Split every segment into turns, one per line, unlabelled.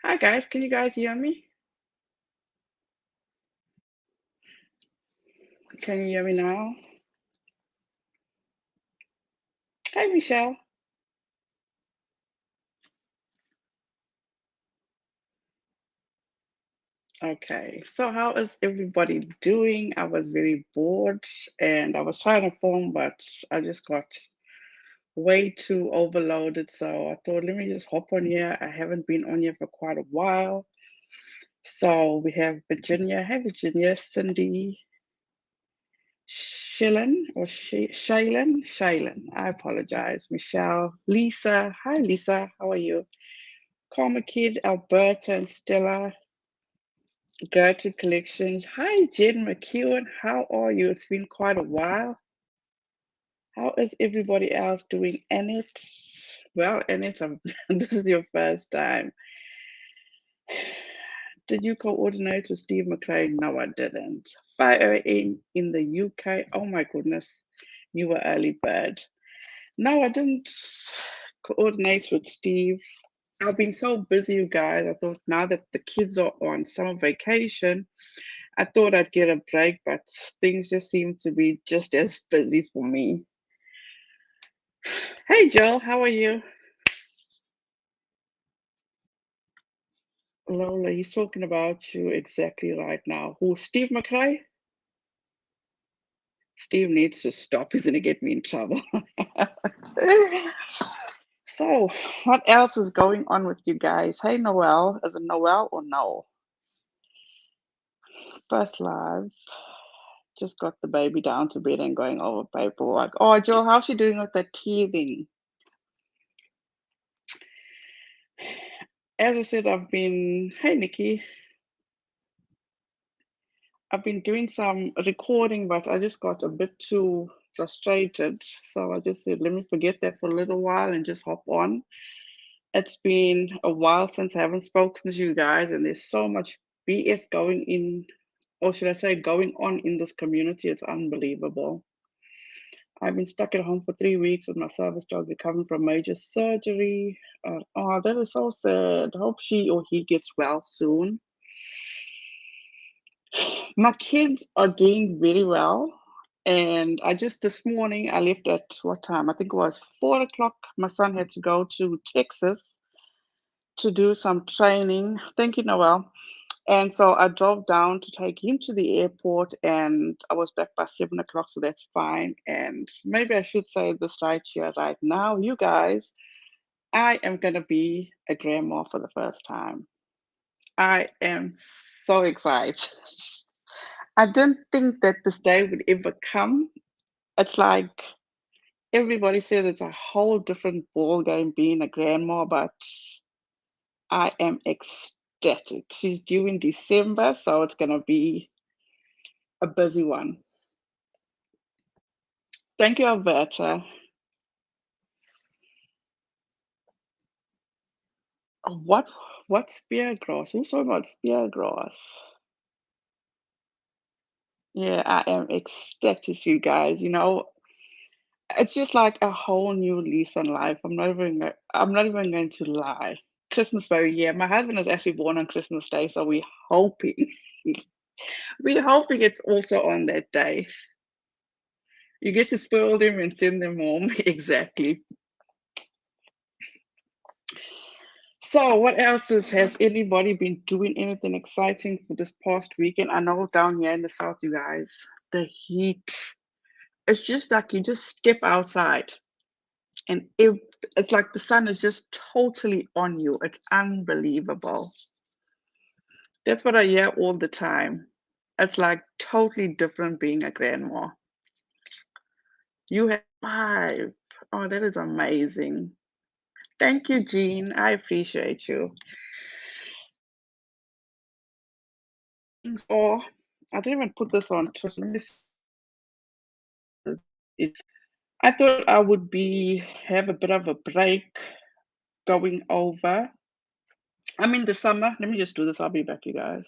Hi guys, can you guys hear me? Can you hear me now? Hi Michelle. Okay, so how is everybody doing? I was very bored and I was trying to film, but I just got way too overloaded. So I thought, let me just hop on here. I haven't been on here for quite a while. So we have Virginia. Hi Virginia, Cindy, Shaylin. I apologize. Michelle, Lisa. Hi Lisa, how are you? Karma Kid, Alberta, and Stella. Gertrude Collections. Hi, Jen McEwen. How are you? It's been quite a while. How is everybody else doing? Annette? Well, Annette, this is your first time. Did you coordinate with Steve McRae? No, I didn't. 5 a.m. in the UK. Oh my goodness, you were early bird. No, I didn't coordinate with Steve. I've been so busy, you guys. I thought now that the kids are on summer vacation, I thought I'd get a break, but things just seem to be just as busy for me. Hey, Joel, how are you? Lola, he's talking about you exactly right now. Who, Steve McRae? Steve needs to stop. He's going to get me in trouble. So, what else is going on with you guys? Hey, Noel. Is it Noel or no? First live. Just got the baby down to bed and going over paperwork. Oh, Joel, how's she doing with that teething? As I said, hey, Nikki, I've been doing some recording, but I just got a bit too frustrated. So I just said, let me forget that for a little while and just hop on. It's been a while since I haven't spoken to you guys, and there's so much BS going in, or should I say, going on in this community. It's unbelievable. I've been stuck at home for 3 weeks with my service dog recovering from major surgery. Oh, that is so sad. Hope she or he gets well soon. My kids are doing very well. And I just this morning, I left at what time? I think it was 4 o'clock. My son had to go to Texas to do some training. Thank you, Noel. And so I drove down to take him to the airport, and I was back by 7 o'clock, so that's fine. And maybe I should say this right here, right now, you guys, I am going to be a grandma for the first time. I am so excited. I didn't think that this day would ever come. It's like everybody says it's a whole different ball game being a grandma, but I am ecstatic. She's due in December, so it's going to be a busy one. Thank you, Alberta. Oh, what's speargrass? Who's talking about speargrass? Yeah, I am ecstatic, you guys. It's just like a whole new lease on life. I'm not even going to lie. Christmas very yeah. My husband is actually born on Christmas Day, so we're hoping we're hoping it's also on that day. You get to spoil them and send them home. Exactly. So, what else has anybody been doing anything exciting for this past weekend? I know down here in the south, you guys, the heat. It's just like you just step outside and it's like the sun is just totally on you. It's unbelievable. That's what I hear all the time. It's like totally different being a grandma. You have five. Oh, that is amazing. Thank you, Jean. I appreciate you. Or I didn't even put this on Twitter. Let me see. I thought I would be have a bit of a break going over. I'm in the summer. Let me just do this. I'll be back, you guys.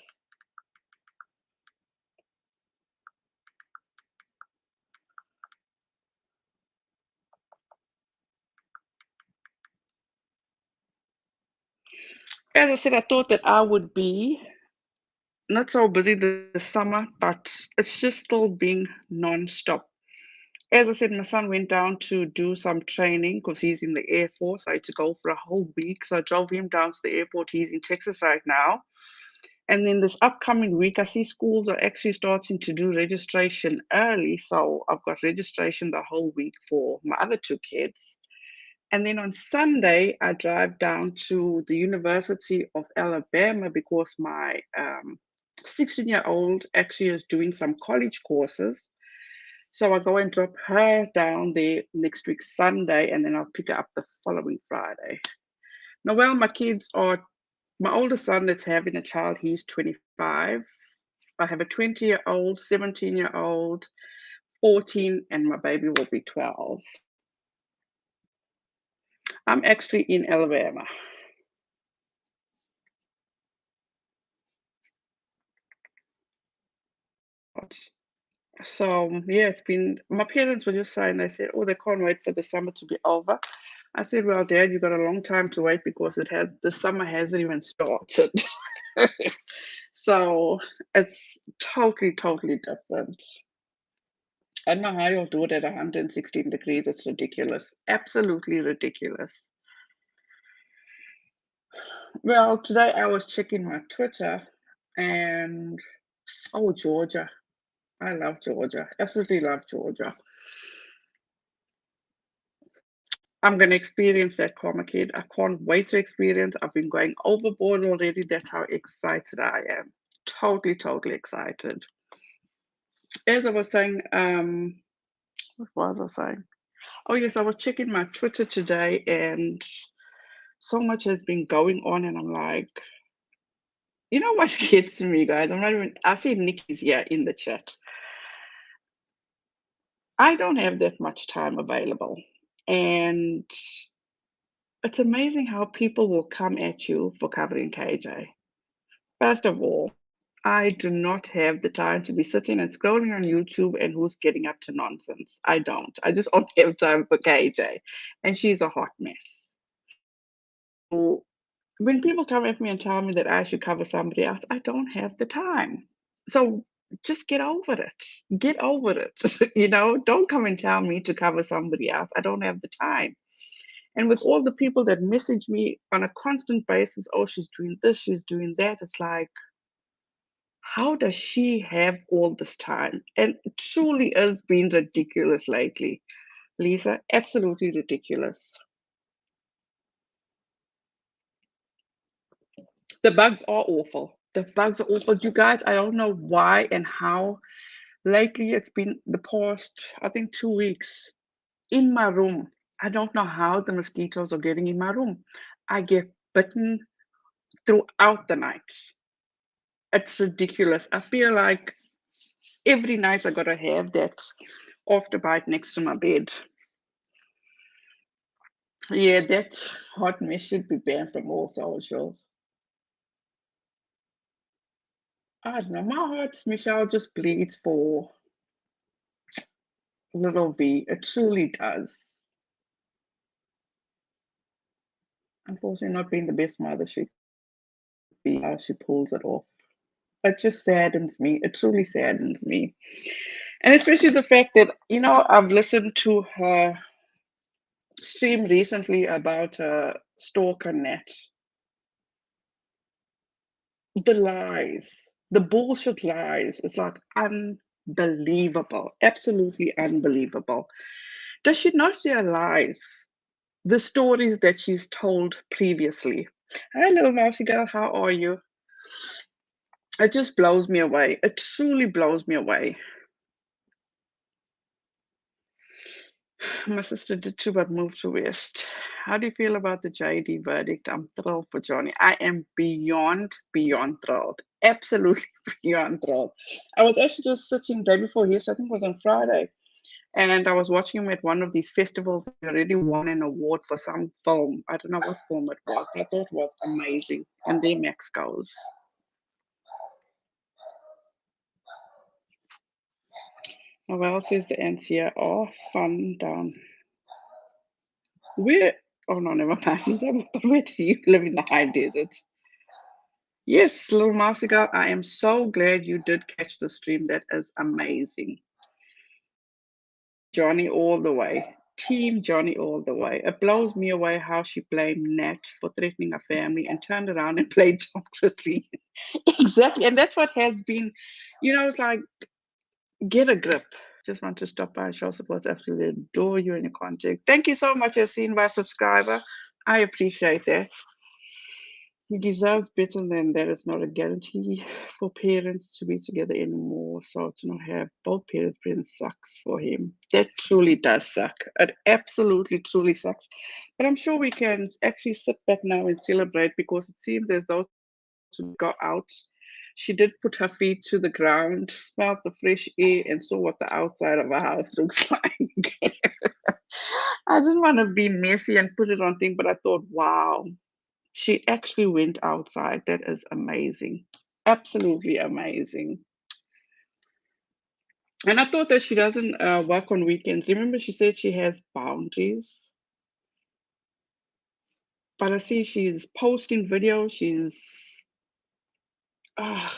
As I said, I thought that I would be not so busy this summer, but it's just still been non-stop. As I said, my son went down to do some training because he's in the Air Force. I had to go for a whole week. So I drove him down to the airport. He's in Texas right now. And then this upcoming week, I see schools are actually starting to do registration early. So I've got registration the whole week for my other two kids. And then on Sunday, I drive down to the University of Alabama because my 16-year-old actually is doing some college courses. So I go and drop her down there next week, Sunday, and then I'll pick her up the following Friday. Now, well, my kids are my oldest son that's having a child, he's 25. I have a 20-year-old, 17-year-old, 14, and my baby will be 12. I'm actually in Alabama. So yeah, it's been my parents were just saying, they said, oh, they can't wait for the summer to be over. I said, well, Dad, you've got a long time to wait because the summer hasn't even started. So it's totally, totally different. I don't know how you'll do it at 116 degrees. It's ridiculous. Absolutely ridiculous. Well, today I was checking my Twitter and oh, Georgia. I love Georgia. Absolutely love Georgia. I'm going to experience that karma kid. I can't wait to experience. I've been going overboard already. That's how excited I am. Totally, totally excited. As I was saying, what was I saying? Oh, yes, I was checking my Twitter today and so much has been going on. And I'm like, you know what gets to me, guys? I'm not even, I see Nikki's here in the chat. I don't have that much time available. And it's amazing how people will come at you for covering KJ. First of all, I do not have the time to be sitting and scrolling on YouTube and who's getting up to nonsense. I don't. I just don't have time for KJ. And she's a hot mess. So when people come at me and tell me that I should cover somebody else, I don't have the time. So just get over it. Get over it. Don't come and tell me to cover somebody else. I don't have the time. And with all the people that message me on a constant basis, oh, she's doing this, she's doing that, it's like, how does she have all this time? And it truly has been ridiculous lately, Lisa. Absolutely ridiculous. The bugs are awful. The bugs are awful. You guys, I don't know why and how. Lately, it's been the past, I think, 2 weeks in my room. I don't know how the mosquitoes are getting in my room. I get bitten throughout the night. It's ridiculous. I feel like every night I gotta have that afterbite next to my bed. Yeah, that hot mess should be banned from all socials. I don't know. My heart, Michelle, just bleeds for little V. It truly does. Unfortunately, not being the best mother she could be, how she pulls it off. It just saddens me. It truly saddens me. And especially the fact that, I've listened to her stream recently about stalker net. The lies, the bullshit lies. It's like unbelievable. Absolutely unbelievable. Does she not realize the stories that she's told previously? Hi, little mousy girl, how are you? It just blows me away. It truly blows me away. My sister did too, but moved to West. How do you feel about the JD verdict? I'm thrilled for Johnny. I am beyond, beyond thrilled. Absolutely beyond thrilled. I was actually just sitting day before yesterday, I think it was on Friday, and I was watching him at one of these festivals. He already won an award for some film. I don't know what film it was, but I thought it was amazing. And there Max goes. Oh, well, says the ants here. Oh, fun down. Where? Oh, no, never mind. But where do you live in the high desert? Yes, little mousy girl, I am so glad you did catch the stream. That is amazing. Johnny all the way. Team Johnny all the way. It blows me away how she blamed Nat for threatening her family and turned around and played democracy. Exactly. And that's what has been, it's like, get a grip. Just want to stop by and show support. Absolutely adore you and your content. Thank you so much, as seen by subscriber. I appreciate that. He deserves better than that. It's not a guarantee for parents to be together anymore. So to not have both parents present sucks for him. That truly does suck. It absolutely, truly sucks. But I'm sure we can actually sit back now and celebrate because it seems as though to go out. She did put her feet to the ground, smelled the fresh air, and saw what the outside of her house looks like. I didn't want to be messy and put it on thing, but I thought, wow, she actually went outside. That is amazing. Absolutely amazing. And I thought that she doesn't work on weekends. Remember, she said she has boundaries. But I see she's posting videos. Uh,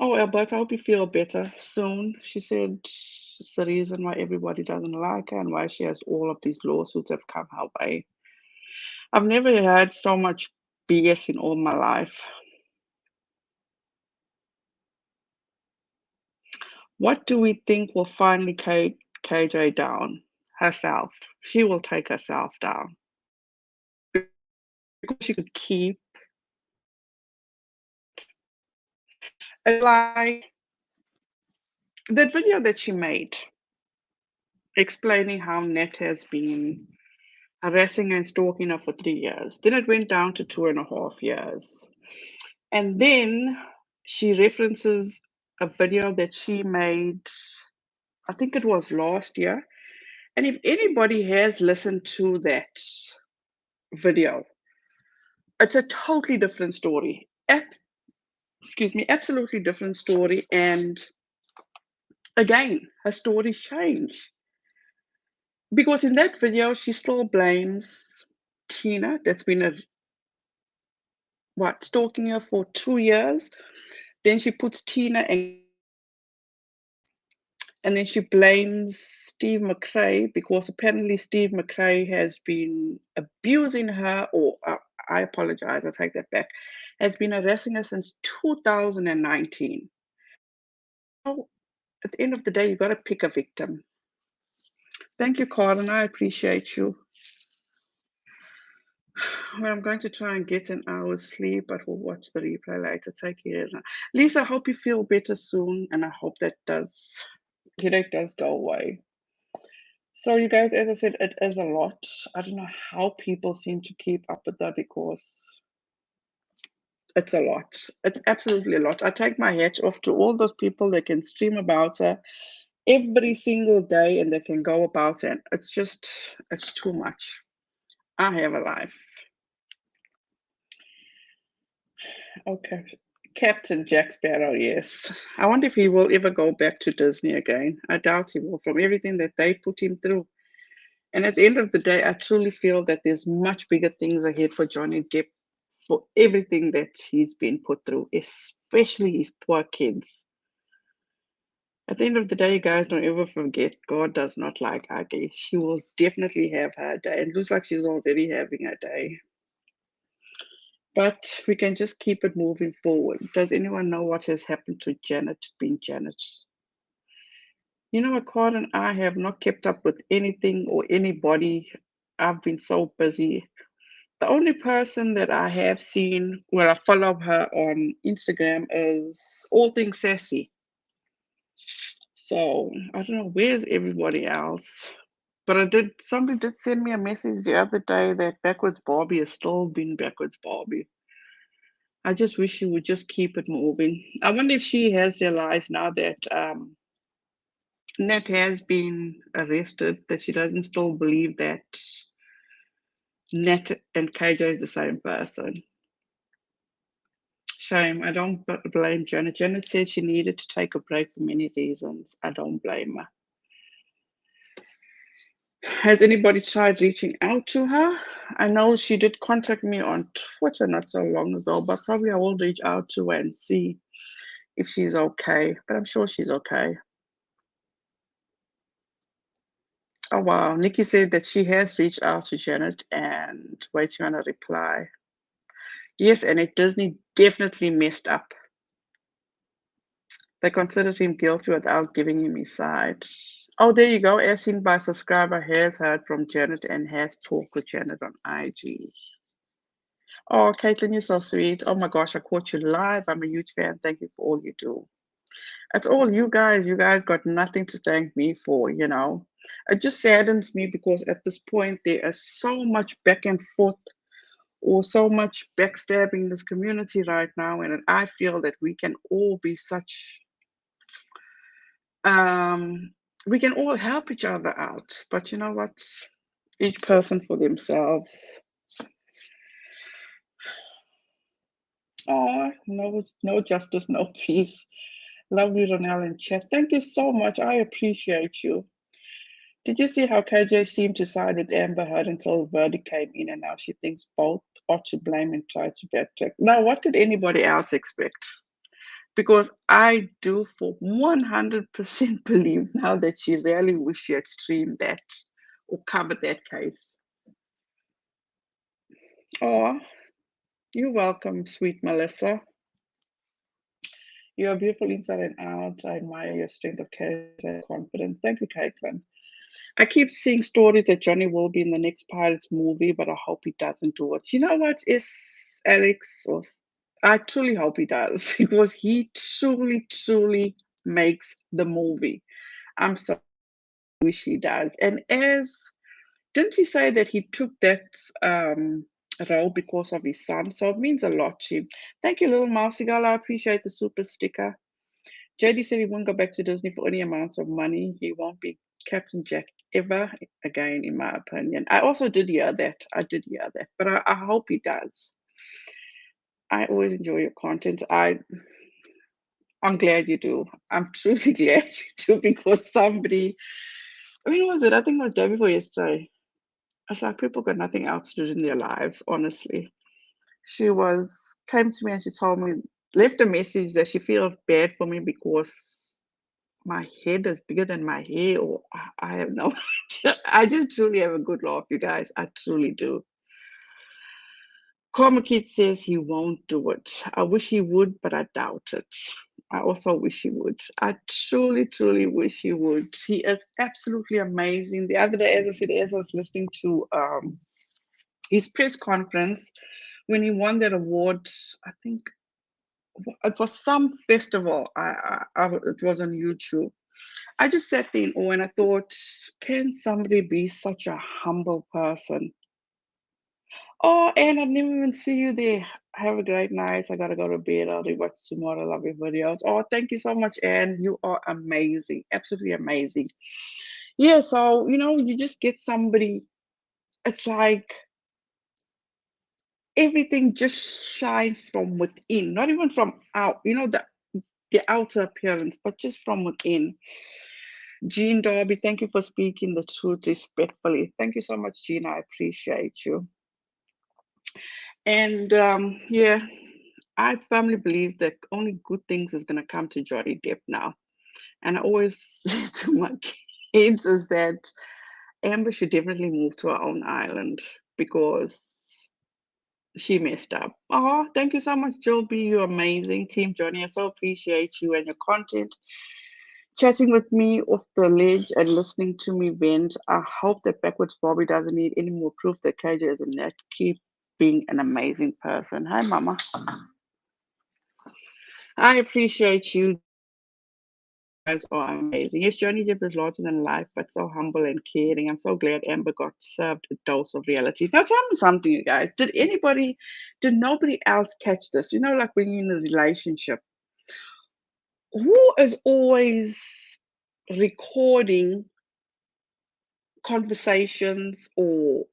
oh, Albert, I hope you feel better soon. She said it's the reason why everybody doesn't like her and why she has all of these lawsuits have come her way. I've never had so much BS in all my life. What do we think will finally KJ down? Herself. She will take herself down. Because she could keep. It's like that video that she made explaining how Net has been harassing and stalking her for 3 years. Then it went down to 2.5 years. And then she references a video that she made, I think it was last year. And if anybody has listened to that video, it's a totally different story. Excuse me, absolutely different story. And again, her story changed. Because in that video, she still blames Tina, that's been stalking her for 2 years. Then she puts Tina and then she blames Steve McRae because apparently Steve McRae has been abusing her, or I apologize, I take that back, has been harassing her since 2019. So at the end of the day, you got to pick a victim. Thank you, Carlin. I appreciate you. Well, I'm going to try and get an hour's sleep, but we'll watch the replay later. Take care. Lisa, I hope you feel better soon, and I hope that headache does go away. So, you guys, as I said, it is a lot. I don't know how people seem to keep up with that because it's a lot. It's absolutely a lot. I take my hat off to all those people that can stream about her every single day and they can go about it. It's too much. I have a life. Okay. Captain Jack Sparrow, yes. I wonder if he will ever go back to Disney again. I doubt he will, from everything that they put him through. And at the end of the day, I truly feel that there's much bigger things ahead for Johnny Depp for everything that he's been put through, especially his poor kids. At the end of the day, you guys, don't ever forget, God does not like ugly. She will definitely have her day. It looks like she's already having her day. But we can just keep it moving forward. Does anyone know what has happened to Janet being Janet? You know what, Corden? I have not kept up with anything or anybody. I've been so busy. The only person that I have seen, well, I follow her on Instagram, is All Things Sassy. So I don't know where's everybody else. But somebody did send me a message the other day that Backwards Barbie is still being Backwards Barbie. I just wish she would just keep it moving. I wonder if she has realized now that Nat has been arrested, that she doesn't still believe that Nat and KJ is the same person. Shame. I don't blame Janet. Janet said she needed to take a break for many reasons. I don't blame her. Has anybody tried reaching out to her? I know she did contact me on Twitter not so long ago, but probably I will reach out to her and see if she's okay. But I'm sure she's okay. Oh wow. Nikki said that she has reached out to Janet and waiting on a reply. Yes, and it Disney definitely messed up. They considered him guilty without giving him his side. Oh, there you go. As seen by subscriber has heard from Janet and has talked with Janet on IG. Oh, Caitlin, you're so sweet. Oh my gosh, I caught you live. I'm a huge fan. Thank you for all you do. It's all you guys. You guys got nothing to thank me for. It just saddens me because at this point there is so much back and forth or so much backstabbing in this community right now. And I feel that um we can all help each other out. But you know what? Each person for themselves. Oh, no justice, no peace. Lovely Ronelle in chat. Thank you so much. I appreciate you. Did you see how KJ seemed to side with Amber Heard until the verdict came in and now she thinks both are to blame and try to backtrack? Now, what did anybody else expect? Because I do for 100% believe now that she really wish she had streamed that or covered that case. Oh, you're welcome, sweet Melissa. You are beautiful inside and out. I admire your strength of character and confidence. Thank you, Caitlin. I keep seeing stories that Johnny will be in the next Pirates movie, but I hope he doesn't do it. You know what is Alex? I truly hope he does because he truly, truly makes the movie. I'm so wish he does. And didn't he say that he took that role because of his son? So it means a lot to him. Thank you, little mousy girl. I appreciate the super sticker. JD said he won't go back to Disney for any amounts of money. He won't be Captain Jack ever again, in my opinion. I also did hear that. I did hear that. But I hope he does. I always enjoy your content. I'm glad you do. I'm truly glad you do because somebody, when was it? I think it was day before yesterday. I was like, people got nothing else to do in their lives, honestly. She came to me and she told me, left a message that she feels bad for me because my head is bigger than my hair, or I have no idea. I just truly have a good laugh, you guys. I truly do. Karma Kid says he won't do it. I wish he would, but I doubt it. I also wish he would. I truly, truly wish he would. He is absolutely amazing. The other day, as I said, as I was listening to his press conference when he won that award, I think it was some festival. It was on YouTube. I just sat there in awe and I thought, can somebody be such a humble person? Oh, and I didn't even see you there. Have a great night. I gotta go to bed. I'll rewatch tomorrow. Love your videos. Oh, thank you so much, Anne. You are amazing. Absolutely amazing. Yeah, so you just get somebody, it's like everything just shines from within, not even from out, the outer appearance, but just from within. Jean Darby, thank you for speaking the truth respectfully. Thank you so much, Jean. I appreciate you. And yeah, I firmly believe that only good things is gonna come to Johnny Depp now. And I always say to my kids is that Amber should definitely move to her own island because she messed up. Oh, thank you so much, Joel B. You're amazing. Team Johnny, I so appreciate you and your content. Chatting with me off the ledge and listening to me vent. I hope that Backwards Bobby doesn't need any more proof that KJ is a net. Keep being an amazing person. Hi, Mama. I appreciate you. You guys are amazing. Yes, Johnny Depp is larger than life, but so humble and caring. I'm so glad Amber got served a dose of reality. Now, tell me something, you guys. Did nobody else catch this? Like when you're in a relationship, who is always recording conversations or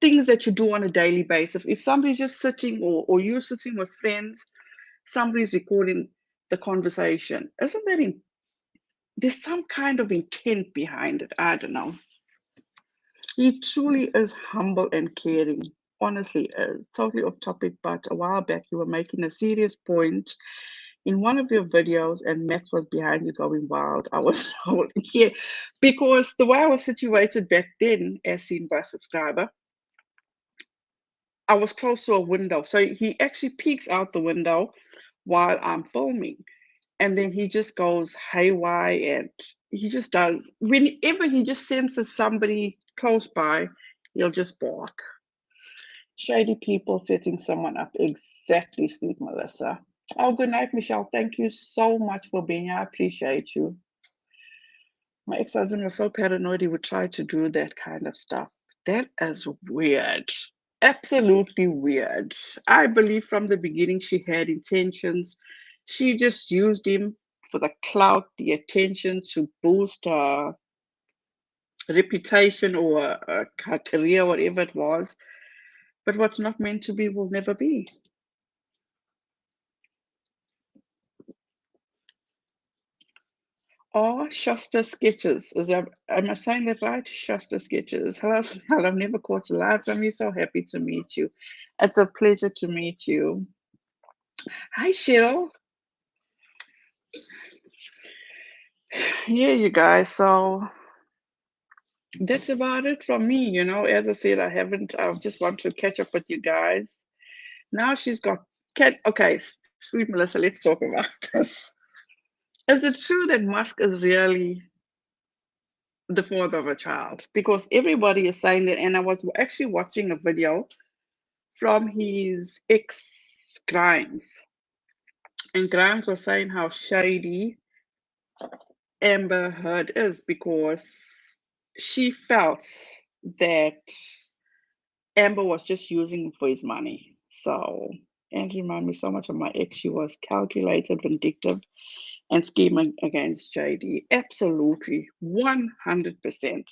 things that you do on a daily basis? If somebody's just sitting or you're sitting with friends, somebody's recording the conversation. Isn't that there's some kind of intent behind it. I don't know. He truly is humble and caring. Honestly, is totally off topic, but a while back you were making a serious point in one of your videos, and Max was behind you going wild. I was here because the way I was situated back then, as seen by a subscriber, I was close to a window. So he actually peeks out the window while I'm filming. And then he just goes haywire and he just does, whenever he just senses somebody close by, he'll just bark. Shady people setting someone up. Exactly, sweet Melissa. Oh, good night, Michelle. Thank you so much for being here. I appreciate you. My ex-husband was so paranoid he would try to do that kind of stuff. That is weird. Absolutely weird. I believe from the beginning she had intentions. She just used him for the clout, the attention to boost her reputation or her career, whatever it was. But what's not meant to be will never be. Or Shasta Sketches. Am I saying that right? Shasta Sketches. Hello, hello, I've never caught a live from you. So happy to meet you. It's a pleasure to meet you. Hi, Cheryl. Yeah, you guys. So that's about it from me. As I said, I just want to catch up with you guys. Now she's got cat. Okay, sweet Melissa, let's talk about this. Is it true that Musk is really the father of a child? Because everybody is saying that, and I was actually watching a video from his ex Grimes, and Grimes was saying how shady Amber Heard is because she felt that Amber was just using him for his money. So, and he reminded me so much of my ex. She was calculated, vindictive, and scheming against JD. Absolutely, 100%.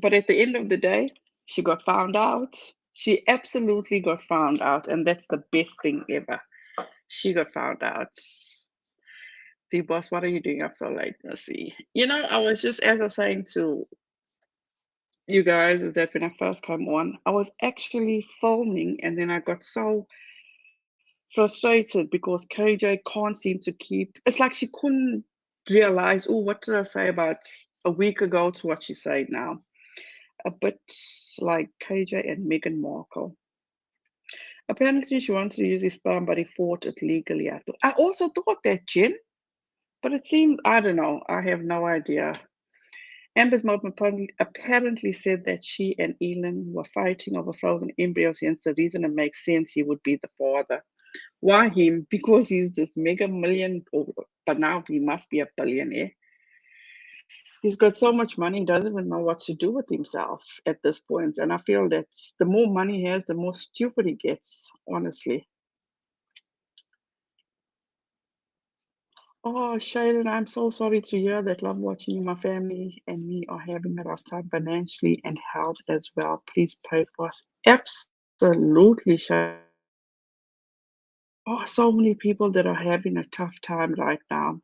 But at the end of the day, she got found out. She absolutely got found out, and that's the best thing ever. She got found out. The boss, what are you doing up so late? Let's see. I was just, as I was saying to you guys, is that when I first came on, I was actually filming, and then I got so frustrated because KJ can't seem to keep. It's like she couldn't realize, oh, what did I say about a week ago to what she's saying now? A bit like KJ and Meghan Markle. Apparently, she wanted to use his sperm, but he fought it legally. I also thought that, Jen, but it seems, I don't know. I have no idea. Amber's mom apparently said that she and Elon were fighting over frozen embryos, hence the reason it makes sense he would be the father. Why him? Because he's this mega million, but now he must be a billionaire. He's got so much money, he doesn't even know what to do with himself at this point. And I feel that the more money he has, the more stupid he gets, honestly. Oh, Shaylin, I'm so sorry to hear that. Love watching you. My family and me are having a rough time financially and health as well. Please pray for us. Absolutely, Shaylin. Oh, so many people that are having a tough time right now.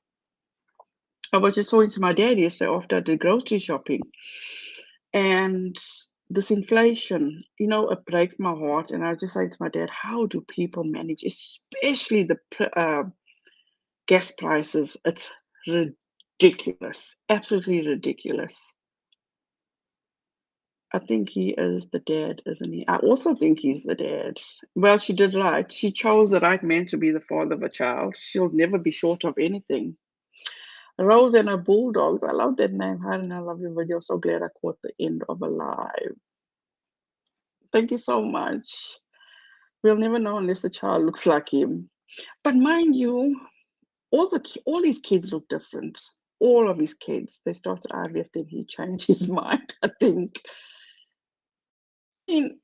I was just talking to my dad yesterday after I did grocery shopping, and this inflation, it breaks my heart. And I was just saying to my dad, how do people manage, especially the gas prices? It's ridiculous, absolutely ridiculous. I think he is the dad, isn't he? I also think he's the dad. Well, she did right. She chose the right man to be the father of a child. She'll never be short of anything. Rose and her bulldogs. I love that name. Hi, and I love your video. So glad I caught the end of a live. Thank you so much. We'll never know unless the child looks like him. But mind you, all his kids look different. All of his kids. They started IVF, then he changed his mind, I think. I mean,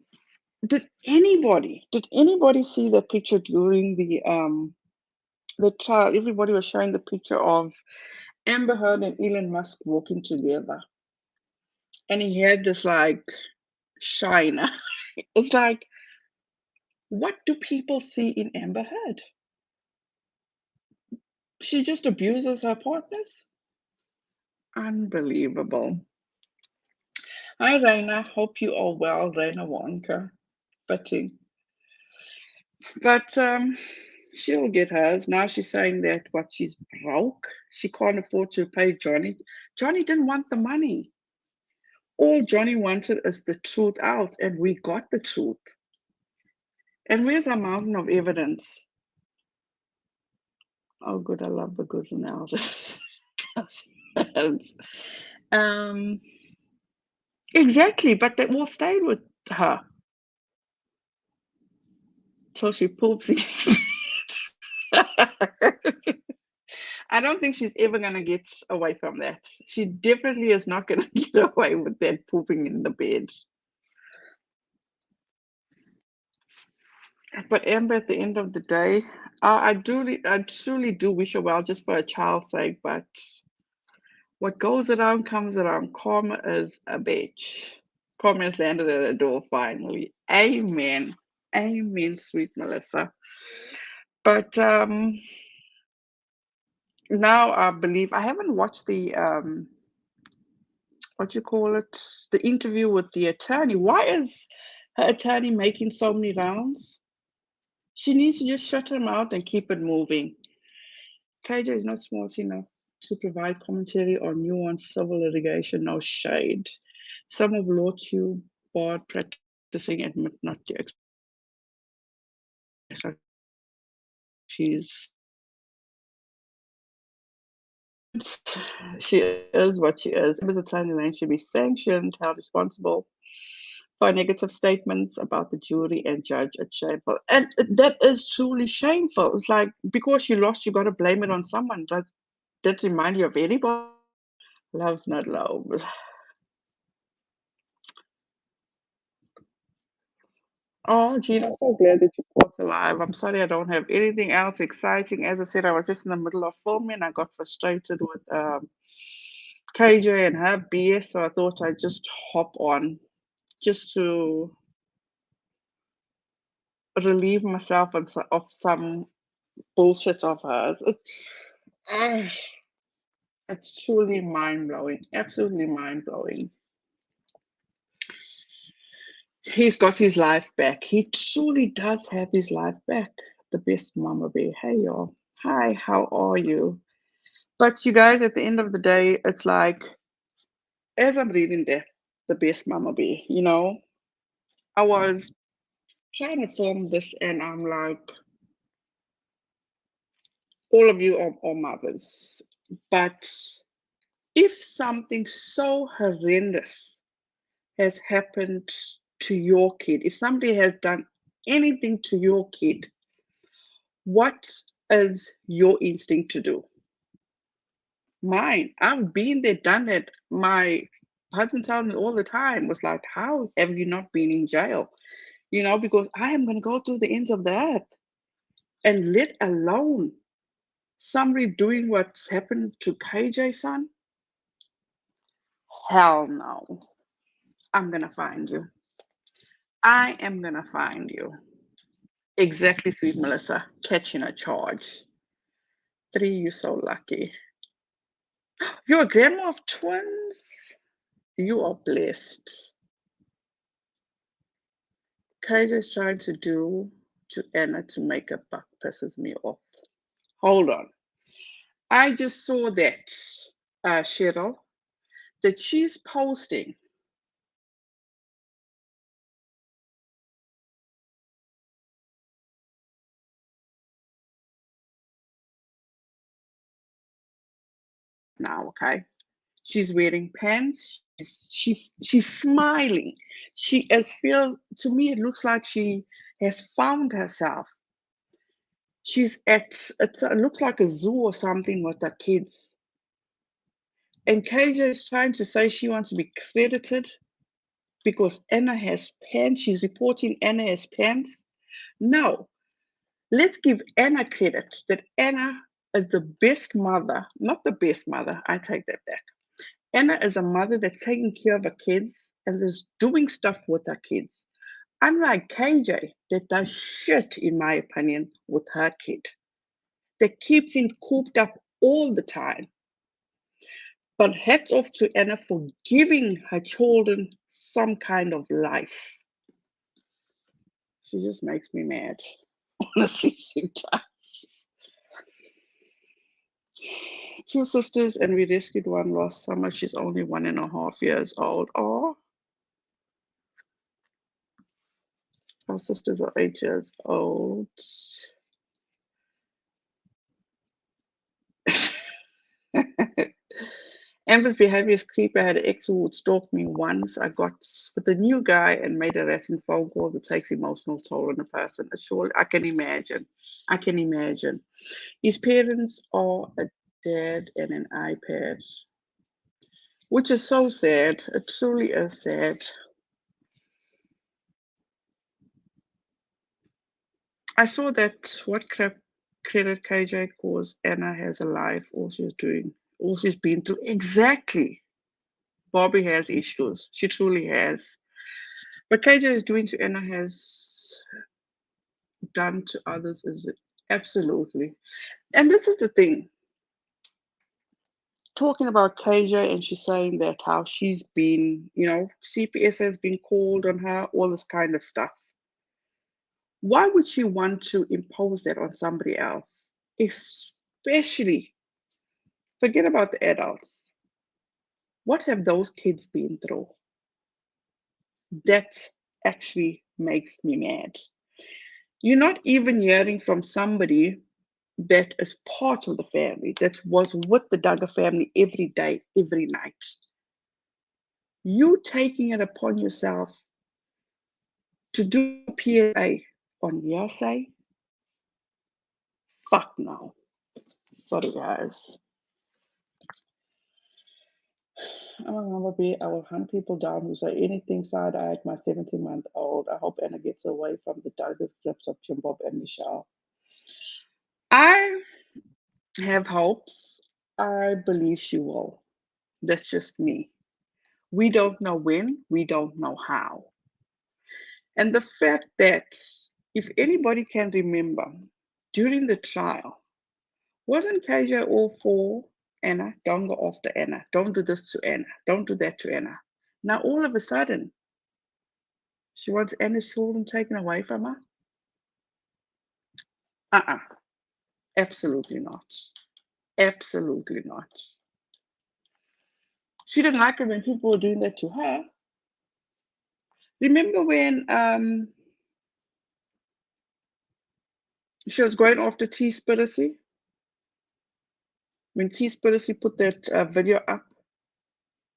did anybody see the picture during the trial? Everybody was showing the picture of Amber Heard and Elon Musk walking together. And he had this like shine. It's like, what do people see in Amber Heard? She just abuses her partners. Unbelievable. Hi, Raina. Hope you are well, Raina Wonka. But she'll get hers. Now she's saying that what she's broke. She can't afford to pay Johnny. Johnny didn't want the money. All Johnny wanted is the truth out, and we got the truth. And where's our mountain of evidence? Oh, good. I love the good analysis. um, exactly, but they all stayed with her till she poops. I don't think she's ever going to get away from that. She definitely is not going to get away with that pooping in the bed. But Amber, at the end of the day, I truly do wish her well, just for a child's sake. But what goes around comes around. Karma is a bitch. Karma has landed at the door finally. Amen. Amen, sweet Melissa. But now I believe I haven't watched the what you call it, the interview with the attorney. Why is her attorney making so many rounds? She needs to just shut her mouth and keep it moving. KJ is not smart enough to provide commentary on nuanced civil litigation, no shade. Some of law too barred practicing admit not to expect. She's she is what she is. Amber's attorney Lane should be sanctioned, held responsible for negative statements about the jury and judge. It's shameful. And that is truly shameful. It's like because you lost, you got to blame it on someone. Does that remind you of anybody? Love's not love. Oh, Gene, I'm so glad that you caught alive. I'm sorry I don't have anything else exciting. As I said, I was just in the middle of filming. I got frustrated with KJ and her BS, so I thought I'd just hop on just to relieve myself of some bullshit of hers. Ah, it's truly mind blowing, absolutely mind blowing. He's got his life back. He truly does have his life back. The best mama bear. Hey, y'all. Hi, how are you? But you guys, at the end of the day, it's like, as I'm reading the best mama bear, I was trying to film this and I'm like, all of you are mothers. But if something so horrendous has happened to your kid, if somebody has done anything to your kid, what is your instinct to do? Mine. I've been there, done that. My husband tells me all the time, was like, how have you not been in jail? Because I am going to go through the ends of the earth and let alone somebody doing what's happened to KJ, son. Hell no. I'm going to find you. I am going to find you. Exactly, sweet Melissa. Catching a charge. 3, you're so lucky. You're a grandma of twins. You are blessed. KJ's trying to do to Anna to make a buck pisses me off. Hold on. I just saw that, Cheryl, that she's posting now, okay? She's wearing pants. She's smiling. She as feel to me it looks like she has found herself. She's it looks like a zoo or something with her kids. And KJ is trying to say she wants to be credited because Anna has pants. She's reporting Anna has pants. No, let's give Anna credit that Anna is the best mother, not the best mother. I take that back. Anna is a mother that's taking care of her kids and is doing stuff with her kids. Unlike KJ, that does shit, in my opinion, with her kid. that keeps him cooped up all the time. But hats off to Anna for giving her children some kind of life. She just makes me mad. Honestly, she does. Two sisters, and we rescued one last summer. She's only 1.5 years old. Oh, our sisters are 8 years old. Amber's behavior is creepy. I had an ex who would stalk me once. I got with a new guy and made harassing phone calls. It takes emotional toll on a person. Surely, I can imagine. I can imagine. His parents are a dad and an iPad, which is so sad. It truly is sad. I saw that what crap credit KJ calls Anna has a life. All she's doing, all she's been through. Exactly. Bobby has issues. She truly has. What KJ is doing to Anna has done to others is absolutely. And this is the thing. Talking about KJ, and she's saying that how she's been, CPS has been called on her, all this kind of stuff. Why would she want to impose that on somebody else? Especially, forget about the adults. What have those kids been through? That actually makes me mad. You're not even hearing from somebody that is part of the family, that was with the Duggar family every day, every night. You taking it upon yourself to do a PSA on hearsay? Fuck no. Sorry, guys. I will I will hunt people down who say anything side-eyed my 17-month-old. I hope Anna gets away from the Duggar's grips of Jim Bob and Michelle. I have hopes. I believe she will. That's just me. We don't know when, we don't know how. And the fact that if anybody can remember during the trial, wasn't KJ all for Anna? Don't go after Anna. Don't do this to Anna. Don't do that to Anna. Now all of a sudden, she wants Anna's children taken away from her? Uh-uh. Absolutely not. Absolutely not. She didn't like it when people were doing that to her. Remember when she was going after T-Spiracy? When T-Spiracy put that video up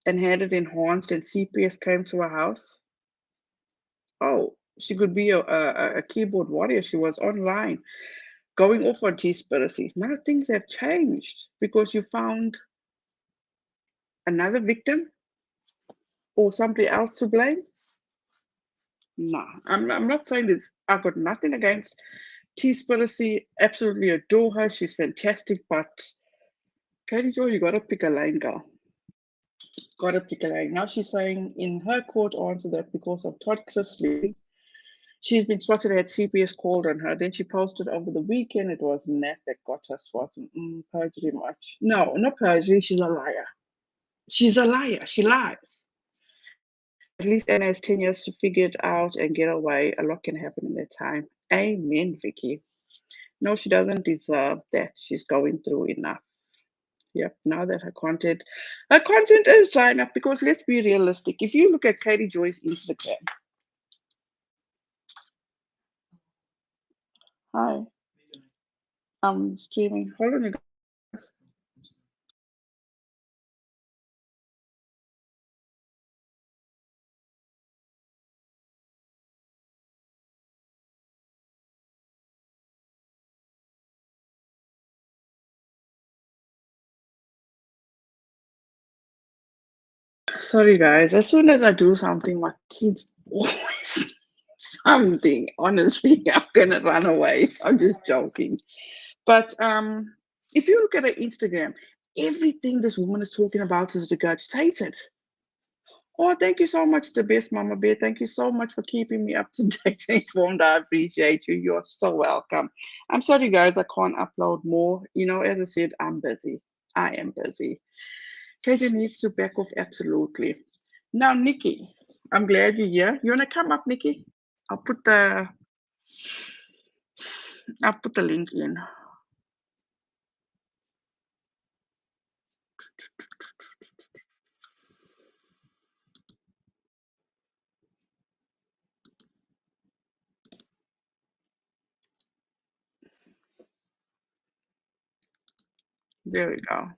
and had it enhanced and CPS came to her house? Oh, she could be a keyboard warrior. She was online going off on T-Spiracy. Now things have changed because you found another victim or somebody else to blame. No, I'm not saying this. I've got nothing against T-Spiracy. Absolutely adore her. She's fantastic. But Katie Joy, you got to pick a lane, girl. Got to pick a lane. Now she's saying in her court answer that because of Todd Chrisley, she's been swatted at CPS called on her. Then she posted over the weekend. It was Nat that got her swatted. Perjury much. No, not perjury. She's a liar. She's a liar. She lies. At least Anna has 10 years to figure it out and get away. A lot can happen in that time. Amen, Vicky. No, she doesn't deserve that. She's going through enough. Yep, now that her content is drying up because let's be realistic. If you look at Katie Joy's Instagram, hi, I'm streaming. Hold on, you guys. Sorry, guys. As soon as I do something, my kids always something. Honestly, I'm gonna run away. I'm just joking. But if you look at her Instagram, everything this woman is talking about is regurgitated. Oh, thank you so much, the best Mama Bear. Thank you so much for keeping me up to date and informed. I appreciate you. You're so welcome. I'm sorry, guys, I can't upload more. As I said, I'm busy. I am busy. KJ needs to back off absolutely. Now, Nikki, I'm glad you're here. You wanna come up, Nikki? I'll put the I'll put the link in. There we go.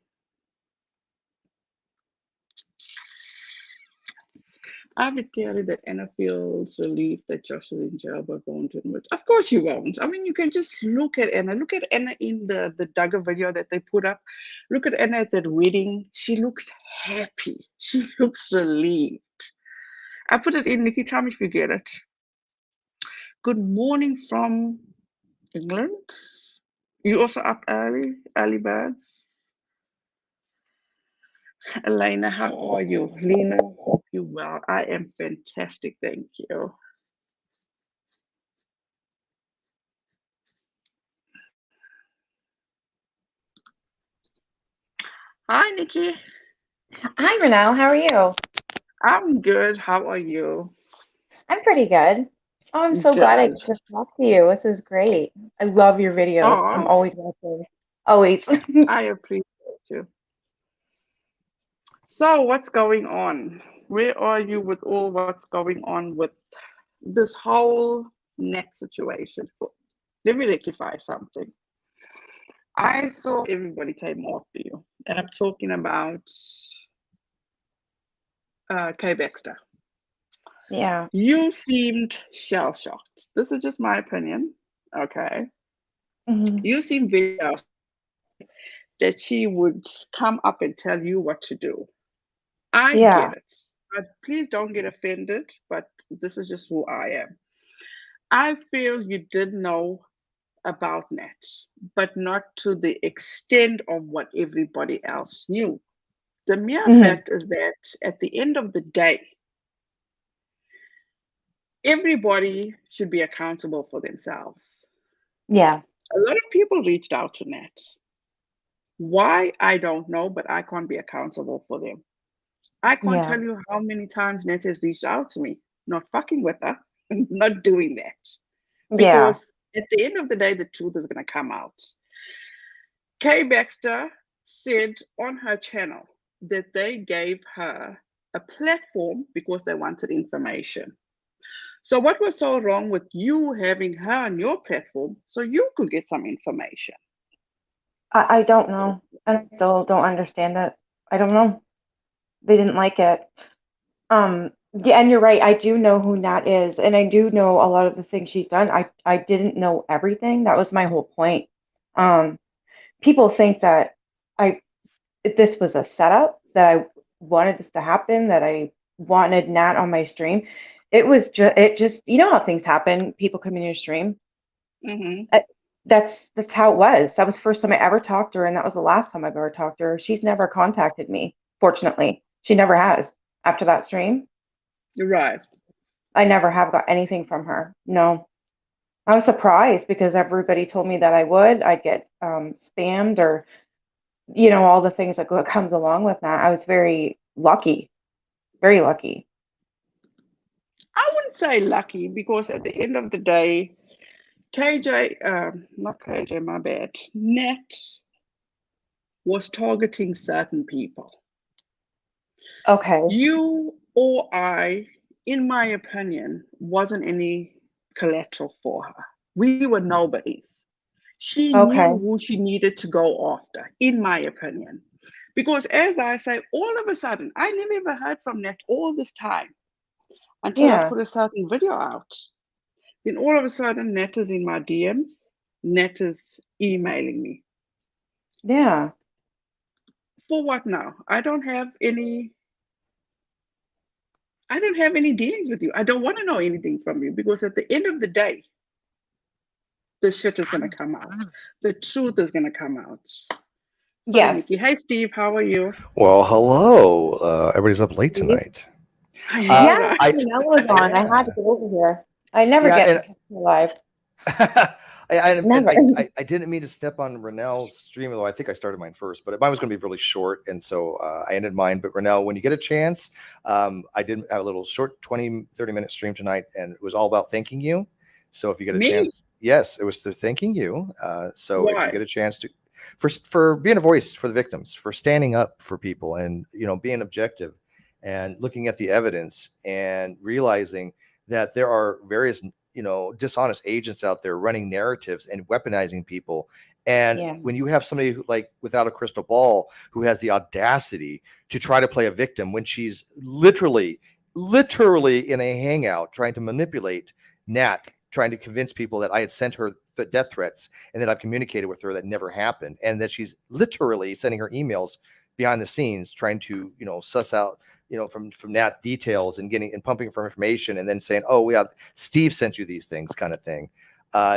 I would tell you that Anna feels relieved that Josh is in jail but won't admit. Of course you won't. I mean, you can just look at Anna. Look at Anna in the Duggar video that they put up. Look at Anna at that wedding. She looks happy. She looks relieved. I put it in, Nikki. Tell me if you get it. Good morning from England. You also up early birds? Elena, how are you? Lena, hope you well. I am fantastic, thank you. Hi, Nikki.
Hi, Renelle. How are you?
I'm good. How are you?
I'm pretty good. Oh, I'm so glad I
Good.
get to talk to you. This is great. I love your videos. I'm
Oh,
always watching. Always.
I appreciate you. So, what's going on? Where are you with all what's going on with this whole net situation? Let me rectify something. I saw everybody came after you, and I'm talking about Kay Baxter.
Yeah.
You seemed shell shocked. This is just my opinion. Okay.
Hmm.
You seem very that she would come up and tell you what to do. I get
Yeah.
it. But please don't get offended, but this is just who I am. I feel you did know about Nat, but not to the extent of what everybody else knew. The mere
Hmm.
fact is that at the end of the day, everybody should be accountable for themselves.
Yeah.
A lot of people reached out to Nat. Why? I don't know, but I can't be accountable for them. I can't
Yeah.
tell you how many times Nat has reached out to me, not fucking with her, not doing that.
Yeah.
Because at the end of the day, the truth is going to come out. Kay Baxter said on her channel that they gave her a platform because they wanted information. So, what was so wrong with you having her on your platform so you could get some information?
I don't know. And I still don't understand it. I don't know. They didn't like it. Yeah, and you're right. I do know who Nat is, and I do know a lot of the things she's done. I didn't know everything. That was my whole point. Um, People think that I this was a setup, that I wanted this to happen, that I wanted Nat on my stream. It just how things happen. People come in your stream.
Mm-hmm.
Uh, that's how it was. That was the first time I ever talked to her, and that was the last time I've ever talked to her. She's never contacted me. Fortunately, she never has after that stream.
You're right.
I never have got anything from her. No. I was surprised because everybody told me that I would. I'd get spammed or all the things that comes along with that. I was very lucky, very lucky.
I wouldn't say lucky because at the end of the day, KJ, not KJ, my bad, Nat was targeting certain people.
Okay.
You or I, in my opinion, wasn't any collateral for her. We were nobodies. She knew
Okay.
who she needed to go after, in my opinion. Because as I say, all of a sudden, I never ever heard from Nat all this time until I
Yeah.
put a certain video out. Then all of a sudden, Nat is in my DMs, Nat is emailing me.
Yeah.
For what now? I don't have any dealings with you. I don't want to know anything from you because at the end of the day, the shit is gonna come out. The truth is gonna come out. Sorry,
Yes.
Nikki. Hey Steve, how are you?
Well, hello. Everybody's up late
Steve.
tonight.
I
Uh,
know,
Yeah,
right?
I
Janelle was on. I had to
yeah
get over here. I never
yeah,
get to
and
catch her live.
and
Never.
I didn't mean to step on Renell's stream, although I think I started mine first, but mine was going to be really short, and so I ended mine. But Renell, when you get a chance, I did have a little short 20-30 minute stream tonight, and it was all about thanking you. So if you get a
Me?
chance, yes, it was to thanking you. So if you
Why?
get a chance to, for being a voice for the victims, for standing up for people, and being objective, and looking at the evidence, and realizing that there are various dishonest agents out there running narratives and weaponizing people. And
Yeah.
when you have somebody who, like, without a crystal ball, who has the audacity to try to play a victim when she's literally in a hangout trying to manipulate Nat, trying to convince people that I had sent her the death threats, and that I've communicated with her that never happened, and that she's literally sending her emails behind the scenes trying to suss out from Nat details, and getting and pumping for information, and then saying, oh, we have Steve sent you these things, kind of thing.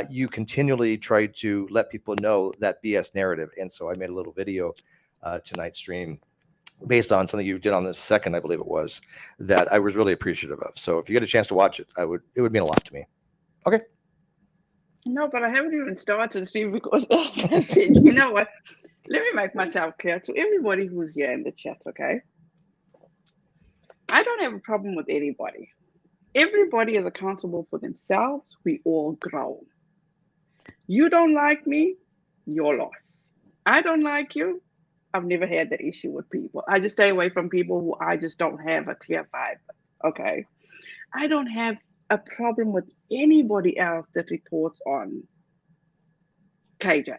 You continually try to let people know that BS narrative. And so I made a little video tonight's stream based on something you did on the second, I believe it was, that I was really appreciative of. So if you get a chance to watch it, it would mean a lot to me. Okay.
No, but I haven't even started, Steve, because as I said, you know what? Let me make myself clear to everybody who's here in the chat, okay? I don't have a problem with anybody. Everybody is accountable for themselves. We all grow. You don't like me, your loss. I don't like you. I've never had that issue with people. I just stay away from people who I just don't have a clear vibe with, okay? I don't have a problem with anybody else that reports on KJ.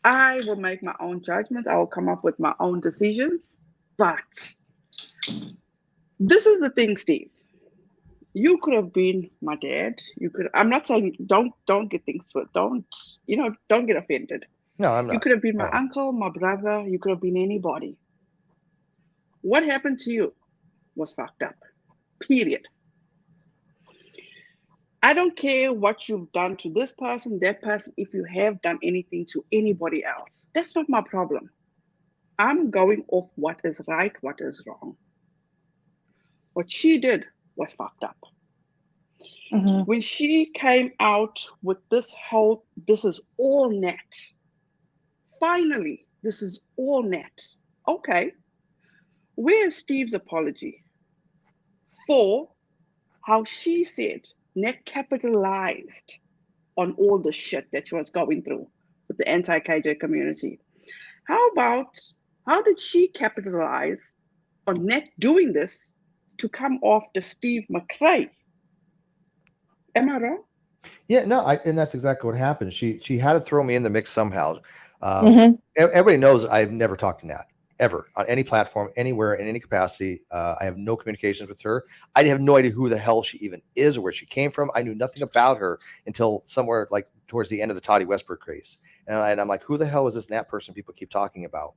I will make my own judgments. I will come up with my own decisions. But this is the thing, Steve. You could have been my dad. You could. I'm not saying don't get things twisted. Don't get offended.
No, I'm
You
not
could have been
at
my
all.
uncle, my brother. You could have been anybody. What happened to you was fucked up. Period. I don't care what you've done to this person, that person, if you have done anything to anybody else. That's not my problem. I'm going off what is right, what is wrong. What she did was fucked up.
Hmm.
When she came out with this is all net. Finally, this is all net. Okay, where's Steve's apology for how she said net capitalized on all the shit that she was going through with the anti KJ community? How about how did she capitalize on net doing this to come after Steve McRae? Am I wrong?
Yeah, no, and that's exactly what happened. She had to throw me in the mix somehow.
Hmm.
Everybody knows I've never talked to Nat ever on any platform, anywhere, in any capacity. I have no communications with her. I have no idea who the hell she even is or where she came from. I knew nothing about her until somewhere like towards the end of the Toddy Westbrook case, and I'm like, who the hell is this Nat person people keep talking about?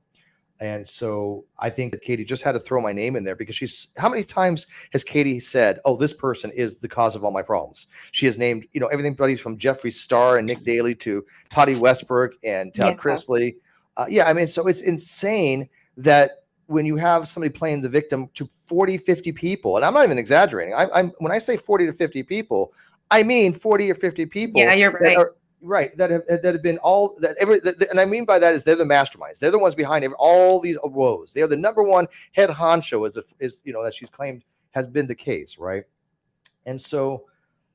And so I think that Katie just had to throw my name in there because how many times has Katie said, oh, this person is the cause of all my problems? She has named, everybody from Jeffree Star and Nick Daly to Toddy Westbrook and Todd
Yeah.
Chrisley. Yeah, I mean, so it's insane that when you have somebody playing the victim to 40, 50 people, and I'm not even exaggerating. I'm when I say 40 to 50 people, I mean 40 or 50
Yeah,
people
you're
that
right.
are right that have been all that every that, and I mean by that is they're the masterminds. They're the ones behind all these woes. They are the number one head honcho, is that she's claimed has been the case, right? And so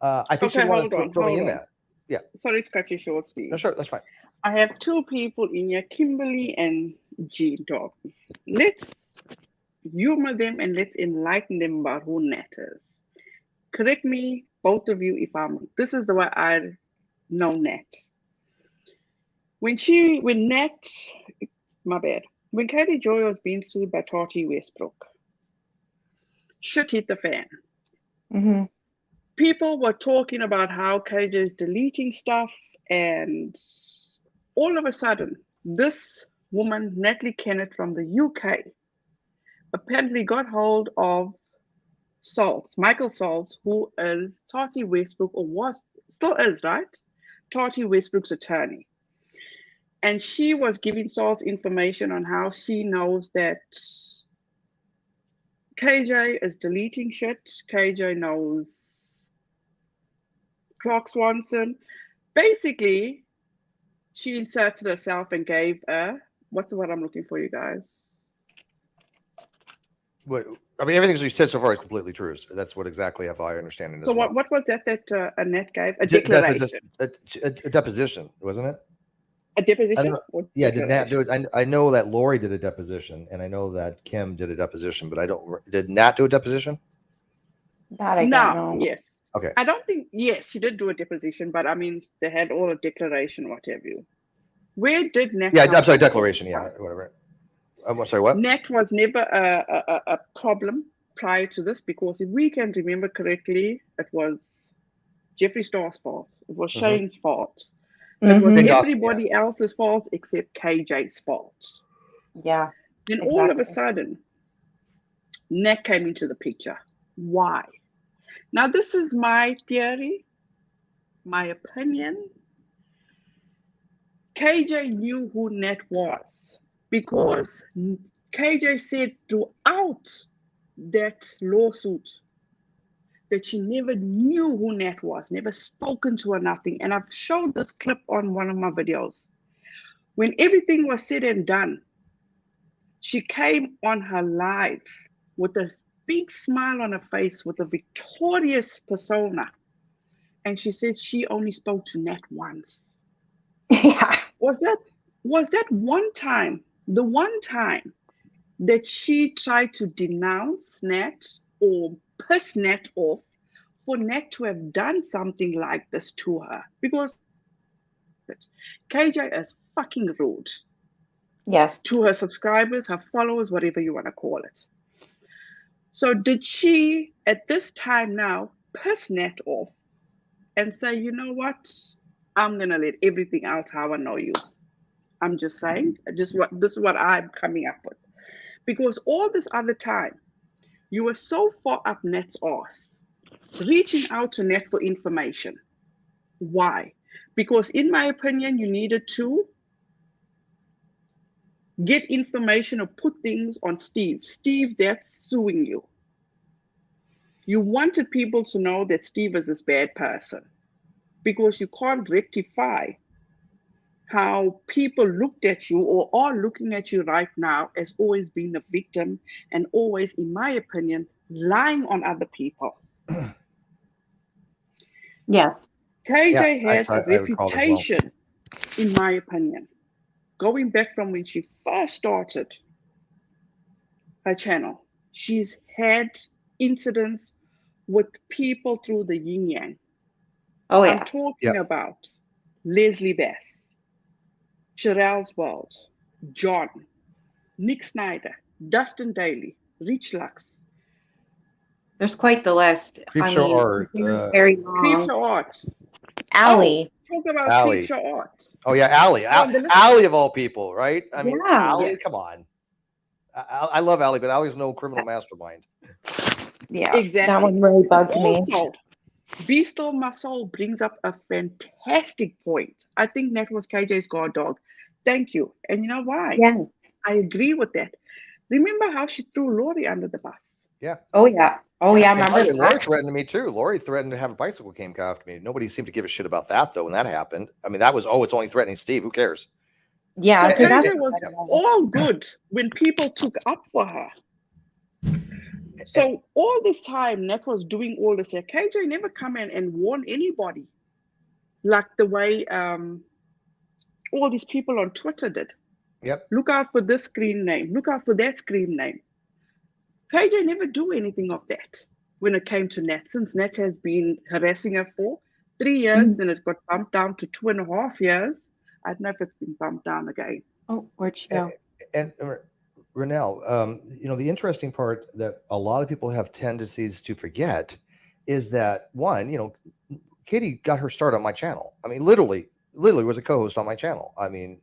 I think she'd
Okay,
want to
hold on,
throw me
hold
in
on.
that. Yeah,
Sorry to cut you short,
no,
Steve.
sure, that's fine.
I have two people in here, Kimberly and Jean talking. Let's humor them and let's enlighten them about who Nat is. Correct me, both of you, if I'm. This is the way I know Nat. When Nat, my bad. When Katie Joy was being sued by Tati Westbrook, shit hit the fan.
Hmm.
People were talking about how KJ is deleting stuff, and all of a sudden, this woman, Natalie Kennett from the UK, apparently got hold of Michael Saltz, who is Tati Westbrook, or was, still is, right? Tati Westbrook's attorney. And she was giving Saltz information on how she knows that KJ is deleting shit. KJ knows Clark Swanson. Basically, she inserted herself and gave what's the word I'm looking for, you guys?
What, I mean, everything you said so far is completely true. So that's what exactly how I understand it.
So
as well.
what was that Annette gave? A declaration.
A deposition, wasn't it?
A deposition?
Yeah, did Nat do it? I know that Lori did a deposition, and I know that Kim did a deposition, but I don't. Did Nat do a deposition?
That I don't know.
Yes.
Okay.
I don't think, yes, she did do a deposition, but I mean, they had all a declaration, what have you. Where did Nat?
Yeah, I'm sorry, declaration. Yeah, whatever. I'm sorry, what?
Nat was never a problem prior to this, because if we can remember correctly, it was Jeffree Star's fault. It was Shane's fault. It was everybody else's fault except KJ's fault.
Yeah.
Then all of a sudden, Nat came into the picture. Why? Now, this is my theory, my opinion. KJ knew who Nat was, because KJ said throughout that lawsuit that she never knew who Nat was, never spoken to her, nothing. And I've showed this clip on one of my videos. When everything was said and done, she came on her live with this big smile on her face, with a victorious persona. And she said she only spoke to Nat once.
Yeah.
Was that one time, the one time that she tried to denounce Nat or piss Nat off for Nat to have done something like this to her? Because KJ is fucking rude.
Yes.
To her subscribers, her followers, whatever you want to call it. So did she, at this time now, piss Nat off and say, you know what? I'm going to let everything out how I know you. I'm just saying, this is what I'm coming up with. Because all this other time, you were so far up Nat's ass, reaching out to Nat for information. Why? Because in my opinion, you needed to get information or put things on Steve. Steve, that's suing you. You wanted people to know that Steve is this bad person, because you can't rectify how people looked at you or are looking at you right now as always being the victim and always, in my opinion, lying on other people.
Yes.
KJ has a reputation, in my opinion, going back from when she first started her channel. She's had incidents with people through the yin yang.
Oh, yeah.
I'm talking about Leslie Bass, Sherelle's World, John, Nick Snyder, Dustin Daly, Rich Lux.
There's quite the list.
Creepshow Art.
Very long.
Creepshow Art.
Allie.
Oh, talk about
Allie.
Creepshow Art.
Oh yeah, Allie. Allie of all people, right? I mean, Allie, come on. I love Allie, but Allie's no criminal mastermind.
Yeah,
exactly.
That one really bugged me.
Also, Be Still My Soul brings up a fantastic point. I think that was KJ's guard dog. Thank you. And you know why?
Yes.
I agree with that. Remember how she threw Lori under the bus?
Yeah.
Oh, yeah. Oh, yeah. Remember
Lori threatened me too. Lori threatened to have a bicycle came after me. Nobody seemed to give a shit about that though when that happened. I mean, that was, it's only threatening Steve. Who cares?
Yeah.
So KJ was all good when people took up for her. So all this time, Nat was doing all this. KJ never come in and warn anybody like the way all these people on Twitter did.
Yep.
Look out for this screen name. Look out for that screen name. KJ never do anything of that when it came to Nat, since Nat has been harassing her for 3 years, then it got bumped down to 2.5 years. I don't know if it's been bumped down again.
Oh, where'd she go?
And Renelle, the interesting part that a lot of people have tendencies to forget is that one, Katie got her start on my channel. I mean, literally was a co-host on my channel. I mean,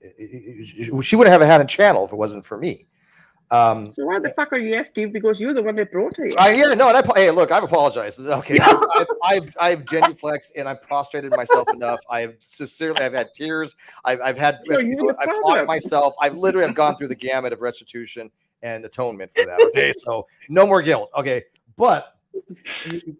she wouldn't have had a channel if it wasn't for me.
So why the fuck are you here, Steve? Because you're the one that brought her here.
Hey, look, I've apologized. Okay, I've genuflexed and I've prostrated myself enough. I've had tears. I've fought myself. I've literally gone through the gamut of restitution and atonement for that. Okay, so no more guilt. Okay, but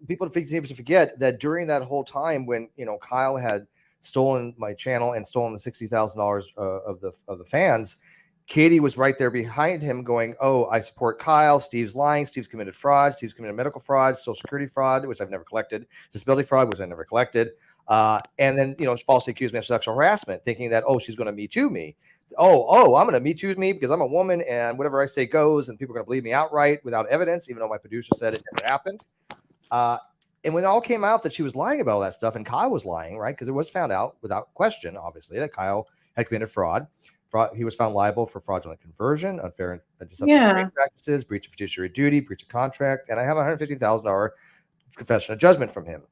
people seem to forget that during that whole time when Kyle had stolen my channel and stolen the $60,000 of the fans, Katie was right there behind him going, oh, I support Kyle. Steve's lying. Steve's committed fraud. Steve's committed medical fraud, Social Security fraud, which I've never collected, disability fraud, which I never collected. And then, falsely accused me of sexual harassment, thinking that, oh, she's going to Me Too me. Oh, I'm going to Me Too me because I'm a woman and whatever I say goes and people are going to believe me outright without evidence, even though my producer said it never happened. And when it all came out that she was lying about all that stuff and Kyle was lying, right? Because it was found out without question, obviously, that Kyle had committed fraud. He was found liable for fraudulent conversion, unfair and deceptive trade practices, breach of fiduciary duty, breach of contract, and I have a $150,000 confession of judgment from him.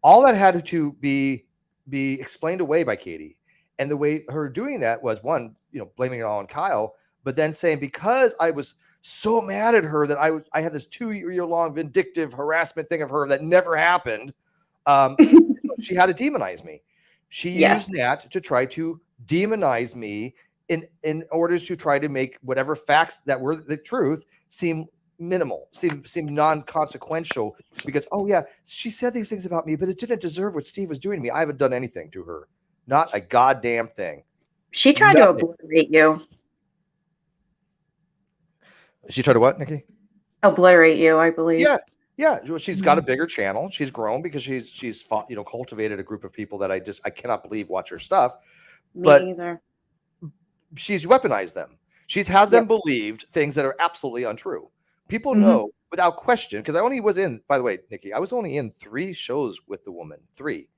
All that had to be explained away by Katie, and the way her doing that was one, blaming it all on Kyle, but then saying because I was so mad at her that I had this 2-year-long vindictive harassment thing of her that never happened. She had to demonize me. She used that to try to demonize me in orders to try to make whatever facts that were the truth seem minimal, seem non-consequential, because, oh yeah, she said these things about me, but it didn't deserve what Steve was doing to me. I haven't done anything to her. Not a goddamn thing.
She tried to obliterate you.
She tried to what, Nikki?
Obliterate you, I believe.
Yeah. She's got a bigger channel. She's grown because she's fought, cultivated a group of people that I cannot believe watch her stuff.
Me either.
She's weaponized them. She's had them believed things that are absolutely untrue. People know without question, because I only was in, by the way, Nikki, I was only in 3 shows with the woman. 3.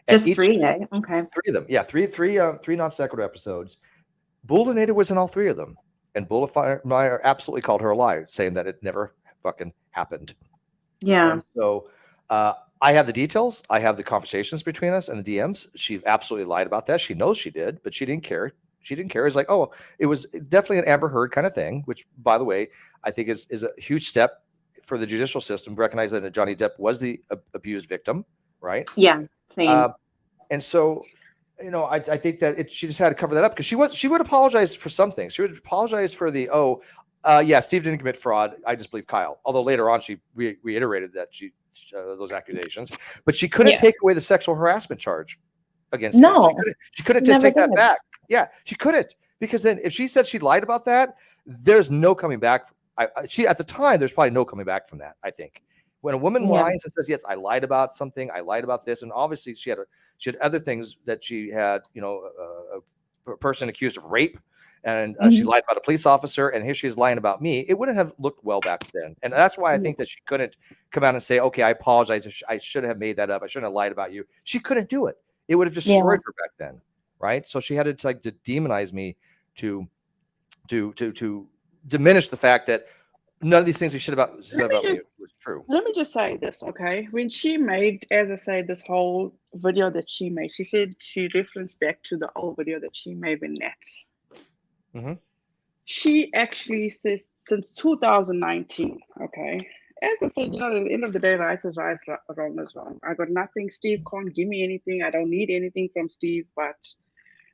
Just 3, eh? Okay.
3 of them. Yeah, three non sequitur episodes. Bullinator was in all 3 of them. And Bullfire absolutely called her a liar, saying that it never fucking happened.
Yeah.
And so I have the details. I have the conversations between us and the DMs. She absolutely lied about that. She knows she did, but she didn't care. She didn't care. It's like, oh, it was definitely an Amber Heard kind of thing, which, by the way, I think is a huge step for the judicial system to recognize that Johnny Depp was the abused victim, right?
Yeah, same.
And so, I think that she just had to cover that up because she would apologize for some things. She would apologize for the, Steve didn't commit fraud. I just believe Kyle. Although later on she reiterated that those accusations, but she couldn't take away the sexual harassment charge against me. She couldn't just take that back. Yeah, she couldn't, because then if she said she lied about that, there's no coming back. At the time, there's probably no coming back from that. I think when a woman lies and says, yes, I lied about something, I lied about this, and obviously she had other things that she had, a person accused of rape, and she lied about a police officer, and here she is lying about me. It wouldn't have looked well back then, and that's why I think that she couldn't come out and say, okay, I apologize, I shouldn't have made that up, I shouldn't have lied about you. She couldn't do it. It would have destroyed her back then. Right, so she had to to demonize me to diminish the fact that none of these things she said about me was true.
Let me just say this, okay? When she made, as I say, this whole video that she made, she said she referenced back to the old video that she made with Nat. She actually says since 2019, okay? As I said, at the end of the day, right is right, wrong is wrong. I got nothing. Steve can't give me anything. I don't need anything from Steve, but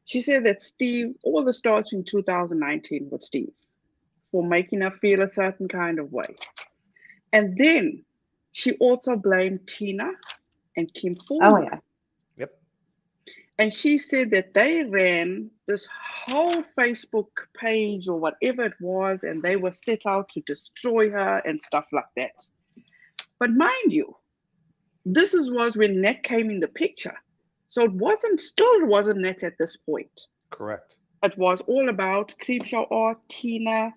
she said that Steve, all the starts in 2019 with Steve for making her feel a certain kind of way. And then she also blamed Tina and Kim Fulmer.
Oh, yeah.
Yep.
And she said that they ran this whole Facebook page or whatever it was, and they were set out to destroy her and stuff like that. But mind you, this was when Nat came in the picture. So it wasn't Nat at this point.
Correct.
It was all about Creepshow Art, Tina,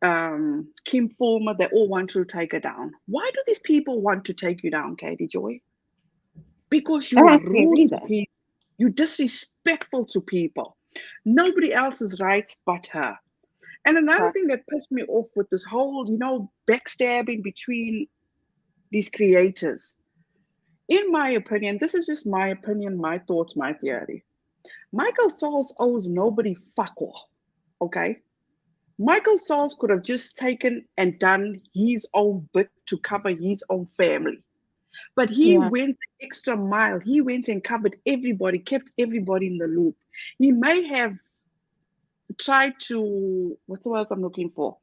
Kim Fulmer. They all want to take her down. Why do these people want to take you down, Katie Joy? Because you're rude to people. You're disrespectful to people. Nobody else is right but her. And another thing that pissed me off with this whole, backstabbing between these creators. In my opinion, this is just my opinion, my thoughts, my theory. Michael Sauls owes nobody fuck all, okay? Michael Sauls could have just taken and done his own bit to cover his own family. But he went the extra mile. He went and covered everybody, kept everybody in the loop. He may have try to, what's the word I'm looking for?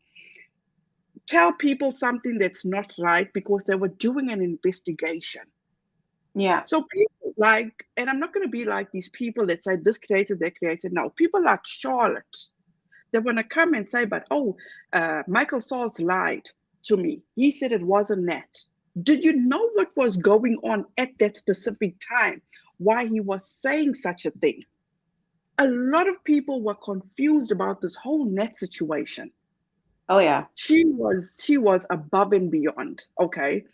Tell people something that's not right because they were doing an investigation.
Yeah.
So people like, and I'm not going to be like these people that say this created, that created. No, people like Charlotte, they want to come and say, but Michael Sauls lied to me. He said it wasn't that. Did you know what was going on at that specific time? Why he was saying such a thing? A lot of people were confused about this whole net situation.
Oh yeah.
She was above and beyond. Okay.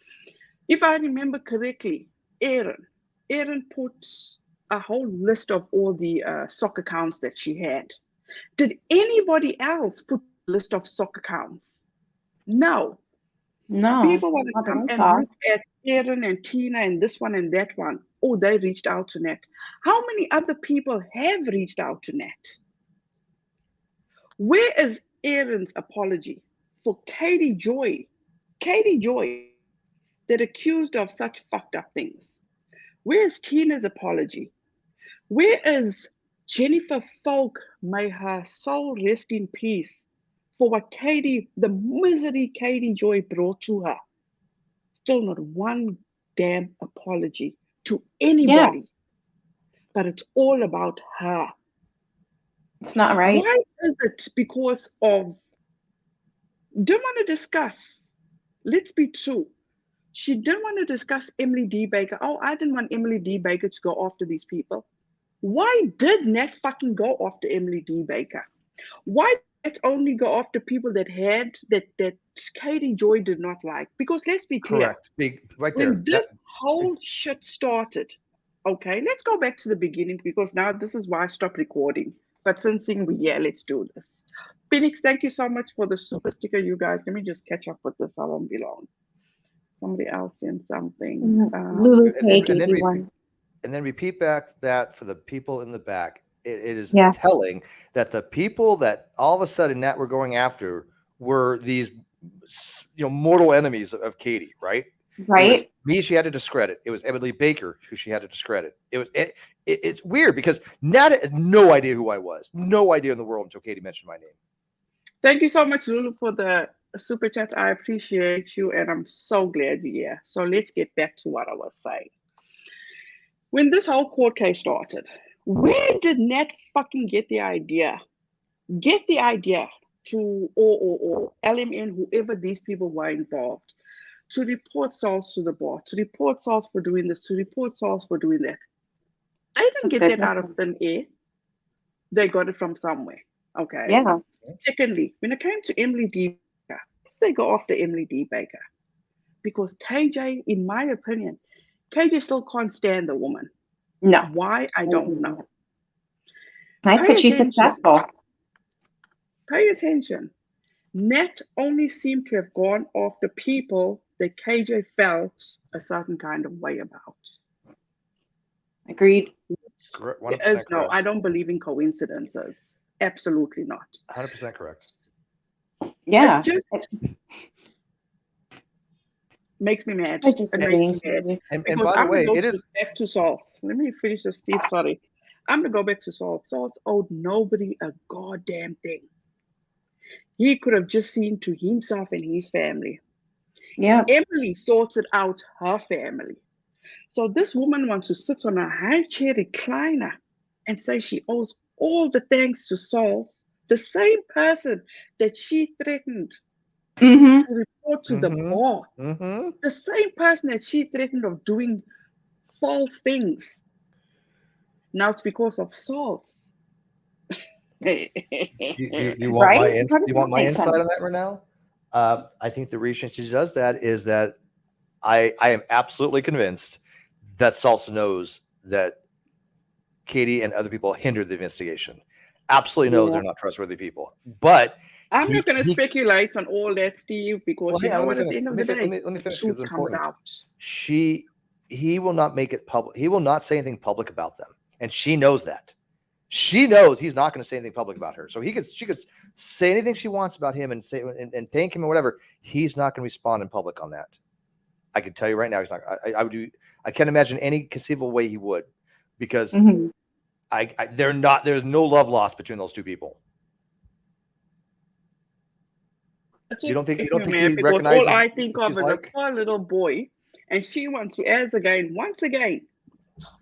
If I remember correctly, Aaron put a whole list of all the sock accounts that she had. Did anybody else put a list of sock accounts? No.
No,
People want to
not that
come
I
and
saw.
look at Aaron and Tina and this one and that one. Oh, they reached out to Nat. How many other people have reached out to Nat? Where is Aaron's apology for Katie Joy? Katie Joy, that accused of such fucked up things. Where is Tina's apology? Where is Jennifer Folk? May her soul rest in peace for what the misery Katie Joy brought to her. Still not one damn apology to
Yeah,
anybody, but it's all about her.
it's not right.
Why is it because of, don't want to discuss, let's be true. She didn't want to discuss Emily D. Baker. Oh, I didn't want Emily D. Baker to go after these people. Why did Nat fucking go after Emily D. Baker? Why did Nat only go after people that Katie Joy did not like? Because let's be clear.
Correct. Big right there.
When this whole shit started, okay, let's go back to the beginning because now this is why I stopped recording. But since we're here, let's do this. Phoenix, thank you so much for the super sticker, you guys. Let me just catch up with this. I won't be long. Somebody else sent something.
Lulu
and
K
then,
gave
and then
you
repeat,
one.
and then repeat back that for the people in the back. It is
Yeah.
telling that the people that all of a sudden Nat were going after were these, mortal enemies of Katie, right?
Right.
It was me she had to discredit. It was Emily Baker who she had to discredit. It's weird because Nat had no idea who I was. No idea in the world until Katie mentioned my name.
Thank you so much, Lulu, for the super chat. I appreciate you, and I'm so glad you're here. So let's get back to what I was saying. When this whole court case started, where did Nat fucking get the idea? To or LMN, whoever these people were involved, to report Sauls to the board, to report Sauls for doing this, to report Sauls for doing that. They didn't get that out of thin air. They got it from somewhere. Okay.
Yeah.
Secondly, when it came to Emily D. Baker, they go after Emily D. Baker because KJ, in my opinion, KJ still can't stand the woman.
No.
Why? I don't know.
That's because she's successful.
Pay attention. Nat only seemed to have gone after people that KJ felt a certain kind of way about.
Agreed.
No, I don't believe in coincidences. Absolutely not.
100% correct.
Yeah.
It just makes me mad.
I just
It makes me mad.
And by the way, it is
back to Sauls. Let me finish this, Steve. Sorry. I'm going to go back to Sauls. Sauls owed nobody a goddamn thing. He could have just seen to himself and his family.
Yeah.
Emily sorted out her family. So this woman wants to sit on a high chair recliner and say she owes all the thanks to Sauls, the same person that she threatened to report to the bar, the same person that she threatened of doing false things. Now it's because of Sauls.
Do you want my insight on that, Renelle? I think the reason she does that is that I am absolutely convinced that Salsa knows that Katie and other people hindered the investigation. Absolutely knows they're not trustworthy people. But
I'm not going to speculate on all that, Steve, because at the end of the day,
let me finish.
truth comes out.
He will not make it public. He will not say anything public about them, and she knows that. She knows he's not going to say anything public about her. So she could say anything she wants about him and say and thank him or whatever. He's not going to respond in public on that. I can tell you right now, he's not. I would do. I can't imagine any conceivable way he would, because they're not. There's no love lost between those two people. You don't think
Just
he
man, because all
recognizes
I think
what
of
she's
is a
like?
poor little boy, and she wants to, once again,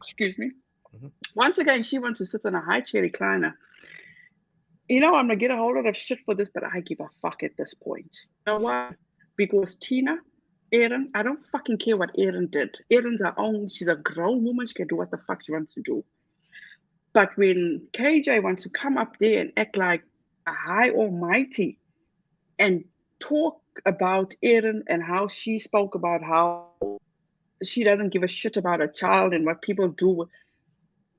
excuse me,
Mhm.
once again, she wants to sit on a high chair recliner. You know, I'm gonna get a whole lot of shit for this, but I give a fuck at this point. You know why? Because Erin, I don't fucking care what Erin did. Erin's her own, she's a grown woman, she can do what the fuck she wants to do. But when KJ wants to come up there and act like a high almighty and talk about Erin and how she spoke about how she doesn't give a shit about a child and what people do.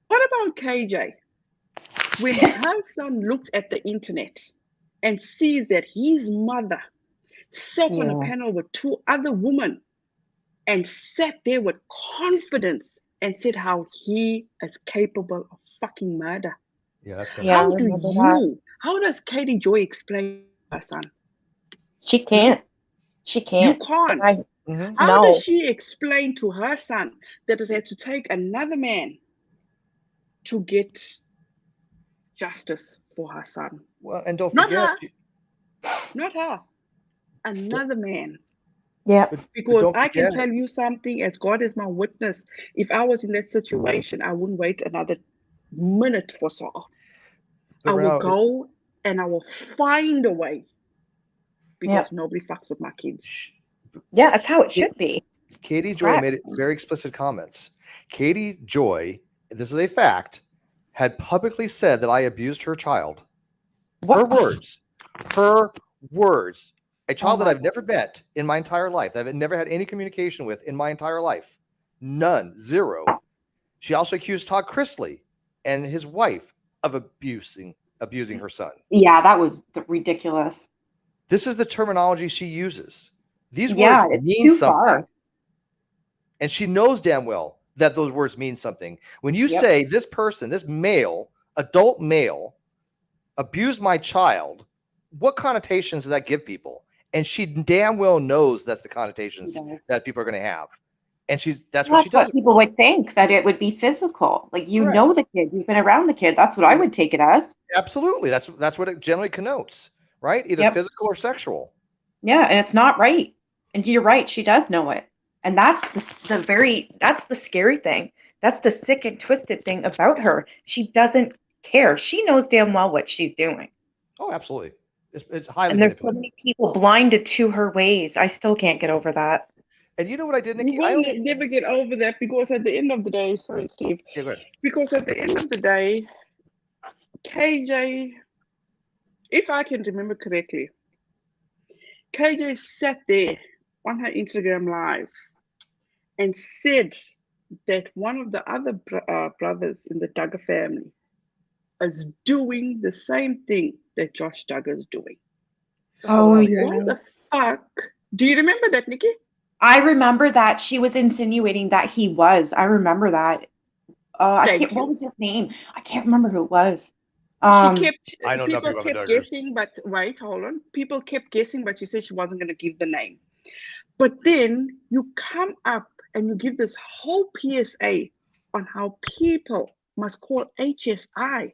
What about KJ? When her son looks at the internet and sees that his mother sat on a
Yeah.
panel with two other women and sat there with confidence and said how he is capable of fucking murder.
Yeah, that's
Yeah, I
correct.
remember that.
How does Katie Joy explain her son?
She
Hmm?
can't. She
You
can't. And
can't.
I
Mhm.
How does
no.
she explain to her son that it had to take another man to get justice for her son?
Well, and don't
Not
forget,
her, not her, another man.
Yeah.
but
Because
don't
I can
forget,
tell you something, as God is my witness, if I was in that situation, I wouldn't wait another minute for Saul. I
but
will
now,
go and I will find a way
Yeah.
because nobody fucks with my kids.
Yeah, that's how it should be.
Katie Joy
Correct.
made it very explicit comments. Katie Joy, this is a fact, had publicly said that I abused her child. Her
What?
words. Her words. A
Oh
child that
my
I've never
God.
met in my entire life, that I've never had any communication with in my entire life. None. Zero. She also accused Todd Chrisley and his wife of abusing her son.
Yeah, that was ridiculous.
This is the terminology she uses. These words
Yeah, it's
mean
too
something.
far.
And she knows damn well that those words mean something. When you
Yep.
say this person, this male, adult male, abused my child, what connotations does that give people? And she damn well knows that's the
She
connotations
does.
that people are going to have. And that's
Well,
what she
that's
does
what
it
people
for.
would think, that it would be physical. Like, you
Correct.
know the kid, you've been around the kid. That's what I would take it as.
Absolutely. That's what it generally connotes, right? Either
Yep.
physical or sexual.
Yeah, and it's not right. And you're right, she does know it. And that's that's the scary thing. That's the sick and twisted thing about her. She doesn't care. She knows damn well what she's doing.
Oh, absolutely. It's highly
And there's so
manipulative.
many people blinded to her ways. I still can't get over that.
And you know what I did,
You
Nikki?
will never get over that because at the end of the day, sorry, Steve,
Yeah, go ahead.
because at the end of the day, KJ, if I can remember correctly, KJ sat there on her Instagram live and said that one of the other brothers in the Duggar family is doing the same thing that Josh Duggar is doing.
So how
Oh,
did I
Now,
react?
why
yeah.
the fuck? Do you remember that, Nikki?
I remember that she was insinuating that he was. I remember that. I can't,
Thank
what
you.
was his name? I can't remember who it was.
She
Um,
kept,
I know nothing
people
about the
kept
Duggars.
guessing, but wait, hold on. People kept guessing, but she said she wasn't going to give the name. But then you come up and you give this whole PSA on how people must call HSI.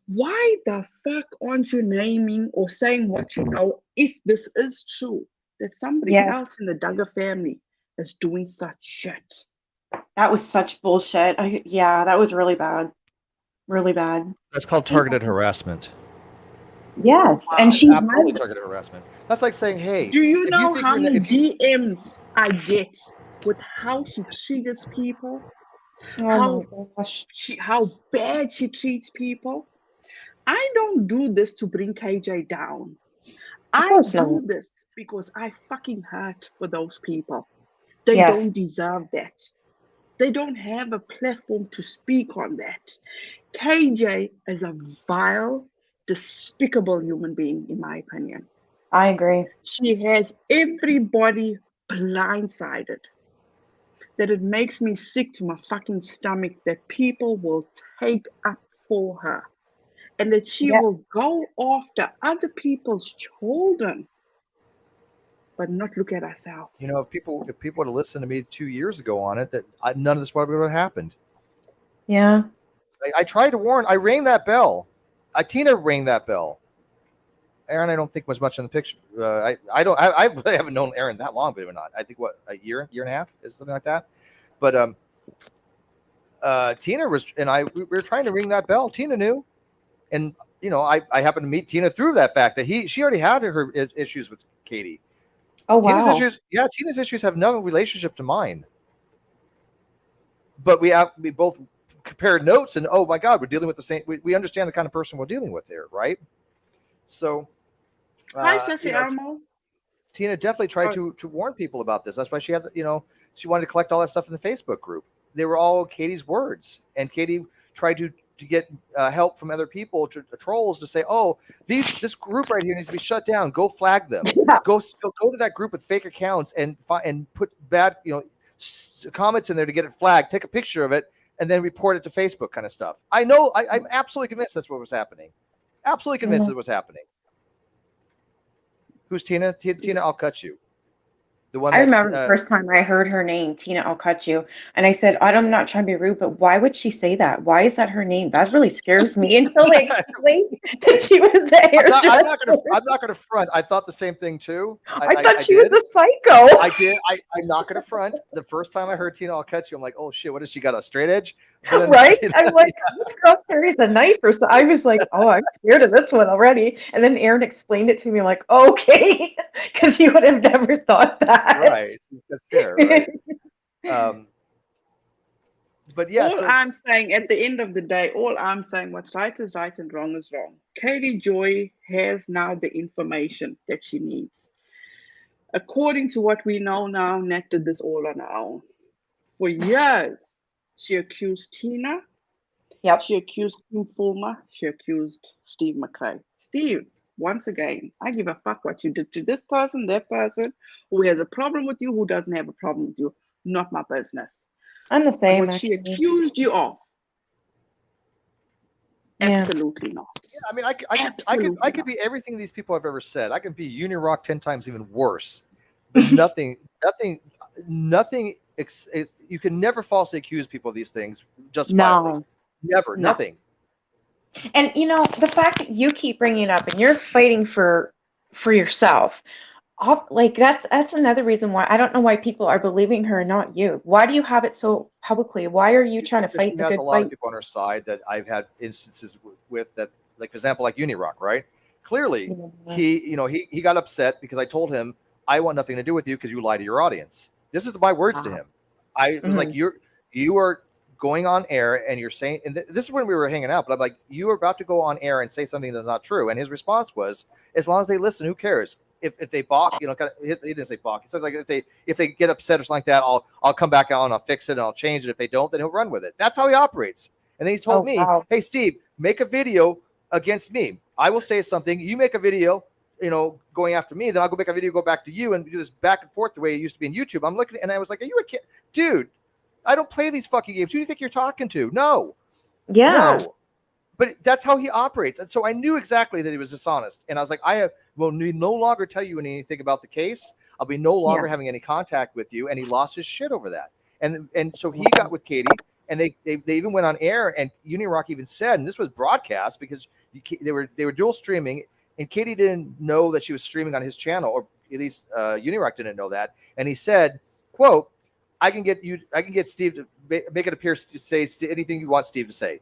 Why the fuck aren't you naming or saying what you know if this is true that somebody
yes,
else in the Duggar family is doing such shit?
that was such bullshit. Yeah, that was really bad. Really bad.
That's called targeted harassment.
Yes, and
Wow.
she
Absolutely
has.
targeted harassment. That's like saying, hey,
Do you
if you
know
think
how
you're,
many
if you,
DMs I get with how she treats people,
Oh
how
my gosh.
how bad she treats people? I don't do this to bring KJ down.
Of
I
course not.
do this because I fucking hurt for those people. They
Yes,
don't deserve that. They don't have a platform to speak on that. KJ is a vile, despicable human being, in my opinion.
I agree.
She has everybody blindsided. That it makes me sick to my fucking stomach that people will take up for her and that she
Yeah,
will go after other people's children, but not look at herself.
if people would have listened to me 2 years ago on it, none of this probably would have happened.
yeah.
I tried to warn. I rang that bell. Tina rang that bell. Aaron, I don't think was much in the picture. I really haven't known Aaron that long, believe it or not. I think what, a year and a half is something like that. But Tina was, and we were trying to ring that bell. Tina knew, and you know, I happened to meet Tina through that fact that she already had her issues with Katie.
Oh,
Tina's
wow.
issues, yeah, Tina's issues have no relationship to mine. But we both compared notes, and oh my God, we're dealing with the same. We understand the kind of person we're dealing with there, right? So,
Hi, Sissy
you know,
Elmo.
Tina definitely tried
Oh,
to warn people about this. That's why she had, you know, she wanted to collect all that stuff in the Facebook group. They were all Katie's words, and Katie tried to get help from other people, trolls, to say, "Oh, this group right here needs to be shut down. Go flag them.
Yeah.
Go to that group with fake accounts and put bad, you know, comments in there to get it flagged. Take a picture of it and then report it to Facebook," kind of stuff. I know. I'm absolutely convinced that's what was happening. Absolutely convinced it was happening. Who's Tina? Tina, I'll cut you. The one
I
that
remember the first time I heard her name, Tina, I'll cut you. And I said, I'm not trying to be rude, but why would she say that? Why is that her name? That really scares me. Until they explained that she was a hairdresser.
I'm not gonna front. I thought the same thing too.
I thought she was a psycho.
I did. I'm not gonna front. The first time I heard Tina, I'll cut you, I'm like, oh shit, what has she got, a straight edge? Then,
right?
You know,
I'm like, this girl carries a knife or so. I was like, oh, I'm scared of this one already. And then Aaron explained it to me, like, okay, because you would have never thought that.
right. That's fair, right? But yeah,
all I'm saying at the end of the day, all I'm saying, what's right is right and wrong is wrong. Katie Joy has now the information that she needs. According to what we know now, Nat did this all on her own. For years, she accused Tina.
Yep.
She accused Kim Fulmer. She accused Steve McRae. Steve, once again, I give a fuck what you did to this person, that person, who has a problem with you, who doesn't have a problem with you. Not my business.
I'm the
But
same.
what she
Actually.
accused you of,
Yeah.
absolutely not.
Yeah, I mean, I could be everything these people have ever said. I can be Unirock 10 times even worse, but nothing. You can never falsely accuse people of these things justifiably.
No.
Never.
No.
Nothing.
And you know, the fact that you keep bringing it up and you're fighting for yourself, like that's another reason why I don't know why people are believing her and not you. Why do you have it so publicly? Why are you trying to fight
She
the
has
good
a lot
fight?
of people on her side that I've had instances with that, like for example, like Unirock, right? Clearly, he got upset because I told him I want nothing to do with you because you lie to your audience. This is my words to him. I was like, you are going on air and you're saying, and this is when we were hanging out, but I'm like, you are about to go on air and say something that's not true. And his response was, as long as they listen, who cares? If they balk, he didn't say balk. He said like if they get upset or something like that, I'll come back out and I'll fix it and I'll change it. If they don't, then he'll run with it. That's how he operates. And then he's told me, hey Steve, make a video against me. I will say something. You make a video, going after me. Then I'll go make a video, go back to you, and do this back and forth the way it used to be in YouTube. I'm looking, and I was like, are you a kid, dude? I don't play these fucking games. Who do you think you're talking to? No.
Yeah.
No. But that's how he operates. And so I knew exactly that he was dishonest. And I was like, will no longer tell you anything about the case. I'll be no longer having any contact with you. And he lost his shit over that. And so he got with Katie, and they even went on air, and Unirock even said, and this was broadcast because they were dual streaming, and Katie didn't know that she was streaming on his channel, or at least Unirock didn't know that. And he said, quote, I can get Steve to make it appear to say anything you want Steve to say.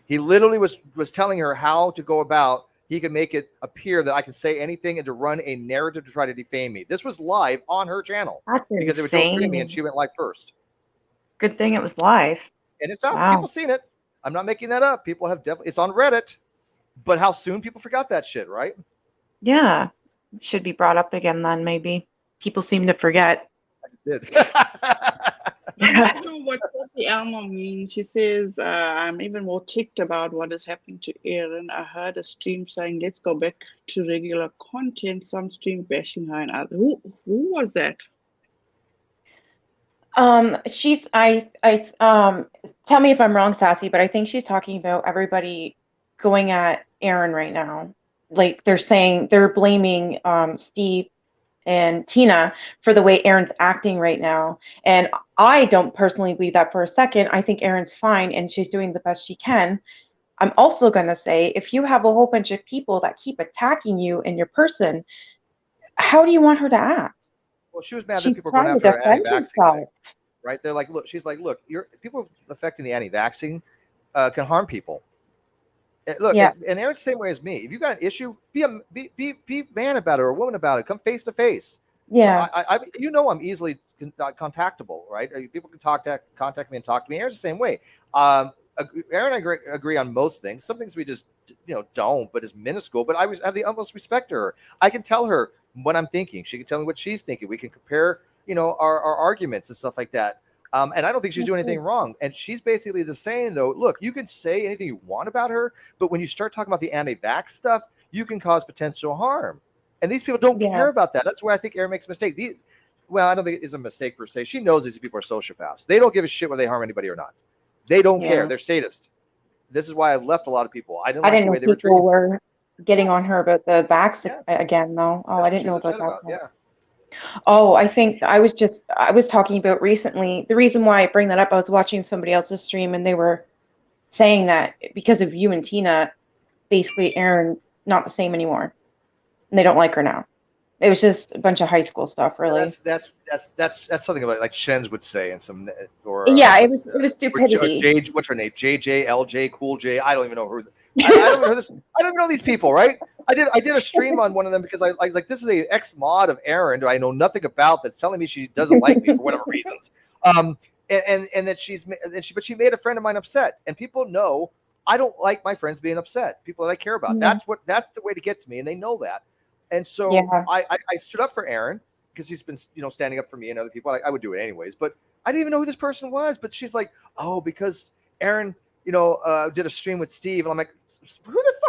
He literally was telling her how to go about. He could make it appear that I can say anything and to run a narrative to try to defame me. This was live on her channel.
That's
because they were dual streaming and she went live first.
Good thing it was live.
And it's out. People seen it. I'm not making that up. People have definitely. It's on Reddit. But how soon people forgot that shit, right?
Yeah, it should be brought up again then. Maybe people seem to forget.
I did.
I'm not sure what Sissy Elmo means. She says, I'm even more ticked about what is happening to Aaron. I heard a stream saying, let's go back to regular content. Some stream bashing her and others. Who was that?
Tell me if I'm wrong, Sassy, but I think she's talking about everybody going at Aaron right now. Like they're blaming Steve and Tina for the way Aaron's acting right now. And I don't personally believe that for a second. I think Aaron's fine and she's doing the best she can. I'm also going to say, if you have a whole bunch of people that keep attacking you and your person, how do you want her to act?
Well, she was mad that
She's
people are going
trying to
after her
defend
anti-vaccine thing,
herself.
right? They're like, look, she's like, look, people affecting the anti-vaccine can harm people. Look,
Yeah.
and Aaron's the same way as me. If you got an issue, be man about it or a woman about it. Come face to face.
Yeah.
I'm easily contactable, right? People can contact me and talk to me. Aaron's the same way. Aaron and I agree on most things. Some things we just don't, but it's minuscule. But I have the utmost respect to her. I can tell her what I'm thinking. She can tell me what she's thinking. We can compare, our arguments and stuff like that. And I don't think she's doing anything wrong. And she's basically the saying, though, look, you can say anything you want about her, but when you start talking about the anti-vax stuff, you can cause potential harm. And these people don't care about that. That's where I think Aaron makes a mistake. I don't think it's a mistake per se. She knows these people are sociopaths. They don't give a shit whether they harm anybody or not. They don't care. They're sadists. This is why I've left a lot of people. I didn't like the way they were treated.
People were getting on her about the vax again, though. Oh, I didn't know about that.
Yeah.
Oh, I think I was talking about recently. The reason why I bring that up, I was watching somebody else's stream and they were saying that because of you and Tina, basically Erin's not the same anymore. And they don't like her now. It was just a bunch of high school stuff, really.
That's something like Shens would say in some or
it was stupidity.
What's her name? JJ, LJ, Cool J. I don't even know who. I don't even know this. I don't even know these people, right? I did a stream on one of them because I was like, this is a ex mod of Erin who I know nothing about that's telling me she doesn't like me for whatever reasons. And that but she made a friend of mine upset, and people know I don't like my friends being upset. People that I care about.
Mm-hmm.
That's the way to get to me, and they know that. And so I stood up for Aaron because he's been, standing up for me and other people. I would do it anyways, but I didn't even know who this person was. But she's like, oh, because Aaron, did a stream with Steve, and I'm like,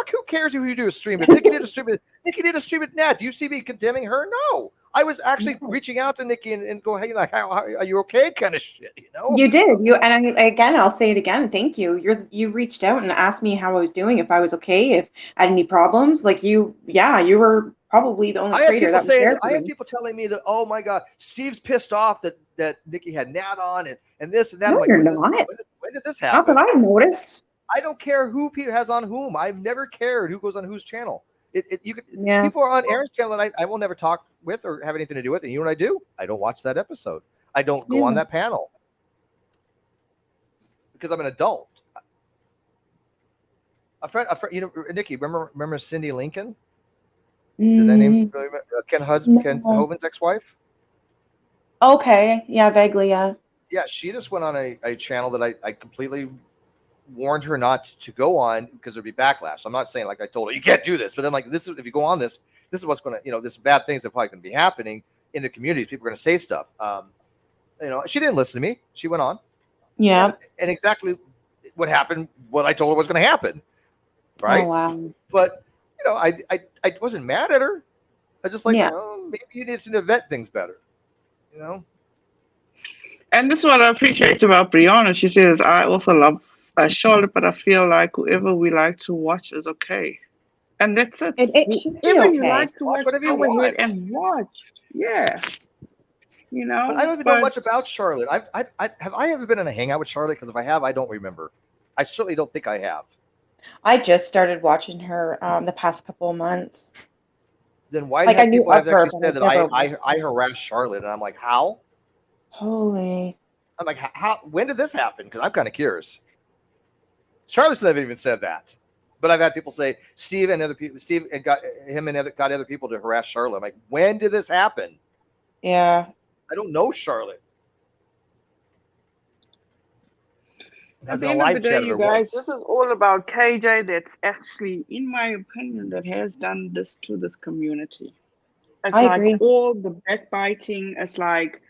who cares who you do a stream with? Nikki did a stream with Nat. Do you see me condemning her? No, I was actually reaching out to Nikki and go, hey, how are you okay? Kind of shit,
You did. I'll say it again. Thank you. You reached out and asked me how I was doing, if I was okay, if I had any problems. Like you were probably the only traitor that was there.
I have people telling me that, oh my God, Steve's pissed off that Nikki had Nat on and this and that.
No,
I'm like,
you're not.
When did this happen?
Not that I noticed.
I don't care who has on whom. I've never cared who goes on whose channel. People are on Aaron's channel that I will never talk with or have anything to do with. And you know what I do? I don't watch that episode. I don't go on that panel because I'm an adult. A friend, Nikki, remember Cindy Lincoln? Did that name Ken Hovind's ex-wife?
Okay, yeah, vaguely, yeah.
Yeah, she just went on a channel that I completely warned her not to go on because there'd be backlash. I'm not saying like I told her you can't do this, but I'm like, if you go on this is what's going to, this bad things that probably going to be happening in the community. People are going to say stuff. She didn't listen to me. She went on.
Yeah.
And exactly what happened, what I told her was going to happen. Right.
Oh, wow.
But I wasn't mad at her. I was just like, maybe you need to vet things better.
And this is what I appreciate about Brianna. She says, I also love Charlotte, but I feel like whoever we like to watch is okay. And that's it. Whoever you like to watch, go ahead and watch. Yeah.
But I don't even know much about Charlotte. Have I ever been in a hangout with Charlotte? Because if I have, I don't remember. I certainly don't think I have.
I just started watching her the past couple of months.
Then why do people have actually said that I harassed Charlotte? And I'm like, how?
Holy.
I'm like, how? When did this happen? Because I'm kind of curious. Charlotte's never even said that. But I've had people say Steve and other people. Steve got other people to harass Charlotte. I'm like, when did this happen?
Yeah.
I don't know Charlotte.
At the end of the day, you guys, this is all about KJ. That's actually, in my opinion, that has done this to this community. It's
I
like
agree.
all the backbiting. It's like,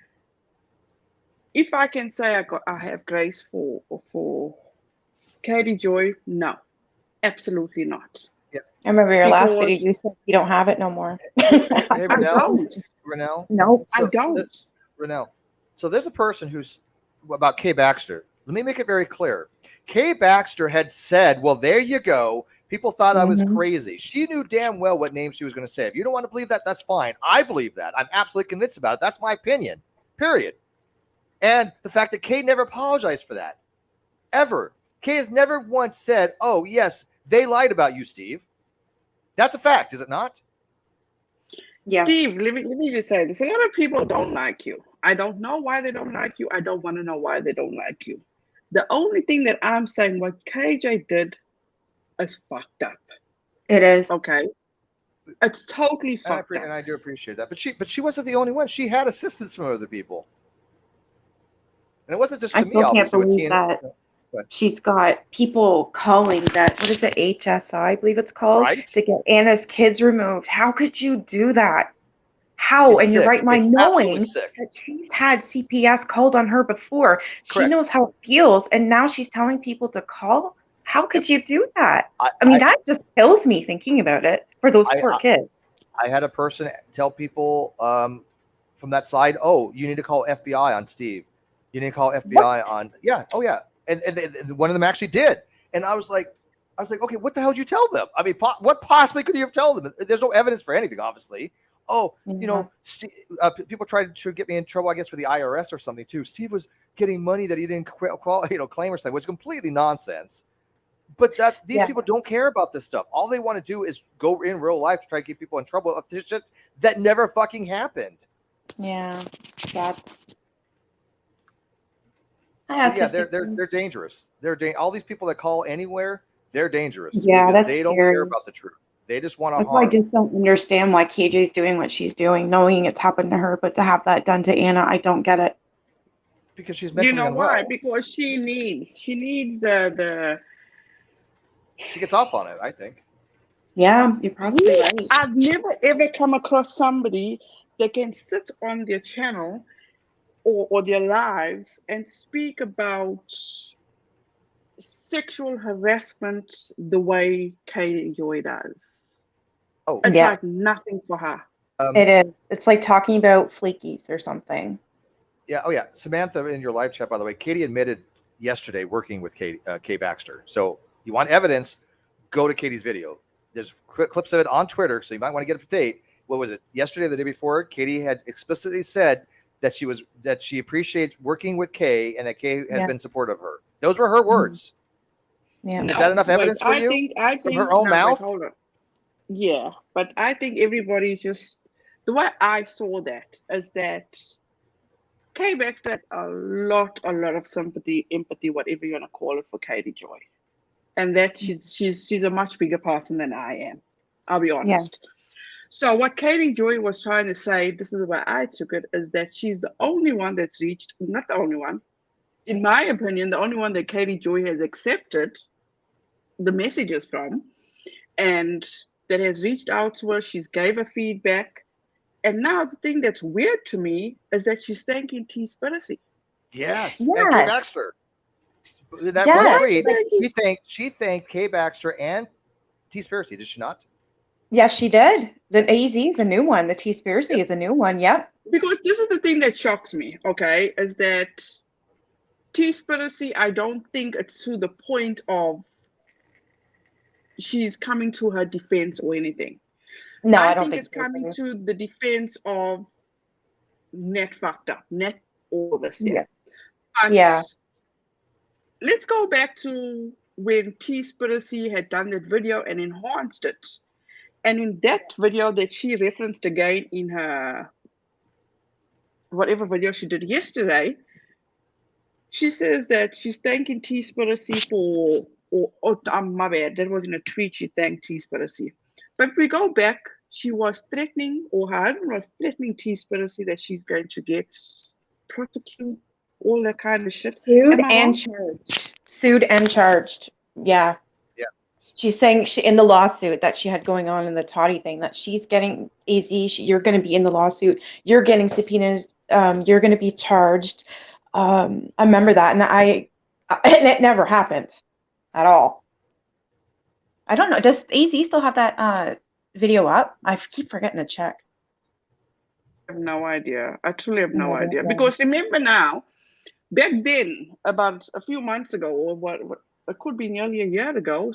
if I can say I have grace for Katie Joy, no, absolutely not.
Yeah.
I remember your last video. You said you don't have it no more.
Hey,
Renell.
No,
I don't.
Renell. So there's a person who's about Kay Baxter. Let me make it very clear. Kay Baxter had said, well, there you go. People thought I was crazy. She knew damn well what name she was going to say. If you don't want to believe that, that's fine. I believe that. I'm absolutely convinced about it. That's my opinion, period. And the fact that Kay never apologized for that, ever. Kay has never once said, "Oh yes, they lied about you, Steve." That's a fact, is it not?
Yeah.
Steve, let me just say this. A lot of people don't like you. I don't know why they don't like you. I don't want to know why they don't like you. The only thing that I'm saying, what KJ did is fucked up.
It is.
Okay? It's totally
And
fucked up.
I do appreciate that. But she wasn't the only one. She had assistance from other people, and it wasn't just
I
to me.
still can't
Obviously, with
believe
Tina,
that she's got people calling that, what is it, HSI, I believe it's called,
right?
to get Anna's kids removed. How could you do that? How?
It's
In your
sick.
right mind,
It's absolutely
knowing
sick.
that she's had CPS called on her before. She
Correct.
knows how it feels, and now she's telling people to call? How
Yep.
could you do that?
I,
I mean,
I,
that just kills me thinking about it for those
I,
poor
I,
kids.
I had a person tell people from that side, "Oh, you need to call FBI on Steve. You need to call FBI on oh yeah." And one of them actually did, and I was like, okay, what the hell did you tell them? I mean, what possibly could you have told them? There's no evidence for anything, obviously. Oh, you know, people tried to get me in trouble, I guess, for the IRS or something too. Steve was getting money that he didn't claim or something, which is completely nonsense. But these people don't care about this stuff. All they want to do is go in real life to try to keep people in trouble. It's just that never fucking happened.
Yeah, sad.
So yeah, they're dangerous. All these people that call anywhere, they're dangerous.
Yeah,
because
that's
they
scary.
don't care about the truth. They just want to
That's why I
harm.
just don't understand why KJ's doing what she's doing, knowing it's happened to her, but to have that done to Anna, I don't get it.
Because she's
You
mentally
know
unwell.
why? Because she needs the
She gets off on it, I think.
Yeah, you're probably right.
I've never ever come across somebody that can sit on their channel or their lives and speak about sexual harassment the way Katie Joy does.
Oh,
It's
Yeah.
like nothing for her.
It is. It's like talking about fleekies or something.
Yeah. Oh, yeah. Samantha, in your live chat, by the way, Katie admitted yesterday working with Kay Baxter. So you want evidence, go to Katie's video. There's clips of it on Twitter, so you might want to get up to date. What was it? Yesterday or the day before, Katie had explicitly said that she appreciates working with Kay and that Kay has been supportive of her. Those were her words.
Yeah.
Is that enough evidence for you?
I think
From her own
no,
mouth?
hold on. Yeah, but I think everybody's just the way I saw that is that Kay Baxter has a lot of sympathy, empathy, whatever you want to call it, for Katie Joy, and that she's a much bigger person than I am. I'll be honest. So what Katie Joy was trying to say, this is the way I took it, is that she's the only one that's reached, not the only one, in my opinion, the only one that Katie Joy has accepted the messages from, and that has reached out to her. She's gave her feedback. And now the thing that's weird to me is that she's thanking T-Spiracy.
Yes. And Kay Baxter. That
Yes.
one tweet, she thanked Kay Baxter and T-Spiracy, did she not?
Yes, she did. The AZ is a new one. The T-Spiracy is a new one. Yep.
Because this is the thing that shocks me, okay, is that T-Spiracy, I don't think it's to the point of she's coming to her defense or anything.
No,
I
don't
think
think
it's coming to the defense of net fucked up, net all this, yeah. But let's go back to when T-Spiracy had done that video and enhanced it. And in that video that she referenced again in her whatever video she did yesterday, she says that she's thanking T-Spiracy for, my bad, that was in a tweet, she thanked T-Spiracy. But if we go back, she was threatening, or her husband was threatening T-Spiracy that she's going to get prosecuted, all that kind of shit.
Sued and charged. Sued and charged. Yeah.
Yeah.
She's saying in the lawsuit that she had going on in the Toddy thing that she's getting you're going to be in the lawsuit. You're getting subpoenas. You're going to be charged. I remember that, and it never happened at all. I don't know. Does AZ still have that video up? I keep forgetting to check.
I have no idea. I truly have no idea. Because remember now, back then, about a few months ago, or what it could be nearly a year ago,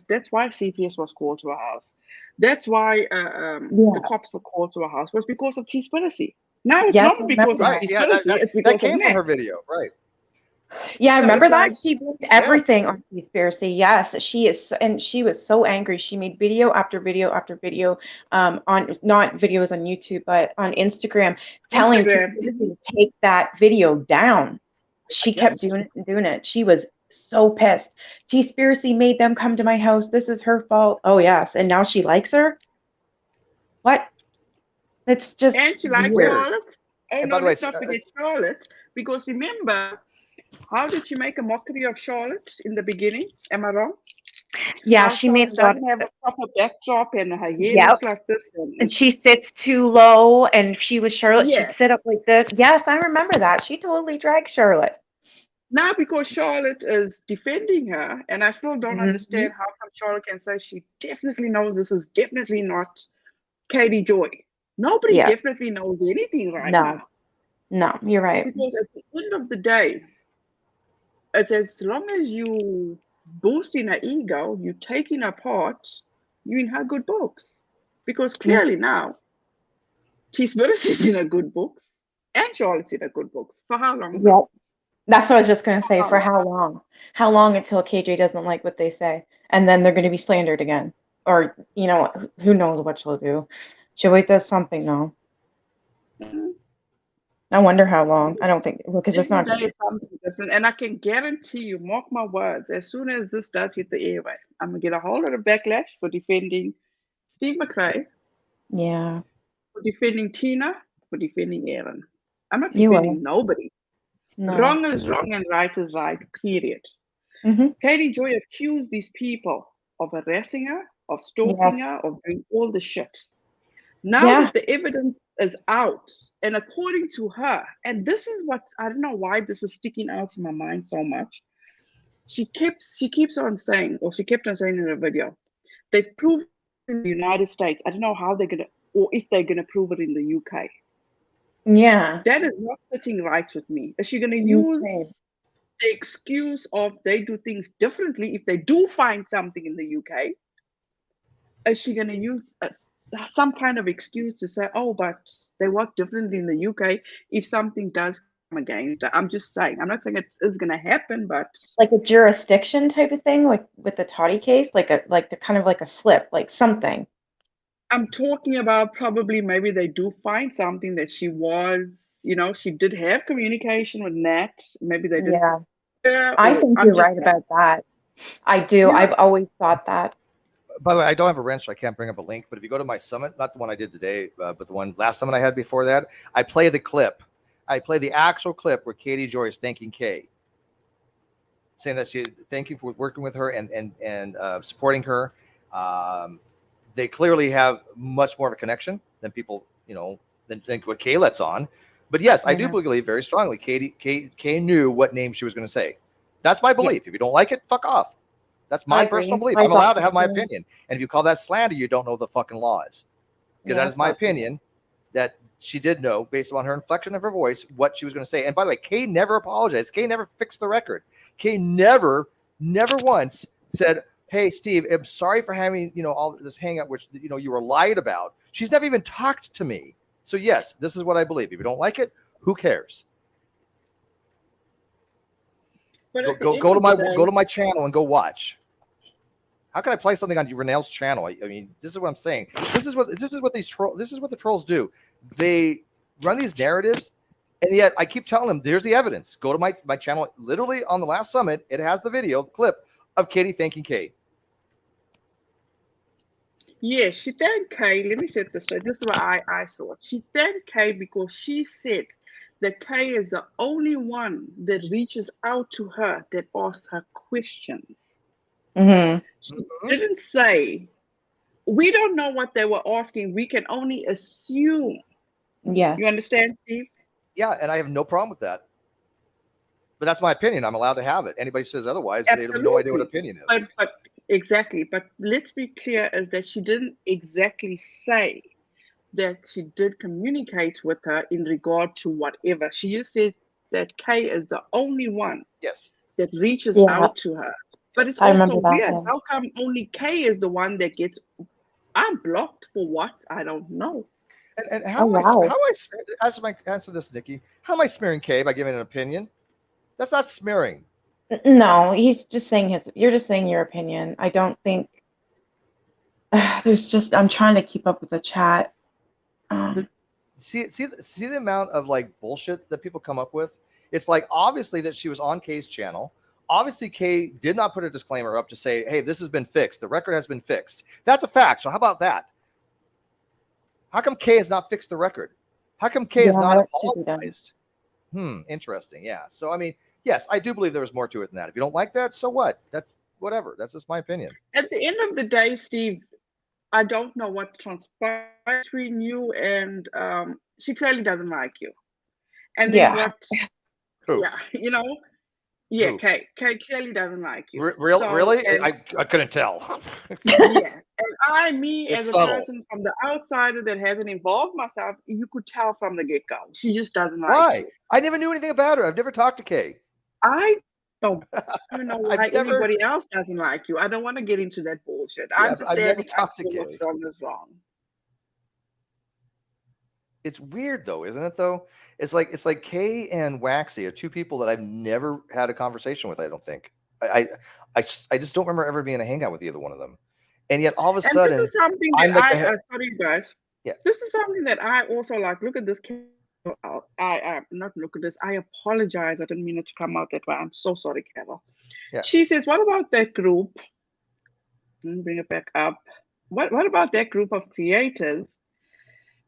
that's why CPS was called to her house. That's why the cops were called to her house, was because of T-Spiracy. Now it's not because of T-Spiracy, it's because
that came
of
from her
Nat.
video, right?
Yeah, I
So it's
remember that
like,
she blamed
Yes.
everything on conspiracy. Yes, she is, and she was so angry. She made video after video after video, on not videos on YouTube, but on Instagram, telling
Instagram.
conspiracy to take that video down. She kept
Yes.
doing it and doing it. She was so pissed. Conspiracy made them come to my house. This is her fault. Oh yes, and now she likes her. What? It's just
And she likes
weird.
Charlotte. Oh
And by
no,
the way,
let's not forget Charlotte. Because remember, how did she make a mockery of Charlotte in the beginning? Am I wrong?
Yeah,
How
she made
Charlotte
a lot of.
doesn't have a proper backdrop and her hair
Yep.
looks like this.
And she sits too low, and she was Charlotte, she'd
Yeah.
sit up like this. Yes, I remember that. She totally dragged Charlotte.
Now, because Charlotte is defending her, and I still don't
Mm-hmm.
understand how come Charlotte can say she definitely knows this is definitely not Katie Joy. Nobody
Yeah.
definitely knows anything right
No.
now.
No, you're right.
Because at the end of the day, it's as long as you boosting her ego, you taking her part, you in her good books. Because clearly now, T-Spirit is in her good books, and Charlotte's in her good books. For how long
Yep.
though?
That's what I was just gonna say.
How
For
long?
how long? How long until KJ doesn't like what they say, and then they're gonna be slandered again, or who knows what she'll do? She always does something though.
Mhm.
I wonder how long. I don't think because it's
Every
not
day
gonna be.
is something different. And I can guarantee you, mark my words, as soon as this does hit the airway, I'm going to get a whole lot of backlash for defending Steve McRae,
Yeah,
for defending Tina, for defending Aaron. I'm not
you will.
defending nobody.
No.
Wrong is wrong and right is right, period.
Mhm.
Katie Joy accused these people of harassing her, of
Yes.
stalking her, of doing all the shit. Now
Yeah.
that the evidence is out, and according to her, and this is what's, I don't know why this is sticking out in my mind so much. She keeps on saying, or she kept on saying in her video, they've proved it in the United States. I don't know how they're gonna, or if they're gonna prove it in the UK.
Yeah.
That is not sitting right with me. Is she gonna
Okay.
use the excuse of they do things differently if they do find something in the UK? Is she gonna use some kind of excuse to say, oh, but they work differently in the UK if something does come against her? I'm just saying. I'm not saying it's gonna happen, but
Like a jurisdiction type of thing, like with the Toddy case, like the kind of like a slip, like something.
I'm talking about probably maybe they do find something that she was, she did have communication with Nat. Maybe they didn't,
Yeah, I
or
think
I'm
you're
just
right
saying,
about that. I do.
yeah.
I've always thought that.
by the way, I don't have a wrench, so I can't bring up a link. But if you go to my summit, not the one I did today, but the one last summit I had before that, I play the clip. I play the actual clip where Katie Joy is thanking Kay, saying that she thank you for working with her and supporting her. They clearly have much more of a connection than people, than what Kay lets on. But yes, I do
Yeah.
believe very strongly Kay knew what name she was going to say. That's my belief. If you don't like it, fuck off. That's my
I
personal
agree.
belief.
I
I'm allowed
thought
to
the
have my
same.
opinion. And if you call that slander, you don't know the fucking laws. Because
Yeah,
that
I
is my
thought the same.
opinion that she did know, based on her inflection of her voice, what she was going to say. And by the way, Kay never apologized. Kay never fixed the record. Kay never once said, hey, Steve, I'm sorry for having, all this hangout, which, you were lied about. She's never even talked to me. So yes, this is what I believe. If you don't like it, who cares?
But at the
Go
end
to
of the day,
my channel and go watch. How can I play something on Renell's channel? I mean, this is what I'm saying. This is what the trolls do. They run these narratives, and yet I keep telling them, there's the evidence. Go to my channel. Literally on the last summit, it has the video clip of Katie thanking Kay.
yeah, she thanked Kay. Let me set this straight. This is what I saw. She thanked Kay because she said that Kay is the only one that reaches out to her, that asks her questions.
Mm-hmm.
She didn't say, we don't know what they were asking. We can only assume.
Yes.
You understand, Steve?
Yeah, and I have no problem with that. But that's my opinion. I'm allowed to have it. Anybody says otherwise, they have no idea what opinion is.
But exactly. But let's be clear, is that she didn't exactly say that she did communicate with her in regard to whatever. She just said that Kay is the only one
Yes.
that reaches
Yeah.
out to her. But it's
I
also
remember that.
weird.
Yeah.
How come only Kay is the one that gets blocked for what? I don't know.
And how
Oh, wow.
answer this, Nikki? How am I smearing Kay by giving an opinion? That's not smearing.
No, he's just saying you're just saying your opinion. I don't think I'm trying to keep up with the chat.
See the amount of like bullshit that people come up with. It's like obviously that she was on Kay's channel. Obviously, Kay did not put a disclaimer up to say, "Hey, this has been fixed. The record has been fixed." That's a fact. So how about that? How come Kay has not fixed the record? How come Kay has not apologized? Interesting. Yeah. So I mean, yes, I do believe there was more to it than that. If you don't like that, so what? That's whatever. That's just my opinion.
At the end of the day, Steve, I don't know what transpired between you and she clearly doesn't like you. And then what?
Who?
Yeah, you know. Yeah, Kay clearly doesn't like you.
Really? I couldn't tell.
Yeah, and
it's
as a
subtle.
person from the outsider that hasn't involved myself, you could tell from the get-go. She just doesn't like
Why?
you.
I never knew anything about her. I've never talked to Kay.
I don't even know why anybody else doesn't like you. I don't want to get into that bullshit. I'm just standing up for what's wrong is wrong.
It's weird though, isn't it though? It's like Kay and Waxy are two people that I've never had a conversation with, I don't think. I just don't remember ever being a hangout with either one of them. And yet all of a sudden,
this is something that sorry guys.
Yeah.
This is something that I also like. Look at this. I not look at this. I apologize. I didn't mean it to come out that way. I'm so sorry, Carol.
Yeah.
She says, "What about that group?" Let me bring it back up. What about that group of creators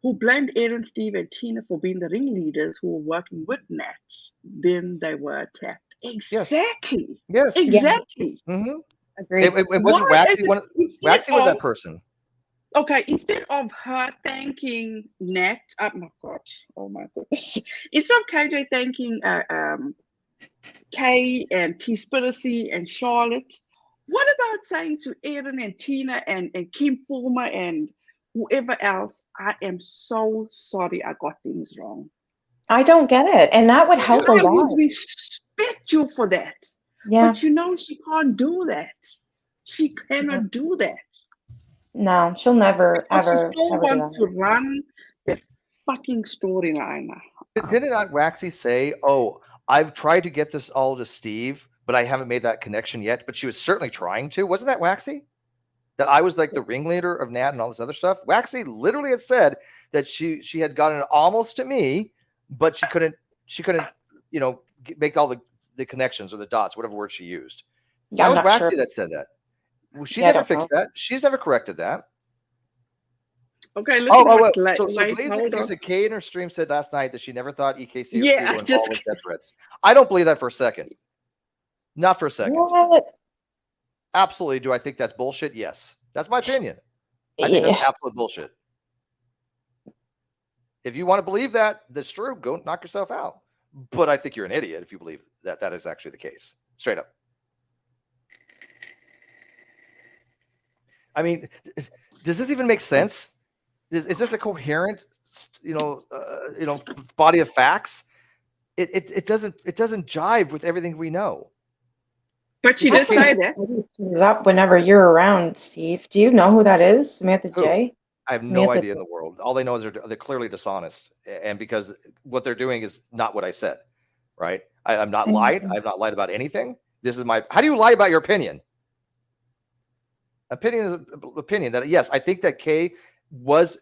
who blamed Aaron, Steve, and Tina for being the ringleaders who were working with Nat? Then they were attacked. Exactly.
Yes.
Exactly.
Yeah.
Mm-hmm.
Agreed.
It wasn't Waxy. Waxy was that person.
Okay, instead of her thanking Nat, oh my goodness. Instead of KJ thanking Kay and T-Spiracy and Charlotte, what about saying to Aaron and Tina and Kim Fulmer and whoever else, I am so sorry I got things wrong.
I don't get it. And that would help a lot.
I would respect you for that.
Yeah.
But you know she can't do that. She cannot do that.
No, she'll never, ever.
She still wants to run that fucking storyline.
Didn't not Waxy say, "Oh, I've tried to get this all to Steve, but I haven't made that connection yet"? But she was certainly trying to. Wasn't that Waxy? That I was like the ringleader of Nat and all this other stuff. Waxy literally had said that she had gotten it almost to me, but she couldn't, make all the connections or the dots, whatever word she used.
Yeah,
that was Waxy that said that. Well, she never fixed that. She's never corrected that.
Okay.
So Blaze Kay in her stream said last night that she never thought EKC or Steve were involved with death threats. I don't believe that for a second. Not for a second.
What?
Absolutely. Do I think that's bullshit? Yes. That's my opinion. I think that's absolute bullshit. If you want to believe that's true, go knock yourself out. But I think you're an idiot if you believe that is actually the case. Straight up. I mean, does this even make sense? Is this a coherent, body of facts? It doesn't jive with everything we know.
But she did say that.
She's up whenever you're around, Steve. Do you know who that is? Samantha J?
I have no idea in the world. All they know is they're clearly dishonest, and because what they're doing is not what I said, right? I'm not lied. I've not lied about anything. This is how do you lie about your opinion? Opinion is opinion. That yes, I think that Kay was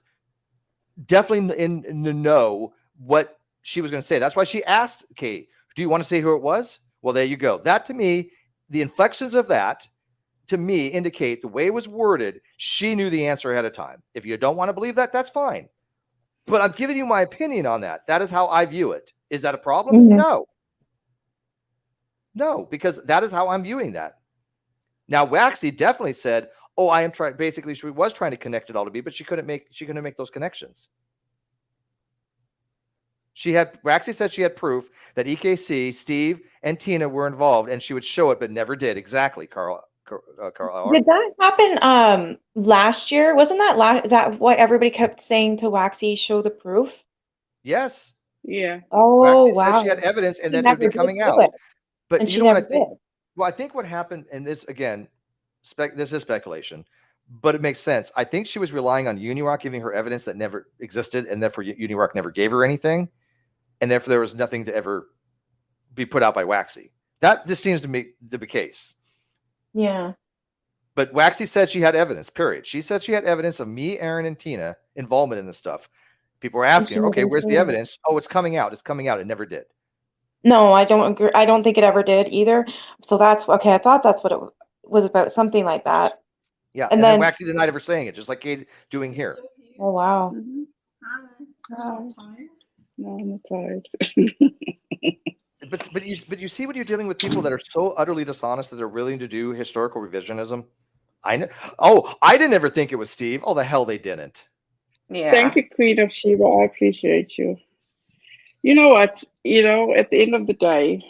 definitely in the know what she was going to say. That's why she asked Kay, "Do you want to say who it was?" Well, there you go. That to me, the inflections of that to me indicate the way it was worded. She knew the answer ahead of time. If you don't want to believe that, that's fine. But I'm giving you my opinion on that. That is how I view it. Is that a problem? Mm-hmm. No, because that is how I'm viewing that. Now, Waxy definitely said, "Oh, I am trying." Basically, she was trying to connect it all to me, but she couldn't make those connections. Waxy said she had proof that EKC, Steve, and Tina were involved, and she would show it, but never did. Exactly, Carl.
Did that happen last year? Wasn't that what everybody kept saying to Waxy? Show the proof.
Yes. Yeah.
Oh,
Waxy
wow.
said she had evidence, and then it would be coming out. But you know what I think? Well, I think what happened, and this again, this is speculation, but it makes sense. I think she was relying on Unirock giving her evidence that never existed, and therefore Unirock never gave her anything, and therefore there was nothing to ever be put out by Waxy. That just seems to be the case.
Yeah.
But Waxy said she had evidence, period. She said she had evidence of me, Aaron, and Tina involvement in this stuff. People were asking her, okay, where's the evidence? Oh, it's coming out. It's coming out. It never did.
No, I don't agree. I don't think it ever did either. So that's okay. I thought that's what it was about, something like that.
Yeah.
And
then
then
Waxy denied ever saying it, just like Kate doing here.
oh wow.
Mhm.
Wow.
No, I'm not tired.
But you see when you're dealing with people that are so utterly dishonest that they're willing to do historical revisionism. I know. Oh, I didn't ever think it was Steve. Oh, the hell they didn't.
Yeah.
Thank you, Queen of Sheba. I appreciate you. You know what? At the end of the day,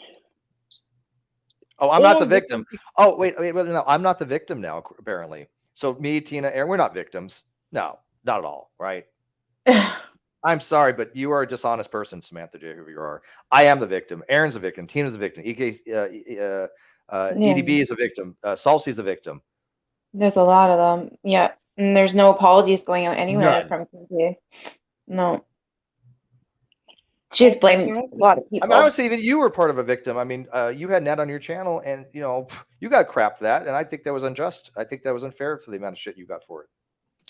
Oh, I'm not
all
the
this
victim. Oh, wait, no, I'm not the victim now, apparently. So me, Tina, Aaron, we're not victims. No, not at all, right? I'm sorry, but you are a dishonest person, Samantha J, whoever you are. I am the victim. Aaron's a victim. Tina's a victim. EDB is a victim. Salsy's a victim.
There's a lot of them. Yeah. And there's no apologies going out anywhere
None.
from Kinsey. No. She's blamed a lot of people.
I mean, I would say even you were part of a victim. I mean, you had Nat on your channel, and you got crap for that, and I think that was unjust. I think that was unfair for the amount of shit you got for it.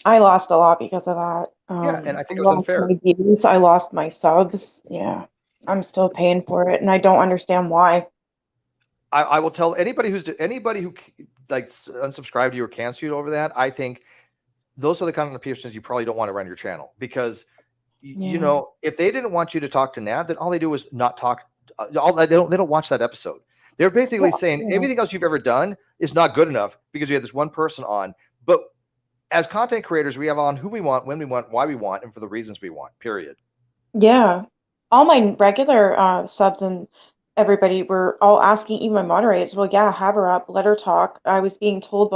I lost a lot because of that.
Yeah, and I think it was
lost
unfair.
My views, I lost my subs. Yeah. I'm still paying for it, and I don't understand why.
I will tell anybody who like unsubscribed to you or cancel you over that. I think those are the kind of persons you probably don't want to run your channel, because if they didn't want you to talk to Nat, then all they do is not talk. They don't watch that episode. They're basically saying everything else you've ever done is not good enough because you have this one person on. But as content creators, we have on who we want, when we want, why we want, and for the reasons we want, period.
Yeah. All my regular subs and everybody were all asking, even my moderators, well, yeah, have her up, let her talk. I was being told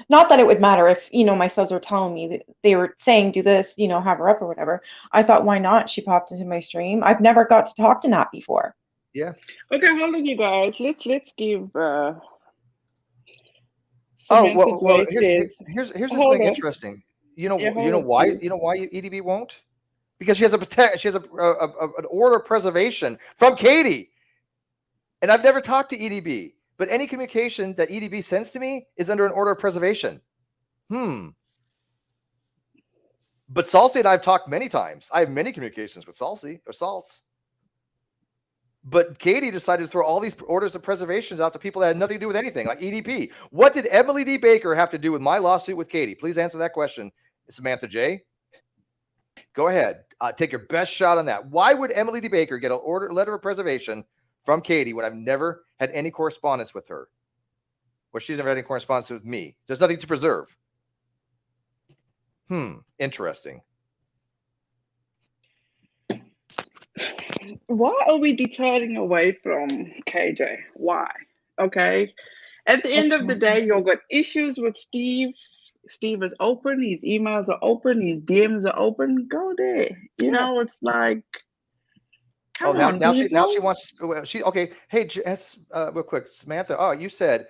not that it would matter if, my subs were telling me that they were saying, do this, have her up or whatever. I thought, why not? She popped into my stream. I've never got to talk to Nat before.
Yeah.
Okay, hold on, you guys. Let's give
here's something interesting. You know why EDB won't? Because she has an order of preservation from Katie. And I've never talked to EDB, but any communication that EDB sends to me is under an order of preservation. But Salsy and I have talked many times. I have many communications with Salsy or Salts. But Katie decided to throw all these orders of preservations out to people that had nothing to do with anything, like EDP. What did Emily D. Baker have to do with my lawsuit with Katie? Please answer that question, Samantha J. Go ahead. Take your best shot on that. Why would Emily D. Baker get a letter of preservation from Katie when I've never had any correspondence with her? Or she's never had any correspondence with me. There's nothing to preserve. Interesting.
Why are we deterring away from KJ? Why? Okay. At the end of the day, you've got issues with Steve. Steve is open. His emails are open. His DMs are open. Go there. It's like, come on.
Now she wants to. Okay. Hey, real quick, Samantha. Oh, you said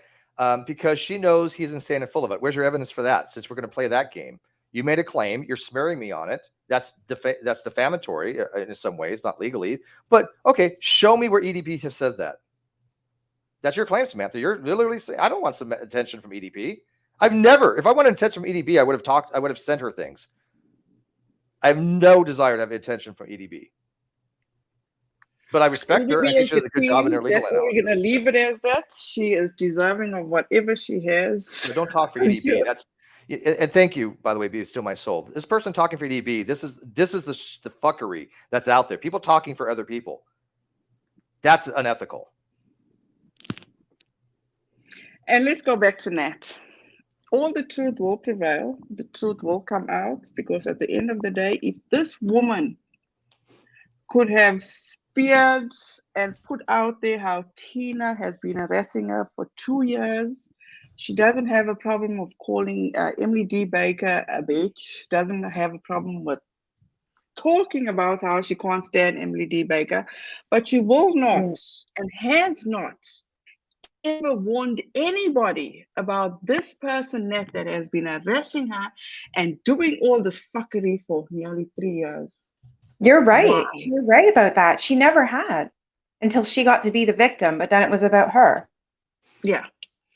because she knows he's insane and full of it. Where's your evidence for that? Since we're going to play that game, you made a claim. You're smearing me on it. That's defamatory in some ways, not legally. But okay, show me where EDP says that. That's your claim, Samantha. You're literally saying, I don't want some attention from EDP. I've never, if I wanted attention from EDB, I would have sent her things. I have no desire to have attention from EDB. But I respect her. I think she does a good job in her legal analysis.
We're going to leave it as that. She is deserving of whatever she has.
So don't talk for EDB. That's, and thank you, by the way, be still my soul. This person talking for EDB, this is the fuckery that's out there. People talking for other people. That's unethical.
And let's go back to Nat. All the truth will prevail. The truth will come out, because at the end of the day, if this woman could have speared and put out there how Tina has been harassing her for 2 years, she doesn't have a problem of calling Emily D. Baker a bitch, doesn't have a problem with talking about how she can't stand Emily D. Baker, but she will not and has not ever warned anybody about this person that has been harassing her and doing all this fuckery for nearly 3 years.
You're right.
Why?
You're right about that. She never had. until she got to be the victim, but then it was about her.
Yeah.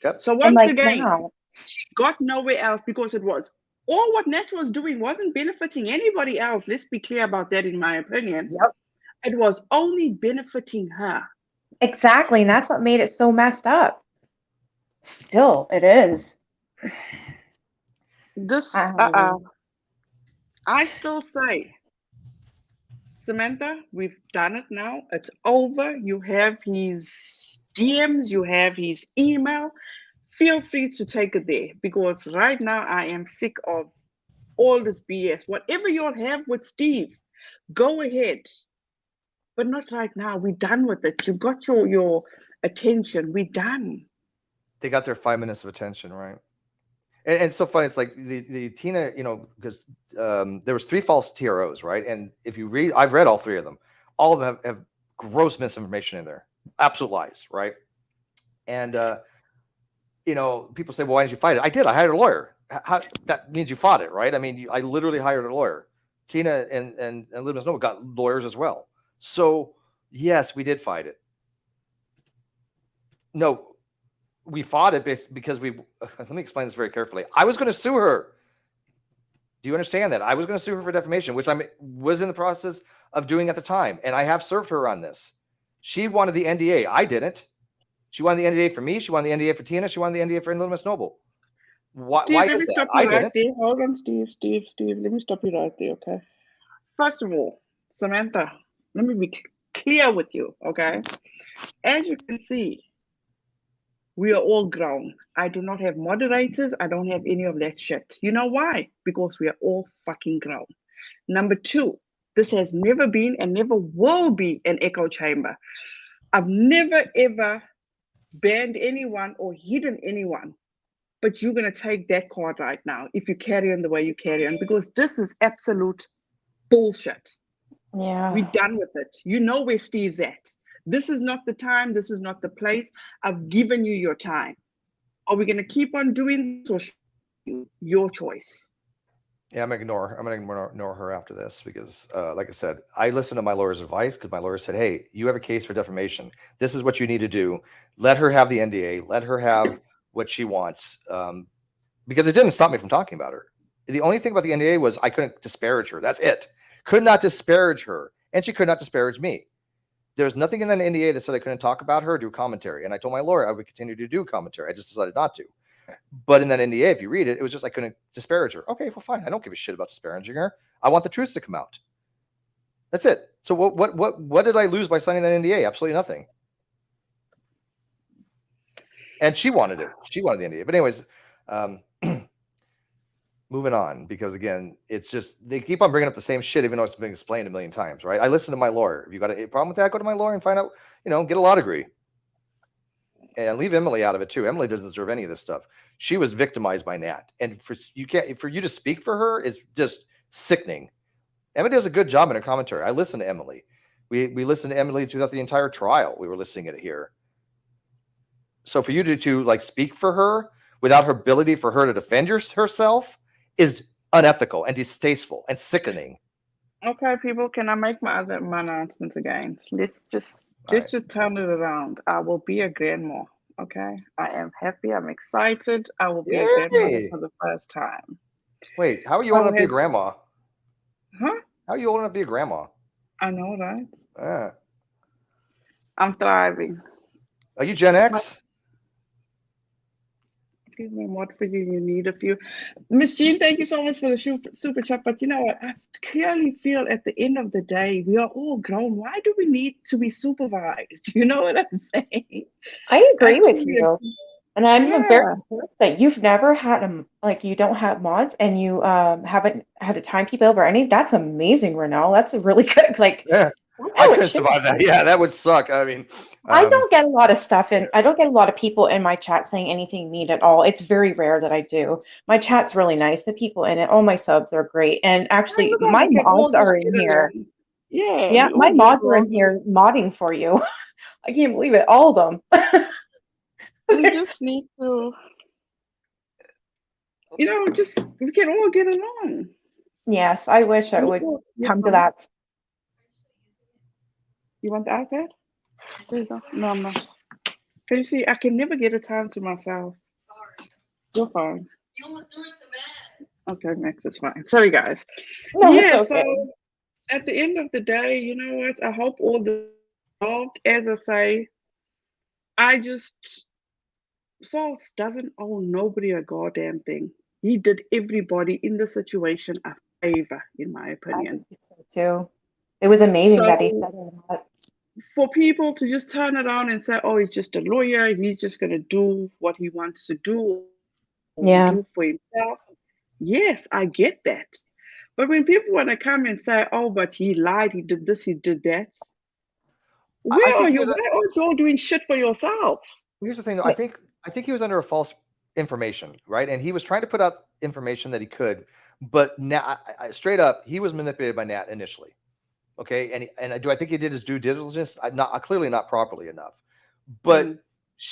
Yep.
So
And
once
like
again,
now,
she got nowhere else because it was all what Nat was doing wasn't benefiting anybody else. Let's be clear about that, in my opinion.
yep,
It was only benefiting her.
exactly. And that's what made it so messed up. Still, it is.
This,
Um,
I still say, Samantha, we've done it now. It's over. You have his DMs, you have his email. Feel free to take it there because right now I am sick of all this BS. Whatever you'll have with Steve, go ahead. But not right now. We're done with it. You've got your attention. We're done.
They got their 5 minutes of attention, right? And it's so funny. It's like the Tina, because there was 3 false TROs, right? And if you read, I've read all 3 of them. All of them have gross misinformation in there, absolute lies, right? And people say, "Well, why didn't you fight it?" I did. I hired a lawyer. How that means you fought it, right? I mean, I literally hired a lawyer. Tina and Liz Noble got lawyers as well. So yes, we did fight it. No, we fought it because let me explain this very carefully. I was going to sue her. Do you understand that? I was going to sue her for defamation, which I was in the process of doing at the time. And I have served her on this. She wanted the NDA. I didn't. She wanted the NDA for me. She wanted the NDA for Tina. She wanted the NDA for Miss Noble. Why
Steve, let
is
me
that?
stop
I
you right
didn't.
there. Hold on, Steve. Let me stop you right there, okay? First of all, Samantha, let me be clear with you, okay? As you can see, we are all grown. I do not have moderators. I don't have any of that shit. You know why? Because we are all fucking grown. Number 2, this has never been and never will be an echo chamber. I've never ever banned anyone or hidden anyone. But you're going to take that card right now if you carry on the way you carry on, because this is absolute bullshit.
yeah.
We're done with it. You know where Steve's at. This is not the time. This is not the place. I've given you your time. Are we going to keep on doing this or your choice?
Yeah, I'm going to ignore her after this because, like I said, I listened to my lawyer's advice because my lawyer said, "Hey, you have a case for defamation. This is what you need to do. Let her have the NDA. Let her have what she wants." Because it didn't stop me from talking about her. The only thing about the NDA was I couldn't disparage her. That's it. Could not disparage her, and she could not disparage me. There's nothing in that NDA that said I couldn't talk about her or do commentary. And I told my lawyer I would continue to do commentary. I just decided not to. But in that NDA, if you read it, it was just I couldn't disparage her. Okay, well, fine. I don't give a shit about disparaging her. I want the truth to come out. That's it. So what did I lose by signing that NDA? Absolutely nothing. And she wanted it. She wanted the NDA. But anyways, moving on, because again, it's just they keep on bringing up the same shit, even though it's been explained a million times, right? I listen to my lawyer. If you got a problem with that, go to my lawyer and find out, get a law degree. And leave Emily out of it too. Emily doesn't deserve any of this stuff. She was victimized by Nat, and for you to speak for her is just sickening. Emily does a good job in her commentary. I listen to Emily. We listened to Emily throughout the entire trial. We were listening at it here. So for you to like speak for her without her ability for her to defend herself is unethical and distasteful and sickening.
Okay, people, can I make my announcements again? Let's just turn it around. I will be a grandma. Okay, I am happy. I'm excited. I will be a grandmother for the first time.
Wait, how are you old enough to be a grandma?
Huh?
How are you old enough to be a grandma?
I know, right?
Yeah.
I'm thriving.
Are you Gen X?
What for you? You need a few. Miss Jean, thank you so much for the super chat. But you know what? I clearly feel at the end of the day, we are all grown. Why do we need to be supervised? You know what I'm saying?
I agree with you. And I'm very impressed that you've never had you don't have mods and you haven't had to time people over any. That's amazing, Renelle. That's a really good
Yeah. I couldn't survive that. Yeah, that would suck. I mean,
I don't get a lot of stuff in. I don't get a lot of people in my chat saying anything mean at all. It's very rare that I do. My chat's really nice. The people in it, all my subs are great. And actually, my mods are in here. Yeah, my mods are in here modding for you. I can't believe it. All of them.
We just need to, we can all get along.
Yes, I wish I would come to that.
You want the iPad? There you go. No, I'm not. Can you see? I can never get a time to myself. You're fine. Okay, Max is fine. Sorry, guys.
No, it's
Yeah, so
okay.
at the end of the day, you know what? I hope all the involved, as I say, I just Saul doesn't owe nobody a goddamn thing. He did everybody in the situation a favor, in my
I
opinion.
think so too. It was amazing that he
So
said that.
for people to just turn around and say, "Oh, he's just a lawyer. He's just gonna do what he wants to do or to
Yeah.
do for himself." Yes, I get that. But when people want to come and say, "Oh, but he lied. He did this. He did that,"
I
where are
think he
you?
was.
Why aren't you all doing shit for yourselves?
Here's the thing, though.
Wait.
I think he was under a false information, right? And he was trying to put out information that he could, but Nat, straight up, he was manipulated by Nat initially. Okay, and do I think he did his due diligence? Clearly not properly enough. But
Mhm.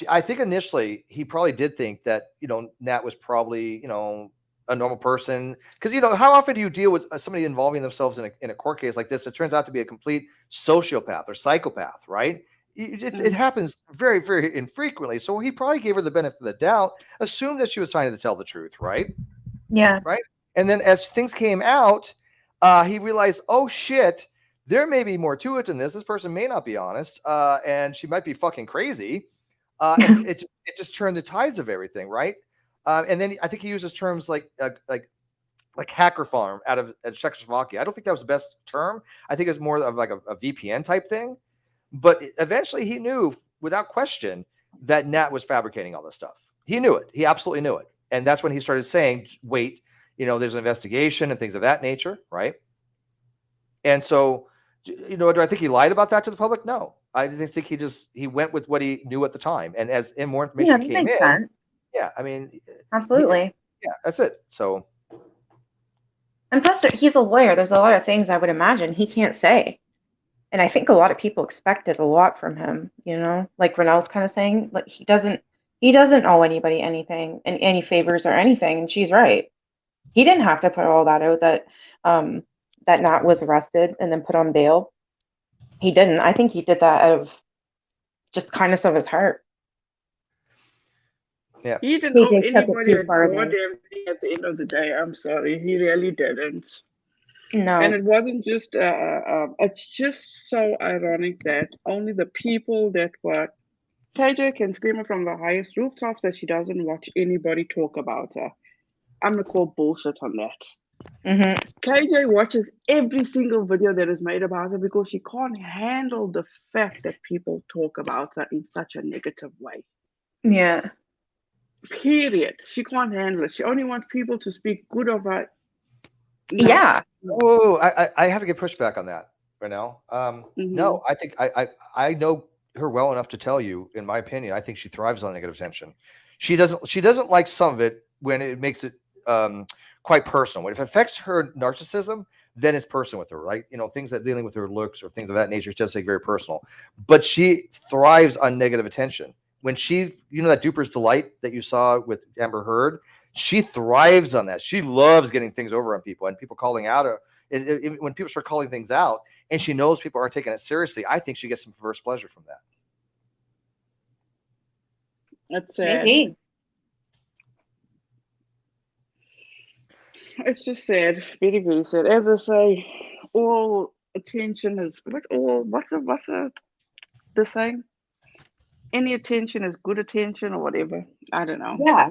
I think initially he probably did think that Nat was probably a normal person, because how often do you deal with somebody involving themselves in a court case like this? It turns out to be a complete sociopath or psychopath, right? It happens very, very infrequently. So he probably gave her the benefit of the doubt, assumed that she was trying to tell the truth, right?
Yeah.
Right. And then as things came out, he realized, oh shit, there may be more to it than this. This person may not be honest, and she might be fucking crazy. And it just turned the tides of everything, right? And then I think he uses terms like hacker farm out of Czechoslovakia. I don't think that was the best term. I think it's more of like a VPN type thing. But eventually he knew without question that Nat was fabricating all this stuff. He knew it. He absolutely knew it. And that's when he started saying, wait, there's an investigation and things of that nature, right? And so, do I think he lied about that to the public? No. I just think he went with what he knew at the time. And as more information
that
came
makes
in,
sense.
yeah, I mean,
Absolutely.
yeah, that's it. So,
And plus, he's a lawyer. There's a lot of things I would imagine he can't say. And I think a lot of people expected a lot from him, like Renelle's kind of saying, like he doesn't owe anybody anything and any favors or anything. And she's right. He didn't have to put all that out that Nat was arrested and then put on bail. He didn't. I think he did that out of just kindness of his heart.
yeah.
He didn't owe
KJ took it
anybody
too
a
far there.
goddamn thing at the end of the day. I'm sorry. He really didn't.
No.
And it wasn't just, it's just so ironic that only the people that were, KJ can scream it from the highest rooftops that she doesn't watch anybody talk about her. I'm going to call bullshit on that.
Mm-hmm.
KJ watches every single video that is made about her because she can't handle the fact that people talk about her in such a negative way.
Yeah.
Period. She can't handle it. She only wants people to speak good of her. No.
Yeah.
Oh, I have to get pushback on that right now. No, I think I know her well enough to tell you, in my opinion, I think she thrives on negative attention. She doesn't like some of it when it makes it quite personal. When it affects her narcissism, then it's personal with her, right? Things that dealing with her looks or things of that nature, she does take very personal. But she thrives on negative attention. When she, that Duper's Delight that you saw with Amber Heard, she thrives on that. She loves getting things over on people and people calling out her. When people start calling things out and she knows people aren't taking it seriously, I think she gets some perverse pleasure from that.
That's sad.
Maybe.
It's just sad. Very, very sad. As I say, all attention is what's the saying? Any attention is good attention or whatever. I don't know.
Yeah.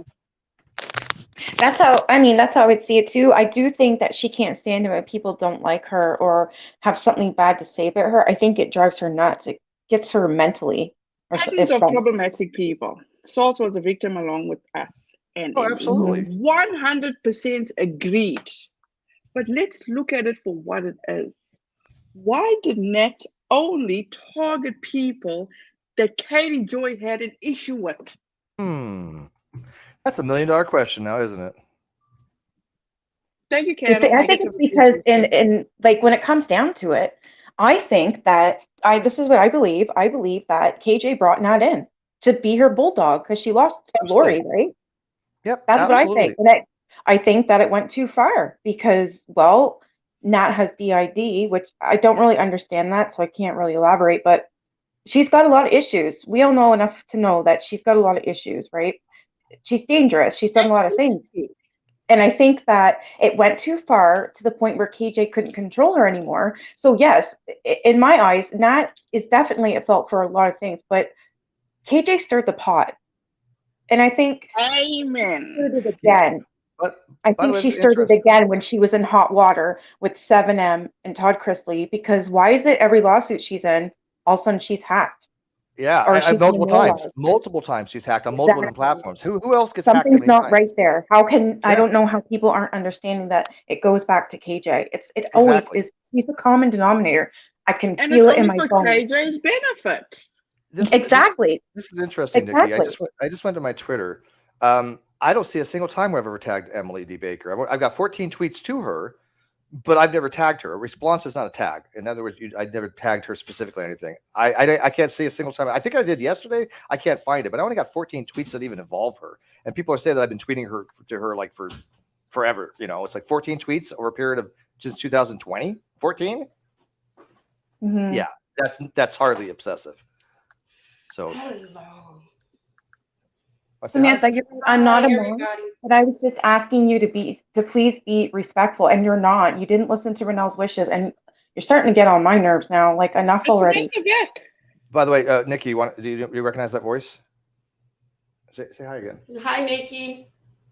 That's how I would see it too. I do think that she can't stand it when people don't like her or have something bad to say about her. I think it drives her nuts. It gets her mentally.
Millions of problematic people. Salt was a victim along with us. And
absolutely.
100% agreed. But let's look at it for what it is. Why did Nat only target people that Katie Joy had an issue with?
That's $1 million question now, isn't it?
Thank you, Karen.
I think it's because in like when it comes down to it, I think that this is what I believe. I believe that KJ brought Nat in to be her bulldog because she lost Lori, right?
Yep.
That's
absolutely.
what I think. And I think that it went too far because, Nat has DID, which I don't really understand that, so I can't really elaborate, but she's got a lot of issues. We all know enough to know that she's got a lot of issues, right? She's dangerous. She's done a lot of things. And I think that it went too far to the point where KJ couldn't control her anymore. So yes, in my eyes, Nat is definitely at fault for a lot of things, but KJ stirred the pot. And I think she
Amen.
stirred it again.
But
I
by the
think
way,
she
it's
stirred it
interesting.
again when she was in hot water with 7M and Todd Chrisley, because why is it every lawsuit she's in, all of a sudden she's hacked?
Yeah,
Or
I
she's
multiple times she's hacked on multiple different
Exactly.
platforms. Who else gets hacked that
Something's
many
not
times?
right there. How can I
Yeah,
don't know how people aren't understanding that it goes back to KJ. It always
exactly.
is. He's the common denominator. I can
And it's
feel it in
only
my
for
bones.
KJ's benefit.
Exactly.
This is interesting, Nikki.
Exactly.
I just went to my Twitter. I don't see a single time where I've ever tagged Emily D. Baker. I've got 14 tweets to her, but I've never tagged her. A response is not a tag. In other words, I never tagged her specifically or anything. I can't see a single time. I think I did yesterday. I can't find it, but I only got 14 tweets that even involve her. And people are saying that I've been tweeting her to her like for forever. You know, it's like 14 tweets over a period of just 2020. 14?
Mhm.
Yeah, that's hardly obsessive. So
Hello.
Samantha, I'm not a mom,
everybody.
but I was just asking you to please be respectful, and you're not. You didn't listen to Renelle's wishes, and you're starting to get on my nerves now. Like, enough
It's
already.
Samantha back.
by the way, Nikki, do you recognize that voice? Say hi again.
Hi, Nikki.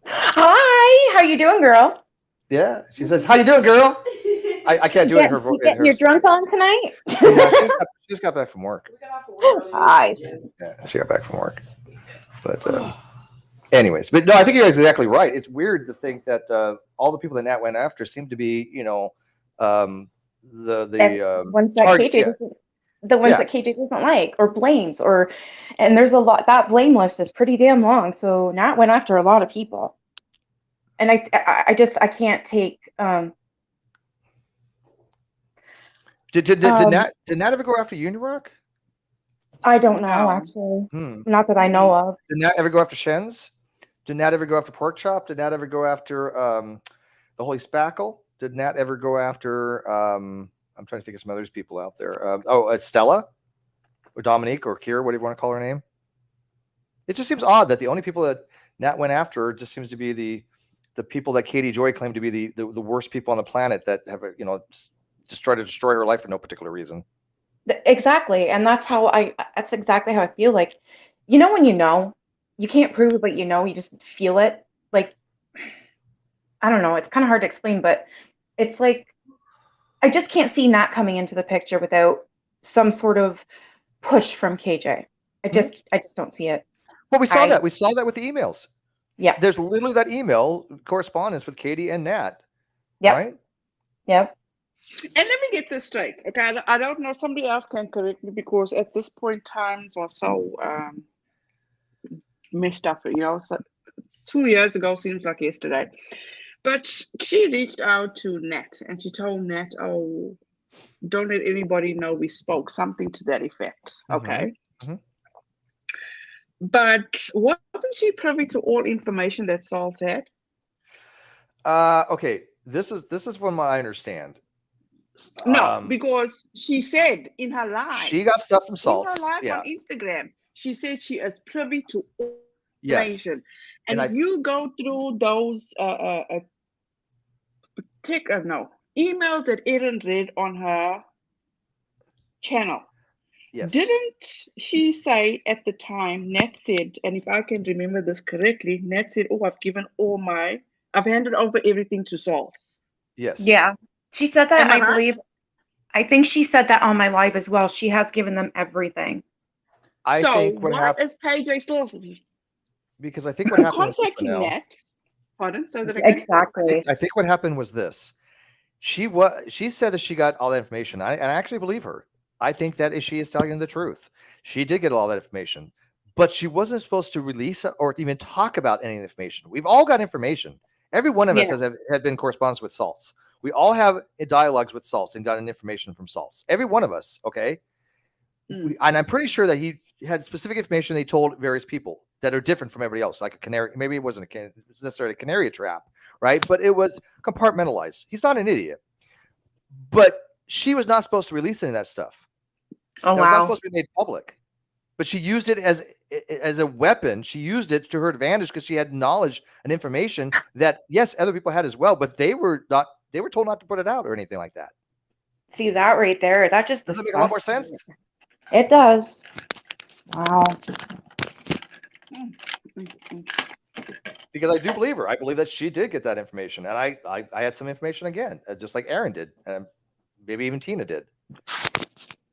Hi, how you doing, girl?
Yeah, she says, "How you doing, girl?" I can't do it in her voice.
You getting your drunk on tonight?
No, she's got back from work.
We got off of work early.
Hi.
Yeah, she got back from work. But anyways, but no, I think you're exactly right. It's weird to think that all the people that Nat went after seem to be, you know, the
ones that
target.
KJ
Yeah.
doesn't, the ones that KJ doesn't like or blames, and there's a lot. That blame list is pretty damn long. So Nat went after a lot of people, and I can't take.
Did Nat ever go after Union Rock?
I don't know,
No.
actually. Not that I know of.
Did Nat ever go after Shen's? Did Nat ever go after Pork Chop? Did Nat ever go after the Holy Spackle? Did Nat ever go after I'm trying to think of some other people out there. Stella or Dominique or Kira, whatever you want to call her name. It just seems odd that the only people that Nat went after just seems to be the people that Katie Joy claimed to be the worst people on the planet that have, you know, just try to destroy her life for no particular reason.
Exactly. And that's exactly how I feel. Like, you know, when you can't prove it, but you just feel it. Like, I don't know. It's kind of hard to explain, but it's like, I just can't see Nat coming into the picture without some sort of push from KJ. I just don't see it.
Well, we saw that. We saw that with the emails.
Yeah.
There's literally that email correspondence with Katie and Nat.
Yep.
Right?
Yep.
And let me get this straight, okay? I don't know. Somebody else can correct me because at this point, times are so messed up. You know, so 2 years ago seems like yesterday. But she reached out to Nat and she told Nat, "Oh, don't let anybody know we spoke," something to that effect. Okay.
Mm-hmm.
But wasn't she privy to all information that Saul had?
Okay. This is from what I understand.
No, because she said in her live.
She got stuff from Salt.
In her live on Instagram, she said she is privy to all information. And if you go through those emails that Erin read on her channel, didn't she say at the time, Nat said, and if I can remember this correctly, Nat said, "Oh, I've handed over everything to Salt."
Yes.
Yeah. She said that, I think she said that on my live as well. She has given them everything.
I think what happened
is KJ still?
Because I think what happened
contacting Nat. Pardon? So that
exactly.
I think what happened was this. She said that she got all that information. And I actually believe her. I think that she is telling the truth. She did get all that information, but she wasn't supposed to release it or even talk about any information. We've all got information. Every one of us had been correspondence with Salts. We all have dialogues with Salts and gotten information from Salts. Every one of us, okay? And I'm pretty sure that he had specific information they told various people that are different from everybody else, like a canary. Maybe it wasn't necessarily a canary trap, right? But it was compartmentalized. He's not an idiot. But she was not supposed to release any of that stuff.
Oh,
That was not
wow.
supposed to be made public. But she used it as a weapon. She used it to her advantage because she had knowledge and information that, yes, other people had as well, but they were told not to put it out or anything like that.
See that right there? That just
Does that make a lot more sense?
disgusts me. It does. Wow.
Because I do believe her. I believe that she did get that information. And I had some information again, just like Aaron did. And maybe even Tina did.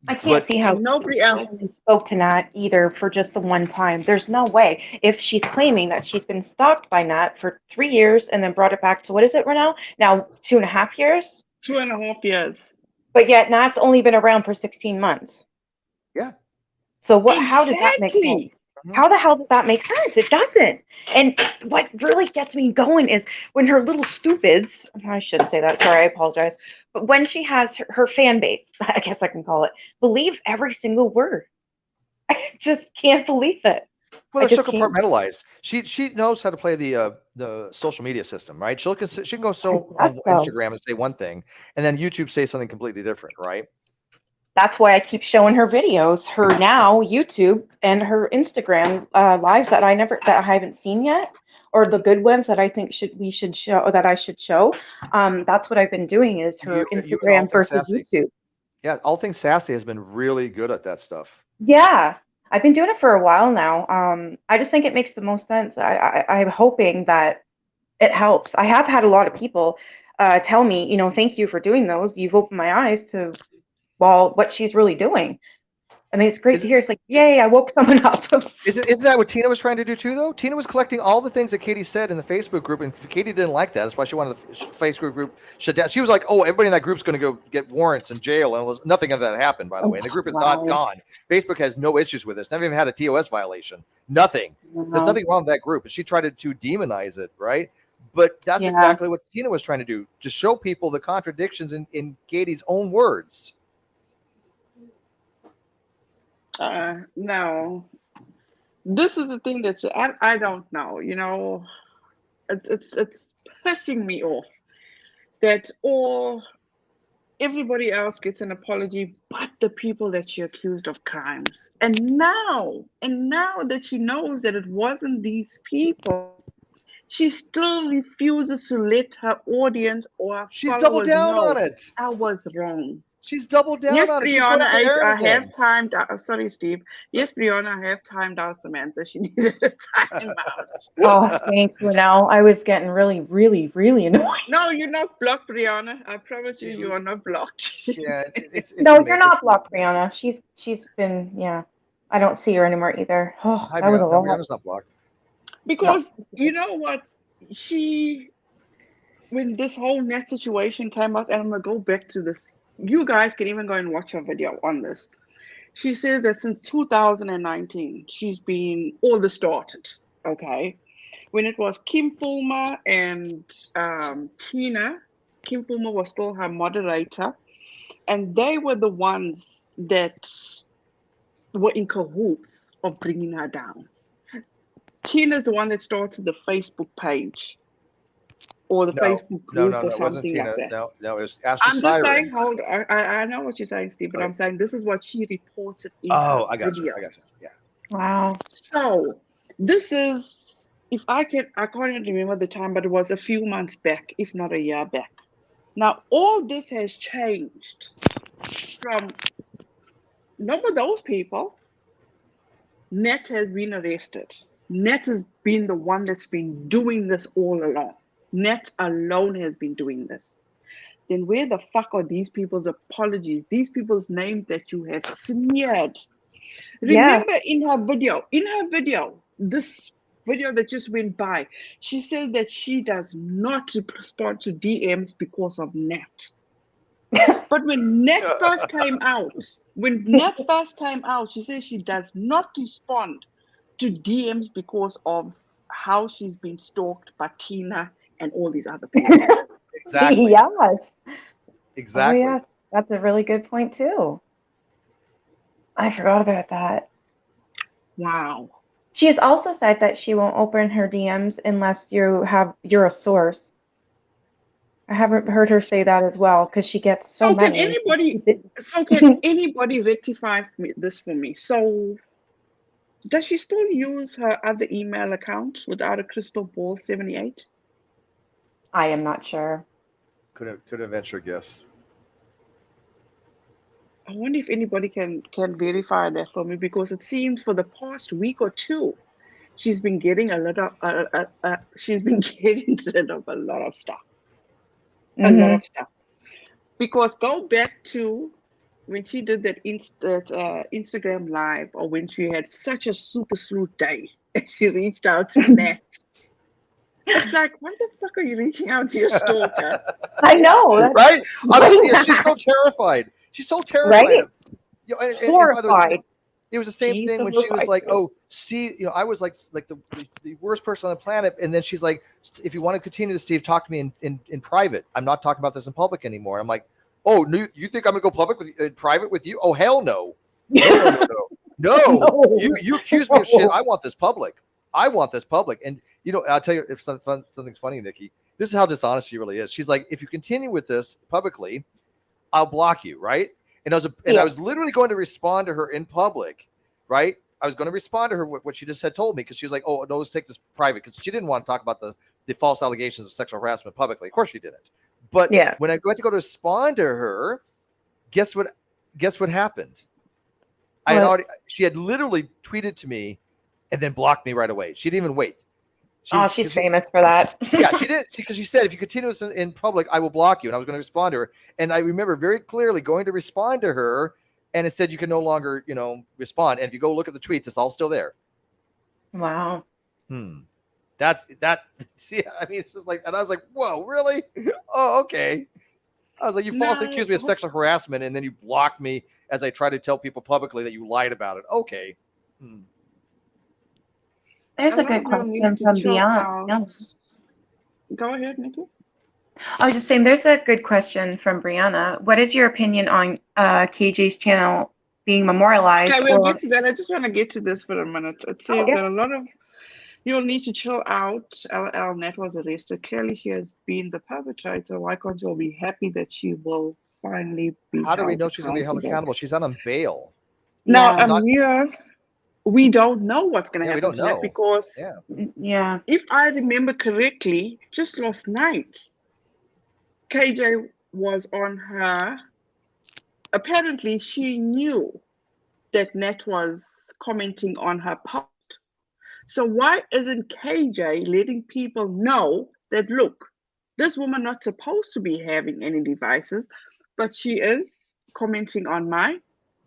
I can't see how
And nobody
she
else.
spoke to Nat either for just the one time. There's no way. If she's claiming that she's been stalked by Nat for 3 years and then brought it back to, what is it right now? Now 2.5 years?
2.5 years.
But yet Nat's only been around for 16 months.
Yeah.
So how does that make
Exactly.
sense? How the hell does that make sense? It doesn't. And what really gets me going is when her little stupids, I shouldn't say that, sorry, I apologize. But when she has her fan base, I guess I can call it, believe every single word. I just can't believe it.
Well,
I
they're so
just can't.
compartmentalized. She knows how to play the social media system, right? She can go
I
so
guess
on
so.
Instagram and say one thing, and then YouTube say something completely different, right?
That's why I keep showing her videos, her now YouTube and her Instagram lives that I haven't seen yet, or the good ones that I think we should show, that I should show. That's what I've been doing, is her
You and All
Instagram
Things
versus
Sassy.
YouTube.
Yeah, All Things Sassy has been really good at that stuff.
Yeah, I've been doing it for a while now. I just think it makes the most sense. I'm hoping that it helps. I have had a lot of people tell me, thank you for doing those. You've opened my eyes to, well, what she's really doing. I mean, it's great
Is
to
it,
hear. It's like, yay, I woke someone up.
isn't that what Tina was trying to do too, though? Tina was collecting all the things that Katie said in the Facebook group, and Katie didn't like that. That's why she wanted the Facebook group shut down. She was like, "Oh, everybody in that group's going to go get warrants in jail," and nothing of that happened, by the way. And the group is not
Wow.
gone. Facebook has no issues with this. Never even had a TOS violation. Nothing. There's nothing wrong with that group. She tried to demonize it, right? But that's
Yeah.
exactly what Tina was trying to do, to show people the contradictions in Katie's own words.
No. This is the thing that I don't know. It's pissing me off that everybody else gets an apology, but the people that she accused of crimes. And now that she knows that it wasn't these people, she still refuses to let her audience or her
She's doubled
followers
down
know
on it.
I was wrong.
She's doubled down
Yes,
on it. She's
Brianna,
going after Aaron
I
again.
have timed out. Sorry, Steve. Yes, Brianna, I have timed out Samantha. She needed a timeout.
Oh, thanks, Linnell. I was getting really, really, really annoyed.
No, you're not blocked, Brianna. I promise you are not blocked.
Yeah, it's
No,
amazing.
you're not blocked, Brianna. She's been, yeah. I don't see her anymore either. Oh,
Hi,
that was a
Brianna. No,
lot.
Brianna's not blocked.
Because you know what? When this whole net situation came out, and I'm going to go back to this, you guys can even go and watch her video on this. She says that since 2019, she's been all this started, okay? When it was Kim Fulmer and Tina, Kim Fulmer was still her moderator, and they were the ones that were in cahoots of bringing her down. Tina's the one that started the Facebook page or the Facebook group or
It wasn't
something
Tina.
like that.
No, it was Ashley
I'm just saying,
Siren.
I know what you're saying, Steve, but
Right.
I'm saying this is what she reported in
Oh,
her
I got you.
video.
Yeah.
Wow.
So this is, if I can't even remember the time, but it was a few months back, if not a year back. Now all this has changed from none of those people. Net has been arrested. Net has been the one that's been doing this all along. Net alone has been doing this. Then where the fuck are these people's apologies? These people's names that you have smeared.
Yeah.
Remember in her video, this video that just went by, she said that she does not respond to DMs because of Net. But when Net first came out, she says she does not respond to DMs because of how she's been stalked by Tina and all these other people.
Exactly.
Yes.
Exactly.
Oh, yeah. That's a really good point, too. I forgot about that.
Wow.
She has also said that she won't open her DMs unless you're a source. I haven't heard her say that as well because she gets so
So can
many.
anybody rectify this for me? So does she still use her other email account without a crystal ball 78?
I am not sure.
Could venture guess.
I wonder if anybody can verify that for me, because it seems for the past week or two, she's been getting a lot of she's been getting rid of a lot of stuff, a lot
Hmm.
of stuff. Because go back to when she did that Instagram live, or when she had such a super sleuth day, and she reached out to Nat. It's like, why the fuck are you reaching out to your stalker?
I know. That's
Right?
way
She's so
back,
terrified. She's so terrified.
right?
You know, and by the way,
Horrified.
it was the same
She's
thing when she was
horrified
like,
too.
"Oh, Steve, you know, I was like the worst person on the planet." And then she's like, "If you want to continue this, Steve, talk to me in private. I'm not talking about this in public anymore." I'm like, "Oh, no, you think I'm gonna go public with in private with you? Oh, hell no, no.
No.
You accuse me of shit. I want this public. I want this public." And you know, I'll tell you if something's funny, Nikki. This is how dishonest she really is. She's like, "If you continue with this publicly, I'll block you," right? And I was literally going to respond to her in public, right? I was going to respond to her what she just had told me, because she was like, "Oh no, let's take this private," because she didn't want to talk about the false allegations of sexual harassment publicly. Of course she didn't. But when I went to go to respond to her, guess what happened? She had literally tweeted to me and then blocked me right away. She didn't even wait.
She's famous for that.
Yeah, she did, because she said, "If you continue this in public, I will block you." And I was going to respond to her, and I remember very clearly going to respond to her, and it said you can no longer, you know, respond. And if you go look at the tweets, it's all still there.
Wow.
That's that. See, I mean, it's just like, and I was like, "Whoa, really? Oh, okay." I was like, "You falsely accused me of sexual harassment, and then you blocked me as I try to tell people publicly that you lied about it." Okay.
There's a good question from Beyond.
Go ahead, Nikki.
I was just saying, there's a good question from Brianna. What is your opinion on KJ's channel being memorialized?
Okay, we'll get to that. I just want to get to this for a minute. It says that a lot of you'll need to chill out. LL Nat was arrested. Clearly, she has been the perpetrator. Why can't you all be happy that she will finally be?
How do we know she's going to be held accountable? She's out on bail.
Now, Amir, we don't know what's going to happen
to that,
because if I remember correctly, just last night, KJ was on her. Apparently, she knew that Nat was commenting on her post. So why isn't KJ letting people know that, look, this woman not supposed to be having any devices, but she is commenting on my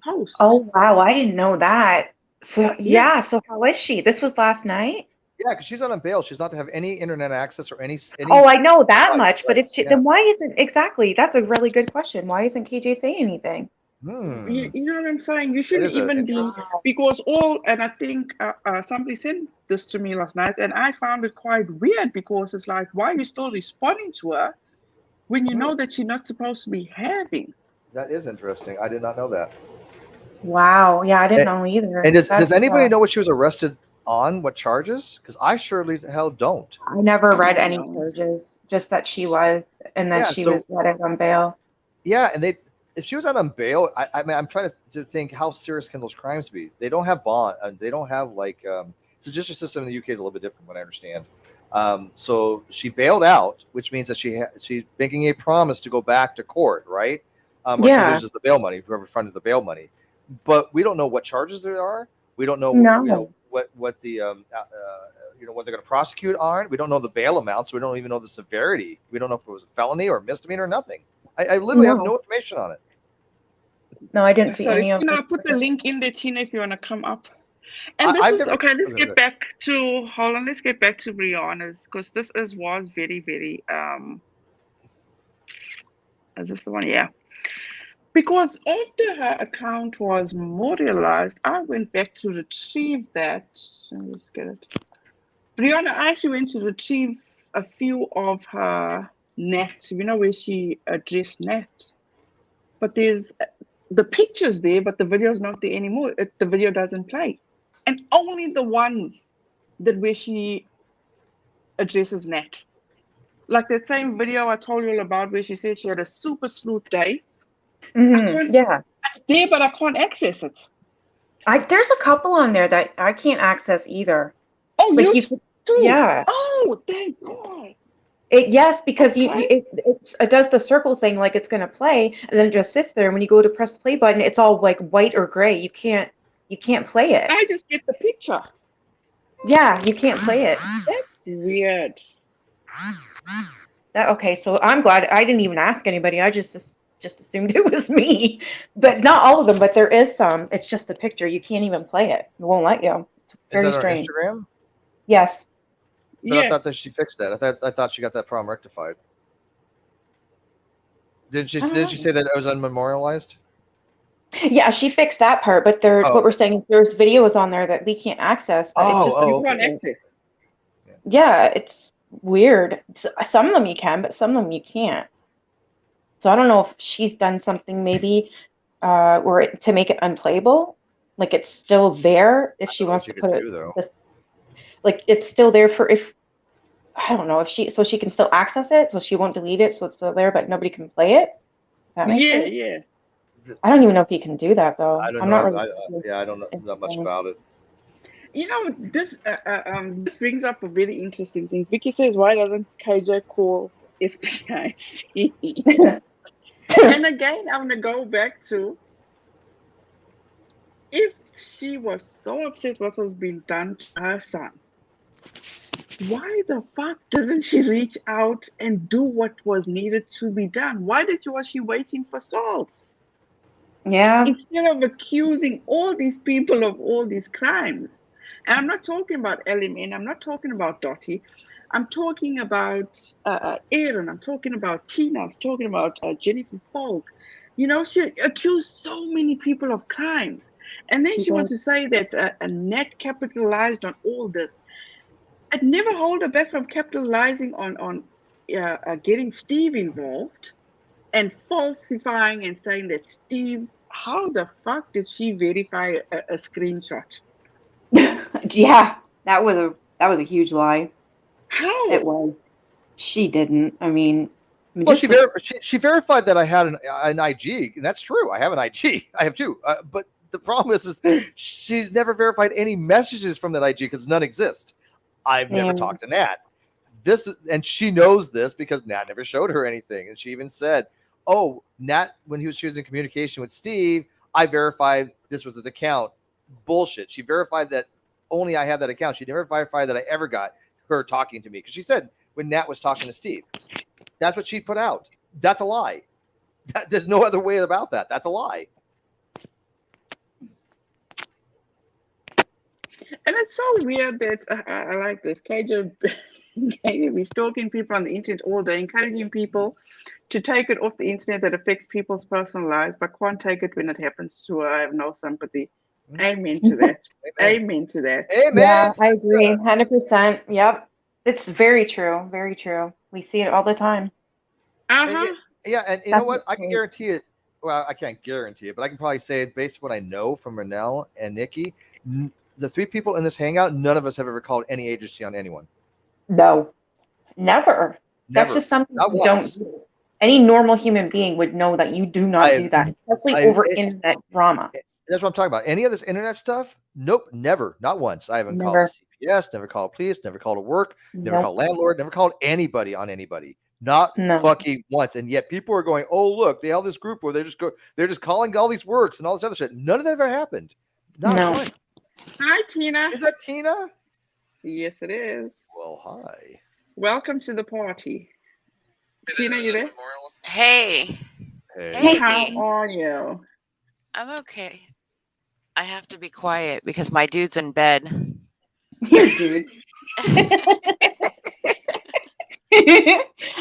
post.
Oh, wow. I didn't know that. So, so how is she? This was last night?
Yeah, because she's out on bail. She's not to have any internet access or any
Oh, I know that much, but
right?
then why isn't that's a really good question. Why isn't KJ saying anything?
You know what I'm saying? You shouldn't even be, because and I think somebody sent this to me last night, and I found it quite weird, because it's like, why are you still responding to her when you know that she's not supposed to be having?
That is interesting. I did not know that.
Wow. Yeah, I didn't know either.
And does anybody know what she was arrested on? What charges? Because I surely the hell don't.
I never read any charges, just that she was, and that she was let out on bail.
Yeah, and if she was out on bail, I mean, I'm trying to think, how serious can those crimes be? They don't have bond. They don't have like the justice system in the UK is a little bit different, what I understand. So she bailed out, which means that she's making a promise to go back to court, right? Or she loses the bail money, whoever funded the bail money. But we don't know what charges there are. We don't know, what the what they're going to prosecute on. We don't know the bail amounts. We don't even know the severity. We don't know if it was a felony or a misdemeanor or nothing. I literally have no information on it.
No, I didn't see any of it.
I'll put the link in there, Tina, if you want to come up. And let's get back to Brianna's, because this was very, very is this the one? Yeah. Because after her account was memorialized, I went back to retrieve that. Let's get it. Brianna, I actually went to retrieve a few of her Nat, where she addressed Nat. But there's the pictures there, but the video's not there anymore. The video doesn't play. And only the ones where she addresses Nat. Like that same video I told you all about where she said she had a super smooth day. I can't,
Yeah.
it's there, but I can't access it.
There's a couple on there that I can't access either.
Oh,
Like
you
you,
too.
yeah.
Oh, thank God.
Yes, because
Okay.
it does the circle thing like it's gonna play, and then it just sits there. And when you go to press the play button, it's all like white or gray. You can't play it.
I just get the picture.
Yeah, you can't play it.
That's weird.
Okay, so I'm glad I didn't even ask anybody. I just assumed it was me. But not all of them, but there is some. It's just the picture. You can't even play it. It won't let you. It's
Is
very
that on
strange.
Instagram?
Yes.
But I
Yeah.
thought that she fixed that. I thought she got that problem rectified. Did she say that it was unmemorialized?
Yeah, she fixed that part, but
Oh.
what we're saying is there's videos on there that we can't access. That it's just
You
okay.
can't access.
yeah, it's weird. Some of them you can, but some of them you can't. So I don't know if she's done something maybe to make it unplayable. Like it's still there if she
I don't know what
wants
she
to
could
put
do though.
this, like it's still there for if I don't know if she can still access it, so she won't delete it, so it's still there, but nobody can play it. That makes
Yeah,
sense.
yeah.
I don't even know if you can do that though.
I don't
I'm
know.
not really.
I don't know that much about it.
You know, this brings up a very interesting thing. Vicky says, why doesn't KJ call FBI? And again, I'm gonna go back to if she was so upset what was being done to her son, why the fuck didn't she reach out and do what was needed to be done? Was she waiting for salts
Yeah.
instead of accusing all these people of all these crimes? And I'm not talking about Ellie, I'm not talking about Dottie. I'm talking about Aaron. I'm talking about Tina. I'm talking about Jennifer Falk. You know, she accused so many people of crimes. And then she wants to say that Nat capitalized on all this. I'd never hold her back from capitalizing on getting Steve involved and falsifying and saying that Steve, how the fuck did she verify a screenshot?
Yeah, that was a huge lie.
How?
It was. She didn't. I mean,
Well,
just
she verified that I had an IG, and that's true. I have an IG. I have two. But the problem is she's never verified any messages from that IG because none exist. I've never talked to Nat. And she knows this because Nat never showed her anything. And she even said, "Oh, Nat, when she was in communication with Steve, I verified this was an account." Bullshit. She verified that only I had that account. She never verified that I ever got her talking to me because she said when Nat was talking to Steve. That's what she put out. That's a lie. There's no other way about that. That's a lie.
And it's so weird that I like this. KJ be stalking people on the internet all day, encouraging people to take it off the internet that affects people's personal lives, but can't take it when it happens to her. I have no sympathy. Amen to that. Amen to that.
Amen.
Yeah, I agree. 100%. Yep. It's very true. Very true. We see it all the time.
Uh-huh.
Yeah, and you know what? I can guarantee it. Well, I can't guarantee it, but I can probably say it based on what I know from Renelle and Nikki. The three people in this hangout, none of us have ever called any agency on anyone.
No, never. That's just something you don't do. Any normal human being would know that you do not do that, especially over internet drama.
That's what I'm talking about. Any of this internet stuff? Nope, never. Not once. I haven't called CPS, never called police, never called a work, never called landlord, never called anybody on anybody. Not fucking once. And yet people are going, oh, look, they have this group where they're just calling all these works and all this other shit. None of that ever happened. Not once.
Hi, Tina.
Is that Tina?
Yes, it is.
Well, hi.
Welcome to the party. Tina, you there?
Hey.
Hey, how are you?
I'm okay. I have to be quiet because my dude's in bed.
Your dude.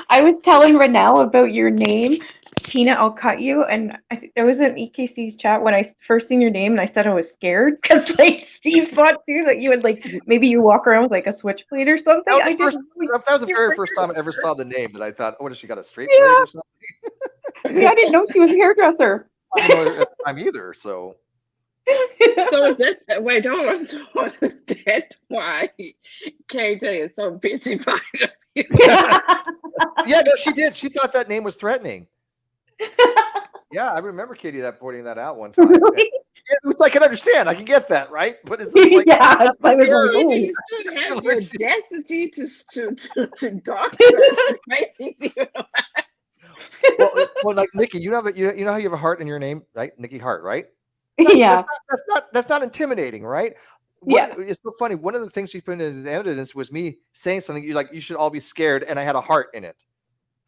I was telling Renelle about your name. Tina, I'll cut you. And it was in EKC's chat when I first seen your name and I said I was scared because like Steve thought too that you would like maybe you walk around with like a switchblade or something.
That was the very first time I ever saw the name that I thought, oh, does she got a straight blade or something?
Yeah, I didn't know she was a hairdresser.
I didn't know her at the time either, so.
So is that wait, hold on. So is that why KJ is so bitchy about
Yeah, no, she did. She thought that name was threatening. Yeah, I remember Katie pointing that out one time.
Really?
Which I can understand. I can get that, right? But it's just like,
Yeah, I was like,
You're-
ooh.
You still have the
Like,
audacity to dox her.
well, like Nikki, you know how you have a heart in your name, right? Nikki Hart, right?
Yeah,
That's not intimidating, right?
yeah.
It's so funny. One of the things she put in the evidence was me saying something you should all be scared, and I had a heart in it.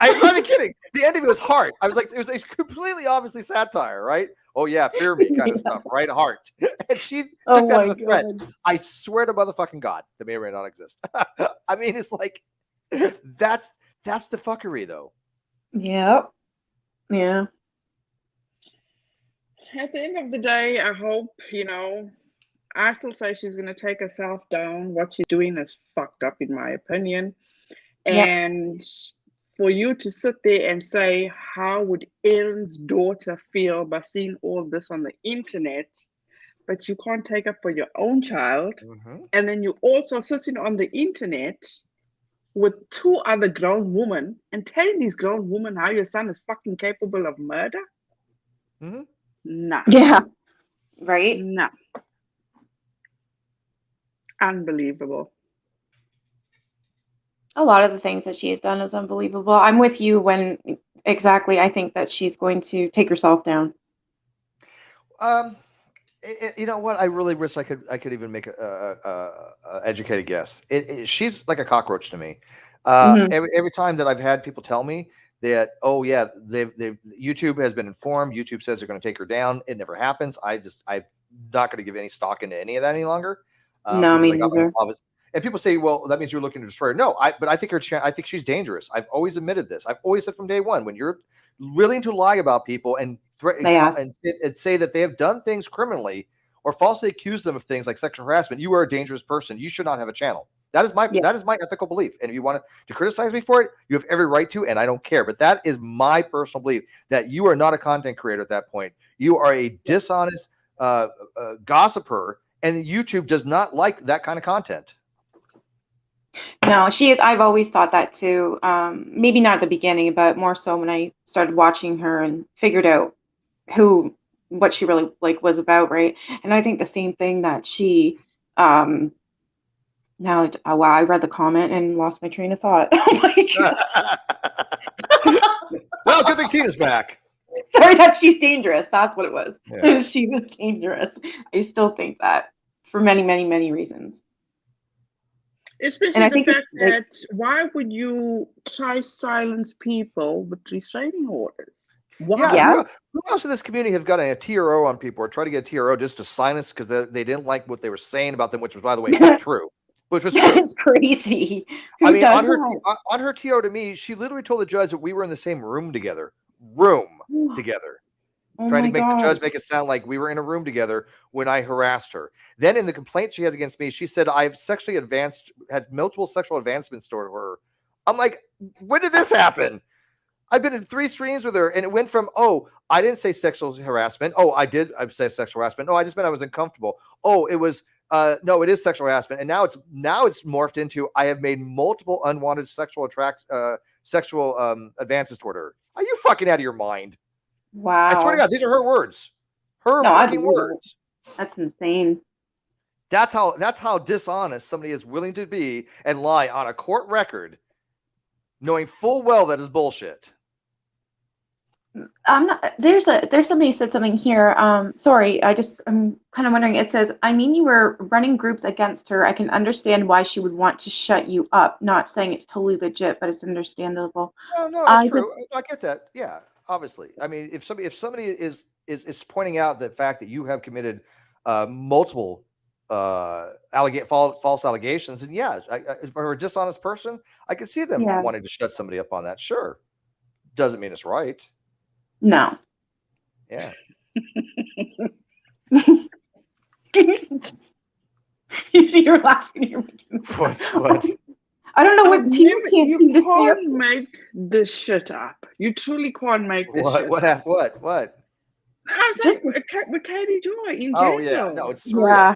I'm not even kidding. The end of it was heart. I was like, it was completely obviously satire, right? Oh yeah, fear me kind of stuff, right? Heart. And she
Oh
took that as
my
a threat.
God.
I swear to motherfucking God, that may or may not exist. I mean, it's like that's the fuckery though.
Yep. Yeah.
At the end of the day, I hope, I still say she's going to take herself down. What she's doing is fucked up, in my opinion.
Yep.
And for you to sit there and say, how would Aaron's daughter feel by seeing all this on the internet, but you can't take up for your own child?
Mm-hmm.
And then you're also sitting on the internet with two other grown women and telling these grown women how your son is fucking capable of murder?
Mm-hmm.
Nah.
Yeah. Right?
Nah. Unbelievable.
A lot of the things that she has done is unbelievable. I'm with you when exactly I think that she's going to take herself down.
You know what? I really wish I could even make a educated guess. She's like a cockroach to me.
Mhm.
Every time that I've had people tell me that, oh yeah, they've YouTube has been informed. YouTube says they're going to take her down. It never happens. I'm not going to give any stock into any of that any longer.
No, me
Because I got
neither.
and people say, well, that means you're looking to destroy her. No, but I think I think she's dangerous. I've always admitted this. I've always said from day one, when you're willing to lie about people and
They ask.
and say that they have done things criminally or falsely accuse them of things like sexual harassment, you are a dangerous person. You should not have a channel. That is my ethical belief. And if you want to criticize me for it, you have every right to, and I don't care. But that is my personal belief, that you are not a content creator at that point. You are a dishonest gossiper, and YouTube does not like that kind of content.
No, she is. I've always thought that too. Maybe not at the beginning, but more so when I started watching her and figured out what she really was about, right? And I think the same thing that she now wow, I read the comment and lost my train of thought. Oh my God.
Well, good thing Tina's back.
Sorry, that she's dangerous. That's what it was.
Yeah.
She was dangerous. I still think that for many, many, many reasons.
Especially
And I
the
think
fact
it's like,
that why would you try silence people with restraining orders? Why?
Yeah.
Who else in this community have gotten a TRO on people or tried to get a TRO just to silence because they didn't like what they were saying about them, which was, by the way, not true. Which was
that
true.
is crazy. Who
I mean,
does
on her TRO to me, she literally told the judge that we were in the same room together. Trying to make the judge make it sound like we were in a room together when I harassed her. Then in the complaint she has against me, she said I've had multiple sexual advancements toward her. I'm like, when did this happen? I've been in 3 streams with her, and it went from, oh, I didn't say sexual harassment. Oh, I did. I said sexual harassment. No, I just meant I was uncomfortable. Oh, it was, no, it is sexual harassment. And now it's morphed into, I have made multiple unwanted sexual advances toward her. Are you fucking out of your mind?
Wow.
I swear to God, these are her words. Her fucking words.
That's insane.
That's how dishonest somebody is willing to be and lie on a court record, knowing full well that is bullshit.
I'm not. There's somebody said something here. Sorry, I'm kind of wondering. It says, I mean, you were running groups against her. I can understand why she would want to shut you up. Not saying it's totally legit, but it's understandable.
No, that's true. I get that. Yeah, obviously. I mean, if somebody is pointing out the fact that you have committed multiple false allegations, and yeah, for a dishonest person, I can see them wanting to shut somebody up on that. Sure, doesn't mean it's right.
No.
Yeah.
You're laughing.
What?
I don't know what Tina can't seem to say.
You can't make this shit up. You truly can't make this shit up.
What?
I was like, with Katie Joy in general.
Oh yeah, no, it's real.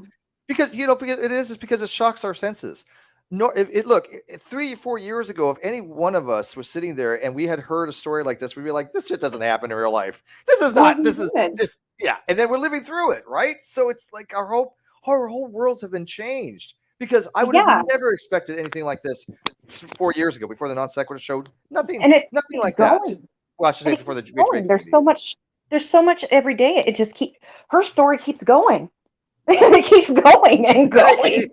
Because it's because it shocks our senses. No, look, 3-4 years ago, if any one of us was sitting there and we had heard a story like this, we'd be like, this shit doesn't happen in real life. This is
Well,
not,
we
this is
would.
this, yeah. And then we're living through it, right? So it's like our whole worlds have been changed because I would
Yeah.
have never expected anything like this 4 years ago before the non sequitur showed. Nothing,
And it's
nothing
keeps
like that.
going.
Well, I should say
And it
before the
keeps going.
debate.
There's so much every day. It just her story keeps going. It keeps going and going.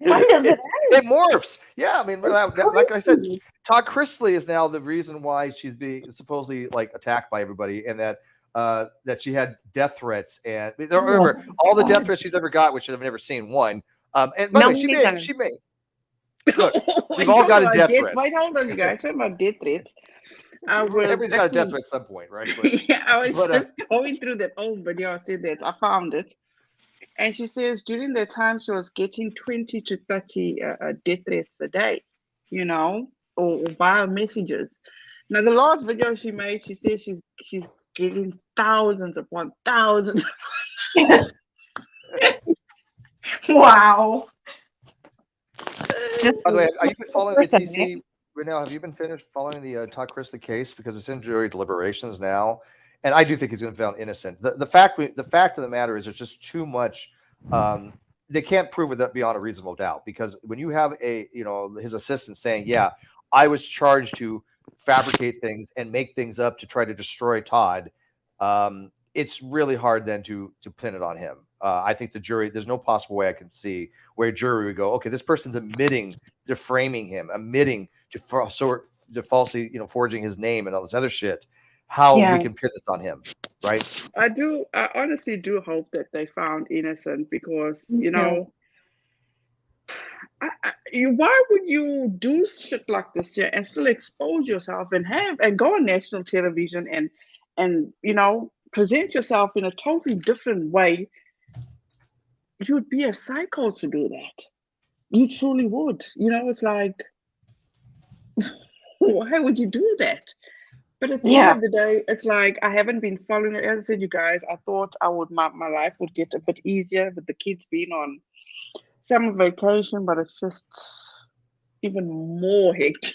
When does it
It
end?
morphs. Yeah, I mean,
It's
like I said,
crazy.
Todd Chrisley is now the reason why she's being supposedly like attacked by everybody, and that she had death threats. And remember all the death threats she's ever got, which I've never seen one. And by the way, she may. Look, we've all got a death threat.
Wait, hold on, you guys. Talking about death threats.
Everybody's got a death threat at some point, right? But,
yeah, I was just going through that old video. I said that I found it. And she says during that time she was getting 20 to 30 death threats a day, you know, or via messages. Now the last video she made, she says she's getting thousands upon thousands.
Wow. Just
by the way, are you been following the
person,
TC right now? Have you been finished following the Todd Chrisley case because it's in jury deliberations now? And I do think he's going to be found innocent. The fact of the matter is, there's just too much. They can't prove it beyond a reasonable doubt, because when you have his assistant saying, "Yeah, I was charged to fabricate things and make things up to try to destroy Todd," it's really hard then to pin it on him. I think the jury, there's no possible way I can see where a jury would go, okay, this person's admitting to framing him, admitting to falsely, forging his name and all this other shit. How we can pin this on him, right?
I honestly do hope that they found innocent, because why would you do shit like this here and still expose yourself and go on national television and present yourself in a totally different way? You'd be a psycho to do that. You truly would. It's like, why would you do that? But at the end of the day, it's like, I haven't been following it. As I said, you guys, I thought my life would get a bit easier with the kids being on summer vacation, but it's just even more hectic.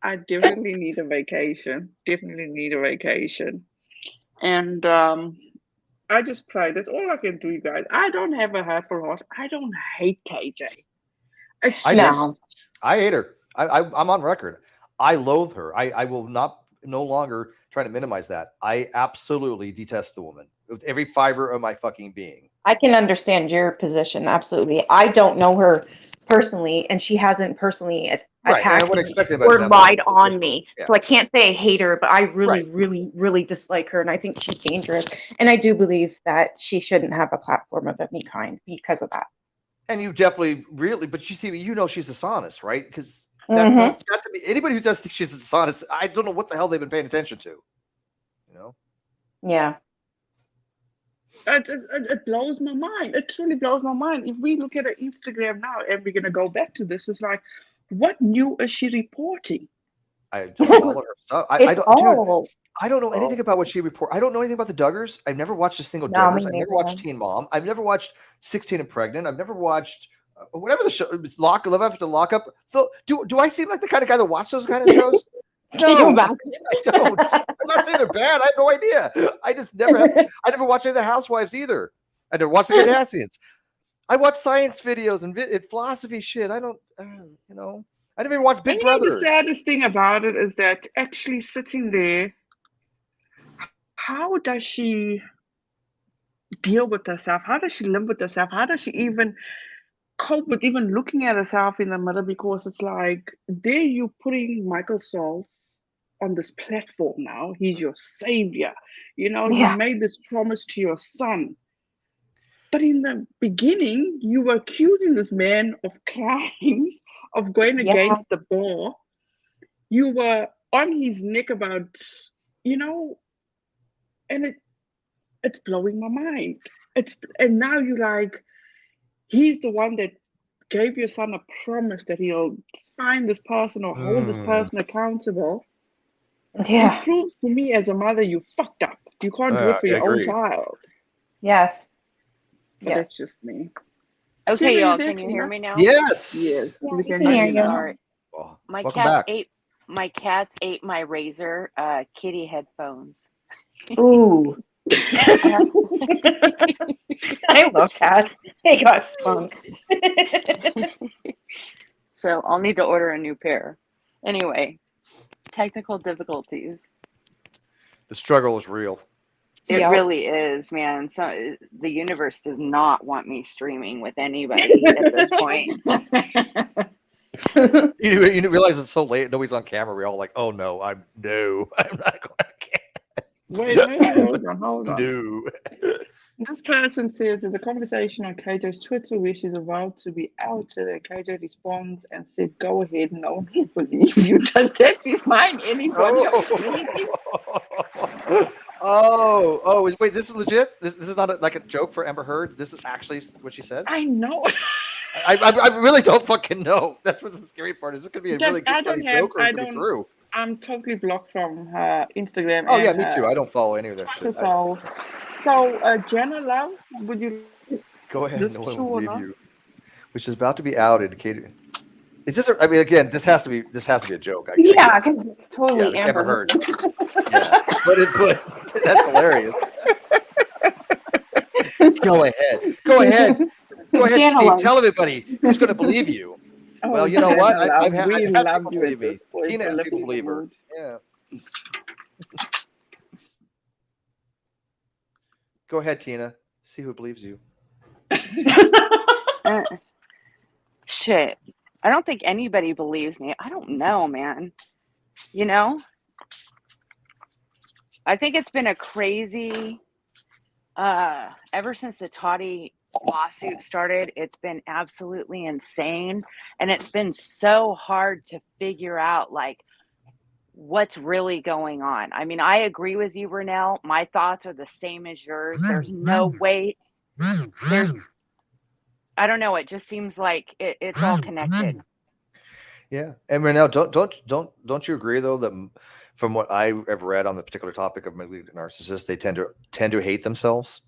I definitely need a vacation. And I just pray. That's all I can do, you guys. I don't have a heart for horse. I don't hate KJ.
I hate her. I'm on record. I loathe her. I will no longer try to minimize that. I absolutely detest the woman with every fiber of my fucking being.
I can understand your position. Absolutely. I don't know her personally, and she hasn't personally attacked me or lied on me. Yeah. So I can't say I hate her, but I really, really, really dislike her, and I think she's dangerous. And I do believe that she shouldn't have a platform of any kind because of that.
And you definitely but you see, she's dishonest, right? Because anybody who does think she's dishonest, I don't know what the hell they've been paying attention to.
Yeah.
It blows my mind. It truly blows my mind. If we look at her Instagram now, and we're gonna go back to this, it's like, what new is she reporting?
I don't know all of her stuff. I don't know anything about what she reported. I don't know anything about the Duggars. I've never watched a single Duggars. I've never watched Teen Mom. I've never watched 16 and Pregnant. I've never watched whatever the show, Live After Lockup. Phil, do I seem like the kind of guy that watches those kind of shows? No, I don't. I'm not saying they're bad. I have no idea. I just never I never watched any of the Housewives either. I never watched the Kardashians. I watch science videos and philosophy shit. I don't, I never even watched Big Brother.
The saddest thing about it is that actually sitting there, how does she deal with herself? How does she live with herself? How does she even cope with even looking at herself in the mirror? Because it's like, there you putting Michael Saltz on this platform now. He's your savior. You made this promise to your son. But in the beginning, you were accusing this man of crimes, of going against the law. You were on his neck about, and it's blowing my mind. And now you're like, he's the one that gave your son a promise that he'll find this person or hold this person accountable.
Yeah.
It proves to me as a mother, you fucked up. You can't do it for your own child.
Yes.
But that's just me.
Okay,
Tina, you
y'all,
there,
can you hear
Tina?
me now?
Yes.
Yes,
Yeah,
we
we
can
can
hear
hear
you
you.
now.
Sorry.
Well,
My
welcome
cats
back.
ate my razor kitty headphones.
Ooh. I love cats. They got spunk.
So I'll need to order a new pair. Anyway, technical difficulties.
The struggle is real.
It
Yep.
really is, man. So the universe does not want me streaming with anybody at this point.
You realize it's so late. Nobody's on camera. We're all like, "Oh no, I'm not going to
Wait, hold on.
No."
This person says there's a conversation on KJ's Twitter where she's about to be outed, and KJ responds and said, "Go ahead, no one will believe you." Does that remind anybody of anything?
Wait, this is legit. This is not like a joke for Amber Heard. This is actually what she said.
I know.
I really don't fucking know. That's what the scary part is. This could be a really good funny joke, or it could be true.
I'm totally blocked from her Instagram.
Oh
and
yeah, me too. I don't follow any of that shit.
So, Jenna Love, would you?
Go ahead.
This
No one
true
will
or
believe
not?
you. Which is about to be outed. Katie. Is this? I mean, again, this has to be a joke. I
Yeah,
guess.
because it's totally
Yeah,
Amber
Heard.
Heard.
Yeah, but that's hilarious. Go ahead,
Jana
Steve.
Love.
Tell everybody who's going to believe you.
Oh,
Well, you know what?
Jenna Love,
I've had
we
people
love you
believe
at
me.
this point.
Tina
for
has people
lifting the
believe her.
mood.
Yeah. Go ahead, Tina. See who believes you.
Shit. I don't think anybody believes me. I don't know, man. You know? I think it's been a crazy ever since the Toddy lawsuit started, it's been absolutely insane. And it's been so hard to figure out like what's really going on. I mean, I agree with you, Renelle. My thoughts are the same as yours. There's no way I don't know, it just seems like it's all connected.
Yeah, and Renell, don't you agree though that from what I have read on the particular topic of malignant narcissists, they tend to hate themselves?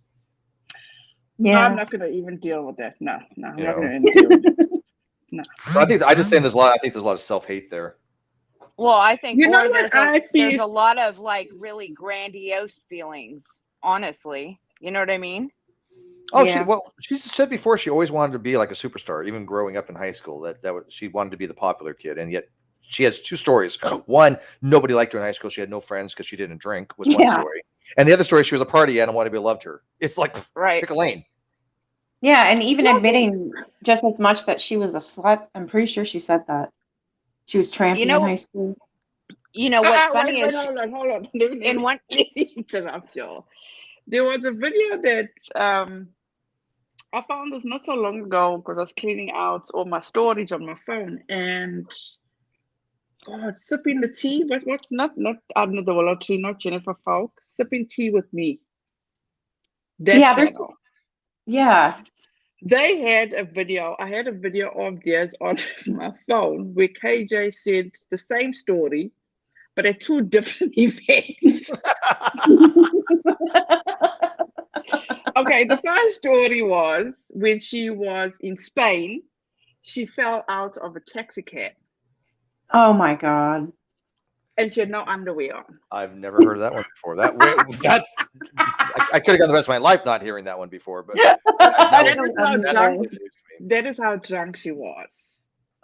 Yeah.
I'm not going to even deal with that. No, I'm not going to deal with it. No.
So I think I just saying there's a lot. I think there's a lot of self-hate there.
Well, I think there's a lot of like really grandiose feelings, honestly. You know what I mean?
Oh,
Yeah.
she said before she always wanted to be like a superstar, even growing up in high school. She wanted to be the popular kid, and yet she has two stories. One, nobody liked her in high school. She had no friends because she didn't drink. Was one story, and the other story, she was a party animal and nobody loved her. It's like pick a lane.
Yeah, and even admitting just as much that she was a slut. I'm pretty sure she said that she was tramping in high school.
You know what's funny
wait,
is
hold on. Let me interrupt y'all. There was a video that I found this not so long ago because I was cleaning out all my storage on my phone, and God, sipping the tea. What? Not under the willow tree, not Jennifer Falk. Sipping tea with me. That channel.
Yeah.
They had a video. I had a video of theirs on my phone where KJ said the same story, but at two different events. Okay, the first story was when she was in Spain, she fell out of a taxi cab.
Oh my God.
And she had no underwear on.
I've never heard of that one before. I could have gone the rest of my life not hearing that one before, but
that is how drunk she was.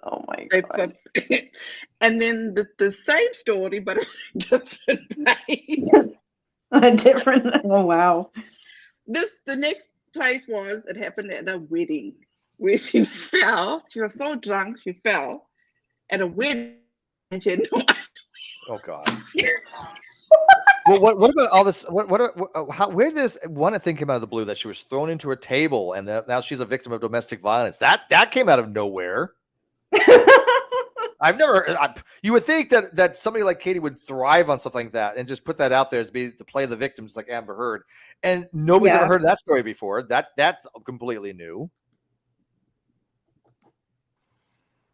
Oh my God.
And then the same story, but a different place.
Oh wow.
The next place it happened at a wedding where she fell. She was so drunk she fell at a wedding and she had no.
Oh God. Well, what about all this? Where did this one thing come out of the blue that she was thrown into a table and now she's a victim of domestic violence? That came out of nowhere. I've never. You would think that somebody like Katie would thrive on something like that and just put that out there to play the victims like Amber Heard, and nobody's ever heard that story before. That's completely new.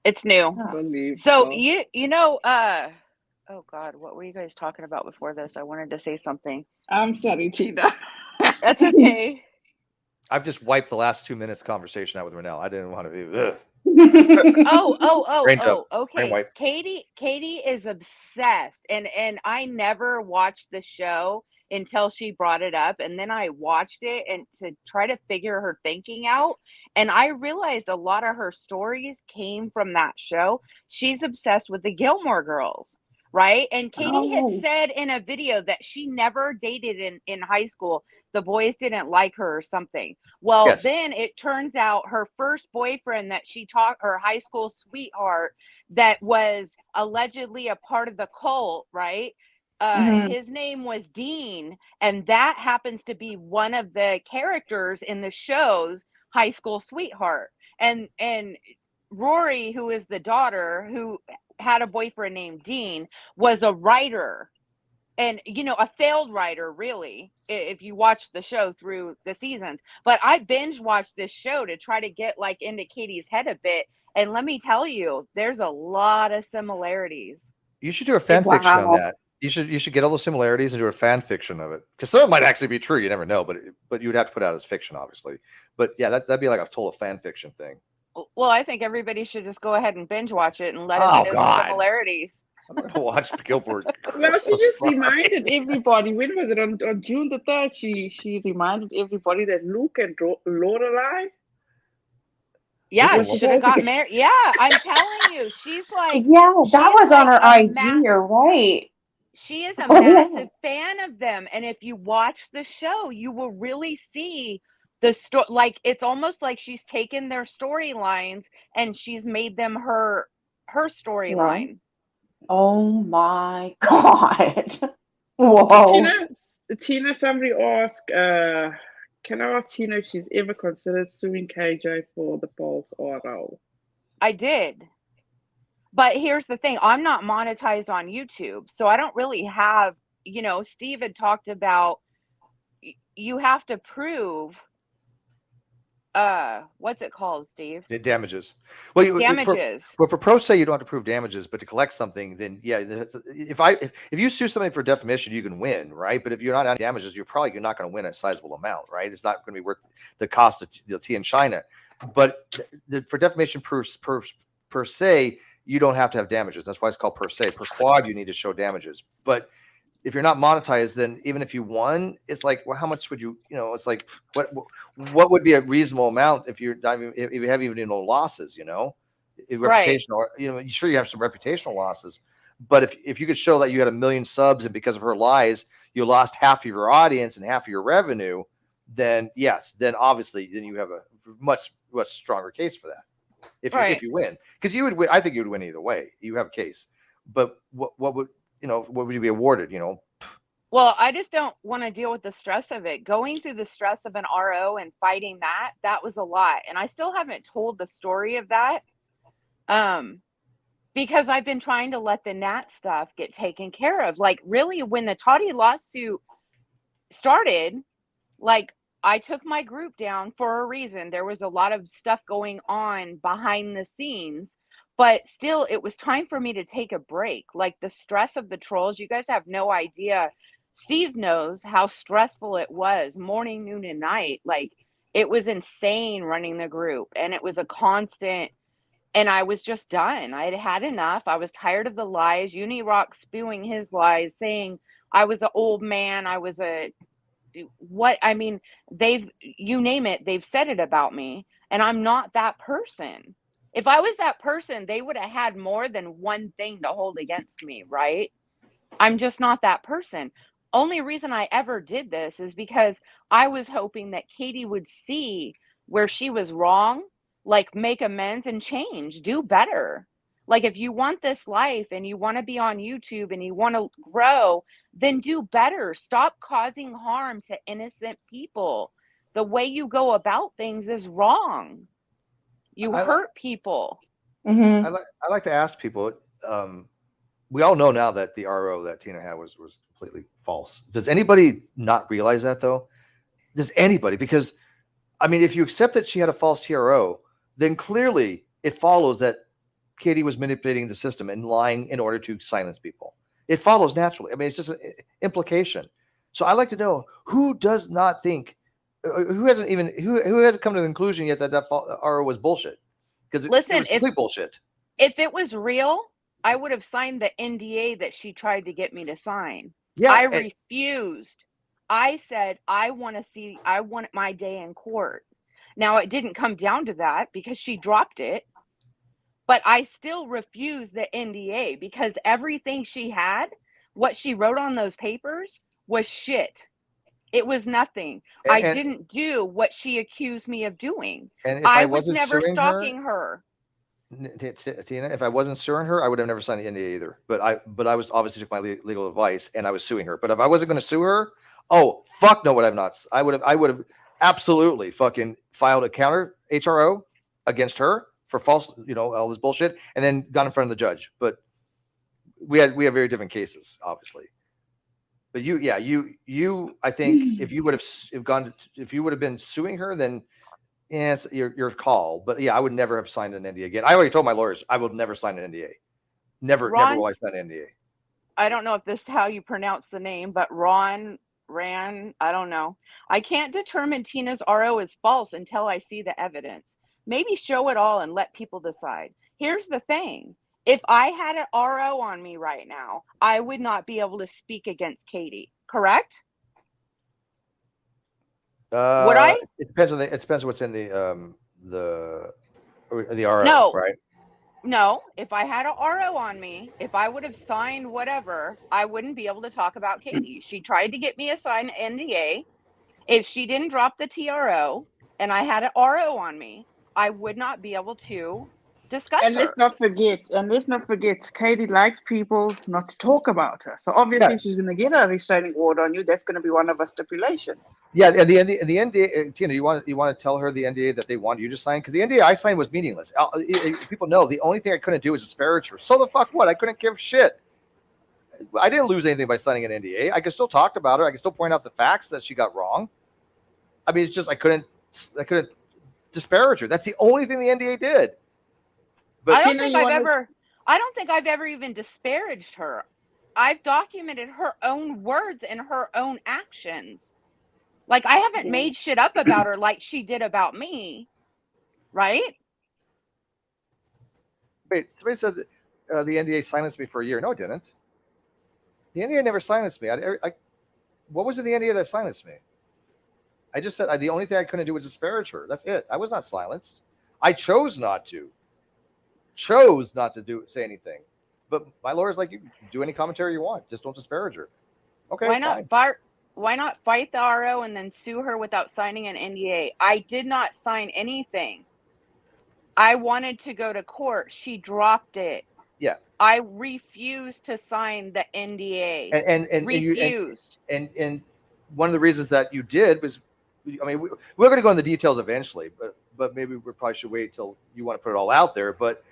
It's new. So you know. Oh God, what were you guys talking about before this? I wanted to say something.
I'm sorry, Tina.
That's okay.
I've just wiped the last 2 minutes conversation out with Renelle. I didn't want to be. Brain dump. Brain
Okay.
wipe.
Katie is obsessed, and I never watched the show until she brought it up, and then I watched it and to try to figure her thinking out, and I realized a lot of her stories came from that show. She's obsessed with the Gilmore Girls, right? And Katie had said in a video that she never dated in high school. The boys didn't like her or something. Well,
Yes.
then it turns out her first boyfriend that she taught, her high school sweetheart, that was allegedly a part of the cult, right? His name was Dean, and that happens to be one of the characters in the show's high school sweetheart. And Rory, who is the daughter, who had a boyfriend named Dean, was a writer. And, you know, a failed writer, really, if you watch the show through the seasons. But I binge watched this show to try to get like into Katie's head a bit. And let me tell you, there's a lot of similarities.
You should do a fan fiction on that. You should get all those similarities and do a fan fiction of it, because some of it might actually be true. You never know, but you would have to put out as fiction, obviously. But yeah, that'd be like a total fan fiction thing.
Well, I think everybody should just go ahead and binge watch it and let us know the similarities.
I'm going to watch Gilmore.
Well, she just reminded everybody. When was it? On June the 3rd, she reminded everybody that Luke and Lorelai.
Yeah, she should have got married. Yeah, I'm telling you, she's like.
Yeah, that was on her IG. You're right.
She is a massive fan of them, and if you watch the show, you will really see the story. Like, it's almost like she's taken their storylines and she's made them her storyline.
Yeah. Oh my God. Whoa.
Tina, somebody asked, can I ask Tina if she's ever considered suing KJ for the false RO?
I did. But here's the thing. I'm not monetized on YouTube, so I don't really have, you know, Steve had talked about you have to prove what's it called, Steve?
The damages. Well,
damages.
For pro se, you don't have to prove damages, but to collect something, then yeah. If you sue somebody for defamation, you can win, right? But if you're not on damages, you're not going to win a sizable amount, right? It's not going to be worth the cost of the tea in China. But for defamation per se, you don't have to have damages. That's why it's called per se. Per quad, you need to show damages. But if you're not monetized, then even if you won, it's like, well, how much would you, it's like, what would be a reasonable amount if you have even no losses, reputational, sure you have some reputational losses, but if you could show that you had 1 million subs and because of her lies, you lost half of your audience and half of your revenue, then yes, then obviously, then you have a much stronger case for that. If you win, because you would win, I think you would win either way. You have a case, but what would you be awarded?
Well, I just don't want to deal with the stress of it. Going through the stress of an RO and fighting that was a lot, and I still haven't told the story of that, because I've been trying to let the Nat stuff get taken care of. Like, really, when the Toddy lawsuit started, like, I took my group down for a reason. There was a lot of stuff going on behind the scenes, but still, it was time for me to take a break. Like, the stress of the trolls, you guys have no idea. Steve knows how stressful it was, morning, noon, and night. Like, it was insane running the group, and it was a constant, and I was just done. I had had enough. I was tired of the lies. Unirock spewing his lies, saying I was an old man. I was you name it, they've said it about me, and I'm not that person. If I was that person, they would have had more than one thing to hold against me, right? I'm just not that person. Only reason I ever did this is because I was hoping that Katie would see where she was wrong, like make amends and change, do better. Like, if you want this life and you want to be on YouTube and you want to grow, then do better. Stop causing harm to innocent people. The way you go about things is wrong. You hurt people.
Mm-hmm.
I like to ask people, we all know now that the RO that Tina had was completely false. Does anybody not realize that, though? Does anybody? Because, I mean, if you accept that she had a false TRO, then clearly it follows that Katie was manipulating the system and lying in order to silence people. It follows naturally. I mean, it's just an implication. So I like to know, who does not think who hasn't come to the conclusion yet that RO was bullshit? Because it was
Listen,
complete bullshit.
if it was real, I would have signed the NDA that she tried to get me to sign.
Yeah,
I refused. I said, I want my day in court. Now, it didn't come down to that because she dropped it, but I still refused the NDA because everything she had, what she wrote on those papers, was shit. It was nothing. I didn't do what she accused me of doing.
And if
I
I
was
wasn't
never
suing
stalking her.
Tina, if I wasn't suing her, I would have never signed the NDA either. But I was obviously took my legal advice and I was suing her. But if I wasn't going to sue her, oh fuck no, would have not. I would have absolutely fucking filed a counter HRO against her for false, all this bullshit, and then got in front of the judge. But we have very different cases, obviously. But I think if you would have been suing her, then. Yes, your call, but yeah, I would never have signed an NDA again. I already told my lawyers I would never sign an NDA. Never will I sign an NDA.
I don't know if this is how you pronounce the name, but Ran, I don't know. I can't determine Tina's RO is false until I see the evidence. Maybe show it all and let people decide. Here's the thing. If I had an RO on me right now, I would not be able to speak against Katie, correct? Would I?
It depends on what's in the RO,
No.
right?
No, if I had an RO on me, if I would have signed whatever, I wouldn't be able to talk about Katie. She tried to get me to sign an NDA. If she didn't drop the TRO and I had an RO on me, I would not be able to discuss
And
her.
let's not forget, Katie likes people not to talk about her. So obviously, if she's going to get a restraining order on you, that's going to be one of her stipulations.
Yeah, and the NDA, Tina, you want to tell her the NDA that they want you to sign, because the NDA I signed was meaningless. People know the only thing I couldn't do was disparage her. So the fuck what? I couldn't give shit. I didn't lose anything by signing an NDA. I could still talk about her. I could still point out the facts that she got wrong. I mean, it's just I couldn't disparage her. That's the only thing the NDA did. But
I don't think I've ever even disparaged her. I've documented her own words and her own actions. Like, I haven't made shit up about her like she did about me, right?
Wait, somebody said that, the NDA silenced me for a year. No, it didn't. The NDA never silenced me. What was in the NDA that silenced me? I just said the only thing I couldn't do was disparage her. That's it. I was not silenced. I chose not to. Say anything. But my lawyer's like, you can do any commentary you want. Just don't disparage her. Okay.
Why not fight the RO and then sue her without signing an NDA? I did not sign anything. I wanted to go to court. She dropped it.
Yeah.
I refused to sign the NDA.
And
refused.
And one of the reasons that you did was, I mean, we're going to go into the details eventually, but maybe we probably should wait till you want to put it all out there. But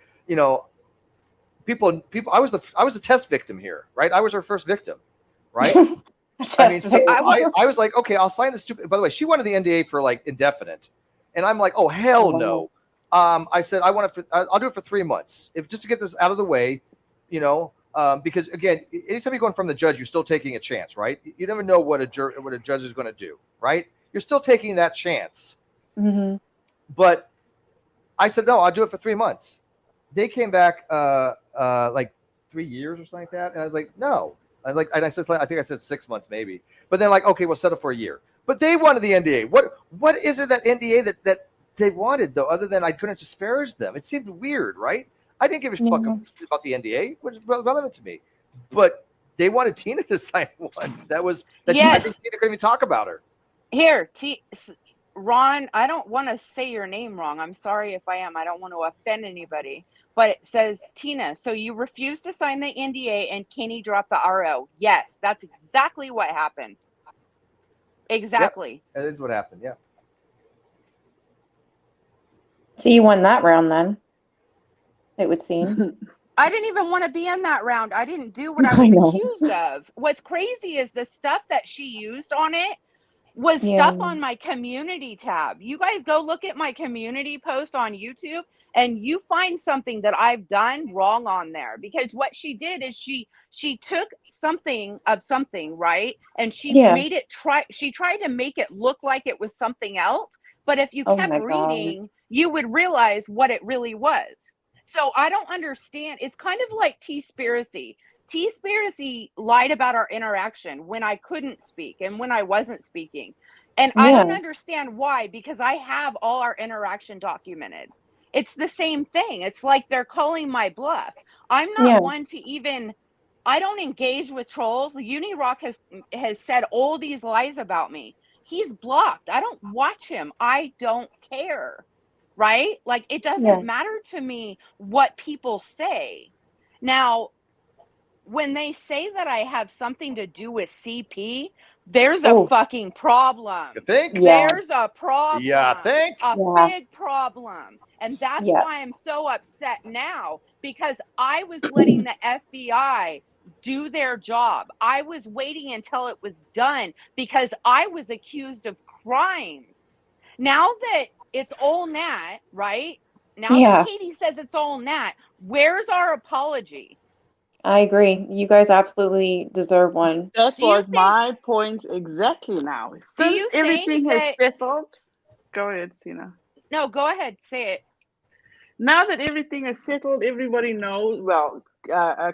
people, I was a test victim here, right? I was her first victim, right? I mean, so I was like, okay, I'll sign the stupid. By the way, she wanted the NDA for like indefinite, and I'm like, oh hell no. I said I'll do it for 3 months, just to get this out of the way, because again, anytime you go in front of the judge, you're still taking a chance, right? You never know what a judge is going to do, right? You're still taking that chance.
Mm-hmm.
But I said no, I'll do it for 3 months. They came back like 3 years or something like that, and I was like, no. I think I said 6 months maybe. But then like, okay, we'll settle for a year. But they wanted the NDA. What is it that NDA that they wanted though, other than I couldn't disparage them? It seemed weird, right? I didn't give a fuck about the NDA, which is relevant to me. But they wanted Tina to sign one. Yes. Tina couldn't even talk about her.
Here, Ron, I don't want to say your name wrong. I'm sorry if I am. I don't want to offend anybody. But it says, Tina, so you refused to sign the NDA and Kenny dropped the RO. Yes, that's exactly what happened. Exactly.
Yep, that is what happened, yeah.
So you won that round then, it would seem.
I didn't even want to be in that round. I didn't do what I was accused of. What's crazy is the stuff that she used on it was
Yeah.
stuff on my community tab. You guys go look at my community post on YouTube and you find something that I've done wrong on there, because what she did is she took something of something, right? And she
Yeah.
made it she tried to make it look like it was something else, but if you
Oh
kept
my God.
reading, you would realize what it really was. So I don't understand. It's kind of like T-spiracy. T-spiracy lied about our interaction when I couldn't speak and when I wasn't speaking. And I don't
Yeah.
understand why, because I have all our interaction documented. It's the same thing. It's like they're calling my bluff. I'm not
Yeah.
one to even, I don't engage with trolls. Unirock has said all these lies about me. He's blocked. I don't watch him. I don't care. Right? Like, it
Yeah.
doesn't matter to me what people say. Now, when they say that I have something to do with CP, there's a
Oh,
fucking problem.
You think?
yeah.
There's a problem.
Yeah, think?
A
Yeah.
big problem. And that's
Yeah.
why I'm so upset now, because I was letting the FBI do their job. I was waiting until it was done because I was accused of crimes. Now that it's all Nat, right? Now that
Yeah.
Katie says it's all Nat, where's our apology?
I agree. You guys absolutely deserve one.
That
Do you
was
think
my point exactly now.
do
Since
you think
everything has
that
settled, go ahead, Tina.
no, go ahead, say it.
Now that everything is settled, everybody knows. Well,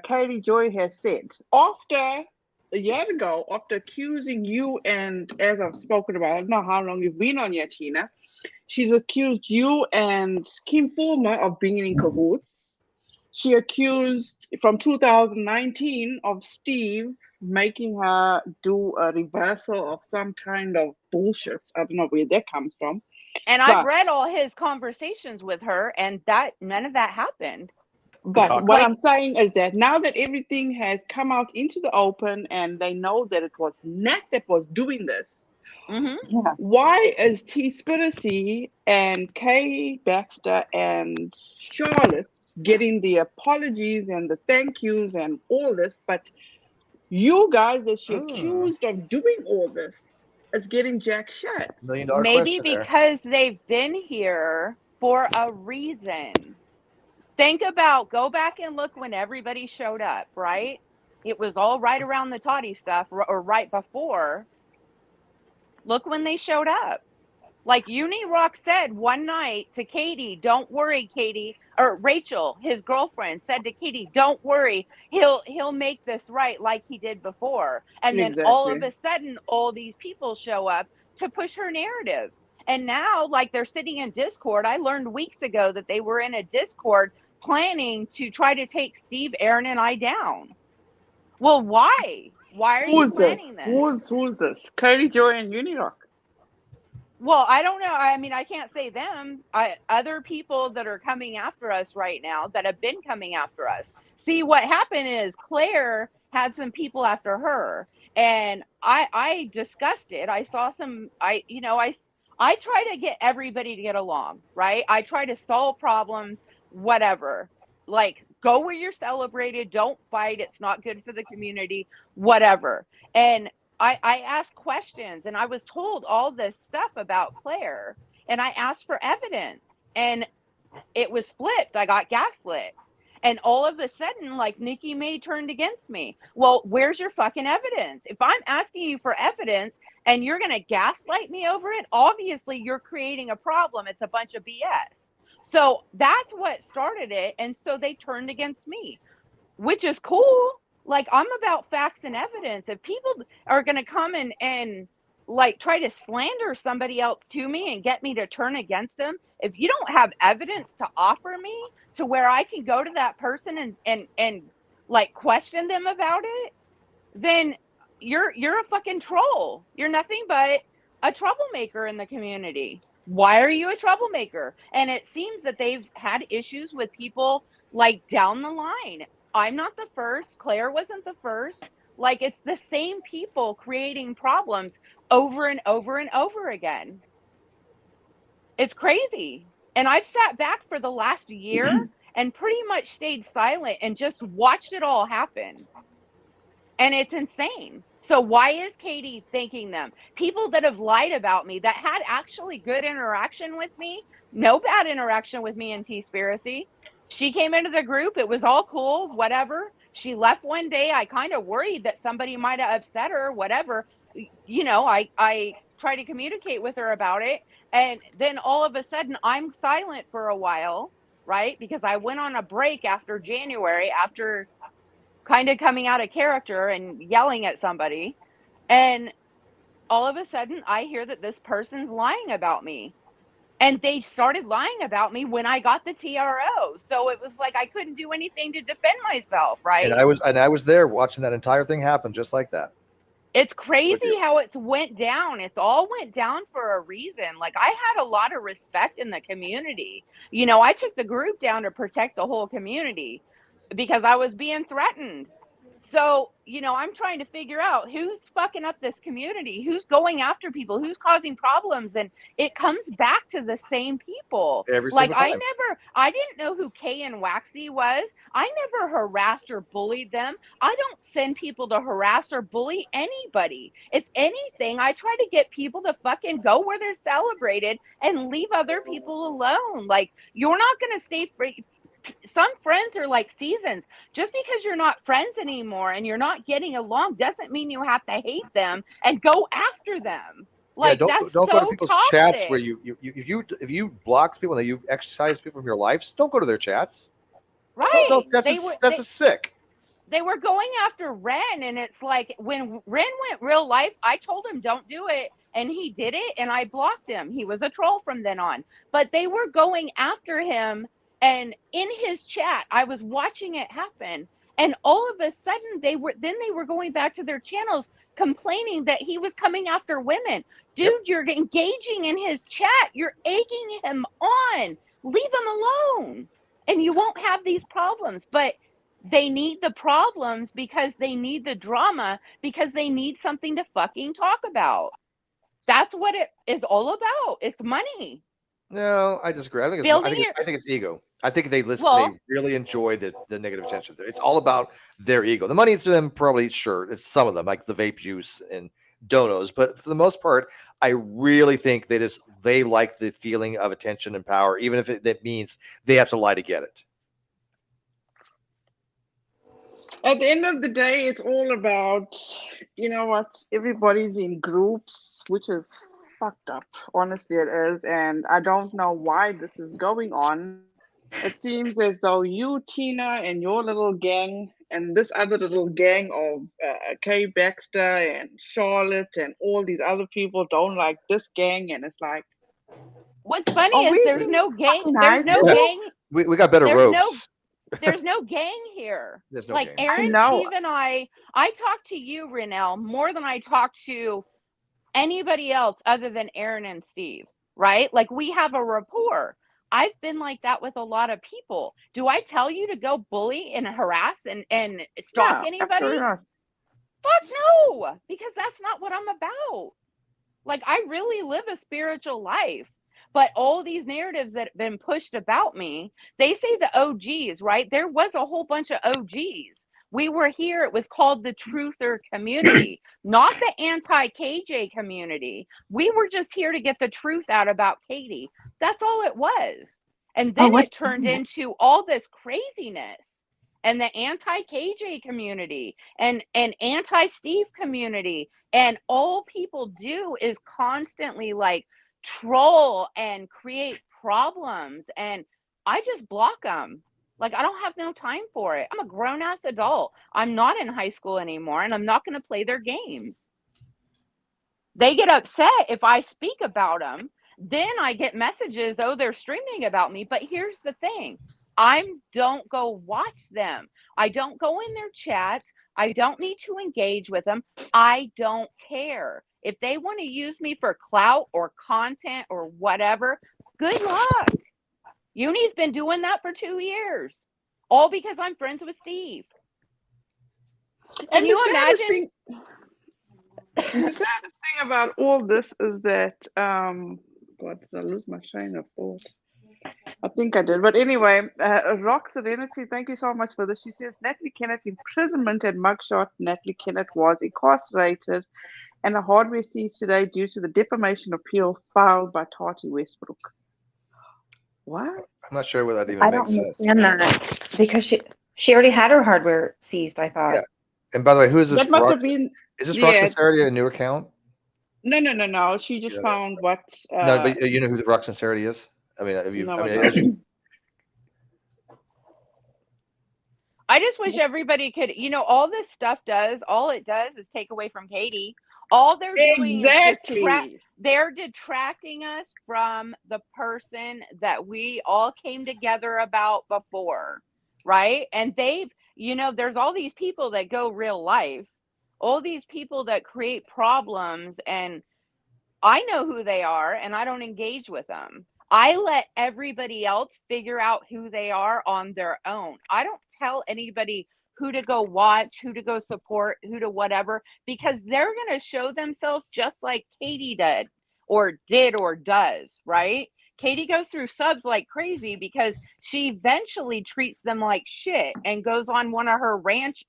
Katie Joy has said after a year ago, after accusing you, and as I've spoken about, I don't know how long you've been on here, Tina. She's accused you and Kim Fulmer of being in cahoots. She accused from 2019 of Steve making her do a reversal of some kind of bullshit. I don't know where that comes from.
And I've
But
read all his conversations with her, and that none of that happened.
But what
Like,
I'm saying is that now that everything has come out into the open and they know that it was Nat that was doing this,
mm-hmm.
Yeah.
why is T-Spiracy and Kay Baxter and Charlotte getting the apologies and the thank yous and all this, but you guys that she accused of doing all this is getting jack shit?
$1 million
Maybe
question there.
because they've been here for a reason. Think about, go back and look when everybody showed up, right? It was all right around the Toddy stuff, or right before. Look when they showed up. Like Unirock said one night to Katie, "Don't worry, Katie," or Rachel, his girlfriend, said to Katie, "Don't worry, he'll make this right like he did before." And then all of
Exactly.
a sudden, all these people show up to push her narrative. And now, like, they're sitting in Discord. I learned weeks ago that they were in a Discord planning to try to take Steve, Aaron, and I down. Well, why? Why are you
Who's this?
planning this?
Who's this? Katie Joy and Unirock.
Well, I don't know. I mean, I can't say them. Other people that are coming after us right now that have been coming after us. See, what happened is Claire had some people after her, and I discussed it. I saw some. I try to get everybody to get along, right? I try to solve problems, whatever. Like, go where you're celebrated. Don't fight. It's not good for the community. Whatever. And I asked questions, and I was told all this stuff about Claire, and I asked for evidence, and it was flipped. I got gaslit. And all of a sudden, like, Nikki May turned against me. Well, where's your fucking evidence? If I'm asking you for evidence and you're going to gaslight me over it, obviously you're creating a problem. It's a bunch of BS. So that's what started it. And so they turned against me, which is cool. Like, I'm about facts and evidence. If people are going to come and like try to slander somebody else to me and get me to turn against them, if you don't have evidence to offer me to where I can go to that person and like question them about it, then you're a fucking troll. You're nothing but a troublemaker in the community. Why are you a troublemaker? And it seems that they've had issues with people like down the line. I'm not the first. Claire wasn't the first. Like, it's the same people creating problems over and over and over again. It's crazy. And I've sat back for the last year and pretty much stayed silent and just watched it all happen. And it's insane. So why is Katie thanking them? People that have lied about me, that had actually good interaction with me, no bad interaction with me in T-Spiracy. She came into the group. It was all cool, whatever. She left one day. I kind of worried that somebody might have upset her, whatever. You know, I tried to communicate with her about it. And then all of a sudden, I'm silent for a while, right? Because I went on a break after January, after kind of coming out of character and yelling at somebody. And all of a sudden, I hear that this person's lying about me. And they started lying about me when I got the TRO. So it was like I couldn't do anything to defend myself,
And
right?
I was there watching that entire thing happen just like that.
It's
With
crazy
you.
how it's went down. It's all went down for a reason. Like, I had a lot of respect in the community. You know, I took the group down to protect the whole community because I was being threatened. So, you know, I'm trying to figure out who's fucking up this community, who's going after people, who's causing problems. And it comes back to the same people.
Every
Like,
single time.
I didn't know who Kay and Waxy was. I never harassed or bullied them. I don't send people to harass or bully anybody. If anything, I try to get people to fucking go where they're celebrated and leave other people alone. Like, you're not going to stay free. Some friends are like seasons. Just because you're not friends anymore and you're not getting along doesn't mean you have to hate them and go after them.
Yeah,
Like, that's
don't go to
so
people's chats where
toxic.
if you block people that you've exercised people from your lives, don't go to their chats.
Right.
That's a sick.
They were going after Ren, and it's like when Ren went real life, I told him don't do it, and he did it, and I blocked him. He was a troll from then on. But they were going after him, and in his chat, I was watching it happen, and all of a sudden they were going back to their channels complaining that he was coming after women. Dude,
Yep.
you're engaging in his chat. You're egging him on. Leave him alone, and you won't have these problems. But they need the problems because they need the drama, because they need something to fucking talk about. That's what it is all about. It's money.
No, I disagree.
Building your
I think it's ego. I think they
well,
they really enjoy the negative attention. It's all about their ego. The money is to them, probably, sure. It's some of them, like the vape juice and donos, but for the most part, I really think they like the feeling of attention and power, even if that means they have to lie to get it.
At the end of the day, it's all about, you know what, everybody's in groups, which is fucked up. Honestly, it is. And I don't know why this is going on. It seems as though you, Tina, and your little gang, and this other little gang of Kay Baxter and Charlotte and all these other people don't like this gang. And it's like,
what's funny
are we
is there's
in
no gang,
fucking high
there's no
Yeah,
school?
gang,
we got better
there's no
ropes.
there's no gang here.
There's no
Like
game.
I
Aaron,
know.
Steve, and I talk to you, Renelle, more than I talk to anybody else other than Aaron and Steve, right? Like, we have a rapport. I've been like that with a lot of people. Do I tell you to go bully and harass and stalk
No,
anybody?
absolutely not.
Fuck no, because that's not what I'm about. Like, I really live a spiritual life. But all these narratives that have been pushed about me, they say the OGs, right? There was a whole bunch of OGs. We were here. It was called the truther community, not the anti-KJ community. We were just here to get the truth out about Katie. That's all it was. And
Oh,
then
what?
it turned into all this craziness. And the anti-KJ community and anti-Steve community. And all people do is constantly like troll and create problems, and I just block them. Like, I don't have no time for it. I'm a grown-ass adult. I'm not in high school anymore, and I'm not going to play their games. They get upset if I speak about them. Then I get messages, oh, they're streaming about me. But here's the thing, I don't go watch them. I don't go in their chats. I don't need to engage with them. I don't care. If they want to use me for clout or content or whatever, good luck. Uni's been doing that for 2 years, all because I'm friends with Steve. Can
And
you imagine?
the saddest thing about all this is that, God, did I lose my train of thought? I think I did. But anyway, Rock Serenity, thank you so much for this. She says Natalie Kennett's imprisonment and mugshot. Natalie Kennett was incarcerated and a hardware seized today due to the defamation appeal filed by Tati Westbrook. What?
I'm not sure whether that even
I don't
makes sense.
understand that because she already had her hardware seized, I thought.
Yeah. And by the way, who is this?
That must have been.
Is this
Yeah.
Roxanne Sarity a new account?
No. She just found what.
No, but you know who the Roxanne Sarity is? I mean, have you?
No,
I
I
mean,
don't.
I just wish everybody could, all this stuff all it does is take away from Katie. All they're doing is they're detracting us from the person that we all came together about before, right? And there's all these people that go real life, all these people that create problems, and I know who they are, and I don't engage with them. I let everybody else figure out who they are on their own. I don't tell anybody who to go watch, who to go support, who to whatever, because they're going to show themselves just like Katie did or does, right? Katie goes through subs like crazy because she eventually treats them like shit and goes on one of her rants.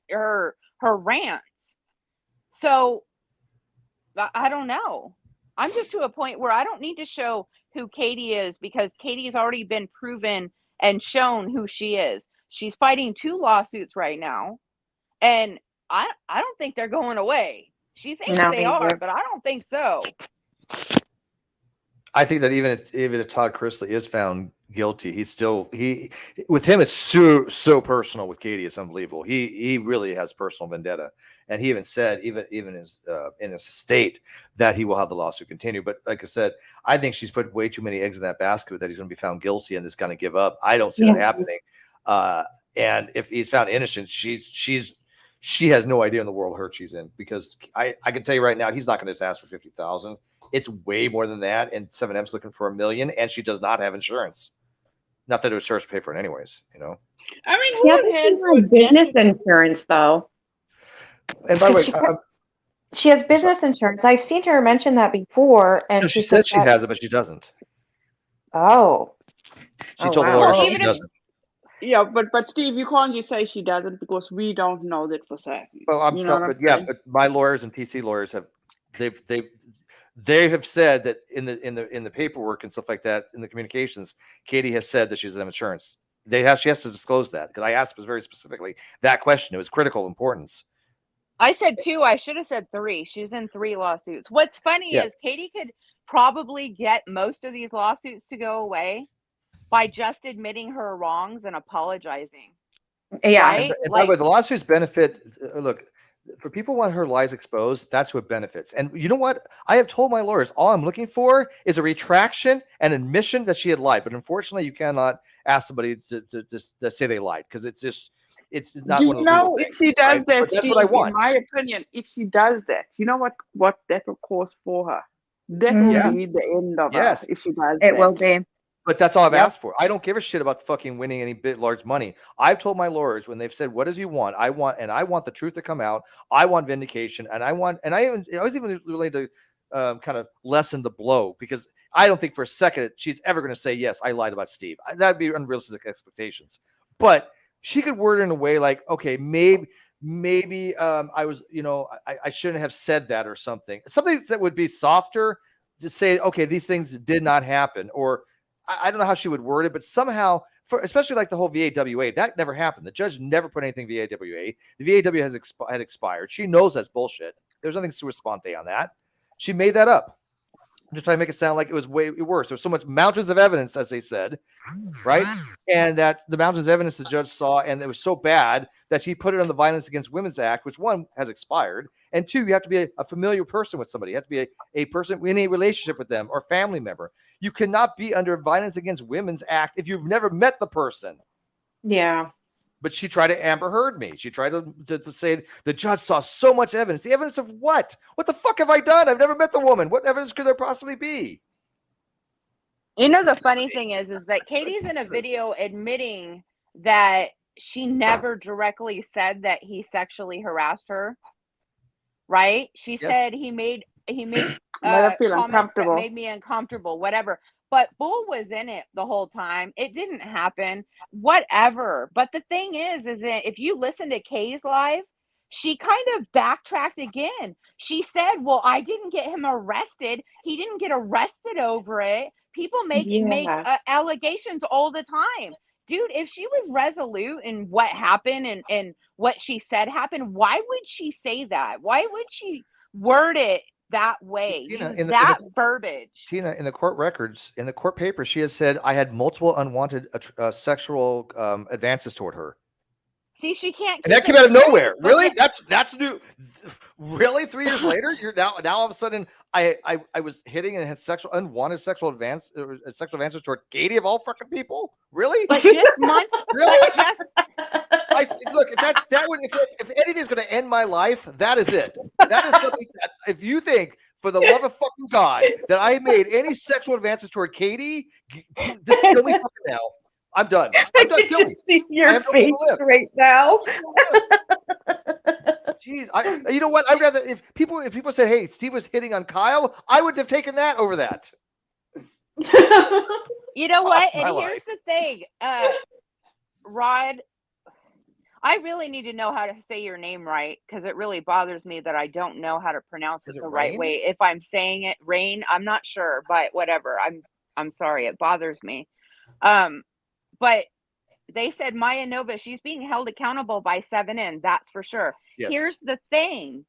So I don't know. I'm just to a point where I don't need to show who Katie is because Katie's already been proven and shown who she is. She's fighting 2 lawsuits right now, and I don't think they're going away. She thinks they are, but I don't think so.
I think that even if Todd Chrisley is found guilty, with him it's so personal. With Katie, it's unbelievable. He really has personal vendetta, and he even said even in his state that he will have the lawsuit continue. But like I said, I think she's put way too many eggs in that basket that he's going to be found guilty and just going to give up. I don't see that happening. And if he's found innocent, she has no idea in the world hurt she's in, because I can tell you right now, he's not going to just ask for $50,000. It's way more than that, and 7M's looking for $1 million, and she does not have insurance. Not that insurance pay for it anyways,
I mean, who has business insurance though?
And by the way,
she has business insurance. I've seen her mention that before, and
she says she has it, but she doesn't.
Oh,
she told the lawyer she doesn't.
Yeah, but Steve, you can't just say she doesn't because we don't know that for certain.
Well, but my lawyers and PC lawyers they have said that in the paperwork and stuff like that, in the communications, Katie has said that she doesn't have insurance. She has to disclose that, because I asked very specifically that question. It was critical importance.
I said 2. I should have said 3. She's in 3 lawsuits. What's funny is Katie could probably get most of these lawsuits to go away by just admitting her wrongs and apologizing.
Yeah.
Right?
And by the way, the lawsuits benefit. Look, for people who want her lies exposed, that's what benefits. And you know what? I have told my lawyers, all I'm looking for is a retraction and admission that she had lied. But unfortunately, you cannot ask somebody to say they lied, because it's not.
Do you know if she does that?
That's what I want.
In my opinion, if she does that, you know what that will cause for her. That will be the end of her. If she does,
it will be.
But that's all I've asked for. I don't give a shit about fucking winning any large money. I've told my lawyers, when they've said, "What does you want?" I want the truth to come out. I want vindication, and I was even willing to kind of lessen the blow, because I don't think for a second she's ever going to say, "Yes, I lied about Steve." That'd be unrealistic expectations. But she could word it in a way like, "Okay, maybe I was, I shouldn't have said that," or something that would be softer to say, "Okay, these things did not happen," or I don't know how she would word it, but somehow, especially like the whole VAWA, that never happened. The judge never put anything VAWA. The VAWA had expired. She knows that's bullshit. There's nothing sua sponte on that. She made that up. I'm just trying to make it sound like it was way worse. There's so much mountains of evidence, as they said, right? And that the mountains of evidence the judge saw, and it was so bad that she put it on the Violence Against Women's Act, which 1 has expired, and 2, you have to be a familiar person with somebody. You have to be a person in a relationship with them or family member. You cannot be under Violence Against Women's Act if you've never met the person.
Yeah.
But she tried to Amber Heard me. She tried to say the judge saw so much evidence. The evidence of what? What the fuck have I done? I've never met the woman. What evidence could there possibly be?
The funny thing is that Katie's in a video admitting that she never directly said that he sexually harassed her. Right? She said he made comments that made me uncomfortable, whatever. but Bull was in it the whole time. It didn't happen. Whatever. But the thing is that if you listen to Kay's live, she kind of backtracked again. She said, well, I didn't get him arrested. He didn't get arrested over it. People make allegations all the time. Dude, if she was resolute in what happened and what she said happened, why would she say that? Why would she word it that way?
Tina,
Use that verbiage.
Tina, in the court records, in the court papers, she has said, I had multiple unwanted sexual advances toward her.
See, she can't.
And that came out of nowhere. Really? That's new. Really? 3 years later, you're now all of a sudden I was hitting and had unwanted sexual advances toward Katie of all fucking people. Really?
But just months.
Really?
Just
look. If anything's going to end my life, that is it. That is something that if you think, for the love of fucking God, that I made any sexual advances toward Katie, just kill me fucking now. I'm done. I'm done.
I can just see your face right now.
Jeez, you know what? I'd rather if people said, "Hey, Steve was hitting on Kyle," I would have taken that over that.
You know what? And here's the thing, Rod. I really need to know how to say your name right because it really bothers me that I don't know how to pronounce it the right way. If I'm saying it, Rain, I'm not sure, but whatever. I'm sorry. It bothers me. But they said Maya Nova, she's being held accountable by 7N. That's for sure. Yes. Here's the thing.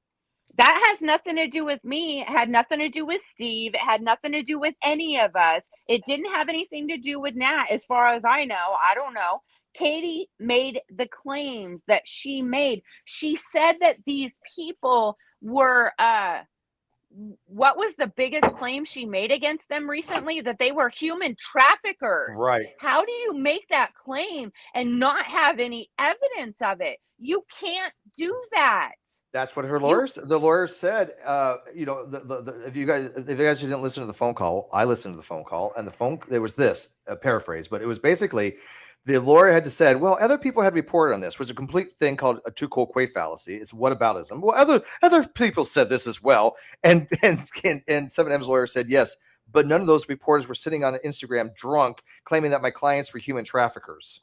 That has nothing to do with me. It had nothing to do with Steve. It had nothing to do with any of us. It didn't have anything to do with Nat, as far as I know. I don't know. Katie made the claims that she made. She said that these people were, what was the biggest claim she made against them recently? That they were human traffickers.
Right.
How do you make that claim and not have any evidence of it? You can't do that.
That's what the lawyers said. If you guys didn't listen to the phone call, I listened to the phone call, and there was this a paraphrase, but it was basically the lawyer had to said, well, other people had reported on this, was a complete thing called a too cold quay fallacy. It's whataboutism. Well, other people said this as well, and 7M's lawyer said yes, but none of those reporters were sitting on Instagram drunk, claiming that my clients were human traffickers.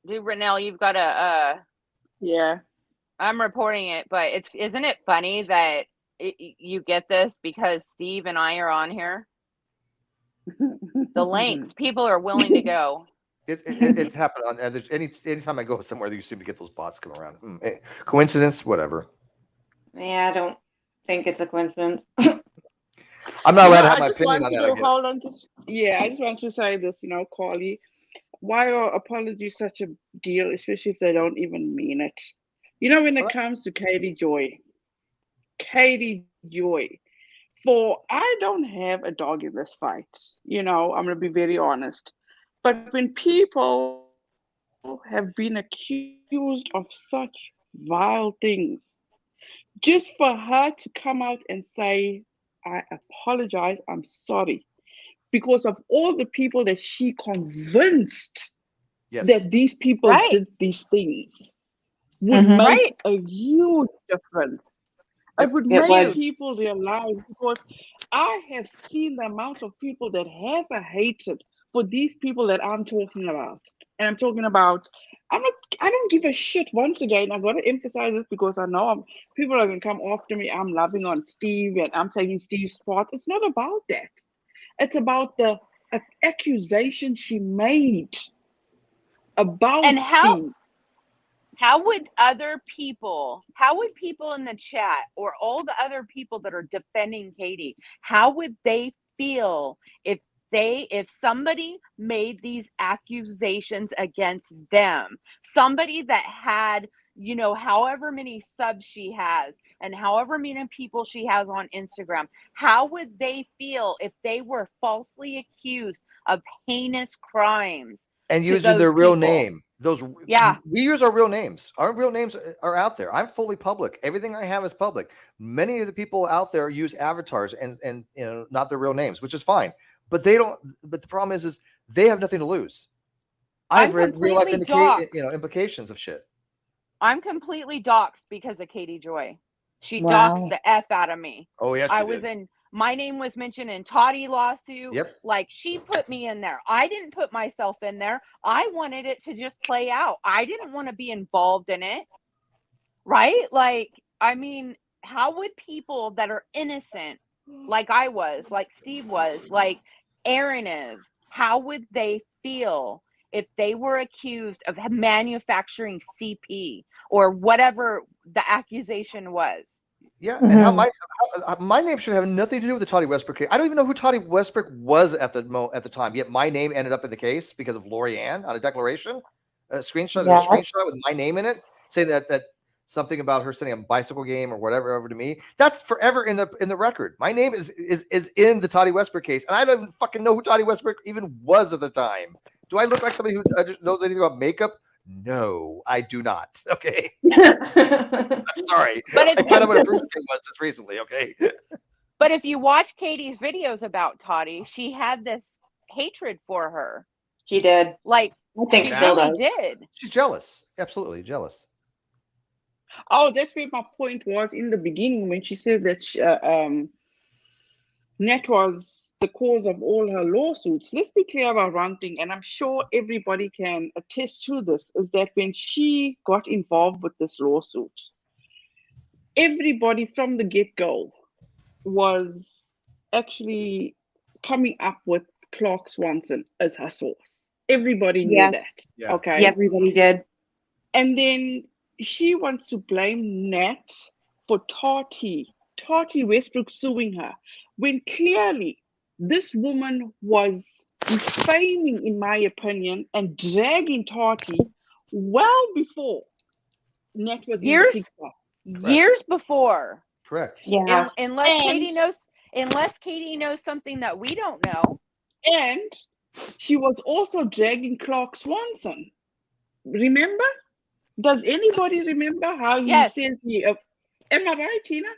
Dude, Renelle, you've got a
yeah.
I'm reporting it, but isn't it funny that you get this because Steve and I are on here? The links, people are willing to go.
It's happened on anytime I go somewhere, you seem to get those bots come around. Coincidence, whatever.
Yeah, I don't think it's a coincidence.
I'm not allowed to have my opinion on that.
I just want to say this, Carly. Why are apologies such a deal, especially if they don't even mean it? When it comes to Katie Joy, for I don't have a dog in this fight. I'm going to be very honest. But when people have been accused of such vile things, just for her to come out and say, I apologize, I'm sorry, because of all the people that she convinced that these people did these things, would make a huge difference. It would make people realize, because I have seen the amount of people that have a hatred for these people that I'm talking about. And I'm talking about, I don't give a shit. Once again, I've got to emphasize this because I know people are going to come after me. I'm loving on Steve and I'm taking Steve's part. It's not about that. It's about the accusation she made about Steve.
How would people in the chat or all the other people that are defending Katie, how would they feel if somebody made these accusations against them? Somebody that had, however many subs she has and however many people she has on Instagram, how would they feel if they were falsely accused of heinous crimes?
And using their real name. We use our real names. Our real names are out there. I'm fully public. Everything I have is public. Many of the people out there use avatars and not their real names, which is fine. But they don't. But the problem is they have nothing to lose. I have real life implications of shit.
I'm completely doxxed because of Katie Joy. She doxed the F out of me.
Oh yes,
I was in My name was mentioned in Toddy lawsuit.
Yep.
Like, she put me in there. I didn't put myself in there. I wanted it to just play out. I didn't want to be involved in it. Right? Like, I mean, how would people that are innocent, like I was, like Steve was, like Aaron is, how would they feel if they were accused of manufacturing CP or whatever the accusation was?
Yeah, and how my name should have nothing to do with the Toddy Westbrook case. I don't even know who Toddy Westbrook was at the time. Yet my name ended up in the case because of Lori Ann on a declaration, a screenshot,
Yeah.
a screenshot with my name in it, saying that something about her sending a bicycle game or whatever over to me. That's forever in the record. My name is in the Toddy Westbrook case, and I don't even fucking know who Toddy Westbrook even was at the time. Do I look like somebody who knows anything about makeup? No, I do not. Okay. I'm sorry.
But
I found out what a Bruce thing was just recently. Okay.
But if you watch Katie's videos about Toddy, she had this hatred for her.
She did.
Like,
I think
she
still
really
does.
did.
She's jealous. Absolutely jealous.
Oh, that's where my point was in the beginning when she said that Nat was the cause of all her lawsuits. Let's be clear about one thing, and I'm sure everybody can attest to this, is that when she got involved with this lawsuit, everybody from the get-go was actually coming up with Clark Swanson as her source. Everybody knew
Yes.
that.
Yeah.
Okay.
Yeah, everybody did.
And then she wants to blame Nat for Tati Westbrook suing her, when clearly this woman was defaming, in my opinion, and dragging Tati well before Nat was in the
Years?
picture.
Years before.
Correct.
Yeah.
Unless
And-
Katie knows something that we don't know.
And she was also dragging Clark Swanson. Remember? Does anybody remember how
Yes.
he says he? Am I right, Tina?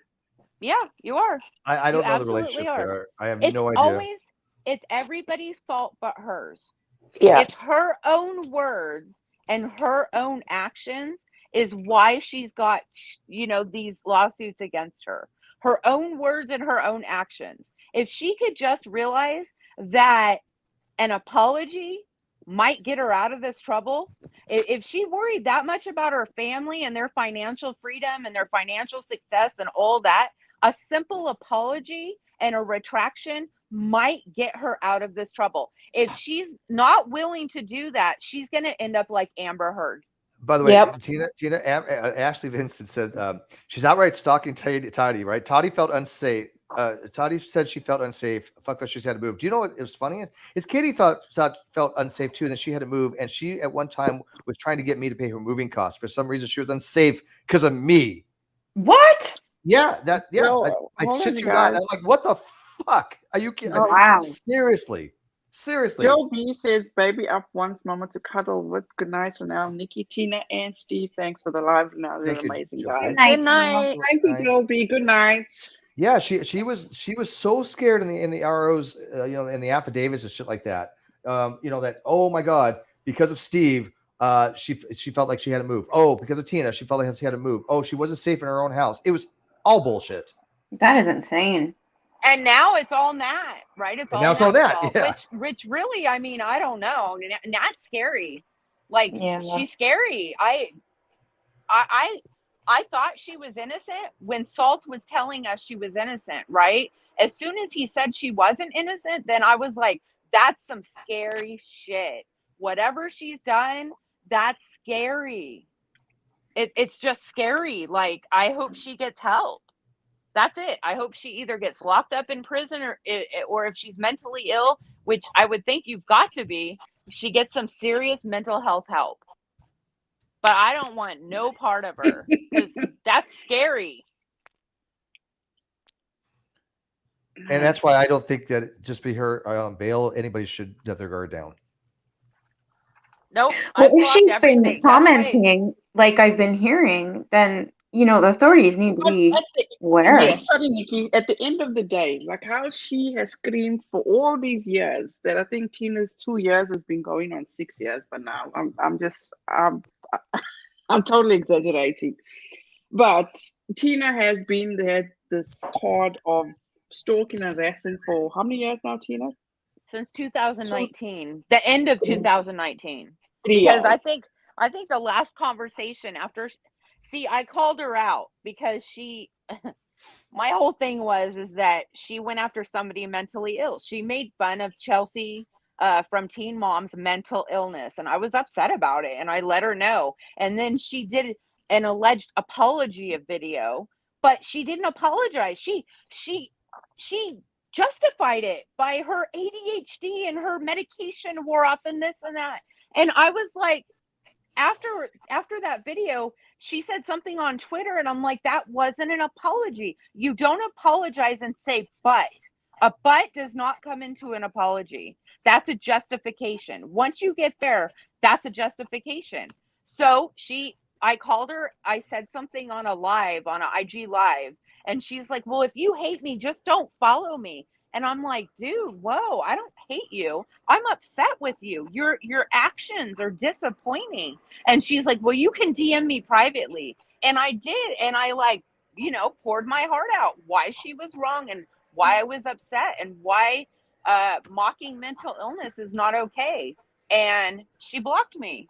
Yeah, you are.
I don't
You
know the
absolutely
relationship
are.
there. I have
It's
no idea.
always, it's everybody's fault but hers.
Yeah.
It's her own words and her own actions is why she's got, these lawsuits against her. Her own words and her own actions. If she could just realize that an apology might get her out of this trouble, if she worried that much about her family and their financial freedom and their financial success and all that, a simple apology and a retraction might get her out of this trouble. If she's not willing to do that, she's going to end up like Amber Heard.
By the way,
Yep.
Tina, Ashley Vincent said she's outright stalking Toddy, right? Toddy felt unsafe. Toddy said she felt unsafe. Fuck that, she's had to move. Do you know what was funny is Katie felt unsafe too, and then she had to move. And she at one time was trying to get me to pay her moving costs. For some reason, she was unsafe because of me.
What?
Yeah,
No,
I
hold
shit
on,
you not.
guys.
I'm like, what the fuck? Are you kidding?
Oh, wow.
Seriously.
Joe B says, baby up wants mama to cuddle with. Good night for now. Nikki, Tina, and Steve, thanks for the live now. You're
Thank you,
amazing,
Joe
guys.
B.
Night.
Good night.
Thank you, Joe B. Good night.
Yeah, she was so scared in the ROs, in the affidavits and shit like that. That, oh my God, because of Steve, she felt like she had to move. Oh, because of Tina, she felt like she had to move. Oh, she wasn't safe in her own house. It was all bullshit.
That is insane.
And now it's all Nat, right? It's all
now it's all
Nat's
Nat,
fault,
yeah.
which really, I mean, I don't know. Nat's scary. Like,
Yeah.
she's scary. I thought she was innocent when Salt was telling us she was innocent, right? As soon as he said she wasn't innocent, then I was like, that's some scary shit. Whatever she's done, that's scary. It's just scary. Like, I hope she gets help. That's it. I hope she either gets locked up in prison or if she's mentally ill, which I would think you've got to be, she gets some serious mental health help. But I don't want no part of her because that's scary.
And that's why I don't think that just be her on bail, anybody should let their guard down.
Nope.
Well, if she's
everything.
been commenting like I've been hearing, then the authorities need to be aware.
Yeah, sorry, Nikki. At the end of the day, like how she has screamed for all these years, that I think Tina's 2 years has been going on 6 years, but now I'm totally exaggerating. But Tina has been there, this card of stalking and harassing for how many years now, Tina?
Since 2019, the end of 2019.
3
Because
years.
I think the last conversation after, see, I called her out because my whole thing is that she went after somebody mentally ill. She made fun of Chelsea from Teen Mom's mental illness, and I was upset about it, and I let her know. And then she did an alleged apology video, but she didn't apologize. She justified it by her ADHD and her medication wore off and this and that. And I was like, after that video, she said something on Twitter, and I'm like, that wasn't an apology. You don't apologize and say but. A but does not come into an apology. That's a justification. Once you get there, that's a justification. So I called her, I said something on an IG live, and she's like, well, if you hate me, just don't follow me. And I'm like, dude, whoa, I don't hate you. I'm upset with you. Your actions are disappointing. And she's like, well, you can DM me privately. And I did. And I poured my heart out why she was wrong and why I was upset and why mocking mental illness is not okay. And she blocked me.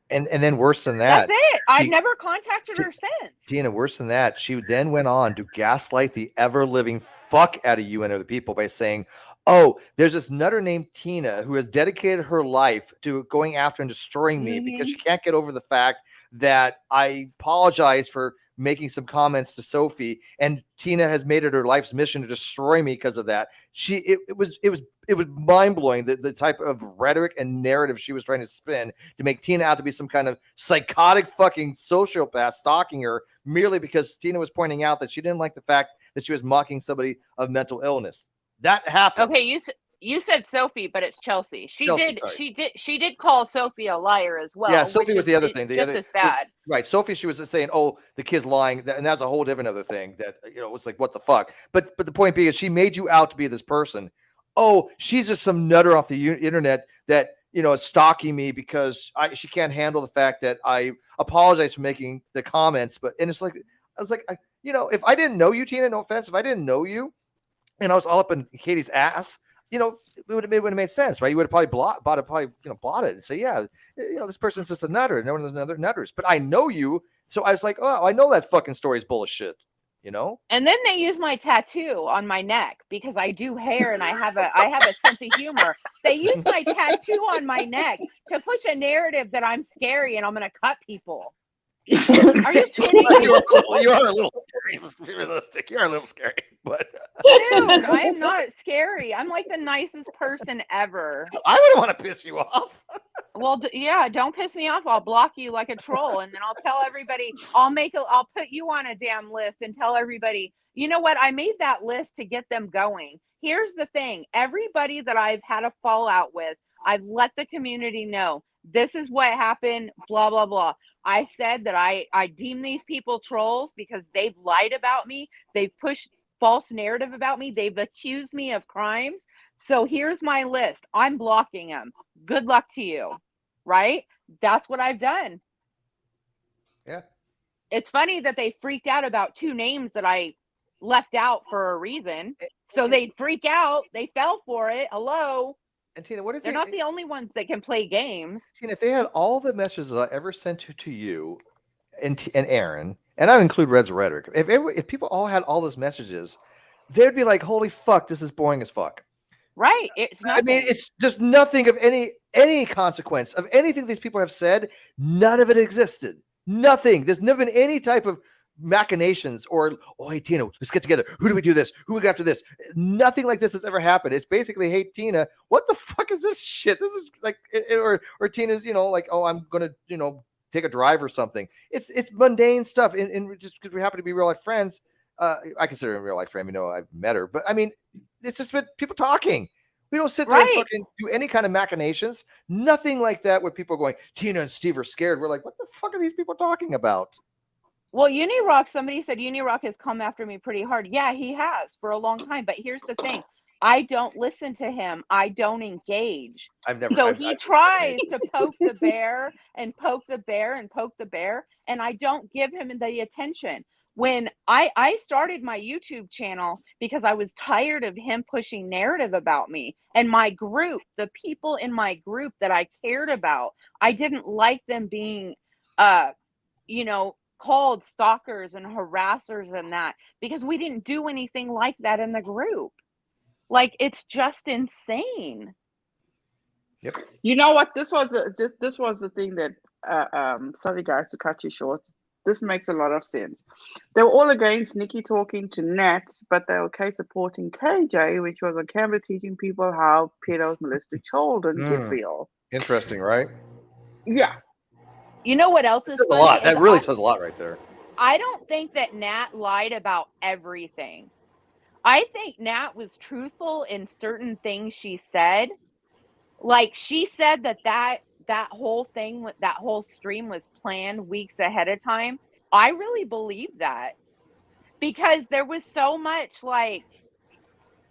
And then worse than that,
that's it. I've never contacted her since.
Tina, worse than that, she then went on to gaslight the ever-living fuck out of you and other people by saying, oh, there's this nutter named Tina who has dedicated her life to going after and destroying me because she can't get over the fact that I apologize for making some comments to Sophie, and Tina has made it her life's mission to destroy me because of that. It was mind-blowing, the type of rhetoric and narrative she was trying to spin to make Tina out to be some kind of psychotic fucking sociopath stalking her merely because Tina was pointing out that she didn't like the fact that she was mocking somebody of mental illness. That happened.
Okay, you said Sophie, but it's Chelsea. She did call Sophie a liar as well.
Yeah, Sophie was the other thing.
As bad.
Right. Sophie, she was saying, oh, the kid's lying. And that's a whole different other thing that, it's like, what the fuck? But the point being is she made you out to be this person. Oh, she's just some nutter off the internet that, is stalking me because she can't handle the fact that I apologize for making the comments. And it's like, I was like, if I didn't know you, Tina, no offense, if I didn't know you and I was all up in Katie's ass, it would have made sense, right? You would have probably bought it and say, yeah, this person's just a nutter. No one's another nutters. But I know you. So I was like, oh, I know that fucking story is bullshit, And
then they use my tattoo on my neck because I do hair and I have a sense of humor. They use my tattoo on my neck to push a narrative that I'm scary and I'm going to cut people. Are you kidding me?
You are a little scary. Let's be realistic. You are a little scary, but
dude, I am not scary. I'm like the nicest person ever.
I wouldn't want to piss you off.
Well, yeah, don't piss me off. I'll block you like a troll, and then I'll tell everybody. I'll put you on a damn list and tell everybody. You know what? I made that list to get them going. Here's the thing: everybody that I've had a fallout with, I've let the community know. This is what happened. Blah blah blah. I said that I deem these people trolls because they've lied about me. They've pushed false narrative about me. They've accused me of crimes. So here's my list. I'm blocking them. Good luck to you. Right? That's what I've done.
Yeah.
It's funny that they freaked out about two names that I left out for a reason. So they'd freak out. They fell for it. Hello.
And Tina, what if
they're not the only ones that can play games?
Tina, if they had all the messages I ever sent to you and Aaron, and I include Red's rhetoric, if people all had all those messages, they'd be like, "Holy fuck, this is boring as fuck."
Right? It's nothing.
I mean, it's just nothing of any consequence of anything these people have said. None of it existed. Nothing. There's never been any type of machinations or, oh, hey, Tina, let's get together. Who do we do this? Who we go after this? Nothing like this has ever happened. It's basically, hey, Tina, what the fuck is this shit? This is like, or Tina's, like, oh, I'm going to, take a drive or something. It's mundane stuff. And just because we happen to be real life friends, I consider her a real life friend, I've met her, but I mean, it's just been people talking. We don't sit there and fucking do any kind of machinations. Nothing like that where people are going, Tina and Steve are scared. We're like, what the fuck are these people talking about?
Well, Unirock, somebody said Unirock has come after me pretty hard. Yeah, he has for a long time. But here's the thing. I don't listen to him. I don't engage. He tries to poke the bear and poke the bear and poke the bear. And I don't give him the attention. when I started my YouTube channel because I was tired of him pushing narrative about me and my group, the people in my group that I cared about. I didn't like them being, you know, called stalkers and harassers and that, because we didn't do anything like that in the group. Like, it's just insane.
Yep.
You know what? This was the thing that. Sorry, guys, to cut you short. This makes a lot of sense. They were all against Nikki talking to Nat, but they were okay supporting KJ, which was on camera teaching people how pedos molested children get real.
Interesting, right?
Yeah.
You know what else
It
is
says a
funny?
lot. That really says a lot right there.
I don't think that Nat lied about everything. I think Nat was truthful in certain things she said. Like, she said that whole thing, that whole stream was planned weeks ahead of time. I really believe that, because there was so much like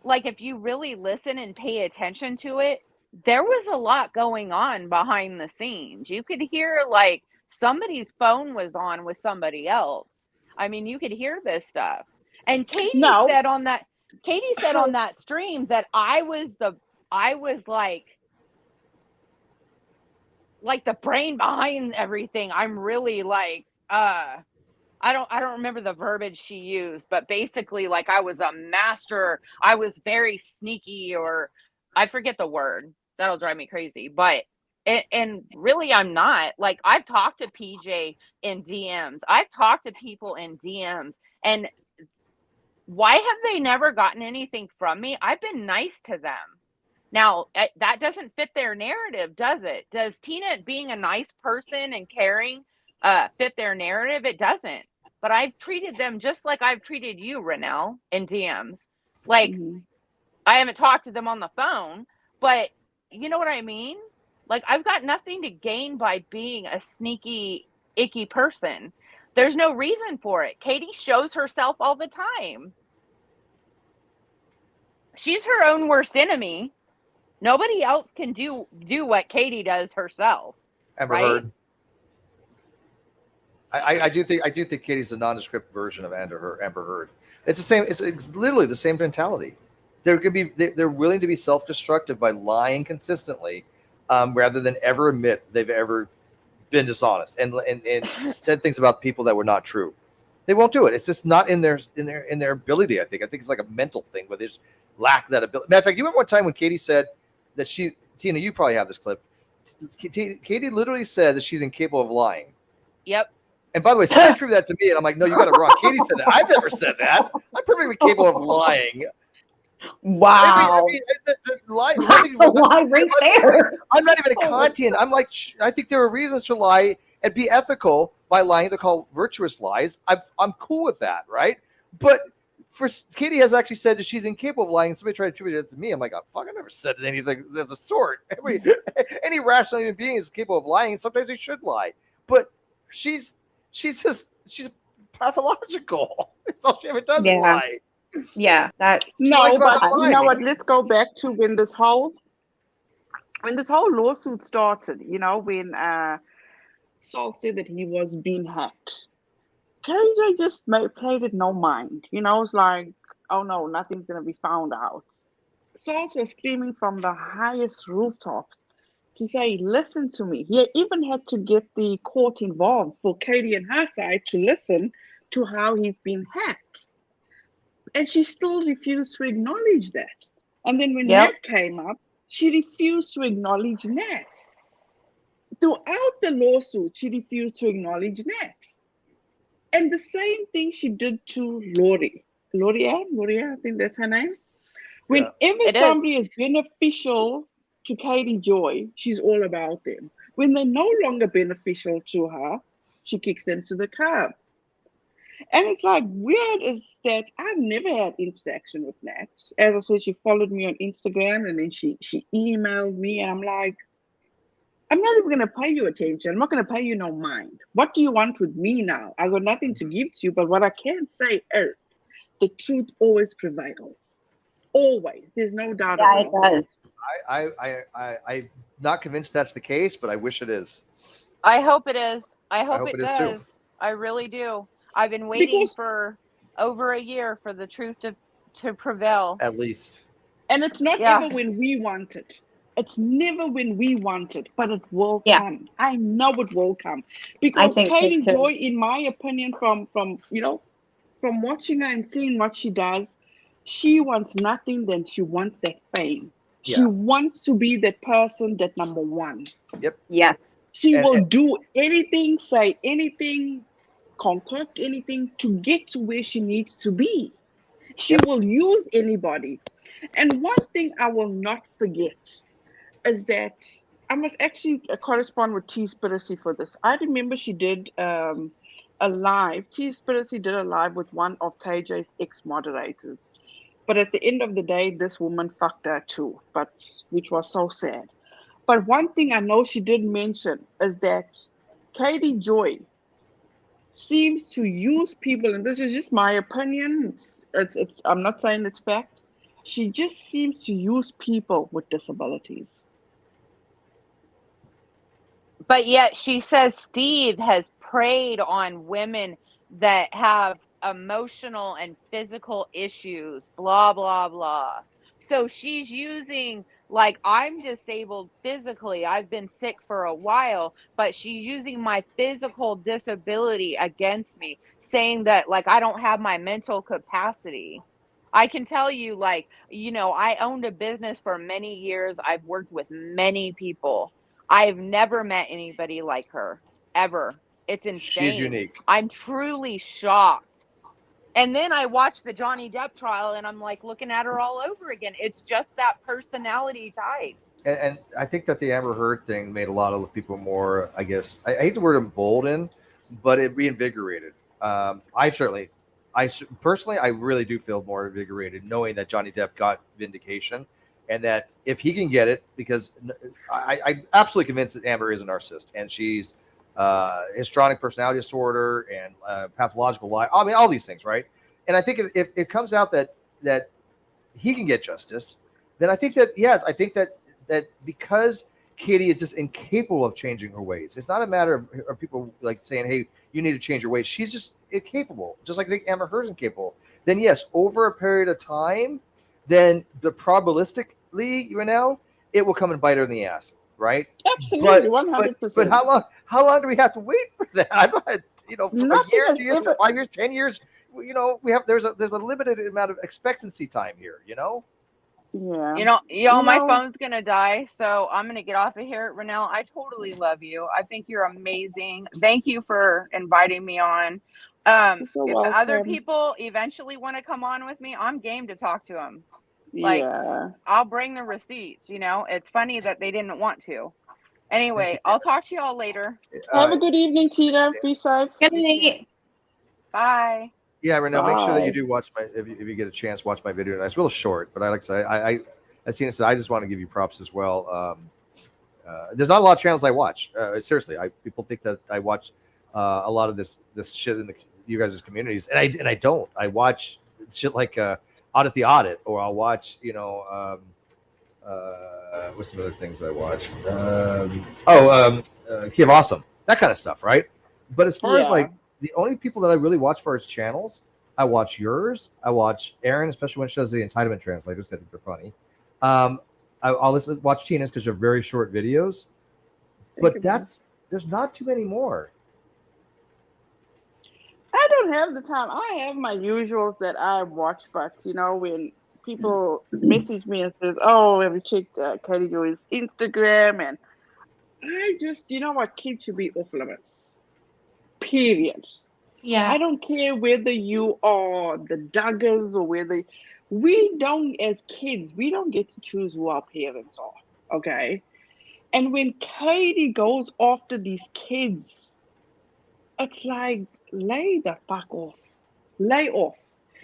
if you really listen and pay attention to it, there was a lot going on behind the scenes. You could hear like somebody's phone was on with somebody else. I mean, you could hear this stuff. And Katie said on that stream that I was like the brain behind everything. I'm really like, I don't remember the verbiage she used, but basically like I was a master. I was very sneaky, or I forget the word. That'll drive me crazy. But and really I'm not. Like, I've talked to PJ in DMs. I've talked to people in DMs, and why have they never gotten anything from me? I've been nice to them. Now, that doesn't fit their narrative, does it? Does Tina being a nice person and caring fit their narrative? It doesn't. But I've treated them just like I've treated you, Renelle, in DMs. Like, I haven't talked to them on the phone, but you know what I mean? Like, I've got nothing to gain by being a sneaky, icky person. There's no reason for it. Katie shows herself all the time. She's her own worst enemy. Nobody else can do what Katie does herself.
Amber
right?
Heard. I do think Katie's a nondescript version of Amber Heard. It's the same. It's literally the same mentality. They're willing to be self-destructive by lying consistently, rather than ever admit they've ever been dishonest and said things about people that were not true. They won't do it. It's just not in their ability. I think it's like a mental thing where they just lack that ability. Matter of fact, you remember one time when Katie said that Tina, you probably have this clip. Katie literally said that she's incapable of lying.
Yep.
And by the way, somebody attributed that to me, and I'm like, no, you got it wrong. Katie said that. I've never said that. I'm perfectly capable of lying.
Wow.
I mean, the lie
right there.
I'm not even a content. I'm like, I think there are reasons to lie and be ethical by lying. They're called virtuous lies. I'm cool with that, right? But Katie has actually said that she's incapable of lying. And somebody tried to attribute it to me. I'm like, oh, fuck, I never said anything of the sort. Any rational human being is capable of lying. Sometimes they should lie. But she's pathological. That's all she ever does, lie.
Yeah, that.
No, but you know what? Let's go back to when this whole lawsuit started. You know, when Saul said that he was being hacked. KJ just played it no mind. You know, it's like, oh no, nothing's gonna be found out. Saul was screaming from the highest rooftops to say, listen to me. He even had to get the court involved for Katie and her side to listen to how he's been hacked. And she still refused to acknowledge that. And then when Nat came up, she refused to acknowledge Nat. Throughout the lawsuit, she refused to acknowledge Nat. And the same thing she did to Lori. Lori, I think that's her name. Whenever somebody is beneficial to Katie Joy, she's all about them. When they're no longer beneficial to her, she kicks them to the curb. And it's like, weird is that I've never had interaction with Nat. As I said, she followed me on Instagram, and then she emailed me, and I'm like, I'm not even going to pay you attention. I'm not going to pay you no mind. What do you want with me now? I got nothing to give to you, but what I can say is the truth always prevails. Always. There's no doubt about it.
Yeah, it
does. I'm not convinced that's the case, but I wish it is.
I hope it is. I hope it
is
does.
too.
I really do. I've been waiting
Because,
for over a year for the truth to prevail.
At least.
and it's not
Yeah.
ever when we want it. It's never when we want it, but it will
Yeah.
come. I know it will come.
I
Because
think so
Katie
too.
Joy, in my opinion, from from watching her and seeing what she does, she wants nothing than she wants that fame. She
Yeah.
wants to be that person, that number one.
Yep.
Yes.
She
And
will do anything, say anything, concoct anything to get to where she needs to be. She
yep.
will use anybody. And one thing I will not forget is that I must actually correspond with T Spiracy for this. I remember she did a live. T Spiracy did a live with one of KJ's ex moderators. But at the end of the day, this woman fucked her too, but which was so sad. But one thing I know she did mention is that Katie Joy seems to use people, and this is just my opinion. It's I'm not saying it's fact. She just seems to use people with disabilities.
But yet she says Steve has preyed on women that have emotional and physical issues, blah, blah, blah. So she's using, like, I'm disabled physically. I've been sick for a while, but she's using my physical disability against me, saying that, like, I don't have my mental capacity. I can tell you, like, I owned a business for many years. I've worked with many people. I've never met anybody like her, ever. It's
She's
insane.
unique.
I'm truly shocked. And then I watched the Johnny Depp trial and I'm like looking at her all over again. It's just that personality type.
And I think that the Amber Heard thing made a lot of people more, I guess, I hate the word emboldened, but it reinvigorated. Personally, I really do feel more invigorated knowing that Johnny Depp got vindication, and that if he can get it, because I'm absolutely convinced that Amber is a narcissist, and she's histrionic personality disorder and pathological lie. I mean, all these things, right? And I think if it comes out that he can get justice, then I think that, yes, I think that because Katie is just incapable of changing her ways. It's not a matter of people like saying, "Hey, you need to change your ways." She's just incapable, just like I think Amber Heard's incapable. Then yes, over a period of time, then the probabilistically, it will come and bite her in the ass, right?
Absolutely,
But
100%.
how long do we have to wait for that? I'm not, for a
Nothing
year,
has
2 years,
ever.
5 years, 10 years. There's a limited amount of expectancy time here.
Yeah.
Y'all,
You
my
know,
phone's gonna die, so I'm gonna get off of here. Renelle, I totally love you. I think you're amazing. Thank you for inviting me on.
you're so
If other
welcome.
people eventually want to come on with me, I'm game to talk to them. Like,
Yeah.
I'll bring the receipts. It's funny that they didn't want to. Anyway, I'll talk to y'all later.
Have a good evening, Tina. Be safe.
Good
You too.
night.
Bye.
Yeah, Renell, make sure that you
Bye.
do watch if you get a chance, watch my video. And it's real short, but I like to say, as Tina said, I just want to give you props as well. There's not a lot of channels I watch. Seriously, people think that I watch a lot of this shit in you guys' communities, and I don't. I watch shit like Audit the Audit, or I'll watch what's some other things I watch? Kiev Awesome, that kind of stuff, right? But as far as
Yeah.
like the only people that I really watch for his channels, I watch yours. I watch Aaron, especially when she does the entitlement translators. I think they're funny. I'll watch Tina's because they're very short videos.
Thank
But
you, man.
there's not too many more.
I don't have the time. I have my usuals that I watch, but when people message me and says, "Oh, have you checked Katie Joy's Instagram?" and I just, what, kids should be off limits. Period.
Yeah.
I don't care whether you are the Duggars or whether we don't, as kids, we don't get to choose who our parents are. Okay. And when Katie goes after these kids, it's like, lay the fuck off. Lay off.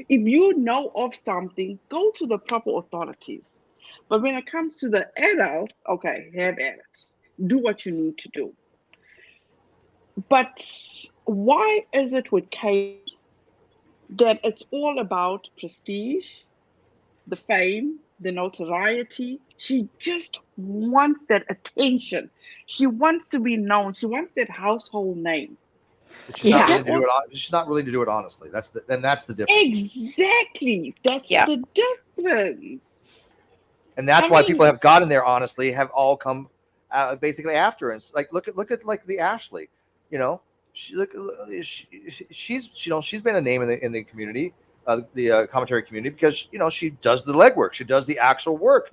If you know of something, go to the proper authorities. But when it comes to the adults, okay, have at it. Do what you need to do. But why is it with Katie that it's all about prestige, the fame, the notoriety? She just wants that attention. She wants to be known. She wants that household name.
She's not
Yeah.
willing to do it. She's not willing to do it honestly. That's the difference.
Exactly. That's the difference.
And that's
I
why
mean,
people have gotten there honestly have all come basically after. And it's like look at like the Ashley, you know, she's been a name in the community, the commentary community, because she does the legwork, she does the actual work,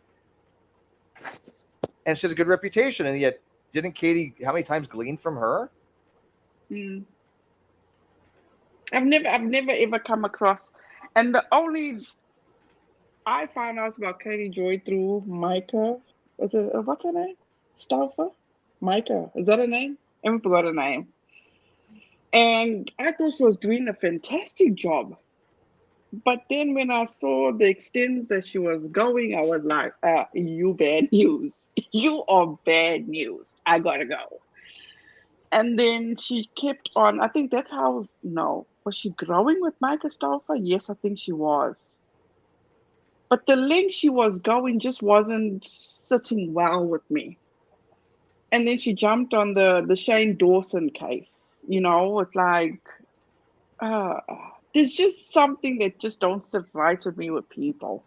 and she has a good reputation. And yet, didn't Katie how many times glean from her?
I've never ever come across, and the only I found out about Katie Joy through Micah. Is it what's her name? Stauffer? Micah. Is that her name? I forgot her name. And I thought she was doing a fantastic job. But then when I saw the extents that she was going, I was like, you bad news. You are bad news. I gotta go. And then she kept on. I think that's how. No, was she growing with Micah Stauffer? Yes, I think she was. But the link she was going just wasn't sitting well with me. And then she jumped on the Shane Dawson case. It's like there's just something that just don't sit right with me with people,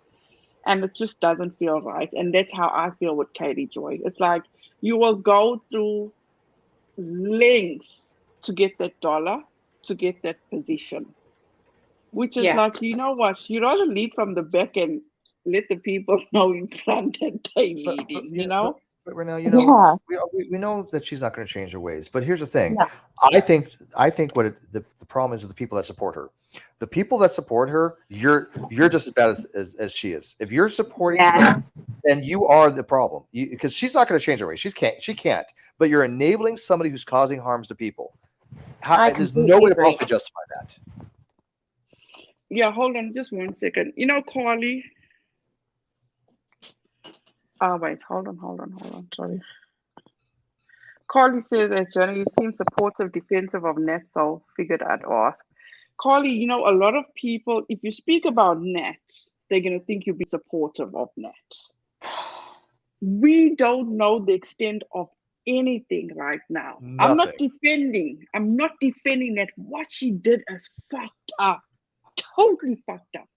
and it just doesn't feel right. And that's how I feel with Katie Joy. It's like you will go through lengths to get that dollar, to get that position, which is like, you know what? You rather lead from the back and let the people know in front that they're leading.
But right now, we know that she's not going to change her ways. But here's the thing: I think what the problem is the people that support her. The people that support her, you're just as bad as she is. If you're supporting her, then you are the problem. Because she's not going to change her ways. She can't. But you're enabling somebody who's causing harms to people. There's no way to possibly justify that.
Yeah, hold on just 1 second. Carly. Oh, wait, hold on. Sorry. Carly says that Johnny, you seem supportive, defensive of Nat, so figured I'd ask. Carly, a lot of people, if you speak about Nat, they're going to think you'll be supportive of Nat. We don't know the extent of anything right now.
Nothing.
I'm not defending that. What she did is fucked up. Totally fucked up.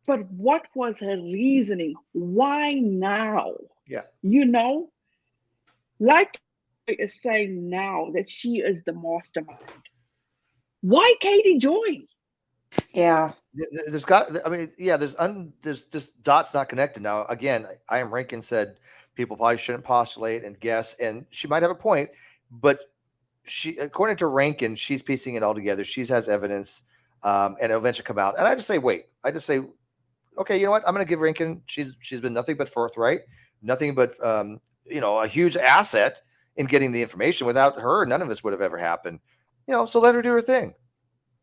But what was her reasoning? Why now?
Yeah.
Like is saying now that she is the mastermind. Why Katie Joy?
Yeah.
There's just dots not connected. Now, again, I am Rankin said people probably shouldn't postulate and guess, and she might have a point, but she, according to Rankin, she's piecing it all together. She has evidence, and it'll eventually come out. And I just say, okay, you know what? I'm going to give Rankin. She's been nothing but forthright, nothing but a huge asset in getting the information. Without her, none of this would have ever happened. So let her do her thing.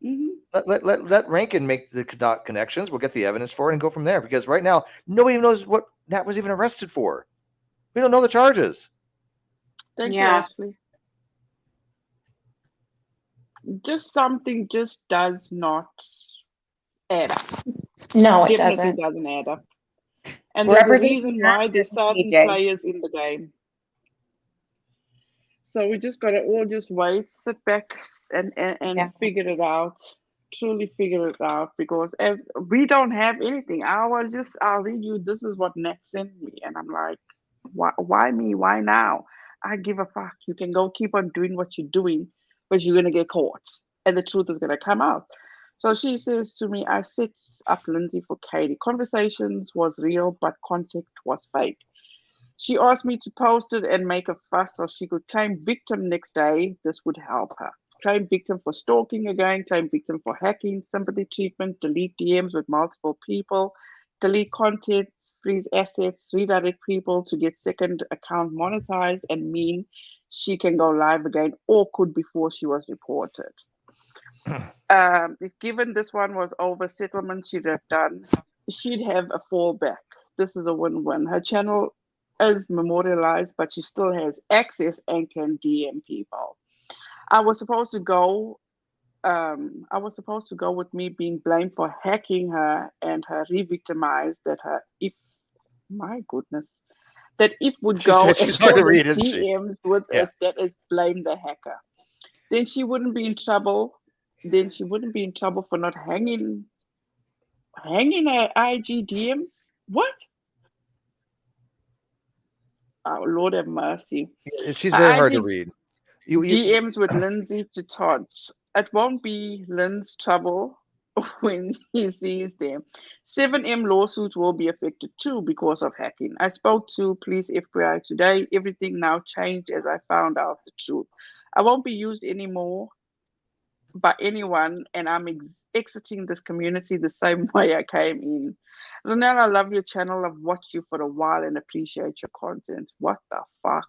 Mm-hmm.
Let Rankin make the connections. We'll get the evidence for it and go from there. Because right now, nobody even knows what Nat was even arrested for. We don't know the charges.
Thank you, Ashley. Just something just does not add up.
No, it
Definitely doesn't add up. And
We're
there's a reason why there's certain players in the game. So we just gotta all just wait, sit back, and figure it out. Truly figure it out, because as we don't have anything. I'll read you. This is what Nat sent me, and I'm like, why me? Why now? I give a fuck. You can go keep on doing what you're doing, but you're gonna get caught, and the truth is gonna come out. So she says to me, I set up Lindsay for Katie. Conversations was real, but contact was fake. She asked me to post it and make a fuss so she could claim victim next day. This would help her. Claim victim for stalking again, claim victim for hacking, sympathy treatment, delete DMs with multiple people, delete content, freeze assets, redirect people to get second account monetized, and mean she can go live again or could before she was reported. If given this one was over, settlement she'd have done, she'd have a fallback. This is a win-win. Her channel is memorialized, but she still has access and can DM people. I was supposed to go with me being blamed for hacking her and her re-victimized that if would go
she's hard to read, isn't she?
DMs with us, that is blame the hacker. then she wouldn't be in trouble. Then she wouldn't be in trouble for not hanging her IG DMs. What? Oh, Lord have mercy.
She's
Her
very hard to
IG
read.
DMs with Lindsay to Todd. It won't be Lynn's trouble when he sees them. 7M lawsuits will be affected too because of hacking. I spoke to police FBI today. Everything now changed as I found out the truth. I won't be used anymore by anyone, and I'm exiting this community the same way I came in. Ronelle, I love your channel. I've watched you for a while and appreciate your content. What the fuck?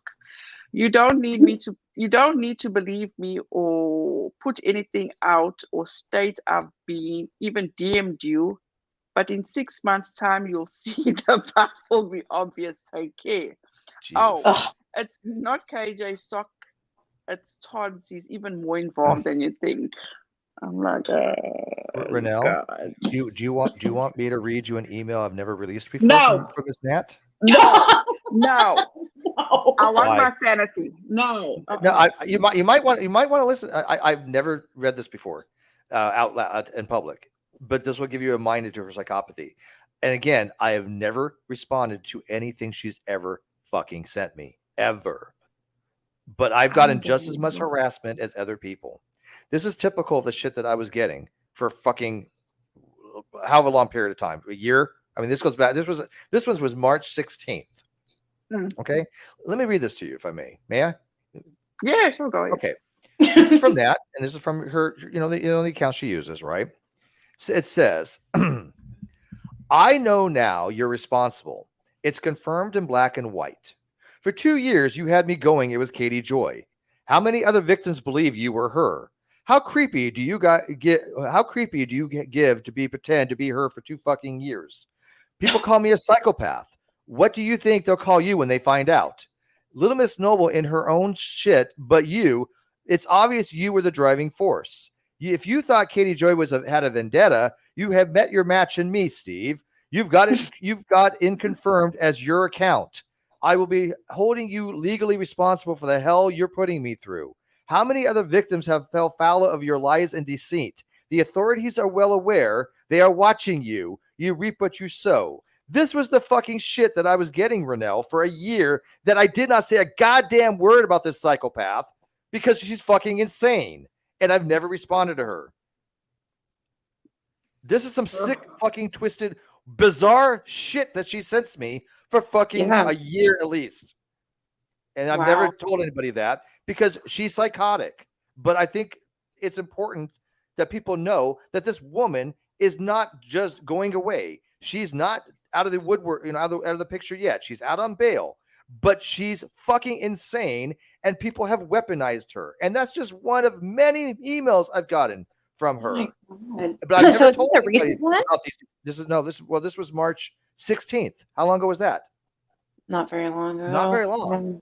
You don't need to believe me or put anything out or state I've been even DM'd you, but in 6 months' time you'll see the path will be obvious. Take care.
Jesus.
Oh,
Ugh.
it's not KJ Sock, it's Todd. He's even more involved than you think. I'm like,
Ronelle,
God.
do you want me to read you an email I've never released before
No.
from Miss Nat?
No, no.
No.
I want
Why?
my sanity. No.
No, you might want to listen. I've never read this before out loud in public, but this will give you a mind to her psychopathy. And again, I have never responded to anything she's ever fucking sent me ever. But I've gotten just as much harassment as other people. This is typical of the shit that I was getting for fucking however long period of time, a year. I mean, this goes back. This was March 16th. Okay, let me read this to you, if I may. May I?
Yeah, sure, go ahead.
Okay, this is from that, and this is from her. The account she uses, right? So it says, "I know now you're responsible. It's confirmed in black and white. For 2 years, you had me going. It was Katie Joy. How many other victims believe you were her? How creepy do you get? How creepy do you give to pretend to be her for 2 fucking years? People call me a psychopath. What do you think they'll call you when they find out? Little Miss Noble in her own shit, but it's obvious you were the driving force. If you thought Katie Joy had a vendetta, you have met your match in me, Steve. You've got in confirmed as your account. I will be holding you legally responsible for the hell you're putting me through. How many other victims have fell foul of your lies and deceit? The authorities are well aware. They are watching you. You reap what you sow. This was the fucking shit that I was getting, Ronelle, for a year that I did not say a goddamn word about this psychopath because she's fucking insane. And I've never responded to her. This is some sick, fucking twisted, bizarre shit that she sends me for fucking a year at least. And I've never told anybody that because she's psychotic. But I think it's important that people know that this woman is not just going away. She's not out of the woodwork, out of the picture yet. She's out on bail, but she's fucking insane, and people have weaponized her. And that's just one of many emails I've gotten from her. But I've never told
a recent one?
This was March 16th. How long ago was that?
Not very long ago.
Not very long.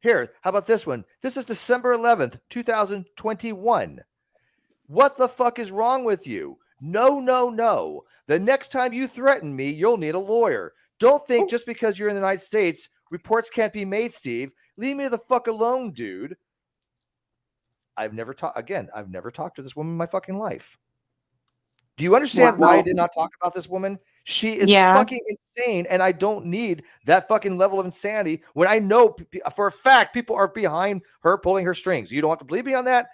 Here, how about this one? This is December 11th, 2021. What the fuck is wrong with you? No, no, no. The next time you threaten me, you'll need a lawyer. Don't think just because you're in the United States, reports can't be made, Steve. Leave me the fuck alone, dude. I've never talked to this woman in my fucking life. Do you understand why I did not talk about this woman? She is fucking insane, and I don't need that fucking level of insanity when I know for a fact people are behind her pulling her strings. You don't have to believe me on that.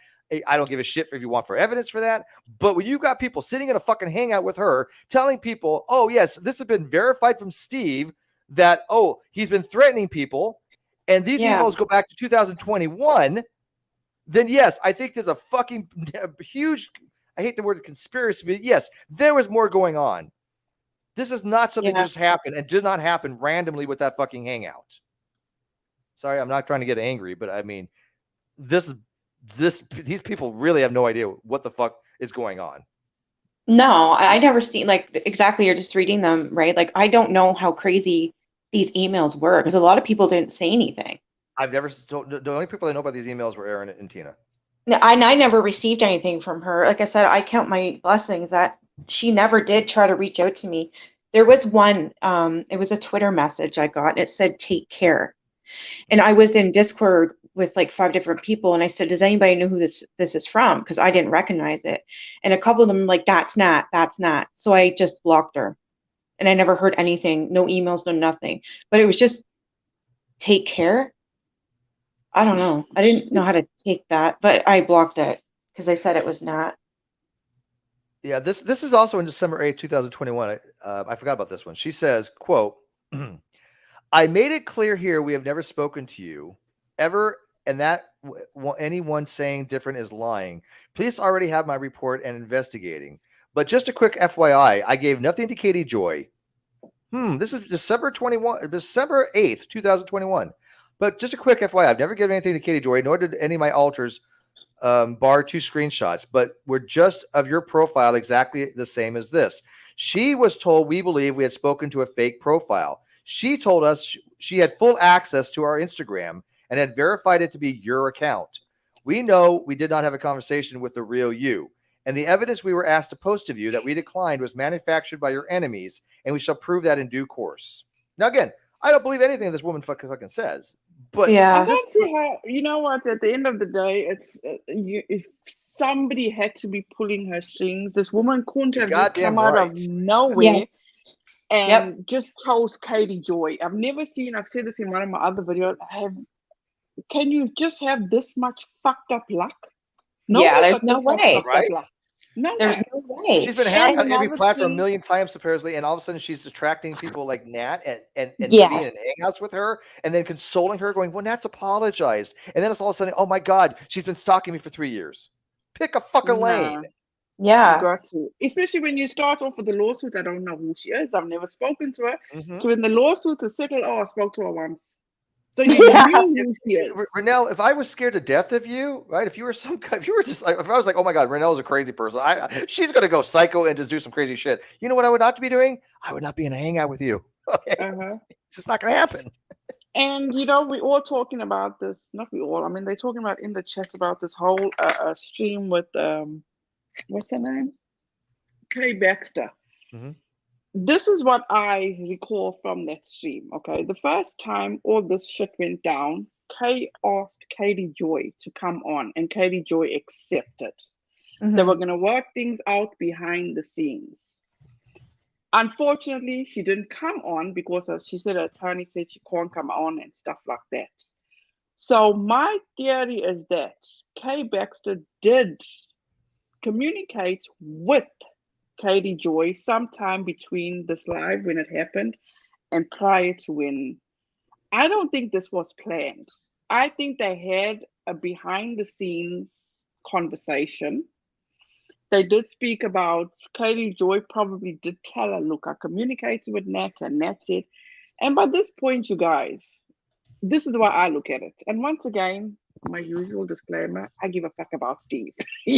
I don't give a shit if you want for evidence for that. But when you got people sitting in a fucking hangout with her telling people, oh, yes, this has been verified from Steve that, oh, he's been threatening people, and these emails go back to 2021, then yes, I think there's a fucking huge, I hate the word conspiracy, but yes, there was more going on. This is not something that just happened and did not happen randomly with that fucking hangout. Sorry, I'm not trying to get angry, but I mean, these people really have no idea what the fuck is going on.
No, I never seen exactly. You're just reading them, right? Like, I don't know how crazy these emails were because a lot of people didn't say anything.
I've never told, the only people that know about these emails were Aaron and Tina.
I never received anything from her. Like I said, I count my blessings that she never did try to reach out to me. There was one, it was a Twitter message I got. It said, take care. And I was in Discord with like 5 different people, and I said, does anybody know who this is from? Because I didn't recognize it. And a couple of them were like, that's not. So I just blocked her. And I never heard anything, no emails, no nothing. But it was just take care. I don't know. I didn't know how to take that, but I blocked it because I said it was not.
Yeah, this is also in December 8th, 2021. I forgot about this one. She says, quote, I made it clear here we have never spoken to you ever, and that anyone saying different is lying. Police already have my report and investigating. But just a quick FYI, I gave nothing to Katie Joy. This is December 8th, 2021. But just a quick FYI, I've never given anything to Katie Joy, nor did any of my alters, bar 2 screenshots, but we're just of your profile exactly the same as this. She was told we believe we had spoken to a fake profile. She told us she had full access to our Instagram and had verified it to be your account. We know we did not have a conversation with the real you. And the evidence we were asked to post of you that we declined was manufactured by your enemies, and we shall prove that in due course. Now, again, I don't believe anything this woman fucking says. But
yeah,
I don't see how. You know what? At the end of the day, it's if somebody had to be pulling her strings, this woman couldn't have just come out of nowhere and just chose Katie Joy. I've never seen. I've said this in one of my other videos. Can you just have this much fucked up luck?
There's no way,
right?
No,
there's no way.
She's been hacked on every platform a million times, supposedly, and all of a sudden she's attracting people like Nat and being in hangouts with her, and then consoling her, going, "Well, Nat's apologized," and then it's all of a sudden, "Oh my God, she's been stalking me for 3 years." Pick a fucking lane.
Yeah,
you got to, especially when you start off with the lawsuit. I don't know who she is. I've never spoken to her. So in the lawsuit to settle, I spoke to her once. So you knew who she is.
Renelle, if I was scared to death of you, right? If you were just like, if I was like, oh my God, Renelle's a crazy person. She's gonna go psycho and just do some crazy shit. You know what I would not be doing? I would not be in a hangout with you. Okay, it's just not gonna happen.
And we all talking about this. Not we all. I mean, they're talking about in the chat about this whole stream with what's her name, Kay Baxter. This is what I recall from that stream. Okay, the first time all this shit went down, Kay asked Katie Joy to come on, and Katie Joy accepted. They were going to work things out behind the scenes. Unfortunately, she didn't come on because she said her attorney said she can't come on and stuff like that. So my theory is that Kay Baxter did communicate with Katie Joy sometime between this live when it happened and prior to when. I don't think this was planned. I think they had a behind the scenes conversation. They did speak about, Katie Joy probably did tell her, look, I communicated with Nat and Nat said, and by this point, you guys, this is the way I look at it. And once again, my usual disclaimer, I give a fuck about Steve.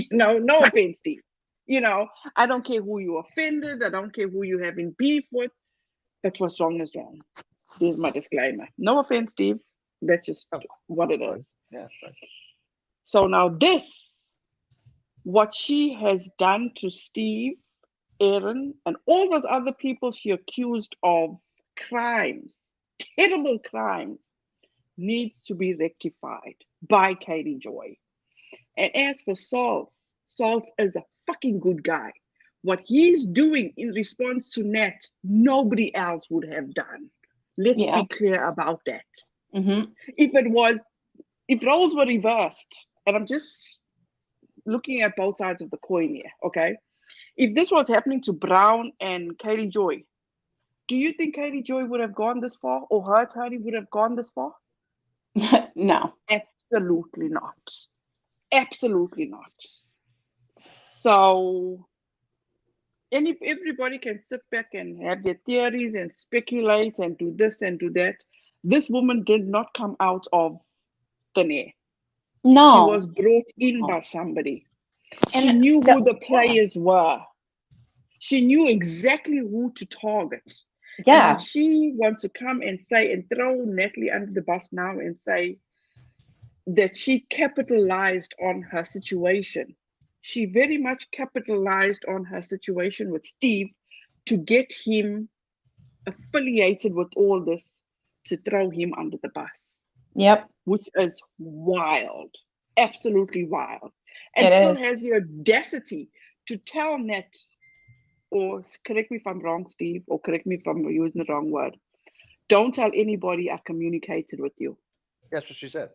No offense, Steve. I don't care who you offended. I don't care who you having beef with. But what's wrong is wrong. There's my disclaimer. No offense, Steve. That's just what it is.
Yeah. Right.
So now what she has done to Steve, Aaron, and all those other people she accused of crimes, terrible crimes, needs to be rectified by Katie Joy. And as for Salts is a fucking good guy. What he's doing in response to Nat, nobody else would have done. Let's be clear about that. If roles were reversed, and I'm just looking at both sides of the coin here, okay? If this was happening to Brown and Katie Joy, do you think Katie Joy would have gone this far, or her attorney would have gone this far?
No.
Absolutely not. Absolutely not. So, and if everybody can sit back and have their theories and speculate and do this and do that, this woman did not come out of thin air.
No.
She was brought in by somebody. She knew who the players were. She knew exactly who to target. And when she wants to come and say and throw Natalie under the bus now and say that she capitalized on her situation, she very much capitalized on her situation with Steve to get him affiliated with all this, to throw him under the bus.
Yep,
which is wild, absolutely wild, and
it
still
is.
has the audacity to tell Nat, or correct me if I'm wrong, Steve, or correct me if I'm using the wrong word. Don't tell anybody I communicated with you.
That's what she said,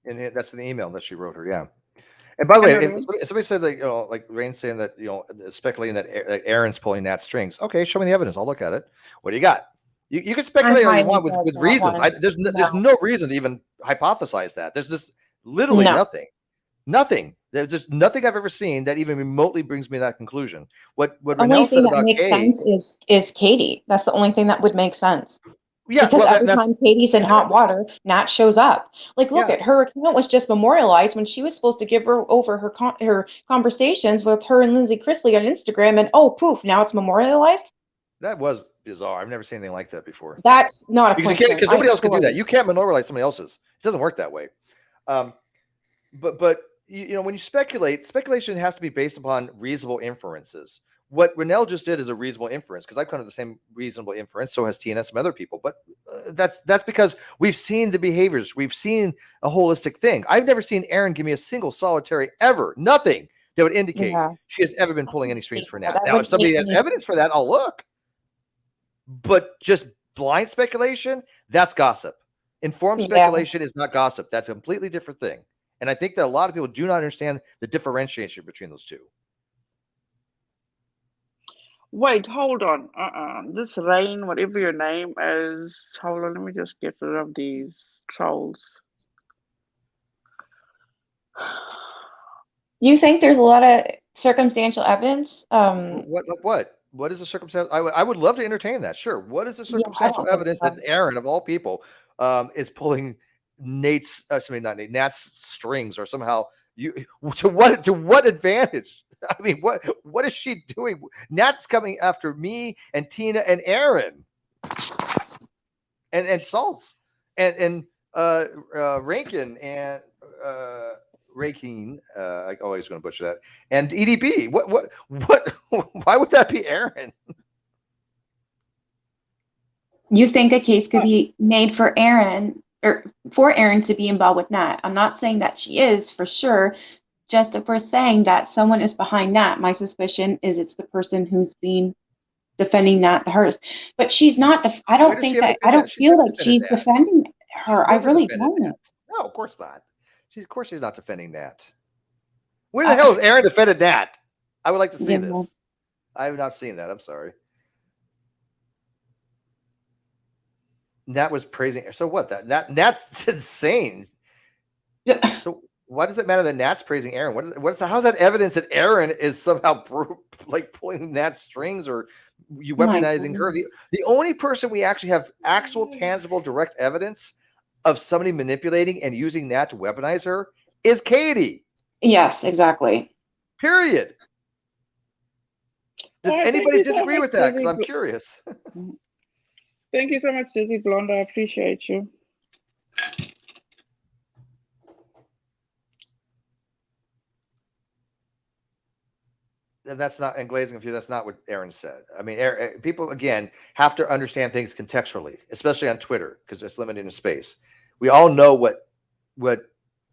and that's in the email that she wrote her. Yeah. And by the
And
way,
I
if
don't,
somebody said that, like Rain's saying that, speculating that Aaron's pulling Nat's strings. Okay, show me the evidence. I'll look at it. What do you got? You can
I
speculate all you
highly
want
doubt
with
that
reasons.
one.
There's
No,
no reason to even hypothesize that. There's just literally
no.
nothing. Nothing. There's just nothing I've ever seen that even remotely brings me to that conclusion. What
The only
Renell
thing
said
that
about
makes
Kay,
sense is Katie. That's the only thing that would make sense.
yeah,
Because
well
every
that's
time Katie's in hot
exactly,
water, Nat shows up. Like, look
yeah,
at her account was just memorialized when she was supposed to give her over her conversations with her and Lindsay Chrisley on Instagram, and oh, poof, now it's memorialized.
that was bizarre. I've never seen anything like that before.
That's not a
Because you can't,
coincidence.
because
I
nobody else can do
swear.
that. You can't memorialize somebody else's. It doesn't work that way. Um, but when you speculate, speculation has to be based upon reasonable inferences. What Renell just did is a reasonable inference, because I've come to the same reasonable inference. So has Tina and some other people. But that's because we've seen the behaviors. We've seen a holistic thing. I've never seen Aaron give me a single solitary ever. Nothing that would indicate
Yeah.
she has ever been pulling any strings for Nat.
That
Now, if
wouldn't
somebody
make
has
any
evidence for that, I'll look. But just blind speculation, that's gossip. Informed
Yeah.
speculation is not gossip. That's a completely different thing. And I think that a lot of people do not understand the differentiation between those two.
wait, hold on. This Rain, whatever your name is, hold on, let me just get rid of these trolls.
You think there's a lot of circumstantial evidence?
What is the circumstance? I would love to entertain that. Sure. What is the
Yeah, I
circumstantial
don't think
evidence that
so.
Aaron, of all people, is pulling not Nate, Nat's strings, or somehow you to what advantage? I mean, what is she doing? Nat's coming after me and Tina and Aaron and Salts and Rankin and Rakin. I always going to butcher that. And EDB. What? Why would that be Aaron?
You think a case could be made for Aaron or for Aaron to be involved with Nat? I'm not saying that she is for sure. Just if we're saying that someone is behind Nat, my suspicion is it's the person who's been defending Nat the hardest. But she's not. I
Why
don't
does she
think
have to
that. I
defend that?
don't
She's
feel
never
like
defended
she's
that.
defending
She's
her. I
never
really
defended
don't.
that. No, of course not. Of course she's not defending that. Where the hell is Aaron defended Nat? I would like to see
Yeah.
this. I have not seen that. I'm sorry. Nat was praising her. So what? Nat's insane. So why does it matter that Nat's praising Aaron? How's that evidence that Aaron is somehow like pulling Nat's strings, or you weaponizing her? The only person we actually have actual, tangible, direct evidence of somebody manipulating and using Nat to weaponize her is Katie.
Yes, exactly.
Period. Does anybody disagree
much,
with that? Because
Dizzy.
I'm curious.
Thank you so much, Dizzy Blonde. I appreciate you.
And that's not, and glazing a few, that's not what Aaron said. I mean, people, again, have to understand things contextually, especially on Twitter, because it's limited in space. We all know what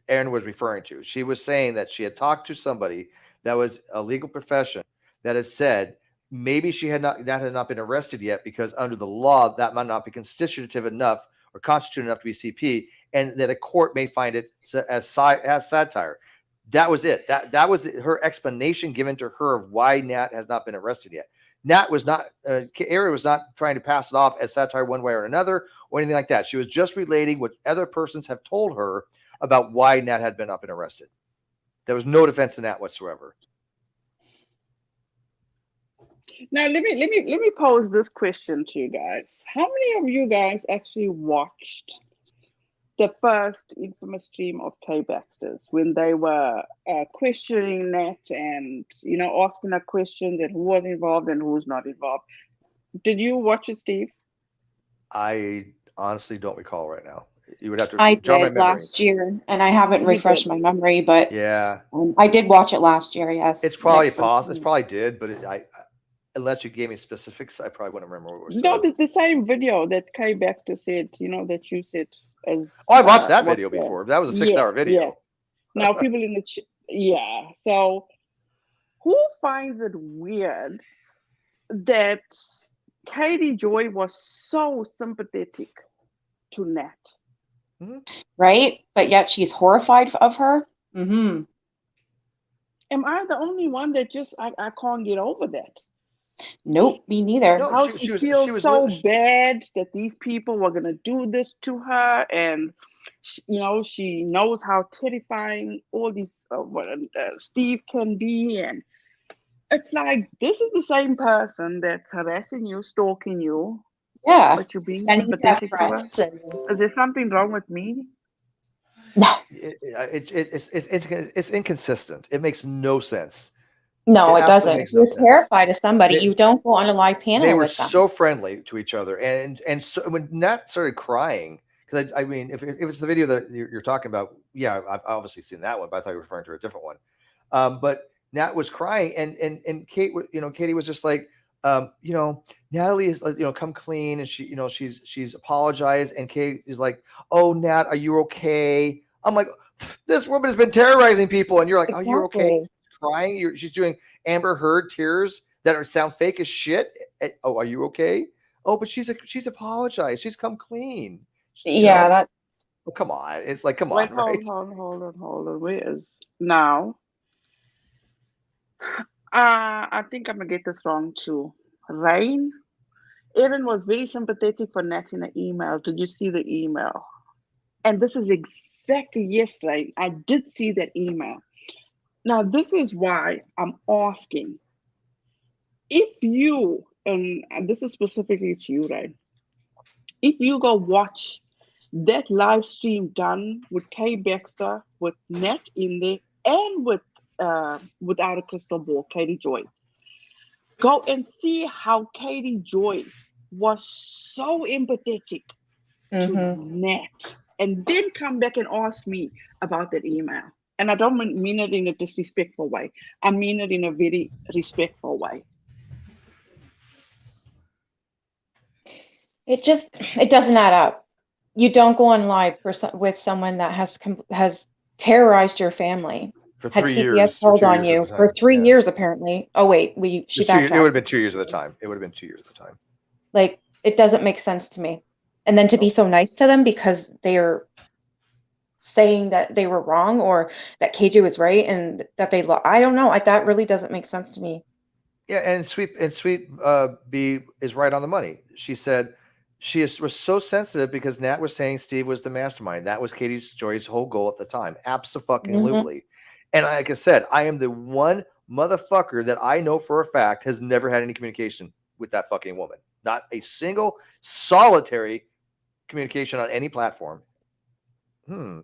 Aaron was referring to. She was saying that she had talked to somebody that was a legal profession that has said maybe that had not been arrested yet, because under the law, that might not be constitutive enough or constitute enough to be CP, and that a court may find it as satire. That was it. That was her explanation given to her of why Nat has not been arrested yet. Nat was not, Aaron was not trying to pass it off as satire one way or another or anything like that. She was just relating what other persons have told her about why Nat had been up and arrested. There was no defense in that whatsoever.
Now let me pose this question to you guys. How many of you guys actually watched the first infamous stream of Kay Baxter's, when they were questioning Nat and asking her questions and who was involved and who was not involved? Did you watch it, Steve?
I honestly don't recall right now. You would have to.
I
jog my
did
memory.
last year, and I haven't
You
refreshed
did.
my memory, but
Yeah,
I did watch it last year. Yes,
it's probably
like,
possible. It's probably did, but unless you gave me specifics, I probably wouldn't remember what was
No,
said.
the same video that Kay Baxter said, that you said as
Oh, I watched that
what's
video
that?
before. That was a
Yeah,
6-hour
yeah.
video.
Now people in the yeah. So who finds it weird that Katie Joy was so sympathetic to Nat?
Right? But yet she's horrified of her. Mm-hmm.
Am I the only one that just I can't get over that?
Nope, me neither.
No,
How
she
she
was
feels so bad that these people were gonna do this to her, and she knows how terrifying all these Steve can be, and it's like this is the same person that's harassing you, stalking you,
Yeah.
but you're being
Sending death
sympathetic to her.
threats and
Is there something wrong with me?
no,
it's inconsistent. It makes no sense.
no,
It
it
absolutely
doesn't. If
makes no
you're
sense.
terrified of somebody,
They,
you don't go on a live
they
panel
were
with them.
so friendly to each other, and so when Nat started crying, because I mean, if it's the video that you're talking about, yeah, I've obviously seen that one, but I thought you were referring to a different one. But Nat was crying, and Katie was just like, Natalie is like, come clean, and she's apologized, and Kate is like, oh, Nat, are you okay? I'm like, this woman has been terrorizing people, and you're like,
Exactly.
are you okay? Crying, she's doing Amber Heard tears that sound fake as shit. Oh, are you okay? Oh, but she's apologized. She's come clean.
Yeah, that
Oh, come on. It's like, come
Wait,
on, right?
hold on. Where is now? I think I'm gonna get this wrong too. Rain. Erin was very sympathetic for Nat in the email. Did you see the email? And this is exactly yes, Rain. I did see that email. Now this is why I'm asking if you, and this is specifically to you, Rain. If you go watch that live stream done with Kay Baxter, with Nat in there, and with Without a Crystal Ball, Katie Joy. Go and see how Katie Joy was so empathetic to Nat, and then come back and ask me about that email. And I don't mean it in a disrespectful way. I mean it in a very respectful way.
it doesn't add up. You don't go on live with someone that has terrorized your family,
For
had
3
CPS
years or
held
2
on
years at
you
the
for
time.
3 years apparently. Oh wait, she
It would have
backtracked.
been 2 years at the time. It would have been 2 years at the time.
Like it doesn't make sense to me. And then to be so nice to them because they're saying that they were wrong or that KJ was right and that I don't know. That really doesn't make sense to me.
Yeah, and sweet B is right on the money. She said was so sensitive because Nat was saying Steve was the mastermind. That was Katie Joy's whole goal at the time. Abso-fucking-lutely. And like I said, I am the one motherfucker that I know for a fact has never had any communication with that fucking woman. Not a single solitary communication on any platform.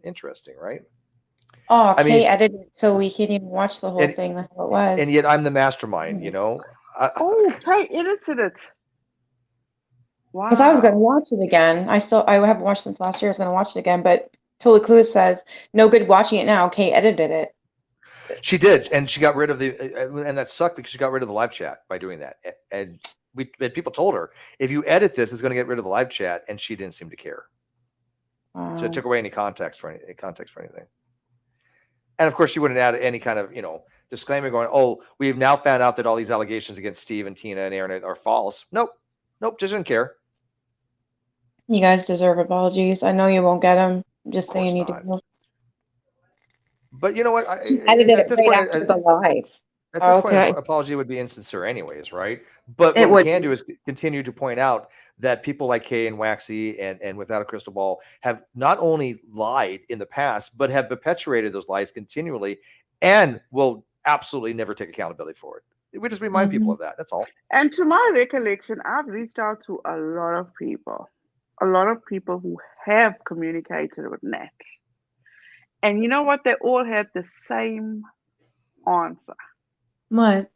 Interesting, right?
Oh,
I
Kay
mean,
edited it so we can't even watch the whole thing. That's how it was.
and yet I'm the mastermind,
Oh, Kay edited it. Wow.
Because I was going to watch it again. I haven't watched since last year. I was going to watch it again, but Totally Clueless says no good watching it now. Kay edited it.
She did, and she got rid of and that sucked because she got rid of the live chat by doing that. And people told her, if you edit this, it's going to get rid of the live chat, and she didn't seem to care. So it took away any context for anything. And of course, she wouldn't add any kind of disclaimer going, "Oh, we have now found out that all these allegations against Steve and Tina and Aaron are false." Nope, just didn't care.
You guys deserve apologies. I know you won't get them. I'm just saying you do.
But you know what?
She edited it right after the live.
At this point, apology would be insincere anyways, right? But what we can do is continue to point out that people like Kay and Waxy and Without a Crystal Ball have not only lied in the past, but have perpetuated those lies continually and will absolutely never take accountability for it. We just remind people of that. That's all.
And to my recollection, I've reached out to a lot of people who have communicated with Nat. And you know what? They all had the same answer.
What?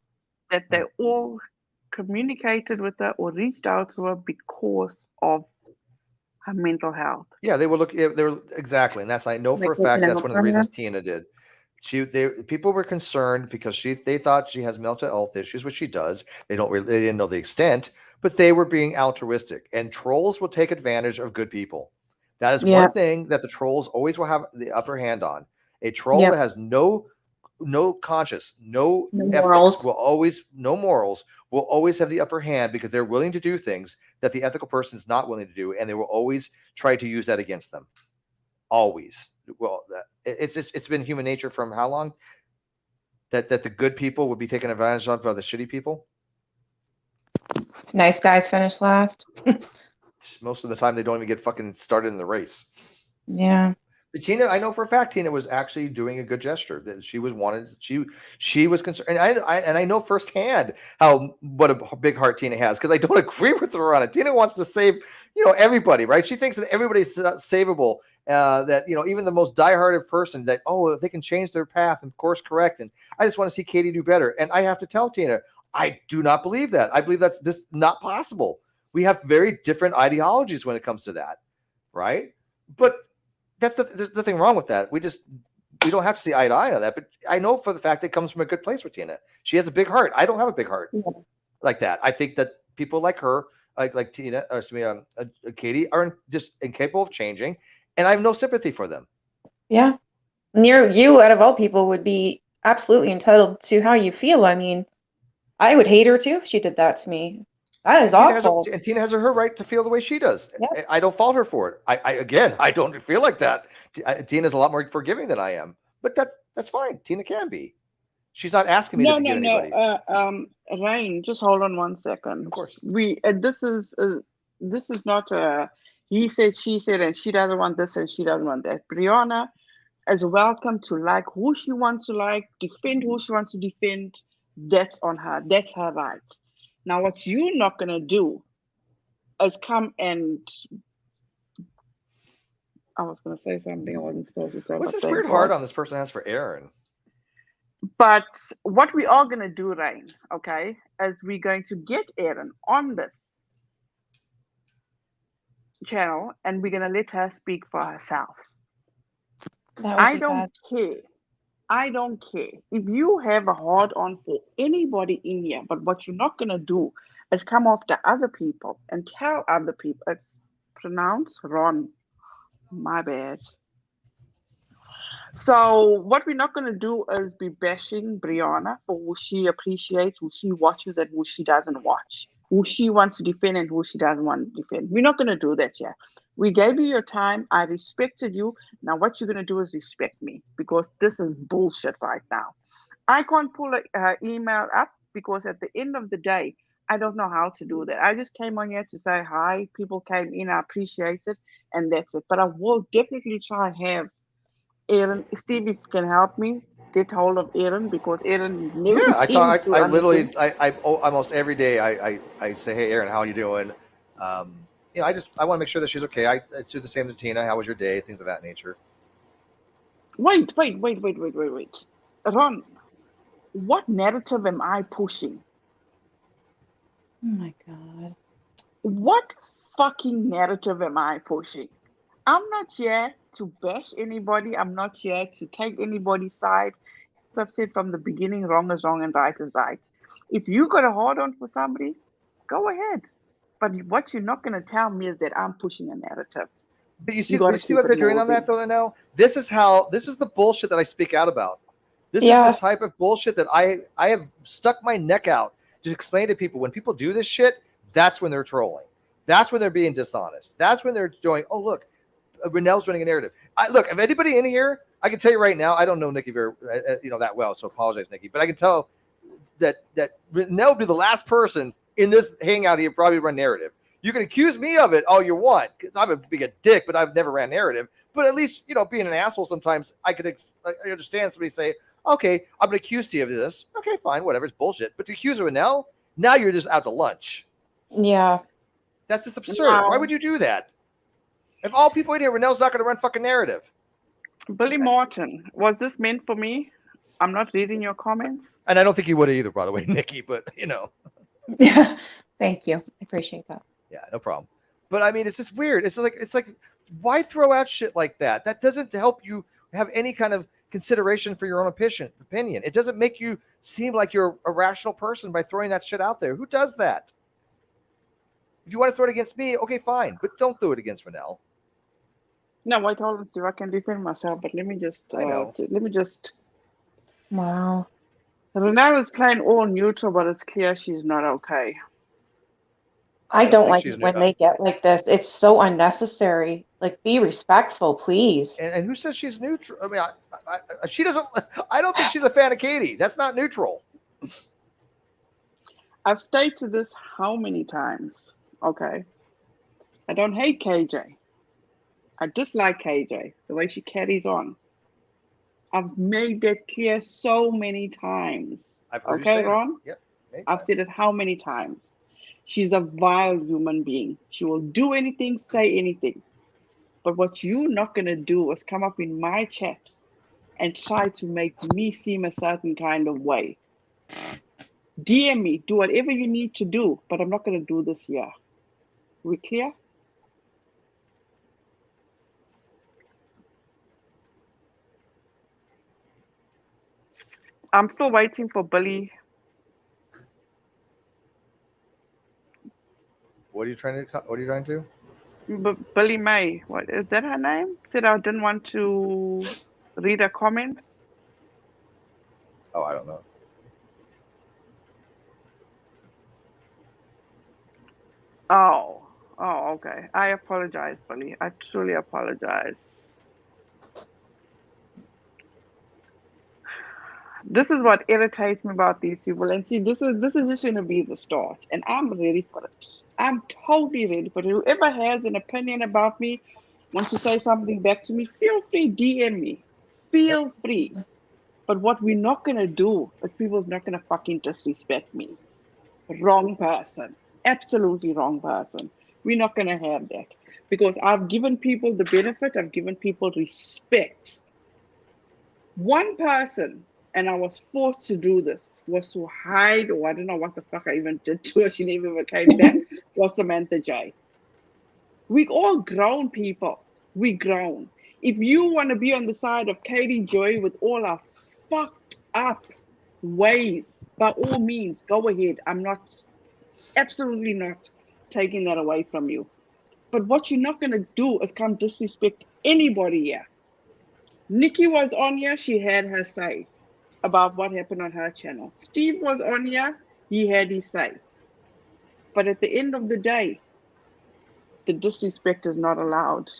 That they all communicated with her or reached out to her because of her mental health.
Yeah, they were exactly, and that's I know for a fact that's one of the reasons Tina did. People were concerned because they thought she has mental health issues, which she does. They didn't know the extent, but they were being altruistic. And trolls will take advantage of good people. That is
Yeah.
one thing that the trolls always will have the upper hand on. A troll
Yep.
that has no conscience, no
No
ethics,
morals.
no morals, will always have the upper hand because they're willing to do things that the ethical person is not willing to do, and they will always try to use that against them. Always. Well, it's been human nature from how long that the good people would be taken advantage of by the shitty people.
Nice guys finish last.
Most of the time, they don't even get fucking started in the race.
Yeah.
But Tina, I know for a fact Tina was actually doing a good gesture. That she was wanted. She was concerned, and I know firsthand what a big heart Tina has, because I don't agree with her on it. Tina wants to save everybody, right? She thinks that everybody's savable. That even the most dieharded person, that if they can change their path and course correct, and I just want to see Katie do better. And I have to tell Tina, I do not believe that. I believe that's just not possible. We have very different ideologies when it comes to that, right? But there's nothing wrong with that. We don't have to see eye to eye on that. But I know for the fact it comes from a good place with Tina. She has a big heart. I don't have a big heart like that. I think that people like her, like Tina, or Katie, are just incapable of changing, and I have no sympathy for them.
Yeah. You, out of all people, would be absolutely entitled to how you feel. I mean, I would hate her too if she did that to me. That is awful.
Tina has her right to feel the way she does.
Yep.
I don't fault her for it. I don't feel like that. Tina's a lot more forgiving than I am, but that's fine. Tina can be. She's not asking me to forgive anybody.
Ryan, just hold on 1 second.
Of course.
This is not a he said, she said, and she doesn't want this and she doesn't want that. Brianna is welcome to like who she wants to like, defend who she wants to defend. That's on her. That's her right. Now, what you're not going to do is come and... I was going to say something I wasn't supposed to say.
What's this weird heart on this person has for Aaron?
But what we are going to do, Rain, okay, is we're going to get Aaron on this channel and we're going to let her speak for herself. I don't care. I don't care. If you have a hard on for anybody in here, but what you're not going to do is come after other people and tell other people. It's pronounced Ron. My bad. So what we're not going to do is be bashing Brianna for who she appreciates, who she watches, and who she doesn't watch, who she wants to defend and who she doesn't want to defend. We're not going to do that here. We gave you your time. I respected you. Now what you're going to do is respect me, because this is bullshit right now. I can't pull her email up because at the end of the day, I don't know how to do that. I just came on here to say hi. People came in. I appreciate it. And that's it. But I will definitely try and have Aaron, Steve, if you can help me get hold of Aaron, because Aaron never
I literally almost every day I say, hey Aaron, how are you doing? I want to make sure that she's okay. I do the same to Tina. How was your day? Things of that nature.
Wait. Ron, what narrative am I pushing?
Oh my God.
What fucking narrative am I pushing? I'm not here to bash anybody. I'm not here to take anybody's side. As I've said from the beginning, wrong is wrong and right is right. If you got a hard on for somebody, go ahead. But what you're not going to tell me is that I'm pushing a narrative.
But you see what they're doing on that, though, now? This is the bullshit that I speak out about. This is the type of bullshit that I have stuck my neck out to explain to people. When people do this shit, that's when they're trolling. That's when they're being dishonest. That's when they're doing, oh, look, Renell's running a narrative. Look, if anybody in here, I can tell you right now, I don't know Nikki very, that well, so apologize, Nikki. But I can tell that Renell would be the last person in this hangout here probably run narrative. You can accuse me of it all you want, because I'm being a dick, but I've never ran narrative. But at least, being an asshole sometimes, I understand somebody say, okay, I'm going to accuse you of this. Okay, fine, whatever, it's bullshit. But to accuse Renell, now you're just out to lunch.
Yeah.
That's just absurd. Why would you do that? If all people in here, Renell's not going to run fucking narrative.
Billy Martin, was this meant for me? I'm not reading your comments.
And I don't think you would either, by the way, Nikki, but
Yeah. Thank you. I appreciate that.
Yeah, no problem. But I mean, it's just weird. It's like, why throw out shit like that? That doesn't help you have any kind of consideration for your own opinion. It doesn't make you seem like you're a rational person by throwing that shit out there. Who does that? If you want to throw it against me, okay, fine. But don't throw it against Renell.
No, I told him Steve, I can defend myself, but
I know.
let me just.
Wow.
Renelle is playing all neutral, but it's clear she's not okay.
I
don't
don't
think
like
she's
it
new.
when they get like this. It's so unnecessary. Like, be respectful, please.
And who says she's neutral? I mean, she doesn't. I don't think she's a fan of Katie. That's not neutral.
I've stated this how many times? Okay. I don't hate KJ. I dislike KJ, the way she carries on. I've made that clear so many times.
I've heard you
Okay,
say that.
Ron?
Yep, many
I've said
times.
it how many times? She's a vile human being. She will do anything, say anything. But what you're not going to do is come up in my chat and try to make me seem a certain kind of way. DM me, do whatever you need to do, but I'm not going to do this here. We clear? I'm still waiting for Billy.
What are you trying to? What are you trying to do?
Billy May, what is that her name? Said I didn't want to read a comment.
Oh, I don't know.
Oh, okay. I apologize, Billy. I truly apologize. This is what irritates me about these people. And see, this is just gonna be the start. And I'm ready for it. I'm totally ready for it. Whoever has an opinion about me, wants to say something back to me, feel free, DM me.
Yep.
Feel free. But what we're not gonna do is people's not gonna fucking disrespect me. Wrong person. Absolutely wrong person. We're not gonna have that. Because I've given people the benefit, I've given people respect. One person, and I was forced to do this, was to hide, or I don't know what the fuck I even did to her. She never even came back. Was Samantha J. We all grown people. We grown. If you want to be on the side of Katie Joy with all our fucked up ways, by all means, go ahead. I'm not, absolutely not taking that away from you. But what you're not going to do is come disrespect anybody here. Nikki was on here, she had her say about what happened on her channel. Steve was on here, he had his say. But at the end of the day, the disrespect is not allowed.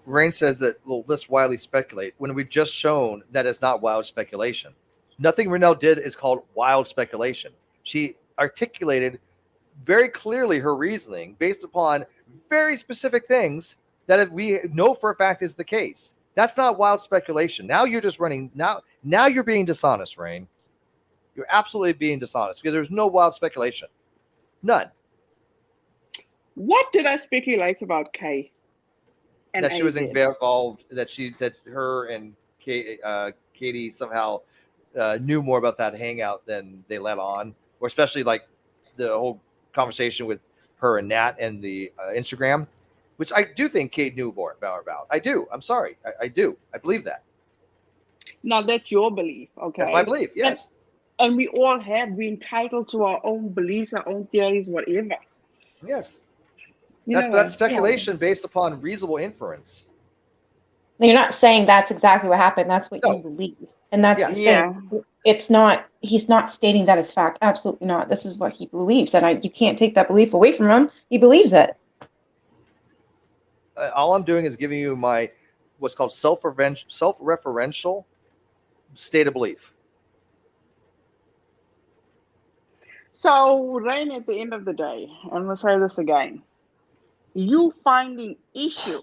Rain says that let's wildly speculate when we've just shown that it's not wild speculation. Nothing Renelle did is called wild speculation. She articulated very clearly her reasoning based upon very specific things that we know for a fact is the case. That's not wild speculation. Now you're just running. Now you're being dishonest, Rain. You're absolutely being dishonest because there's no wild speculation. None.
What did I speculate about Kay? And
That she was
AZ?
involved, that her and Katie somehow knew more about that hangout than they let on, or especially like the whole conversation with her and Nat and the Instagram, which I do think Kate knew more about. I do. I'm sorry. I do. I believe that.
Now that's your belief, okay?
That's my belief. Yes.
And we all have, we entitled to our own beliefs, our own theories, whatever.
Yes.
You know
That's
what?
speculation based upon reasonable inference.
You're not saying that's exactly what happened. That's what
No.
you believe. And that's
Yes.
Yeah.
it's not, he's not stating that as fact. Absolutely not. This is what he believes. And you can't take that belief away from him. He believes it.
All I'm doing is giving you my what's called self-referential state of belief.
So, Rain, at the end of the day, and I'm going to say this again, you finding issue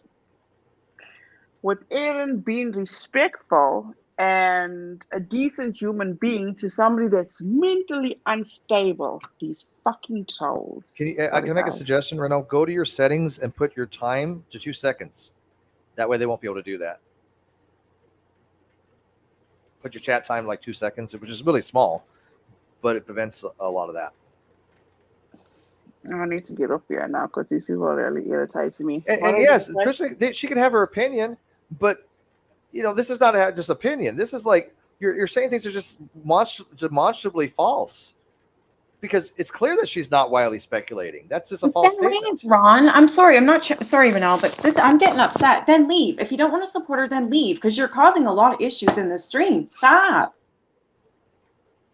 with Aaron being respectful and a decent human being to somebody that's mentally unstable, these fucking trolls.
Can I make a suggestion, Renault? Go to your settings and put your time to 2 seconds. That way they won't be able to do that. Put your chat time like 2 seconds, which is really small, but it prevents a lot of that.
I need to get off here now because these people are really irritating me.
And yes, Trisha, she can have her opinion, but this is not just opinion. This is like you're saying things are just demonstrably false. because it's clear that she's not wildly speculating. That's just a
Then
false
leave,
statement.
Ron. I'm sorry. I'm not sorry, Manal, but I'm getting upset. Then leave. If you don't want to support her, then leave, because you're causing a lot of issues in this stream. Stop.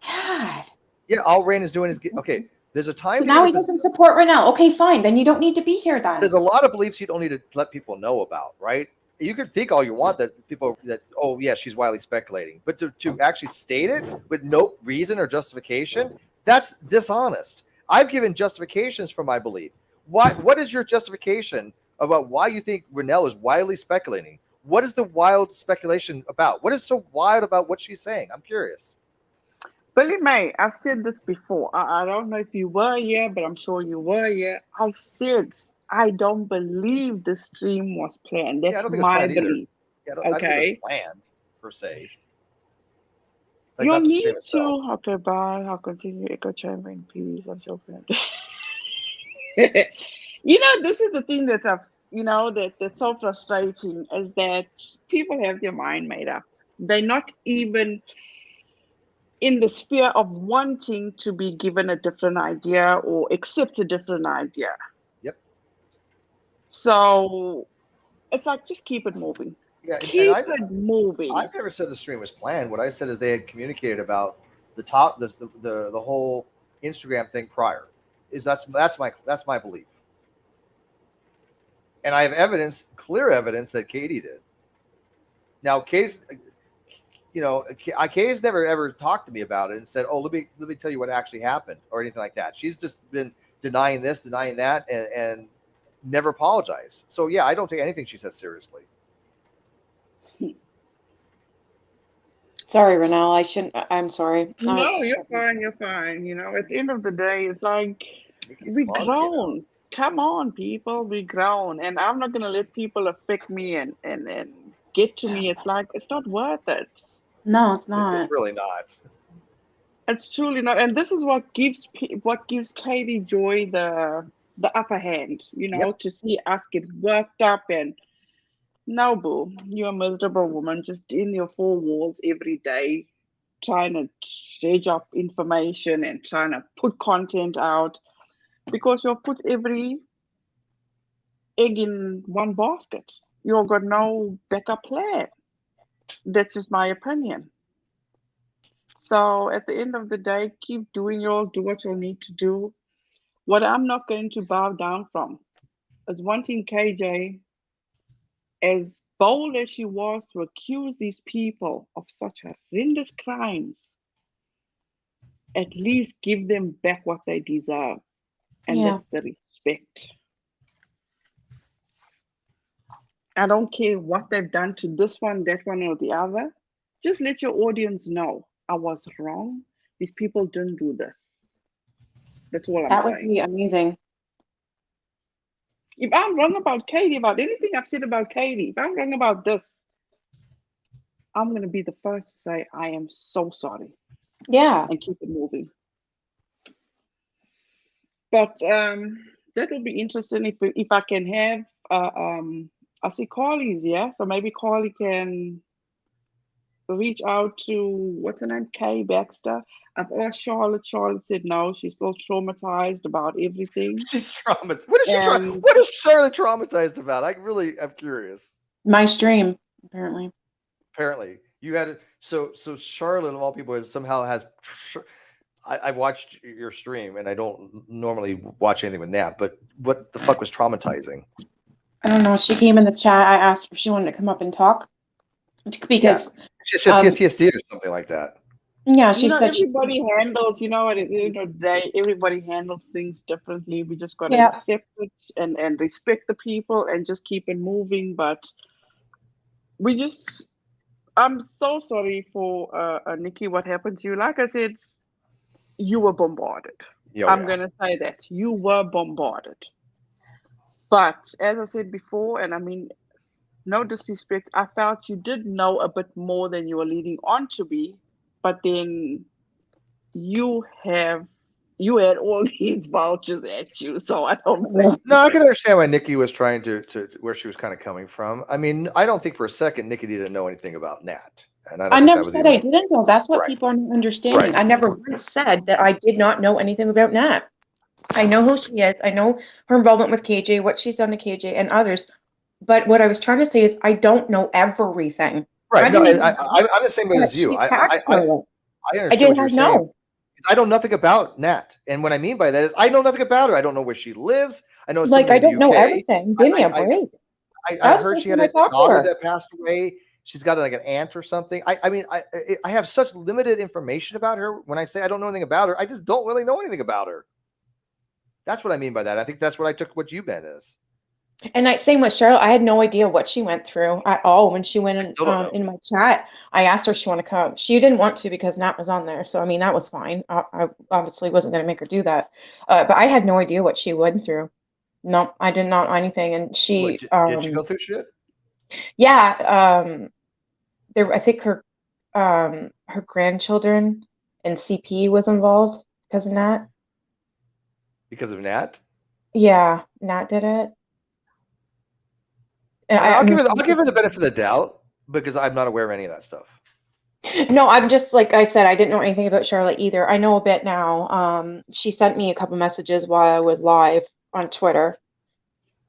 God.
Yeah, all Rain is doing is okay. There's a time.
So now he doesn't support Renell. Okay, fine. Then you don't need to be here then.
There's a lot of beliefs you don't need to let people know about, right? You could think all you want that people that, oh yeah, she's wildly speculating, but to actually state it with no reason or justification, that's dishonest. I've given justifications for my belief. What is your justification about why you think Renell is wildly speculating? What is the wild speculation about? What is so wild about what she's saying? I'm curious.
Billy May, I've said this before. I don't know if you were here, but I'm sure you were here. I said I don't believe the stream was planned. That's
I don't think it was
my
planned either.
belief.
Yeah, I don't think it
Okay.
was planned per se. Like,
You'll
not the
need
stream
to.
itself.
Okay, bye. I'll continue echo chambering, please. I'm so friend. This is the thing that's that's so frustrating is that people have their mind made up. They're not even in the sphere of wanting to be given a different idea or accept a different idea.
Yep.
So it's like, just keep it moving.
Yeah,
Keep it moving.
I've never said the stream was planned. What I said is they had communicated about the whole Instagram thing prior. That's my belief. And I have clear evidence that Katie did. Now, Katie's never ever talked to me about it and said, "Oh, let me tell you what actually happened" or anything like that. She's just been denying this, denying that, and never apologized. So yeah, I don't take anything she says seriously.
Sorry, Renell. I shouldn't. I'm sorry.
No, you're fine. You're fine. At the end of the day, it's like we grown. Come on, people, we grown, and I'm not gonna let people affect me and get to me. It's like, it's not worth it.
No, it's not.
It's really not.
It's truly not. And this is what gives Katie Joy the upper hand.
Yep.
To see us get worked up and. No, boo, you're a miserable woman just in your four walls every day, trying to dredge up information and trying to put content out because you'll put every egg in one basket. You've got no backup plan. That's just my opinion. So at the end of the day, keep do what you'll need to do. What I'm not going to bow down from is wanting KJ, as bold as she was to accuse these people of such horrendous crimes, at least give them back what they deserve. And that's the respect. I don't care what they've done to this one, that one, or the other. Just let your audience know I was wrong. These people didn't do this. That's all I'm saying.
That would be amazing.
If I'm wrong about Katie, about anything I've said about Katie, if I'm wrong about this, I'm going to be the first to say, I am so sorry.
Yeah.
And keep it moving. But that will be interesting if I can have, I see Carly's, yeah? So maybe Carly can reach out to, what's her name, Kay Baxter. I've asked Charlotte. Charlotte said no. She's still traumatized about everything.
She's traumatized. What is Charlotte traumatized about? I'm curious.
My stream, apparently.
Apparently, you had it. So Charlotte of all people has. I've watched your stream, and I don't normally watch anything with Nat. But what the fuck was traumatizing?
I don't know. She came in the chat. I asked her if she wanted to come up and talk because
she said PTSD or something like that.
Yeah, she said
everybody handles. At the end of the day, everybody handles things differently. We just got to accept it and respect the people and just keep it moving. But I'm so sorry for Nikki. What happened to you? Like I said, you were bombarded. I'm gonna say that you were bombarded. But as I said before, and I mean, no disrespect, I felt you did know a bit more than you were leading on to be. But then you had all these vouchers at you, so I don't know.
No, I can understand why Nikki was trying to where she was kind of coming from. I mean, I don't think for a second Nikki didn't know anything about Nat And I
I
don't think
never
that was
said
even
I didn't know. That's what
right.
people are not understanding.
Right.
I never once said that I did not know anything about Nat. I know who she is. I know her involvement with KJ, what she's done to KJ and others. But what I was trying to say is I don't know everything. I
Right. No,
didn't
and
even know
I'm the same way
that
as you.
she attacked Charlotte.
I
I
understood
did
what you were
not
saying.
know.
I know nothing about Nat. And what I mean by that is I know nothing about her. I don't know where she lives. I know
Like,
somebody
I
in the
don't know
UK.
everything. Give me a
I,
break.
I
That was the
heard
first
she had
time I
a
talked to
daughter
her.
that passed away. She's got like an aunt or something. I mean, I have such limited information about her. When I say I don't know anything about her, I just don't really know anything about her. That's what I mean by that. I think that's what I took what you meant as.
And same with Charlotte. I had no idea what she went through at all when she went
I still don't know.
in my chat. I asked her if she wanted to come. She didn't want to because Nat was on there. So I mean that was fine. I obviously wasn't going to make her do that. But I had no idea what she went through. No, I did not know anything. And
What,
she,
did she go through shit?
yeah, there. I think her grandchildren and CP was involved because of Nat.
Because of Nat?
Yeah, Nat did it. And
I'll
I'm
give her the benefit of the doubt because I'm not aware of any of that stuff.
No, I'm just like I said, I didn't know anything about Charlotte either. I know a bit now. She sent me a couple messages while I was live on Twitter,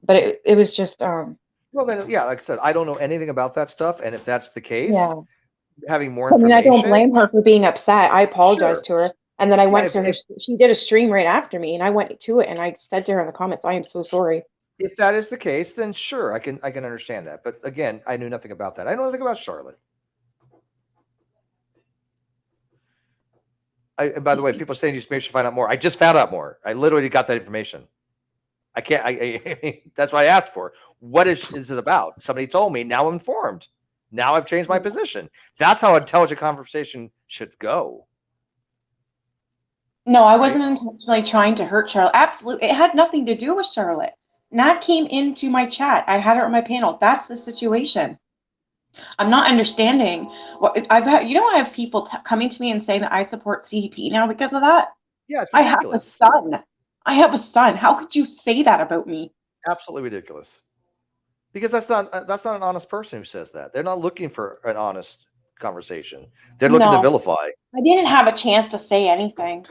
but it was just
Well, then, yeah, like I said, I don't know anything about that stuff. And if that's the case,
yeah.
having more
So, I mean, I don't
information,
blame her for being upset. I
sure.
apologized to her, and then I
Yeah,
went to her. She did a stream right after me, and I went to it, and I said to her in the comments, "I am so sorry."
if that is the case, then sure, I can understand that. But again, I knew nothing about that. I know nothing about Charlotte. And by the way, people are saying you maybe should find out more. I just found out more. I literally got that information. I can't. That's why I asked for. What is it about? Somebody told me. Now I'm informed. Now I've changed my position. That's how intelligent conversation should go.
No, I wasn't intentionally trying to hurt Charlotte. Absolutely, it had nothing to do with Charlotte. Nat came into my chat. I had her on my panel. That's the situation. I'm not understanding what I've had. I have people coming to me and saying that I support CP now because of that.
Yeah, it's
I have a
ridiculous.
son. I have a son. How could you say that about me?
Absolutely ridiculous. Because that's not an honest person who says that. They're not looking for an honest conversation. They're looking to vilify.
I didn't have a chance to say anything.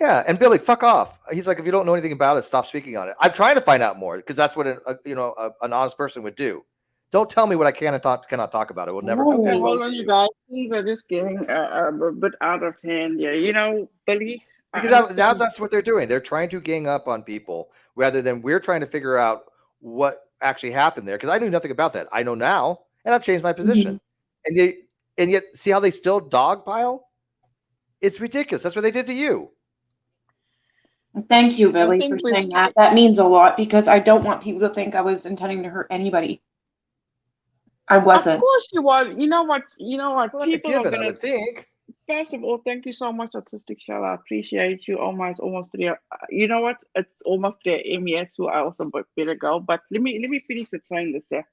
Yeah, and Billy, fuck off. He's like, if you don't know anything about it, stop speaking on it. I'm trying to find out more because that's what an honest person would do. Don't tell me what I cannot talk about. It will never come.
Okay, hold on, you guys. Things are just getting a bit out of hand here. Billy.
Because now that's what they're doing. They're trying to gang up on people rather than we're trying to figure out what actually happened there. Because I knew nothing about that. I know now, and I've changed my position. Mm-hmm. And yet, see how they still dogpile? It's ridiculous. That's what they did to you.
Thank you, Billy, for saying that. That means a lot because I don't want people to think I was intending to hurt anybody. I wasn't.
Of course you was. You know what?
Well, people are gonna think.
First of all, thank you so much, Autistic Shell. I appreciate you. Almost 3. You know what? It's almost 3 a.m. yet, so I also better go. But let me finish with saying this here.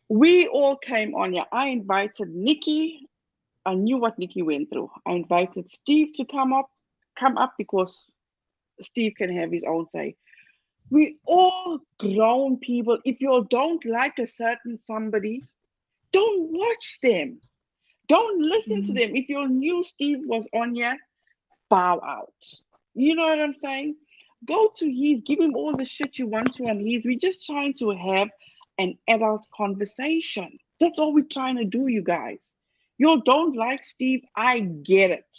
We all came on here. I invited Nikki. I knew what Nikki went through. I invited Steve to come up because Steve can have his own say. We all grown people. If you don't like a certain somebody, don't watch them. Don't listen to them. If you knew Steve was on here, bow out. You know what I'm saying? Go to his, give him all the shit you want to on his. We're just trying to have an adult conversation. That's all we're trying to do, you guys. You don't like Steve, I get it.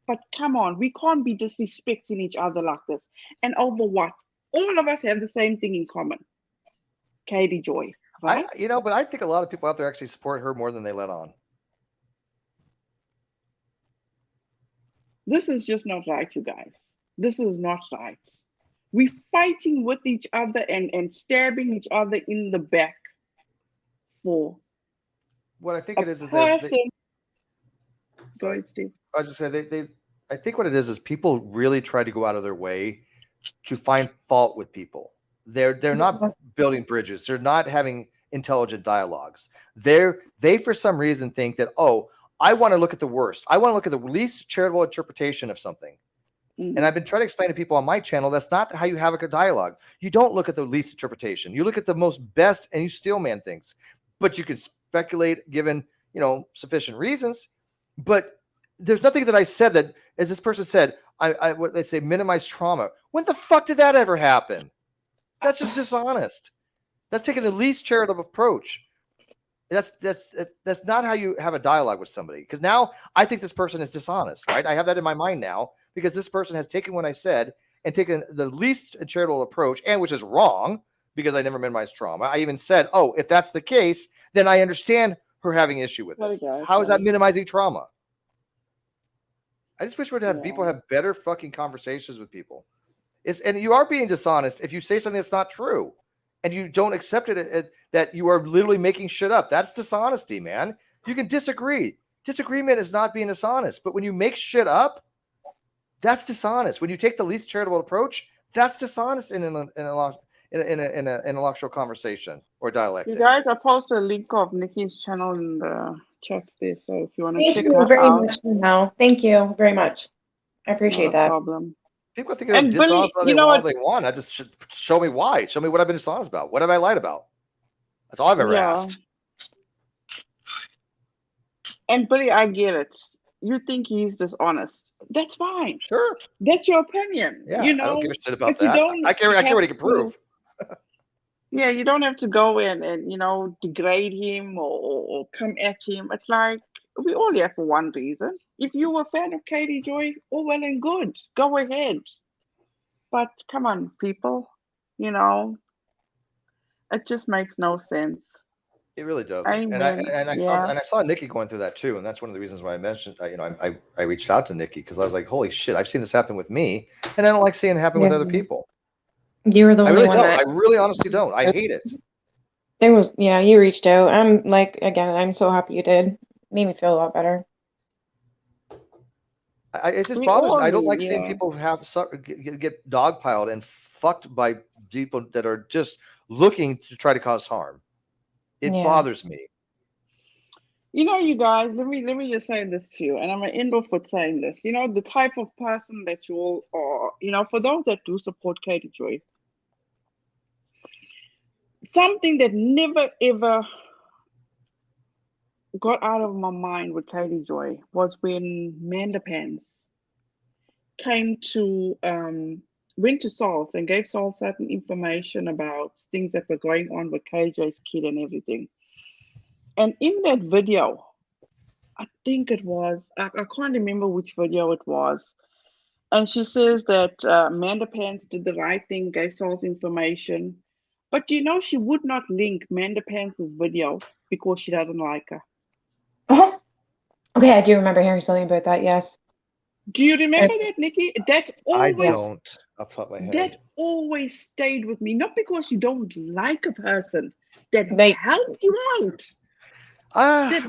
But come on, we can't be disrespecting each other like this. And over what? All of us have the same thing in common. Katie Joy. Right?
But I think a lot of people out there actually support her more than they let on.
This is just not right, you guys. This is not right. We're fighting with each other and stabbing each other in the back for
what I think it is
Go ahead, Steve.
I was just saying I think what it is people really try to go out of their way to find fault with people. They're not building bridges. They're not having intelligent dialogues. They for some reason think that, I want to look at the worst. I want to look at the least charitable interpretation of something. Mm-hmm. And I've been trying to explain to people on my channel, that's not how you have a good dialogue. You don't look at the least interpretation. You look at the most best and you steel man things. But you can speculate given sufficient reasons. But there's nothing that I said that, as this person said, what they say, minimize trauma. When the fuck did that ever happen? That's just dishonest. That's taking the least charitable approach. That's not how you have a dialogue with somebody. Because now I think this person is dishonest, right? I have that in my mind now because this person has taken what I said and taken the least charitable approach, and which is wrong because I never minimized trauma. I even said, oh, if that's the case, then I understand her having issue with it. How is that minimizing trauma? I just wish we'd have people have better fucking conversations with people. And you are being dishonest if you say something that's not true and you don't accept it, that you are literally making shit up. That's dishonesty, man. You can disagree. Disagreement is not being dishonest. But when you make shit up, that's dishonest. When you take the least charitable approach, that's dishonest in an intellectual conversation or dialect.
You guys, I posted a link of Nikki's channel in the chat there, so if you want to
Thank
check
you
that
very
out.
much, now. Thank you very much. I appreciate
No
that.
problem.
People think I'm dishonest all they want. I just should show me why. Show me what I've been dishonest about. What have I lied about? That's all I've ever asked.
And Billy, I get it. You think he's dishonest. That's fine.
Sure.
That's your opinion.
Yeah,
I
don't give a shit about
but
that. I care what he can prove.
Yeah, you don't have to go in and degrade him or come at him. It's like we all here for one reason. If you were a fan of Katie Joy, all well and good. Go ahead. But come on, people. It just makes no sense.
It really doesn't.
Amen.
And I saw Nikki going through that too, and that's one of the reasons why I mentioned. I reached out to Nikki because I was like, holy shit, I've seen this happen with me, and I don't like seeing it happen with other people.
You were the only one.
I really honestly don't. I hate it.
It was, you reached out. I'm like, again, I'm so happy you did. Made me feel a lot better.
It just bothers me. I don't like seeing people get dogpiled and fucked by people that are just looking to try to cause harm. It bothers me.
You guys, let me just say this to you, and I'm gonna end off with saying this. The type of person that you all are, for those that do support Katie Joy, something that never ever got out of my mind with Katie Joy was when Manda Pants went to Saul and gave Saul certain information about things that were going on with KJ's kid and everything. And in that video, I think it was, I can't remember which video it was. And she says that Manda Pants did the right thing, gave Saul's information. But she would not link Manda Pants' video because she doesn't like her.
Uh-huh. Okay, I do remember hearing something about that, yes.
Do you remember that, Nikki? That always,
I don't. Off the top of my head.
That always stayed with me. Not because you don't like a person, that help you out.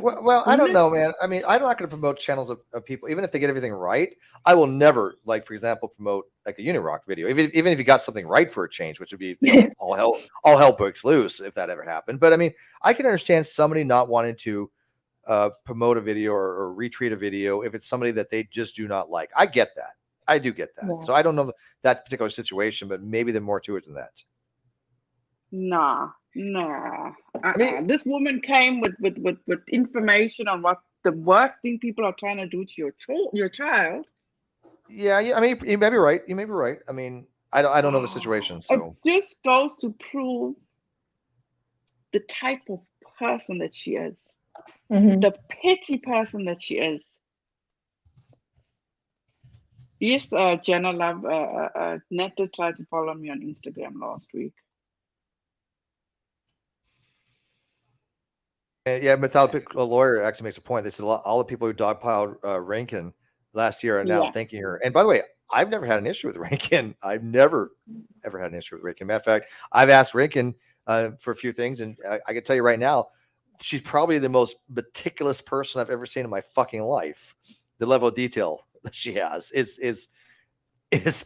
Well, I don't know, man. I mean, I'm not going to promote channels of people, even if they get everything right. I will never, like, for example, promote like a Unirock video, even if you got something right for a change, which would be all hell breaks loose if that ever happened. But I mean, I can understand somebody not wanting to promote a video or retweet a video if it's somebody that they just do not like. I get that. I do get that. Yeah. So I don't know that particular situation, but maybe there's more to it than that.
Nah. I mean, this woman came with information on what the worst thing people are trying to do to your child.
Yeah. I mean, you may be right. I mean, I don't know the situation. So
it just goes to prove the type of person that she is, the petty person that she is. Yes, Jenna Love, Netta tried to follow me on Instagram last week.
Yeah, Metallic Lawyer actually makes a point. They said all the people who dogpiled Rankin last year are now thanking her. And by the way, I've never had an issue with Rankin. I've never, ever had an issue with Rankin. Matter of fact, I've asked Rankin for a few things, and I can tell you right now, she's probably the most meticulous person I've ever seen in my fucking life. The level of detail that she has is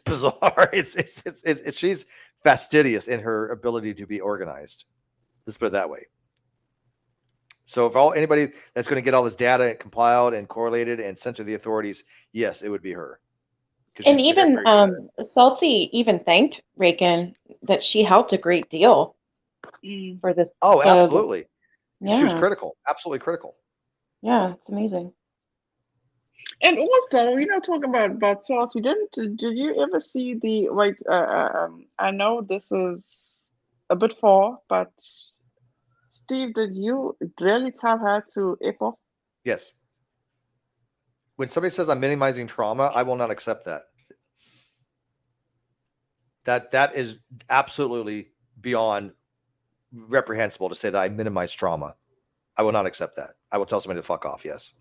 bizarre. It's she's fastidious in her ability to be organized. Let's put it that way. So if anybody that's going to get all this data compiled and correlated and sent to the authorities, yes, it would be her.
And even Salty even thanked Rankin that she helped a great deal for this.
Oh, absolutely. Yeah. She was critical, absolutely critical.
Yeah, it's amazing.
And also, talking about sauce, we didn't. Did you ever see the wait? I know this is a bit far, but Steve, did you really tell her to F off?
Yes. When somebody says I'm minimizing trauma, I will not accept that. That is absolutely beyond reprehensible to say that I minimize trauma. I will not accept that. I will tell somebody to fuck off. Yes.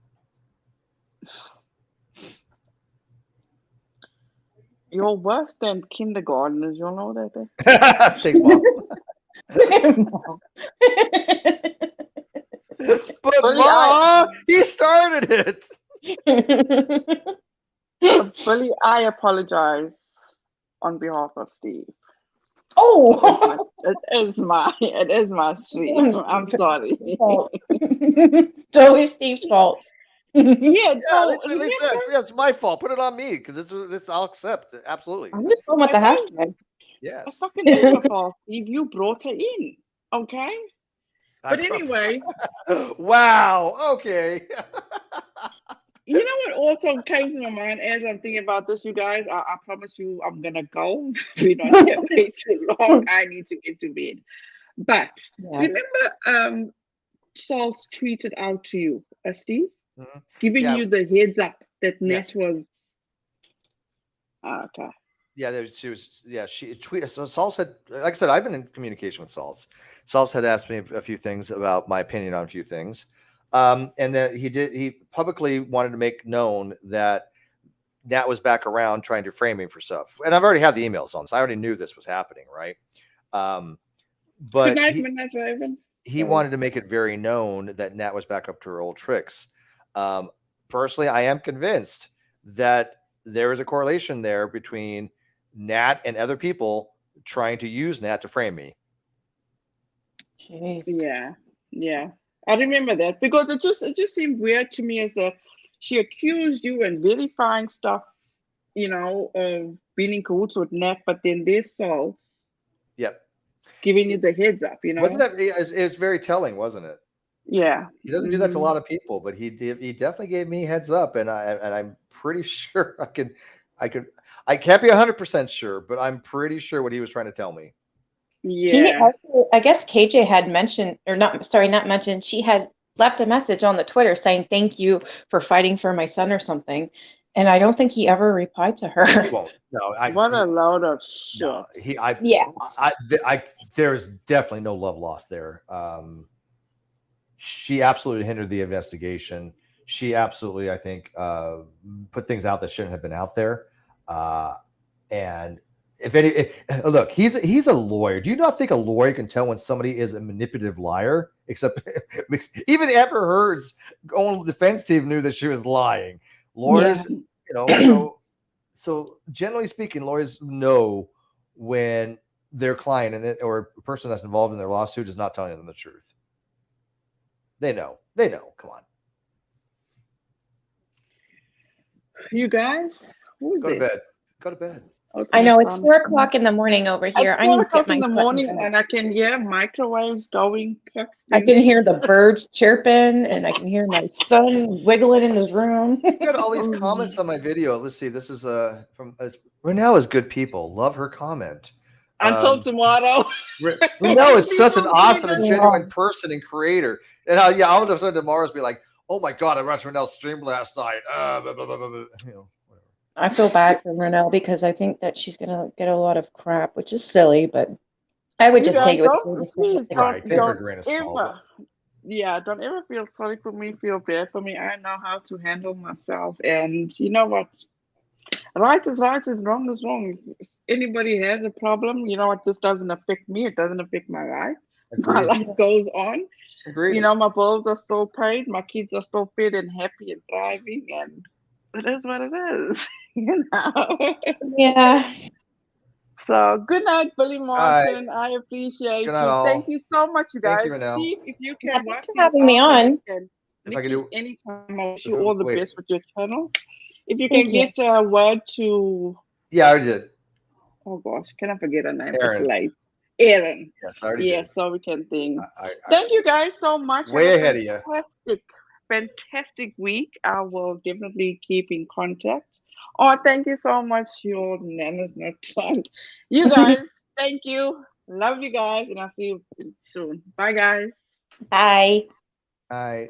You're worse than kindergartners. You know that?
Thanks, Mom. But
Bully,
Ma, he started it.
Bully, I apologize on behalf of Steve.
Oh,
It is my stream. I'm sorry.
Totally Steve's fault.
Yeah,
Yeah,
no,
at least yeah, it's my fault. Put it on me because this I'll accept. Absolutely.
I'm just going with the hashtag.
Yes.
It's fucking is your fault, Steve. You brought her in. Okay? But anyway,
wow. Okay.
you know what also came to my mind as I'm thinking about this, you guys? I promise you I'm gonna go. We don't get way too long. I need to get to bed. But
Yeah.
remember Salt's tweeted out to you, Steve?
Mhm.
Giving
Yeah.
you the heads up that
Yes.
Nat was okay.
Yeah, she tweeted. So Saul said, like I said, I've been in communication with Saul. Saul had asked me a few things about my opinion on a few things. And then he publicly wanted to make known that Nat was back around trying to frame me for stuff. And I've already had the emails on, so I already knew this was happening, right?
Good
But
night, Midnight Raven.
he wanted to make it very known that Nat was back up to her old tricks. Personally, I am convinced that there is a correlation there between Nat and other people trying to use Nat to frame me.
Jeez.
Yeah. I remember that because it just seemed weird to me as that she accused you and verifying stuff, of being in cahoots with Nat, but then there's Saul
Yep.
giving you the heads up,
Wasn't that it's very telling, wasn't it?
Yeah.
He doesn't do that to a lot of people, but he definitely gave me heads up, and I'm pretty sure I can't be 100% sure, but I'm pretty sure what he was trying to tell me.
He
Yeah.
also, I guess KJ had mentioned, or not, sorry, not mentioned, she had left a message on the Twitter saying, "Thank you for fighting for my son," or something. And I don't think he ever replied to her.
He won't. No,
What a load of shit.
no.
Yeah.
There's definitely no love lost there. She absolutely hindered the investigation. She absolutely, I think, put things out that shouldn't have been out there. And look, he's a lawyer. Do you not think a lawyer can tell when somebody is a manipulative liar? Except even Amber Heard's own defense team knew that she was lying. Lawyers, so generally speaking, lawyers know when their client or a person that's involved in their lawsuit is not telling them the truth. They know. Come on.
You guys, who is
Go to
it?
bed. Go to bed.
Okay,
I know it's
fine.
4:00 in the morning over here.
It's
I
4
need to get
o'clock
my
in the
foot
morning,
bed.
and I can hear microwaves going, pots
I
being
can hear the birds chirping, and I can hear my son wiggling in his room.
I got all these comments on my video. Let's see. This is from Renelle is good people. Love her comment.
until tomorrow.
Renelle is such an
People
awesome and
even-
genuine person and creator. And I would have said tomorrow's be like, oh my God, I watched Renelle's stream last night. Whatever.
I feel bad for Renelle because I think that she's gonna get a lot of crap, which is silly, but I would
You
just
guys
take it with a
don't,
grain of
please
salt.
Right, take it with a
don't
grain of salt.
ever. Yeah, don't ever feel sorry for me, feel bad for me. I know how to handle myself. And you know what? Right is right, is wrong is wrong. If anybody has a problem, you know what? This doesn't affect me. It doesn't affect my life. My
Agreed.
life goes on.
Agreed.
My bills are still paid. My kids are still fed and happy and thriving. And it is what it is.
Yeah.
So good night, Billy
right.
Martin. I appreciate
Good night,
you.
all.
Thank you so much, you guys.
Thank you, Renelle.
Steve, if you
Yeah,
can
thanks
work
for
these
having me
out,
on.
you can
If I
Nikki,
can do
anytime. I wish you all the
wait.
best with your channel. If you
Thank
can
you.
get a word to,
Yeah, I already did.
oh gosh, can I forget her name?
Aaron.
It's late. Aaron.
Yes, I already
Yeah,
did.
so we can think.
I
Thank you guys so much.
Way
Have a
ahead of you.
fantastic fantastic week. I will definitely keep in contact. Oh, thank you so much. Your nana's not done. You guys, thank you. Love you guys, and I'll see you soon. Bye, guys.
Bye.
I